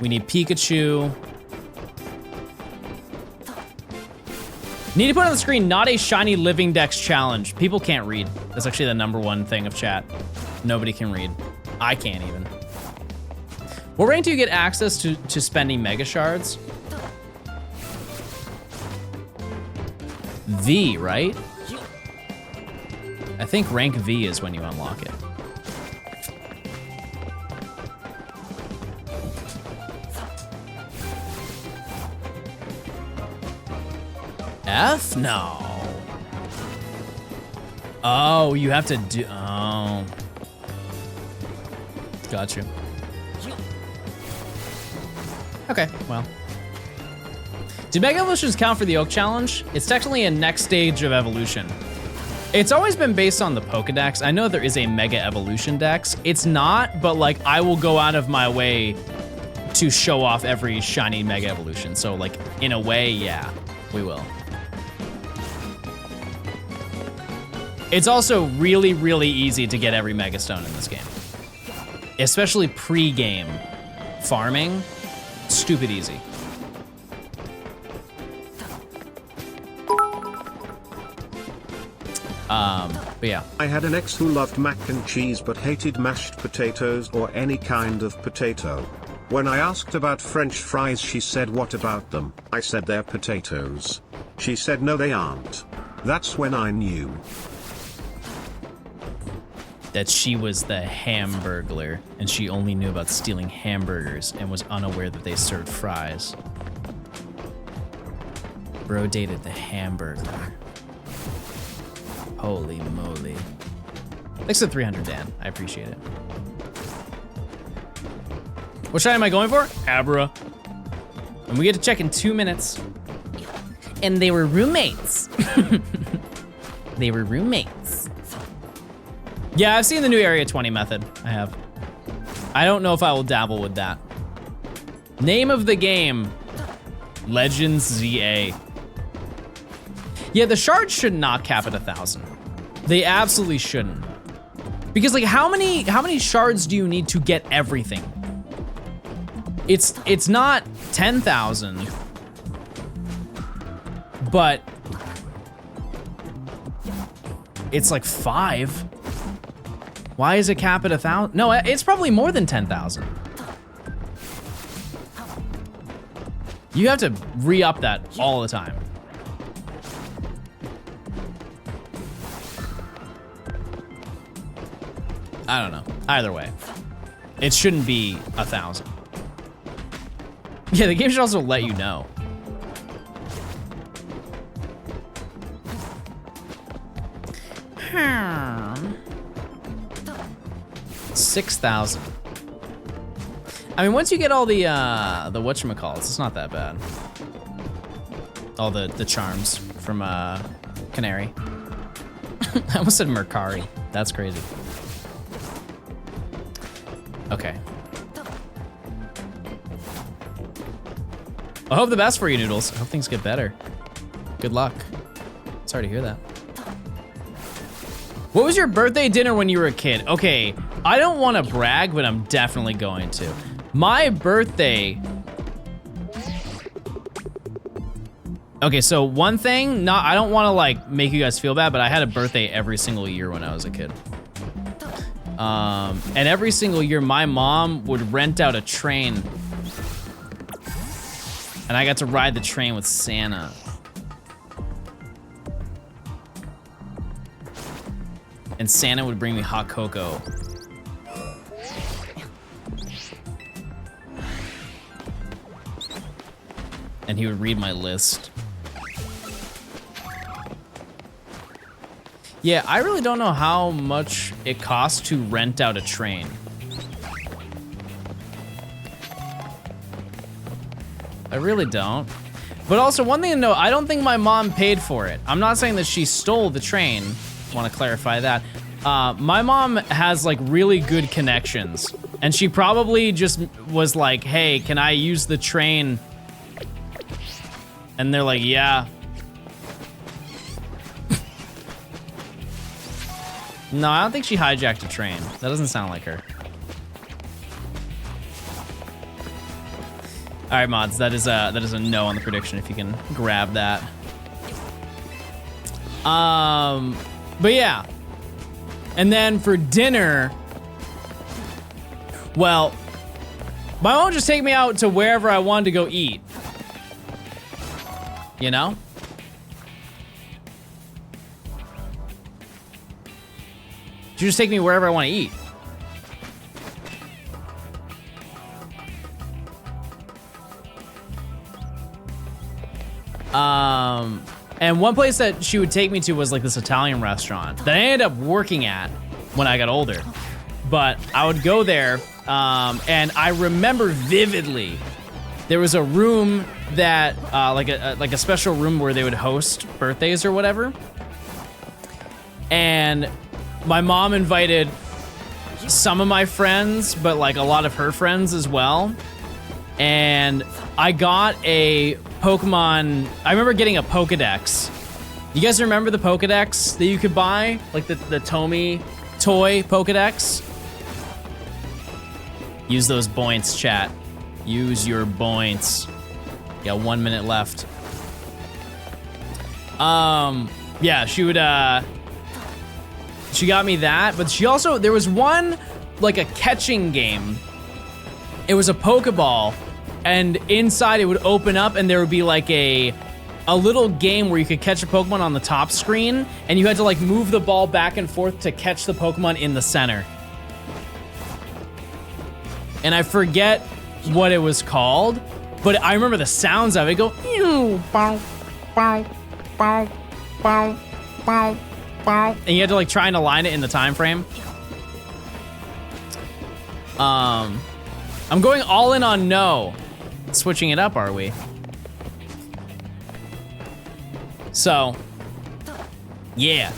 we need Pikachu. Need to put on the screen, not a shiny living dex challenge. People can't read. That's actually the #1 thing of chat. Nobody can read. I can't even. What rank do you get access to spending Mega Shards? V, right? I think rank V is when you unlock it. F? No. Oh, you have to do, oh. Got you. Okay, well. Did Mega Evolutions count for the Oak Challenge? It's technically a next stage of evolution. It's always been based on the Pokedex. I know there is a Mega Evolution Dex. It's not, but like I will go out of my way to show off every shiny Mega Evolution. So like in a way, yeah, we will. It's also really, really easy to get every Mega Stone in this game. Especially pre-game farming, stupid easy. But yeah. I had an ex who loved mac and cheese but hated mashed potatoes or any kind of potato. When I asked about French fries, she said, "What about them?" I said, "They're potatoes." She said, "No, they aren't." That's when I knew that she was the Hamburglar, and she only knew about stealing hamburgers and was unaware that they served fries. Bro dated the Hamburglar. Holy moly. Thanks to 300, Dan. I appreciate it. What shot am I going for? Abra. And we get to check in 2 minutes. And they were roommates. They were roommates. Yeah, I've seen the new Area 20 method. I have. I don't know if I will dabble with that. Name of the game, Legends ZA. Yeah, the shards should not cap at 1,000. They absolutely shouldn't. Because like, how many shards do you need to get everything? It's not 10,000, but it's like 5. Why is it cap at 1,000? No, it's probably more than 10,000. You have to re-up that all the time. I don't know. Either way, it shouldn't be 1,000. Yeah, the game should also let you know. Hmm. 6,000. I mean, once you get all the whatchamacalls, it's not that bad. All the charms from Canary. I almost said Mercari. That's crazy. Okay. I hope the best for you, Noodles. I hope things get better. Good luck. Sorry to hear that. What was your birthday dinner when you were a kid? Okay, I don't want to brag, but I'm definitely going to. My birthday... Okay, so one thing, I don't want to like make you guys feel bad, but I had a birthday every single year when I was a kid. And every single year, my mom would rent out a train. And I got to ride the train with Santa. And Santa would bring me hot cocoa. And he would read my list. Yeah, I really don't know how much it costs to rent out a train. I really don't. But also, one thing to know, I don't think my mom paid for it. I'm not saying that she stole the train. Want to clarify that. My mom has like really good connections, and she probably just was like, hey, can I use the train? And they're like, yeah. No, I don't think she hijacked a train. That doesn't sound like her. All right, mods, that is a no on the prediction if you can grab that. But yeah. And then for dinner, well, my mom would just take me out to wherever I wanted to go eat. You know? She'd just take me wherever I want to eat. And one place that she would take me to was like this Italian restaurant that I ended up working at when I got older. But I would go there, and I remember vividly, there was a room that, like a special room where they would host birthdays or whatever. And my mom invited some of my friends, but like a lot of her friends as well. And I got a Pokemon, I remember getting a Pokedex. You guys remember the Pokedex that you could buy? Like the Tomy toy Pokedex? Use those points, chat. Use your points. Got 1 minute left. Yeah, she would, she got me that, but she also, there was one, like a catching game. It was a Pokeball, and inside it would open up and there would be like a little game where you could catch a Pokemon on the top screen, and you had to like move the ball back and forth to catch the Pokemon in the center. And I forget what it was called, but I remember the sounds of it go, ew, bow, bow, bow, bow, bow, bow. And you had to like try and align it in the time frame. I'm going all in on no. Switching it up, are we? So, yeah.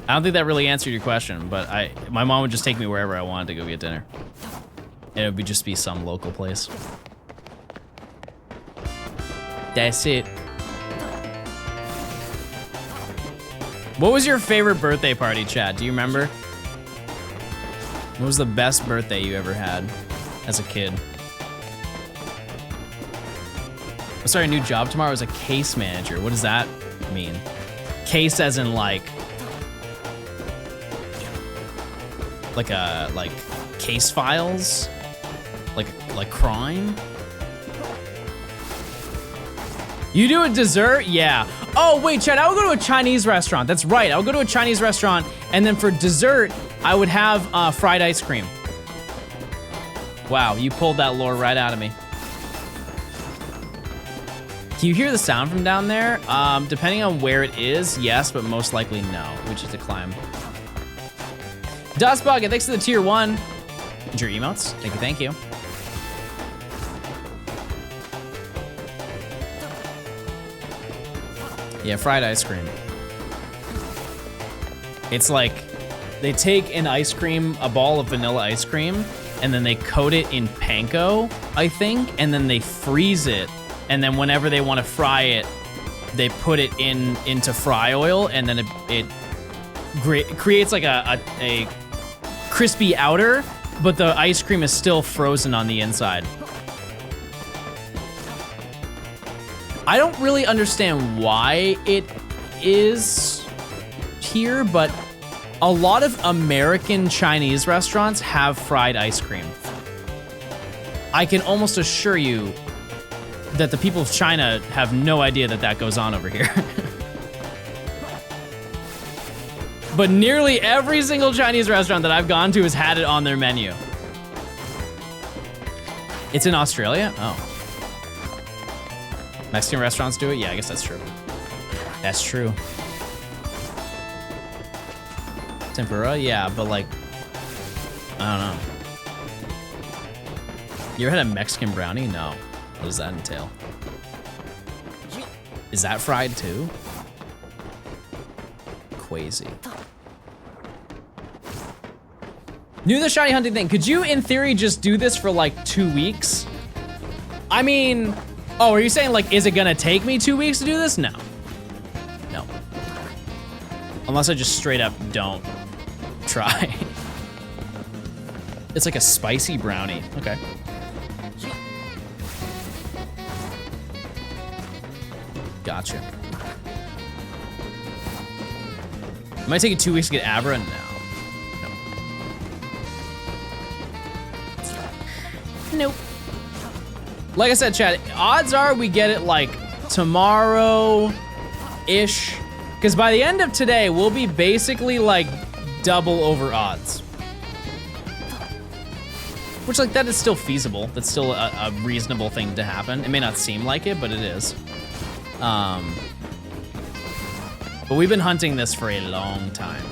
I don't think that really answered your question, but my mom would just take me wherever I wanted to go get dinner. And it would just be some local place. That's it. What was your favorite birthday party, Chad? Do you remember? What was the best birthday you ever had as a kid? I started a new job tomorrow as a case manager. What does that mean? Case as in like case files? Like crime? You do a dessert? Yeah. Oh, wait, Chad, I would go to a Chinese restaurant. That's right, I would go to a Chinese restaurant, and then for dessert, I would have fried ice cream. Wow, you pulled that lore right out of me. Can you hear the sound from down there? Depending on where it is, yes, but most likely no. We just have to climb. Dust Bucket, thanks for the tier 1. And your emotes, thank you, thank you. Yeah, fried ice cream. It's like, they take an ice cream, a ball of vanilla ice cream, and then they coat it in panko, I think, and then they freeze it. And then whenever they want to fry it, they put it into fry oil, and then it creates like a crispy outer, but the ice cream is still frozen on the inside. I don't really understand why it is here, but a lot of American Chinese restaurants have fried ice cream. I can almost assure you that the people of China have no idea that that goes on over here. But nearly every single Chinese restaurant that I've gone to has had it on their menu. It's in Australia? Oh. Mexican restaurants do it? Yeah, I guess that's true. That's true. Tempura? Yeah, but like, I don't know. You ever had a Mexican brownie? No. What does that entail? Is that fried too? Crazy. Knew the shiny hunting thing. Could you, in theory, just do this for like 2 weeks? I mean, oh, are you saying like, is it gonna take me 2 weeks to do this? No. No. Unless I just straight up don't try. It's like a spicy brownie. Okay. Gotcha. It might take you 2 weeks to get Abra? No. Nope. Like I said, chat, odds are we get it like tomorrow-ish. Because by the end of today, we'll be basically like double over odds. Which like, that is still feasible. That's still a reasonable thing to happen. It may not seem like it, but it is. But we've been hunting this for a long time.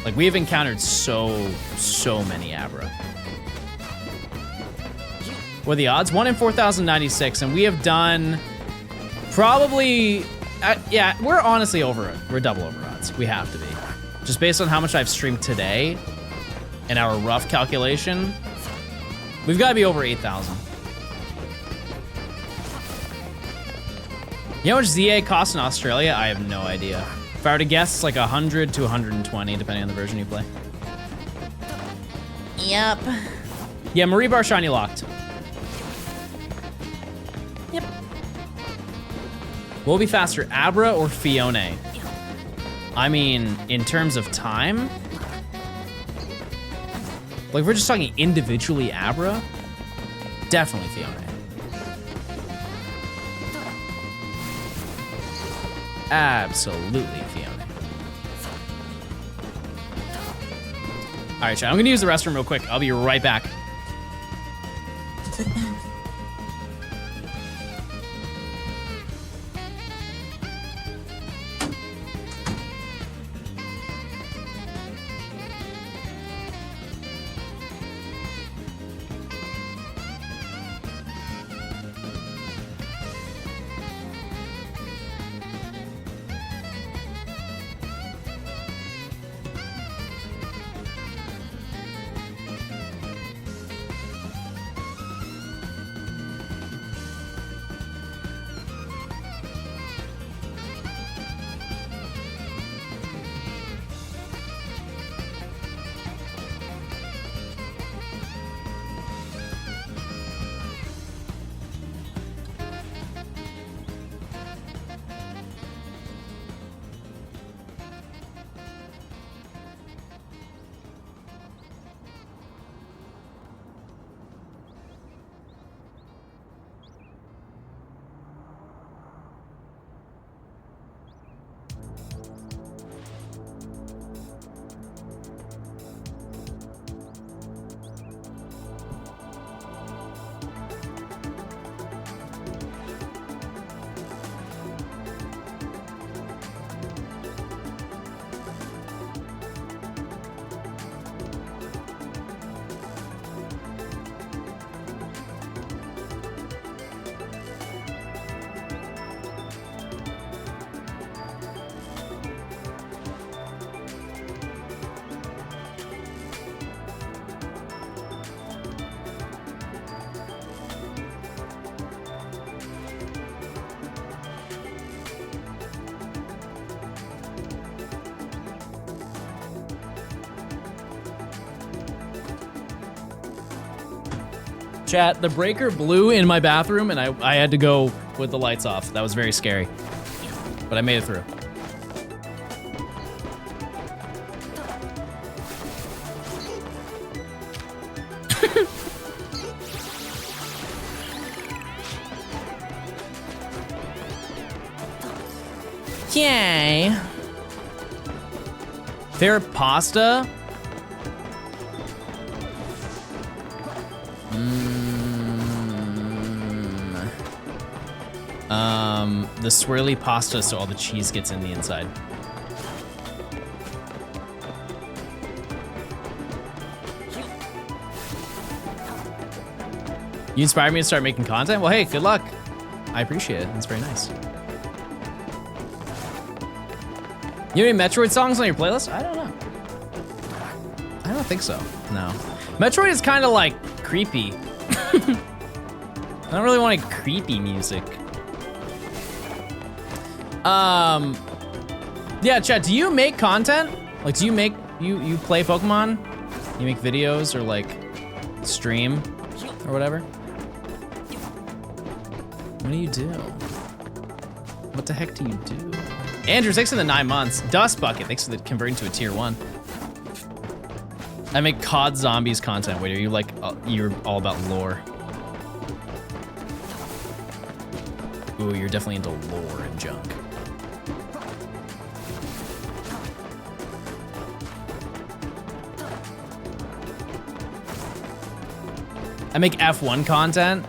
Like we have encountered so many Abra. What are the odds? 1 in 4,096, and we have done probably, yeah, we're honestly over it. We're double over odds. We have to be. Just based on how much I've streamed today and our rough calculation, we've got to be over 8,000. You know how much ZA costs in Australia? I have no idea. If I were to guess, it's like 100 to 120, depending on the version you play. Yep. Yeah, Marie Bar shiny locked. Yep. What will be faster, Abra or Fione? I mean, in terms of time, like if we're just talking individually Abra, definitely Fione. Absolutely Fione. All right, chat, I'm gonna use the restroom real quick. I'll be right back. Chat, the breaker blew in my bathroom and I had to go with the lights off. That was very scary, but I made it through. Yay. Favorite pasta? The swirly pasta so all the cheese gets in the inside. You inspired me to start making content? Well, hey, good luck. I appreciate it. That's very nice. You have any Metroid songs on your playlist? I don't know. I don't think so, no. Metroid is kind of like creepy. I don't really want like creepy music. Yeah, chat, do you make content? Like, do you make, you play Pokemon? You make videos or like stream or whatever? What do you do? What the heck do you do? Andrew, thanks for the 9 months. Dust Bucket, thanks for the converting to a tier 1. I make COD Zombies content. Wait, are you like, you're all about lore? Ooh, you're definitely into lore and junk. I make F1 content.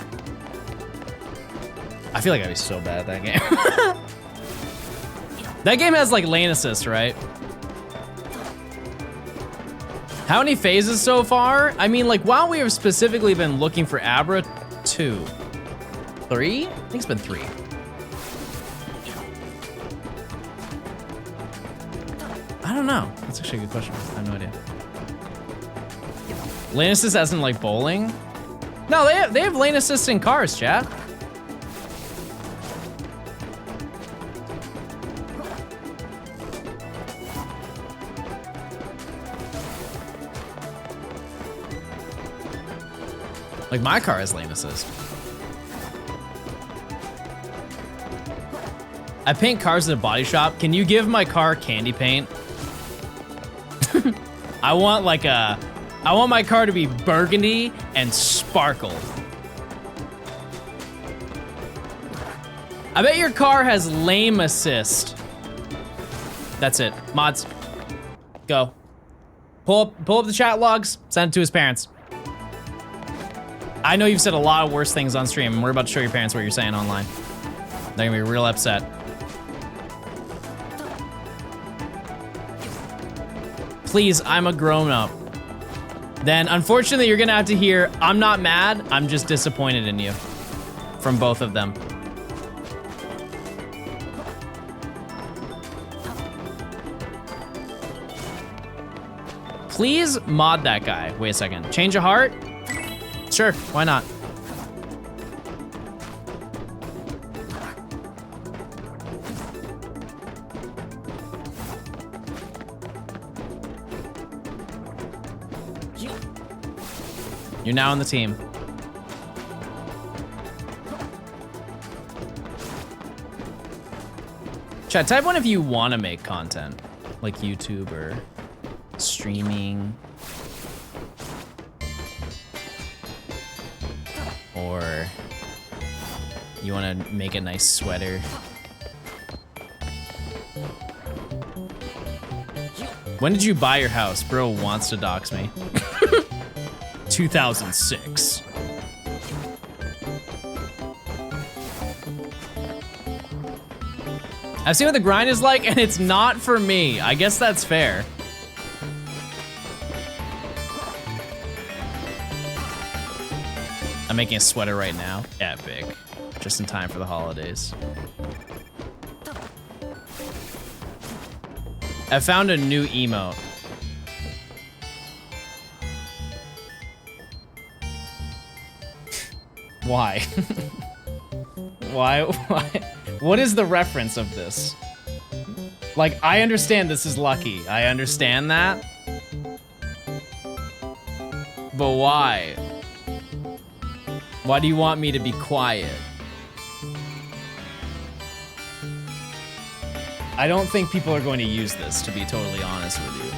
I feel like I'd be so bad at that game. That game has like lane assist, right? How many phases so far? I mean, like, while we have specifically been looking for Abra, 2. 3? I think it's been 3. I don't know. That's actually a good question. I have no idea. Lane assist as in like bowling? No, they have lane assist in cars, chat. Like, my car has lane assist. I paint cars at a body shop. Can you give my car candy paint? I want my car to be burgundy and sparkle. I bet your car has lame assist. That's it. Mods, go. Pull up the chat logs, send it to his parents. I know you've said a lot of worse things on stream, and we're about to show your parents what you're saying online. They're gonna be real upset. Please, I'm a grown-up. Then, unfortunately, you're gonna have to hear, I'm not mad, I'm just disappointed in you. From both of them. Please mod that guy. Wait a second. Change of heart? Sure, why not? You're now on the team. Chat, type 1 if you want to make content, like YouTube or streaming. Or you want to make a nice sweater. When did you buy your house? Bro wants to dox me. 2006. I've seen what the grind is like, and it's not for me. I guess that's fair. I'm making a sweater right now. Epic. Just in time for the holidays. I found a new emote. Why? Why? What is the reference of this? Like, I understand this is lucky. I understand that. But why? Why do you want me to be quiet? I don't think people are going to use this, to be totally honest with you.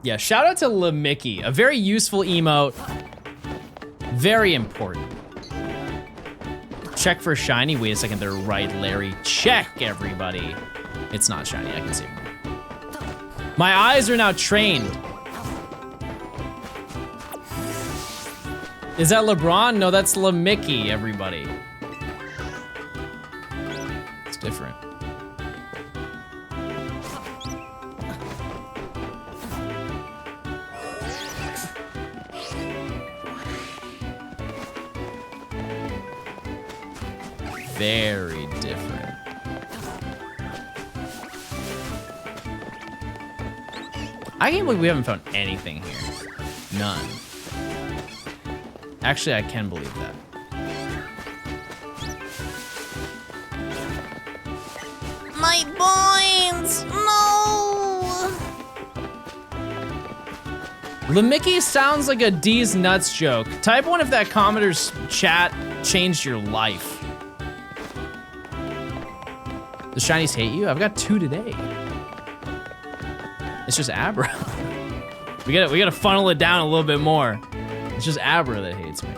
Yeah, shout out to LeMickey, a very useful emote. Very important. Check for shiny. Wait a second, they're right, Larry. Check, everybody. It's not shiny, I can see. My eyes are now trained. Is that LeBron? No, that's LeMickey, everybody. It's different. Very different. I can't believe we haven't found anything here. None. Actually, I can believe that. My points! No! LeMickey sounds like a D's nuts joke. Type 1 if that commenter's chat changed your life. The shinies hate you? I've got 2 today. It's just Abra. we gotta funnel it down a little bit more. It's just Abra that hates me.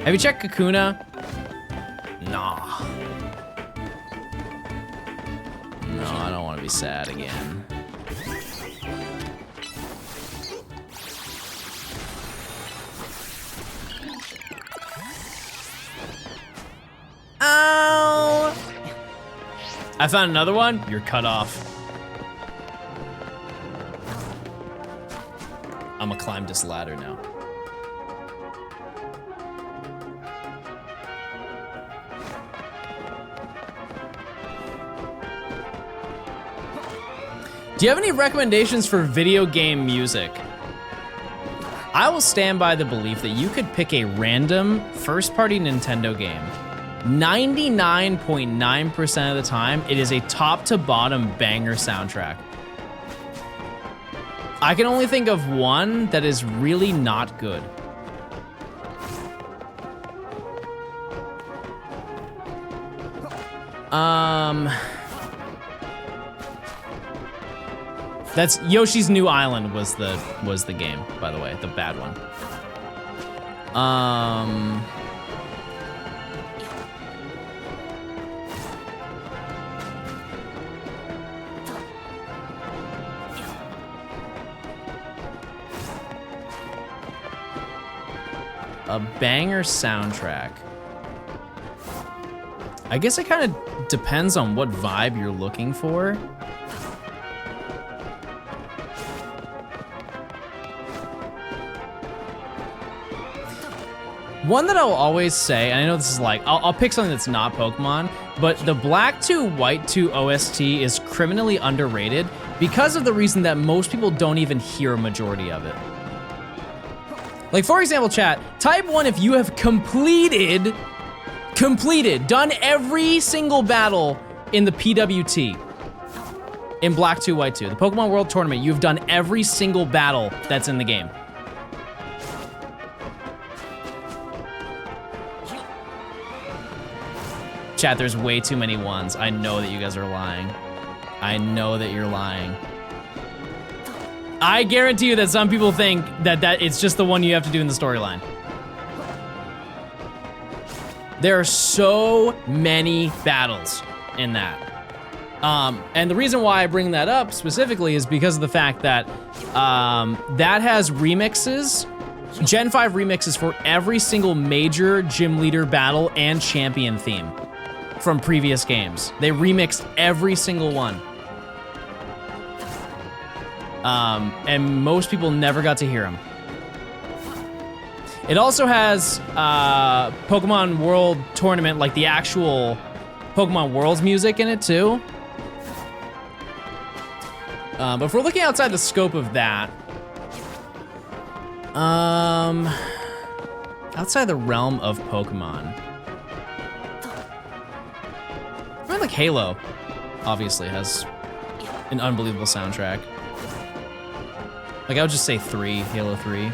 Have you checked Kakuna? Nah. No, I don't want to be sad again. Ow! I found another one. You're cut off. I'm gonna climb this ladder now. Do you have any recommendations for video game music? I will stand by the belief that you could pick a random first-party Nintendo game. 99.9% of the time, it is a top-to-bottom banger soundtrack. I can only think of one that is really not good. That's Yoshi's New Island was the game, by the way, the bad one. A banger soundtrack. I guess it kind of depends on what vibe you're looking for. One that I'll always say, and I know this is like, I'll pick something that's not Pokemon, but the Black 2, White 2 OST is criminally underrated because of the reason that most people don't even hear a majority of it. Like, for example, chat, type 1 if you have completed, done every single battle in the PWT. In Black 2, White 2. The Pokemon World Tournament, you've done every single battle that's in the game. Chat, there's way too many ones. I know that you guys are lying. I know that you're lying. I guarantee you that some people think that it's just the one you have to do in the storyline. There are so many battles in that. And the reason why I bring that up specifically is because of the fact that that has remixes, Gen 5 remixes for every single major gym leader battle and champion theme from previous games. They remixed every single one. And most people never got to hear them. It also has Pokemon World Tournament, like the actual Pokemon Worlds music in it too. But if we're looking outside the scope of that, outside the realm of Pokemon, I mean, like Halo, obviously has an unbelievable soundtrack. Like I would just say 3, Halo 3.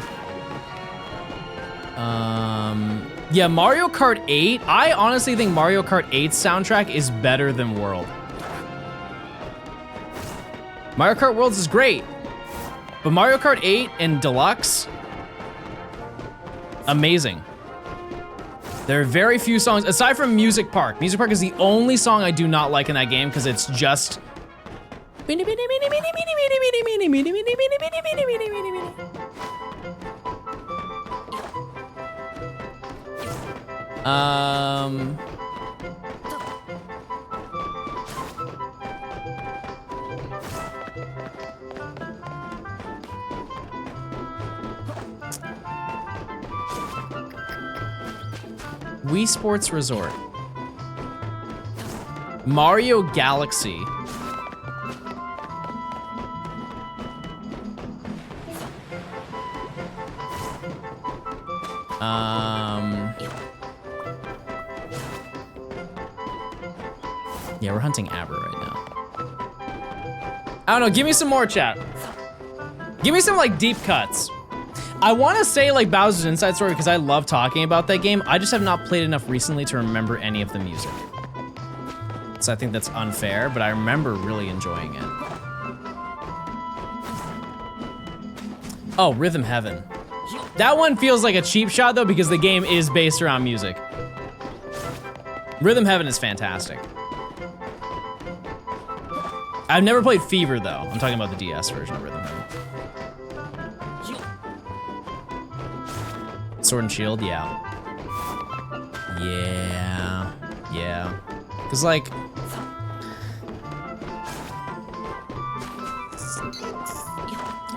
Yeah, Mario Kart 8. I honestly think Mario Kart 8's soundtrack is better than World. Mario Kart Worlds is great, but Mario Kart 8 and Deluxe, amazing. There are very few songs, aside from Music Park. Music Park is the only song I do not like in that game because it's just... Wii Sports Resort. Mario Galaxy. Yeah, we're hunting Abra right now. I don't know, give me some more, chat. Give me some like deep cuts. I wanna say like Bowser's Inside Story because I love talking about that game. I just have not played enough recently to remember any of the music. So I think that's unfair, but I remember really enjoying it. Oh, Rhythm Heaven. That one feels like a cheap shot though because the game is based around music. Rhythm Heaven is fantastic. I've never played Fever though. I'm talking about the DS version of Rhythm Heaven. Sword and Shield, yeah. Yeah. Cause like,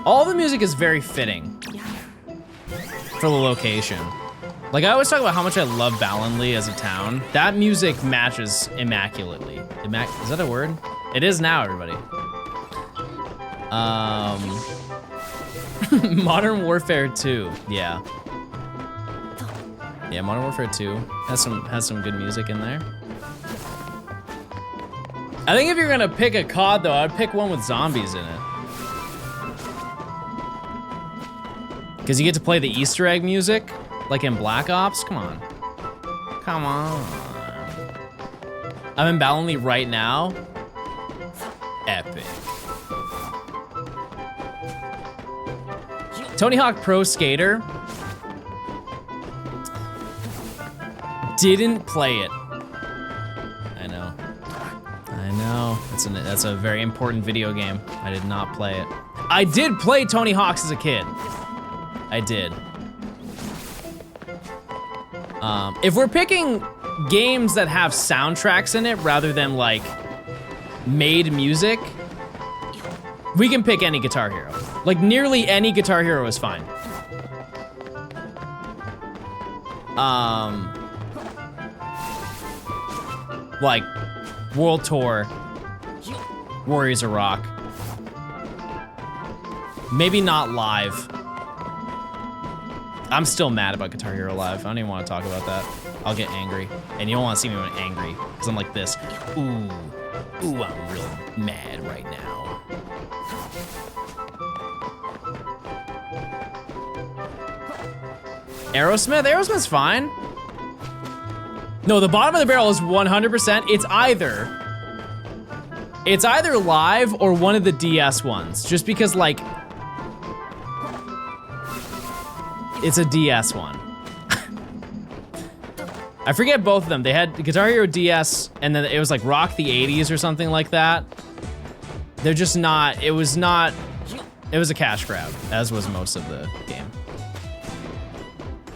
all the music is very fitting for the location. Like I always talk about how much I love Ballinlee as a town. That music matches immaculately. Is that a word? It is now, everybody. Modern Warfare 2, yeah. Yeah, Modern Warfare 2 has some good music in there. I think if you're gonna pick a COD though, I'd pick one with zombies in it. Cause you get to play the Easter egg music, like in Black Ops, come on. Come on. I'm in Ballinlee right now. Epic. Tony Hawk Pro Skater. Didn't play it. I know. That's a very important video game. I did not play it. I did play Tony Hawk's as a kid. I did. If we're picking games that have soundtracks in it rather than like made music, we can pick any Guitar Hero. Like nearly any Guitar Hero is fine. Like World Tour, Warriors of Rock. Maybe not Live. I'm still mad about Guitar Hero Live. I don't even want to talk about that. I'll get angry. And you don't want to see me when I'm angry, because I'm like this. Ooh, I'm real mad right now. Aerosmith's fine. No, the bottom of the barrel is 100%. It's either Live or one of the DS ones, just because like, it's a DS one. I forget both of them. They had Guitar Hero DS, and then it was like Rock the 80s or something like that. They're just not, it was a cash grab, as was most of the game.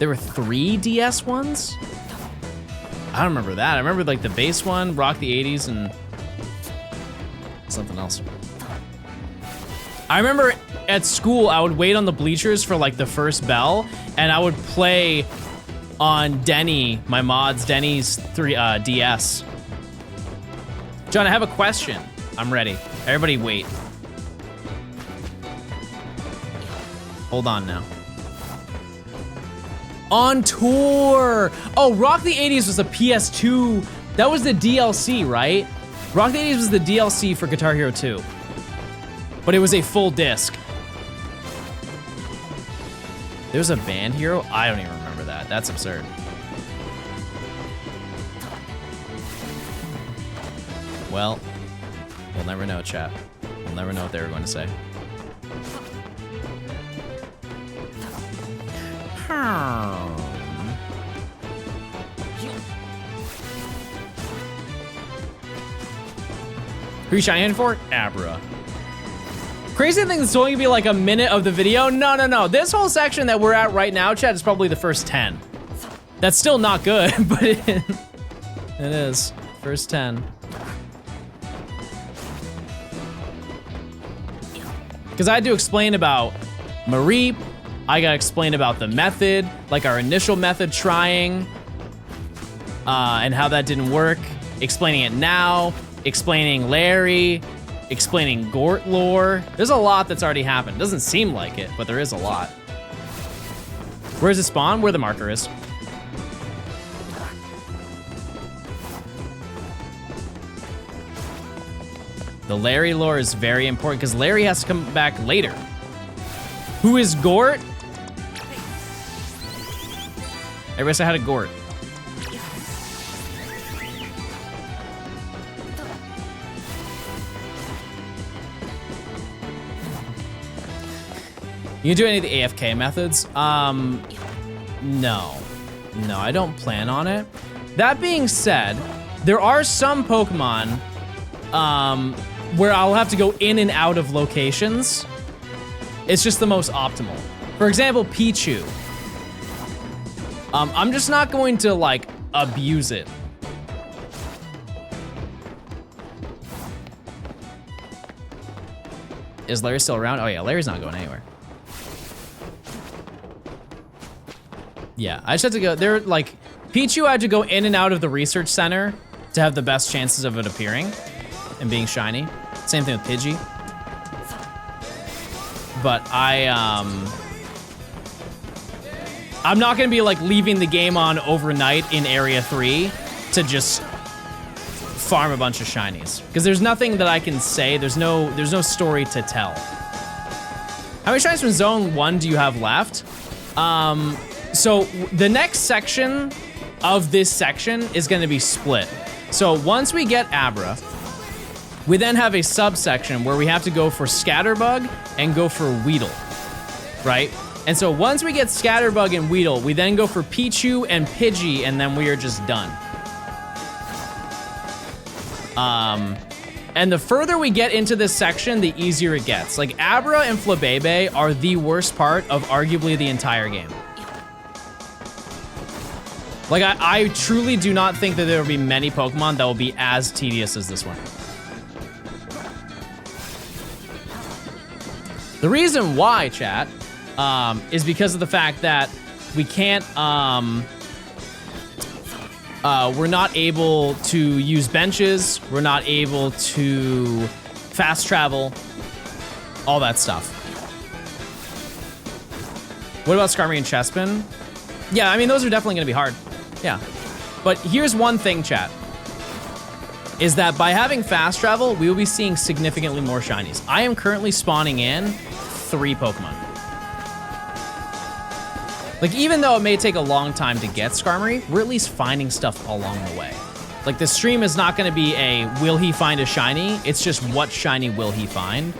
There were 3 DS ones? I don't remember that. I remember like the base one, Rock the 80s, and something else. I remember at school, I would wait on the bleachers for like the first bell, and I would play on Denny, my mod's Denny's DS. John, I have a question. I'm ready. Everybody wait. Hold on now. On tour. Oh, Rock the 80s was a PS2. That was the DLC, right? Rock the 80s was the DLC for Guitar Hero 2. But it was a full disc. There's a band hero? I don't even remember that. That's absurd. Well, we'll never know, chat. We'll never know what they were going to say. Who are you shining for? Abra. Crazy thing, it's only gonna be like a minute of the video. No. This whole section that we're at right now, chat, is probably the first 10. That's still not good, but it is. First 10. Because I had to explain about Marie. I gotta explain about the method, like our initial method trying, and how that didn't work. Explaining it now, explaining Larry, explaining Gort lore. There's a lot that's already happened. Doesn't seem like it, but there is a lot. Where's it spawn? Where the marker is. The Larry lore is very important because Larry has to come back later. Who is Gort? Everybody say hi to Gort. You do any of the AFK methods? No. No, I don't plan on it. That being said, there are some Pokemon where I'll have to go in and out of locations. It's just the most optimal. For example, Pichu. I'm just not going to like abuse it. Is Larry still around? Oh yeah, Larry's not going anywhere. Yeah, I just had to go, they're like, Pichu I had to go in and out of the research center to have the best chances of it appearing and being shiny. Same thing with Pidgey. But I'm not gonna be like leaving the game on overnight in Area 3 to just farm a bunch of shinies. Because there's nothing that I can say, there's no story to tell. How many shinies from Zone 1 do you have left? So the next section of this section is gonna be split. So once we get Abra, we then have a subsection where we have to go for Scatterbug and go for Weedle, right? And so once we get Scatterbug and Weedle, we then go for Pichu and Pidgey, and then we are just done. And the further we get into this section, the easier it gets. Like Abra and Flabebe are the worst part of arguably the entire game. Like, I truly do not think that there will be many Pokemon that will be as tedious as this one. The reason why, chat, is because of the fact that we can't, we're not able to use benches, we're not able to fast travel, all that stuff. What about Skarmory and Chespin? Yeah, I mean, those are definitely gonna be hard. Yeah, but here's one thing, chat, is that by having fast travel, we will be seeing significantly more shinies. I am currently spawning in 3 Pokemon. Like, even though it may take a long time to get Skarmory, we're at least finding stuff along the way. Like, the stream is not gonna be a, will he find a shiny? It's just, what shiny will he find?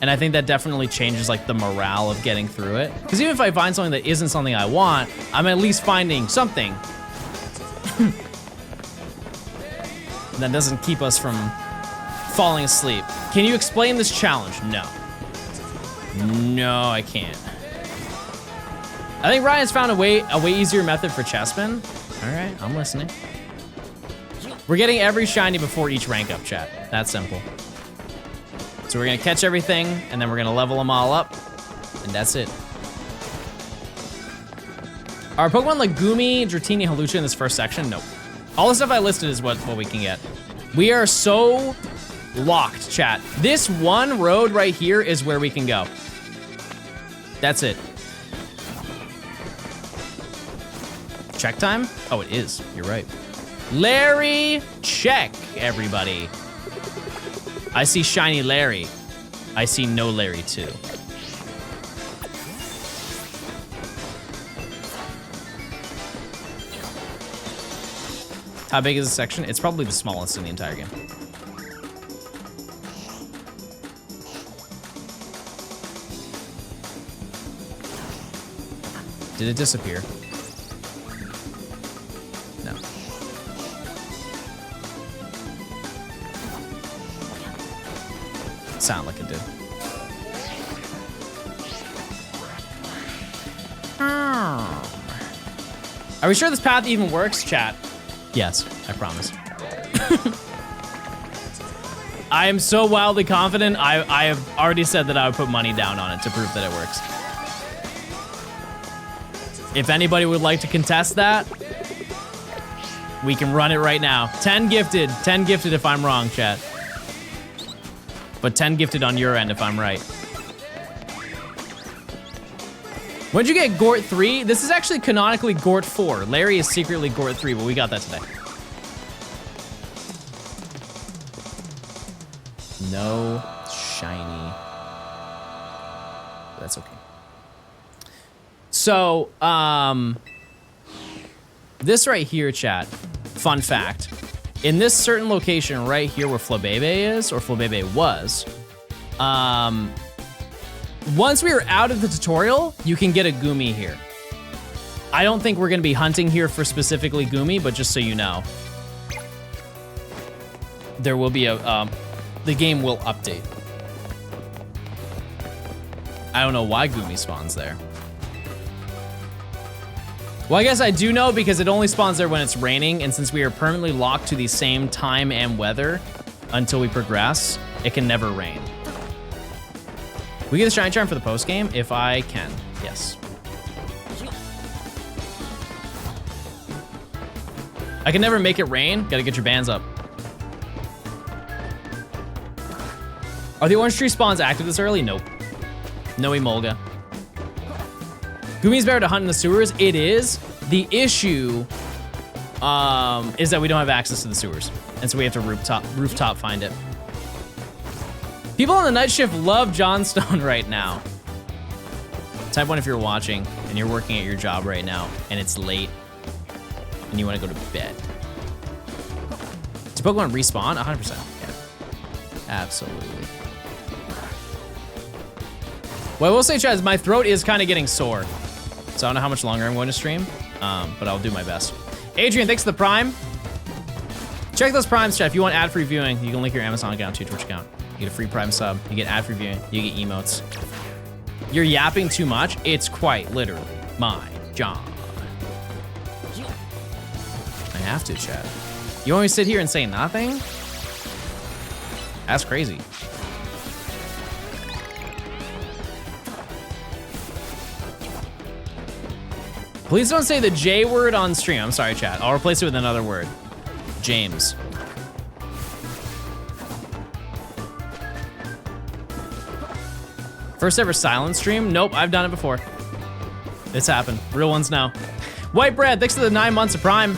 And I think that definitely changes, like, the morale of getting through it. Because even if I find something that isn't something I want, I'm at least finding something that doesn't keep us from falling asleep. Can you explain this challenge? No. No, I can't. I think Ryan's found a way easier method for Chespin. All right, I'm listening. We're getting every shiny before each rank up, chat. That's simple. So we're gonna catch everything, and then we're gonna level them all up, and that's it. Are Pokemon like Gumi, Dratini, Halucha in this first section? Nope. All the stuff I listed is what we can get. We are so locked, chat. This one road right here is where we can go. That's it. Check time? Oh, it is. You're right. Larry, check, everybody. I see shiny Larry. I see no Larry too. How big is this section? It's probably the smallest in the entire game. Did it disappear? No. Sound like it did. Are we sure this path even works, chat? Yes, I promise. I am so wildly confident. I have already said that I would put money down on it to prove that it works. If anybody would like to contest that, we can run it right now. 10 gifted. 10 gifted if I'm wrong, chat. But 10 gifted on your end if I'm right. When'd you get Gort 3? This is actually canonically Gort 4. Larry is secretly Gort 3, but we got that today. No shiny. That's okay. So, this right here, chat, fun fact. In this certain location right here where Flabebe is, or Flabebe was, once we are out of the tutorial, you can get a Gumi here. I don't think we're gonna be hunting here for specifically Gumi, but just so you know, there will be a, the game will update. I don't know why Gumi spawns there. Well, I guess I do know because it only spawns there when it's raining, and since we are permanently locked to the same time and weather until we progress, it can never rain. We get a shiny charm for the post game if I can. Yes. I can never make it rain. Gotta get your bands up. Are the orange tree spawns active this early? Nope. No Emolga. Gumi's better to hunt in the sewers. It is. The issue is that we don't have access to the sewers, and so we have to rooftop find it. People on the night shift love Johnstone right now. Type 1 if you're watching and you're working at your job right now and it's late and you want to go to bed. Does Pokemon respawn? 100%. Yeah. Absolutely. What I will say, chat, is my throat is kind of getting sore. So I don't know how much longer I'm going to stream, but I'll do my best. Adrian, thanks for the Prime. Check those Primes, chat. If you want ad-free viewing, you can link your Amazon account to your Twitch account. You get a free Prime sub, you get ad-free viewing, you get emotes. You're yapping too much. It's quite literally my job. I have to, chat. You want me to sit here and say nothing? That's crazy. Please don't say the J word on stream. I'm sorry, chat. I'll replace it with another word. James. First ever silent stream? Nope, I've done it before. It's happened. Real ones now. White bread, thanks to the 9 months of Prime.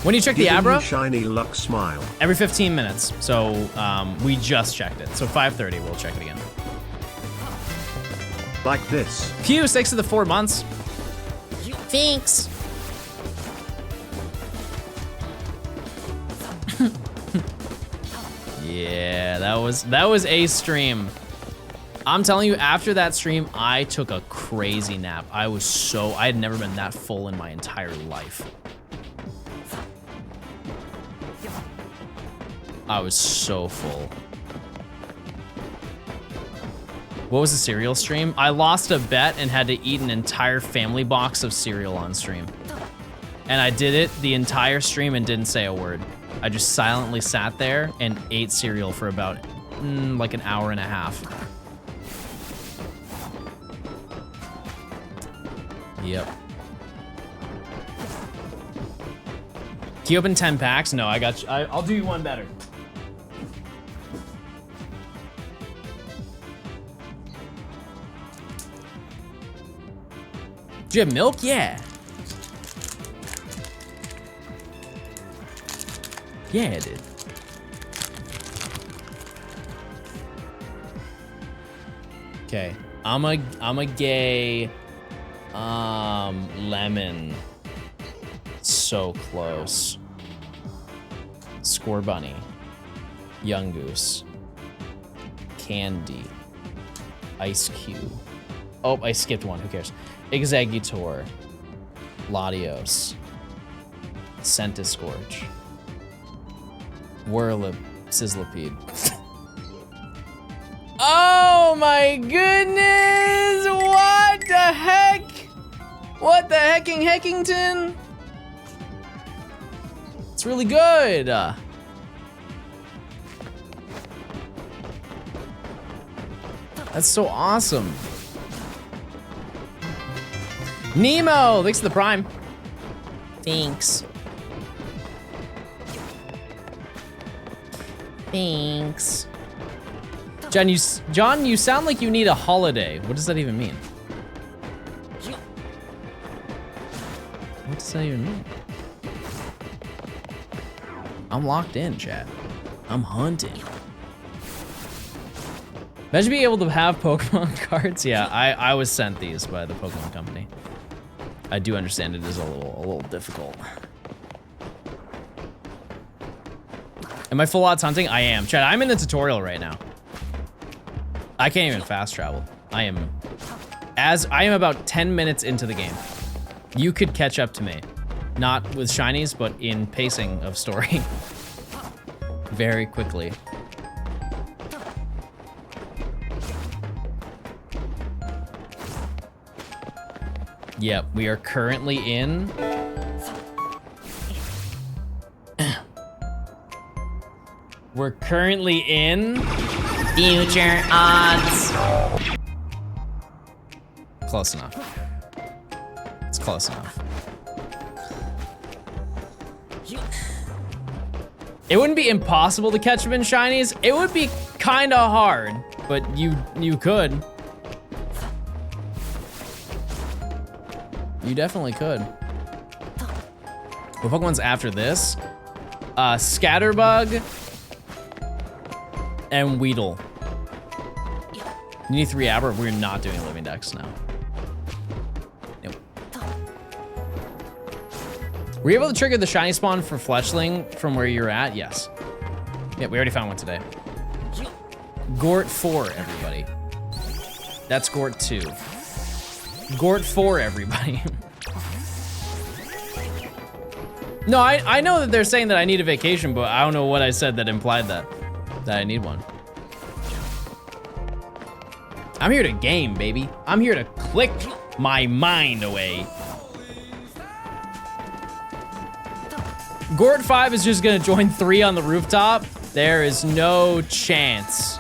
When do you check the Abra? Shiny luck smile. Every 15 minutes. So we just checked it. So 5:30, we'll check it again. Like this. Pew, thanks to the 4 months. Thanks. Yeah, that was a stream. I'm telling you, after that stream, I took a crazy nap. I had never been that full in my entire life. I was so full. What was the cereal stream? I lost a bet and had to eat an entire family box of cereal on stream. And I did it the entire stream and didn't say a word. I just silently sat there and ate cereal for about like an hour and a half. Yep. Can you open 10 packs? No, I got you. I'll do you one better. Do you have milk? Yeah. Yeah, I did. Okay, I'm a gay lemon. So close. Score Bunny. Young Goose. Candy. Ice Cube. Oh, I skipped one. Who cares? Executor. Latios. Centiscorch. Whirlip. Sizzlipede. Oh my goodness! What the heck? What the Heckington? It's really good. That's so awesome. Nemo, thanks for the prime. Thanks. Thanks. John, you sound like you need a holiday. What does that even mean? What does that even mean? I'm locked in, chat. I'm hunting. Imagine being able to have Pokemon cards. Yeah, I was sent these by the Pokemon company. I do understand it is a little difficult. Am I full odds hunting? I am. Chat, I'm in the tutorial right now. I can't even fast travel. I am about 10 minutes into the game. You could catch up to me. Not with shinies, but in pacing of story. Very quickly. Yep, we are currently in... We're currently in... Future odds. Close enough. It's close enough. It wouldn't be impossible to catch them in shinies. It would be kind of hard, but you could. You definitely could. What Pokemon's after this? Scatterbug and Weedle. You need 3 Abra. We're not doing Living Dex now. Nope. Were you able to trigger the shiny spawn for Fletchling from where you're at? Yes. Yeah, we already found one today. Gort 4, everybody. That's Gort 2. Gort 4, everybody. No, I know that they're saying that I need a vacation, but I don't know what I said that implied that I need one. I'm here to game, baby. I'm here to click my mind away. Gort 5 is just gonna join 3 on the rooftop. There is no chance.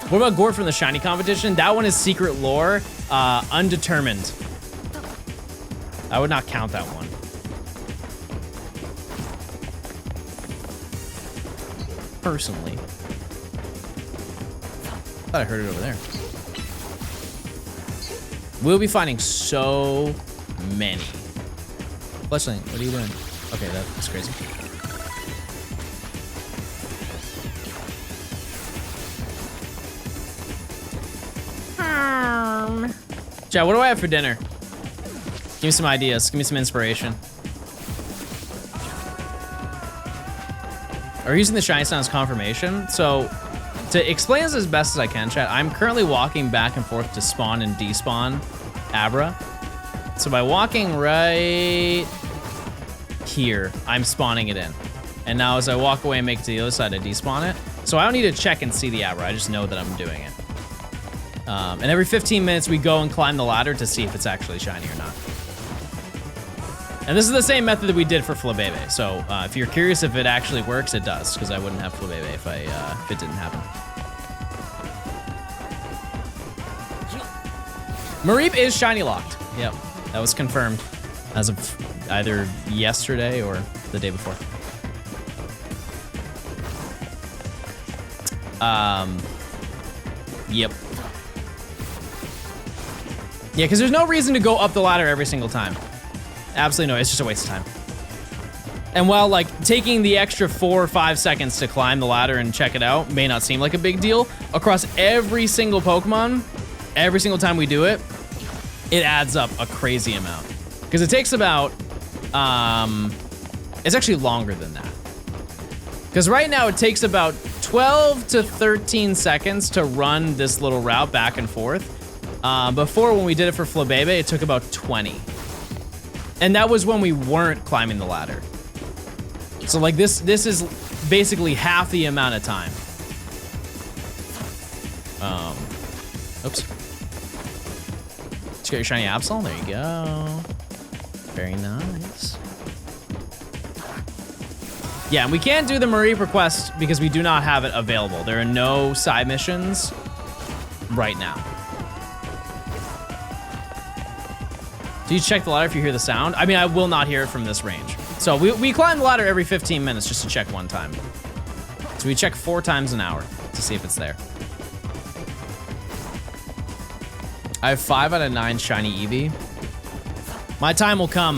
What about Gort from the shiny competition? That one is secret lore, undetermined. I would not count that one. Personally. Thought I heard it over there. We'll be finding so many. Fletchling, what are you doing? Okay, that's crazy. Chat, what do I have for dinner? Give me some ideas. Give me some inspiration. Are we using the shiny sound as confirmation? So, to explain this as best as I can, chat, I'm currently walking back and forth to spawn and despawn Abra. So by walking right here, I'm spawning it in. And now as I walk away and make it to the other side, I despawn it. So I don't need to check and see the Abra, I just know that I'm doing it. And every 15 minutes we go and climb the ladder to see if it's actually shiny or not. And this is the same method that we did for Flabébé. So if you're curious if it actually works, it does, because I wouldn't have Flabébé if it didn't happen. Mareep is shiny locked. Yep, that was confirmed as of either yesterday or the day before. Yep. Yeah, because there's no reason to go up the ladder every single time. Absolutely no, it's just a waste of time. And while like taking the extra 4 or 5 seconds to climb the ladder and check it out may not seem like a big deal, across every single Pokemon, every single time we do it, it adds up a crazy amount. Because it takes about, it's actually longer than that. Because right now it takes about 12 to 13 seconds to run this little route back and forth. Before, when we did it for Flabébé, it took about 20. And that was when we weren't climbing the ladder. So like this is basically half the amount of time. Oops. Just got your shiny Absol. There you go. Very nice. Yeah, and we can't do the Marie request because we do not have it available. There are no side missions right now. Do you check the ladder if you hear the sound? I mean, I will not hear it from this range. So we climb the ladder every 15 minutes just to check one time. So we check 4 times an hour to see if it's there. I have 5 out of 9 shiny Eevee. My time will come.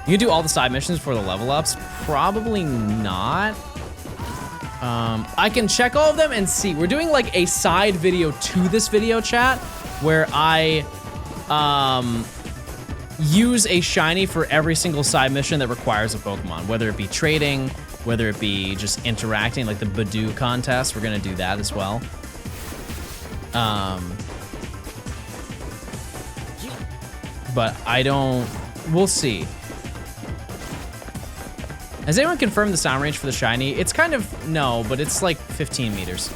You can do all the side missions for the level ups? Probably not. I can check all of them and see. We're doing like a side video to this video, chat, where I use a shiny for every single side mission that requires a Pokemon, whether it be trading, whether it be just interacting, like the Badoo contest. We're gonna do that as well. But I don't, we'll see. Has anyone confirmed the sound range for the shiny? It's kind of, no, but it's like 15 meters.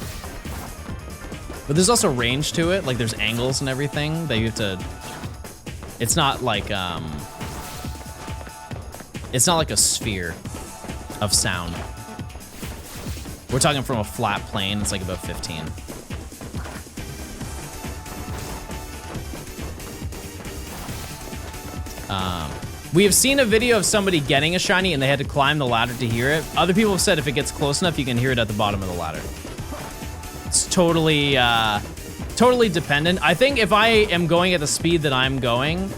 But there's also range to it, like there's angles and everything that you have to, it's not like a sphere of sound. We're talking from a flat plane, it's like about 15. We have seen a video of somebody getting a shiny and they had to climb the ladder to hear it. Other people have said if it gets close enough, you can hear it at the bottom of the ladder. It's totally, totally dependent. I think if I am going at the speed that I'm going,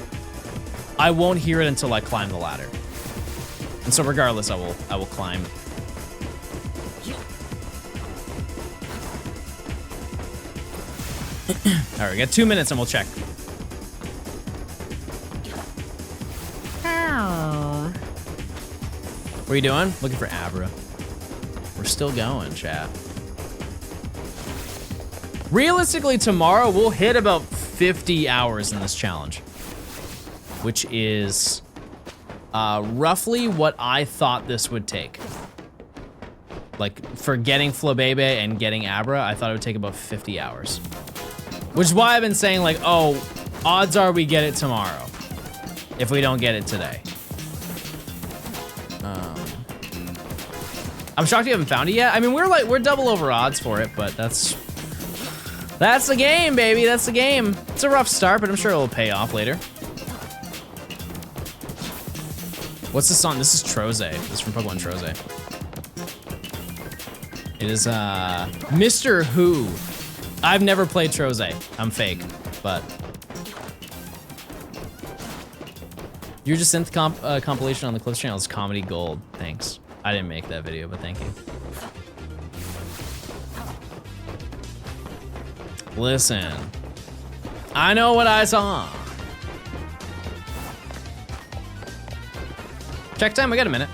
I won't hear it until I climb the ladder. And so regardless, I will climb. All right, we got 2 minutes and we'll check. What are you doing? Looking for Abra. We're still going, chat. Realistically, tomorrow we'll hit about 50 hours in this challenge, which is roughly what I thought this would take. Like, for getting Flabebe and getting Abra, I thought it would take about 50 hours. Which is why I've been saying, like, oh, odds are we get it tomorrow if we don't get it today. I'm shocked you haven't found it yet. I mean, we're double over odds for it, but that's the game, baby. That's the game. It's a rough start, but I'm sure it'll pay off later. What's this on? This is Troze. This is from Pokemon Troze. It is Mr. Who. I've never played Troze. I'm fake, but your just synth compilation on the Clips channel is comedy gold. Thanks. I didn't make that video, but thank you. Listen, I know what I saw. Check time, we got a minute.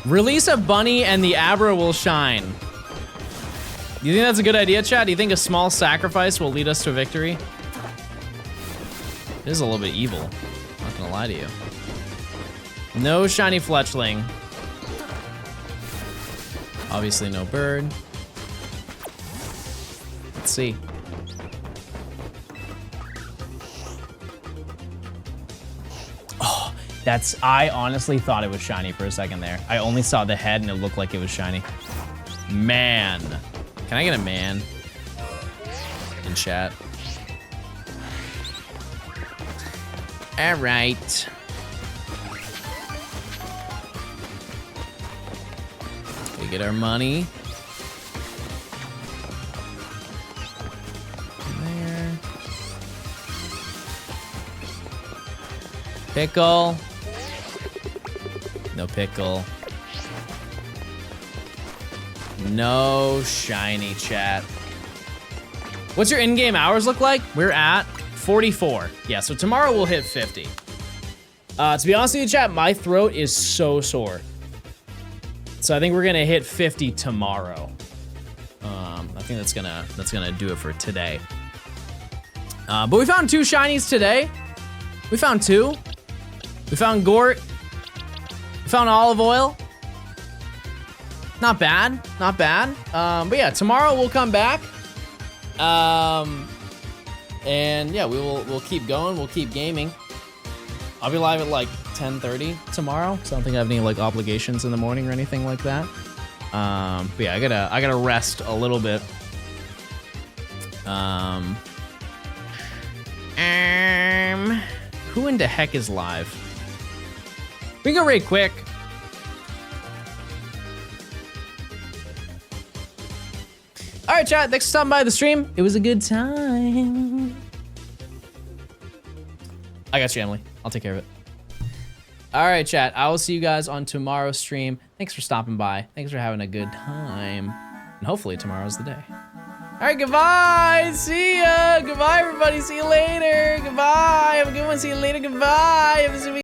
Release a bunny and the Abra will shine. You think that's a good idea, Chad? Do you think a small sacrifice will lead us to victory? It is a little bit evil. I'm not gonna lie to you. No shiny Fletchling. Obviously no bird. Let's see. I honestly thought it was shiny for a second there. I only saw the head and it looked like it was shiny. Man. Can I get a man in chat? All right. We get our money. There. Pickle. No pickle. No shiny, chat. What's your in-game hours look like? We're at 44. Yeah, so tomorrow we'll hit 50. To be honest with you, chat, my throat is so sore. So I think we're gonna hit 50 tomorrow. think that's gonna do it for today. But we found 2 shinies today. We found 2. We found Gort. We found Olive Oil. Not bad, not bad. But yeah, tomorrow we'll come back. And yeah, we'll keep going. We'll keep gaming. I'll be live at like 10:30 tomorrow. So I don't think I have any like obligations in the morning or anything like that. But yeah, I gotta rest a little bit. Who in the heck is live? We can go right quick. All right, chat. Thanks for stopping by the stream. It was a good time. I got you, Emily. I'll take care of it. All right, chat. I will see you guys on tomorrow's stream. Thanks for stopping by. Thanks for having a good time. And hopefully tomorrow's the day. All right, goodbye. See ya. Goodbye, everybody. See you later. Goodbye. Have a good one. See you later. Goodbye. Have a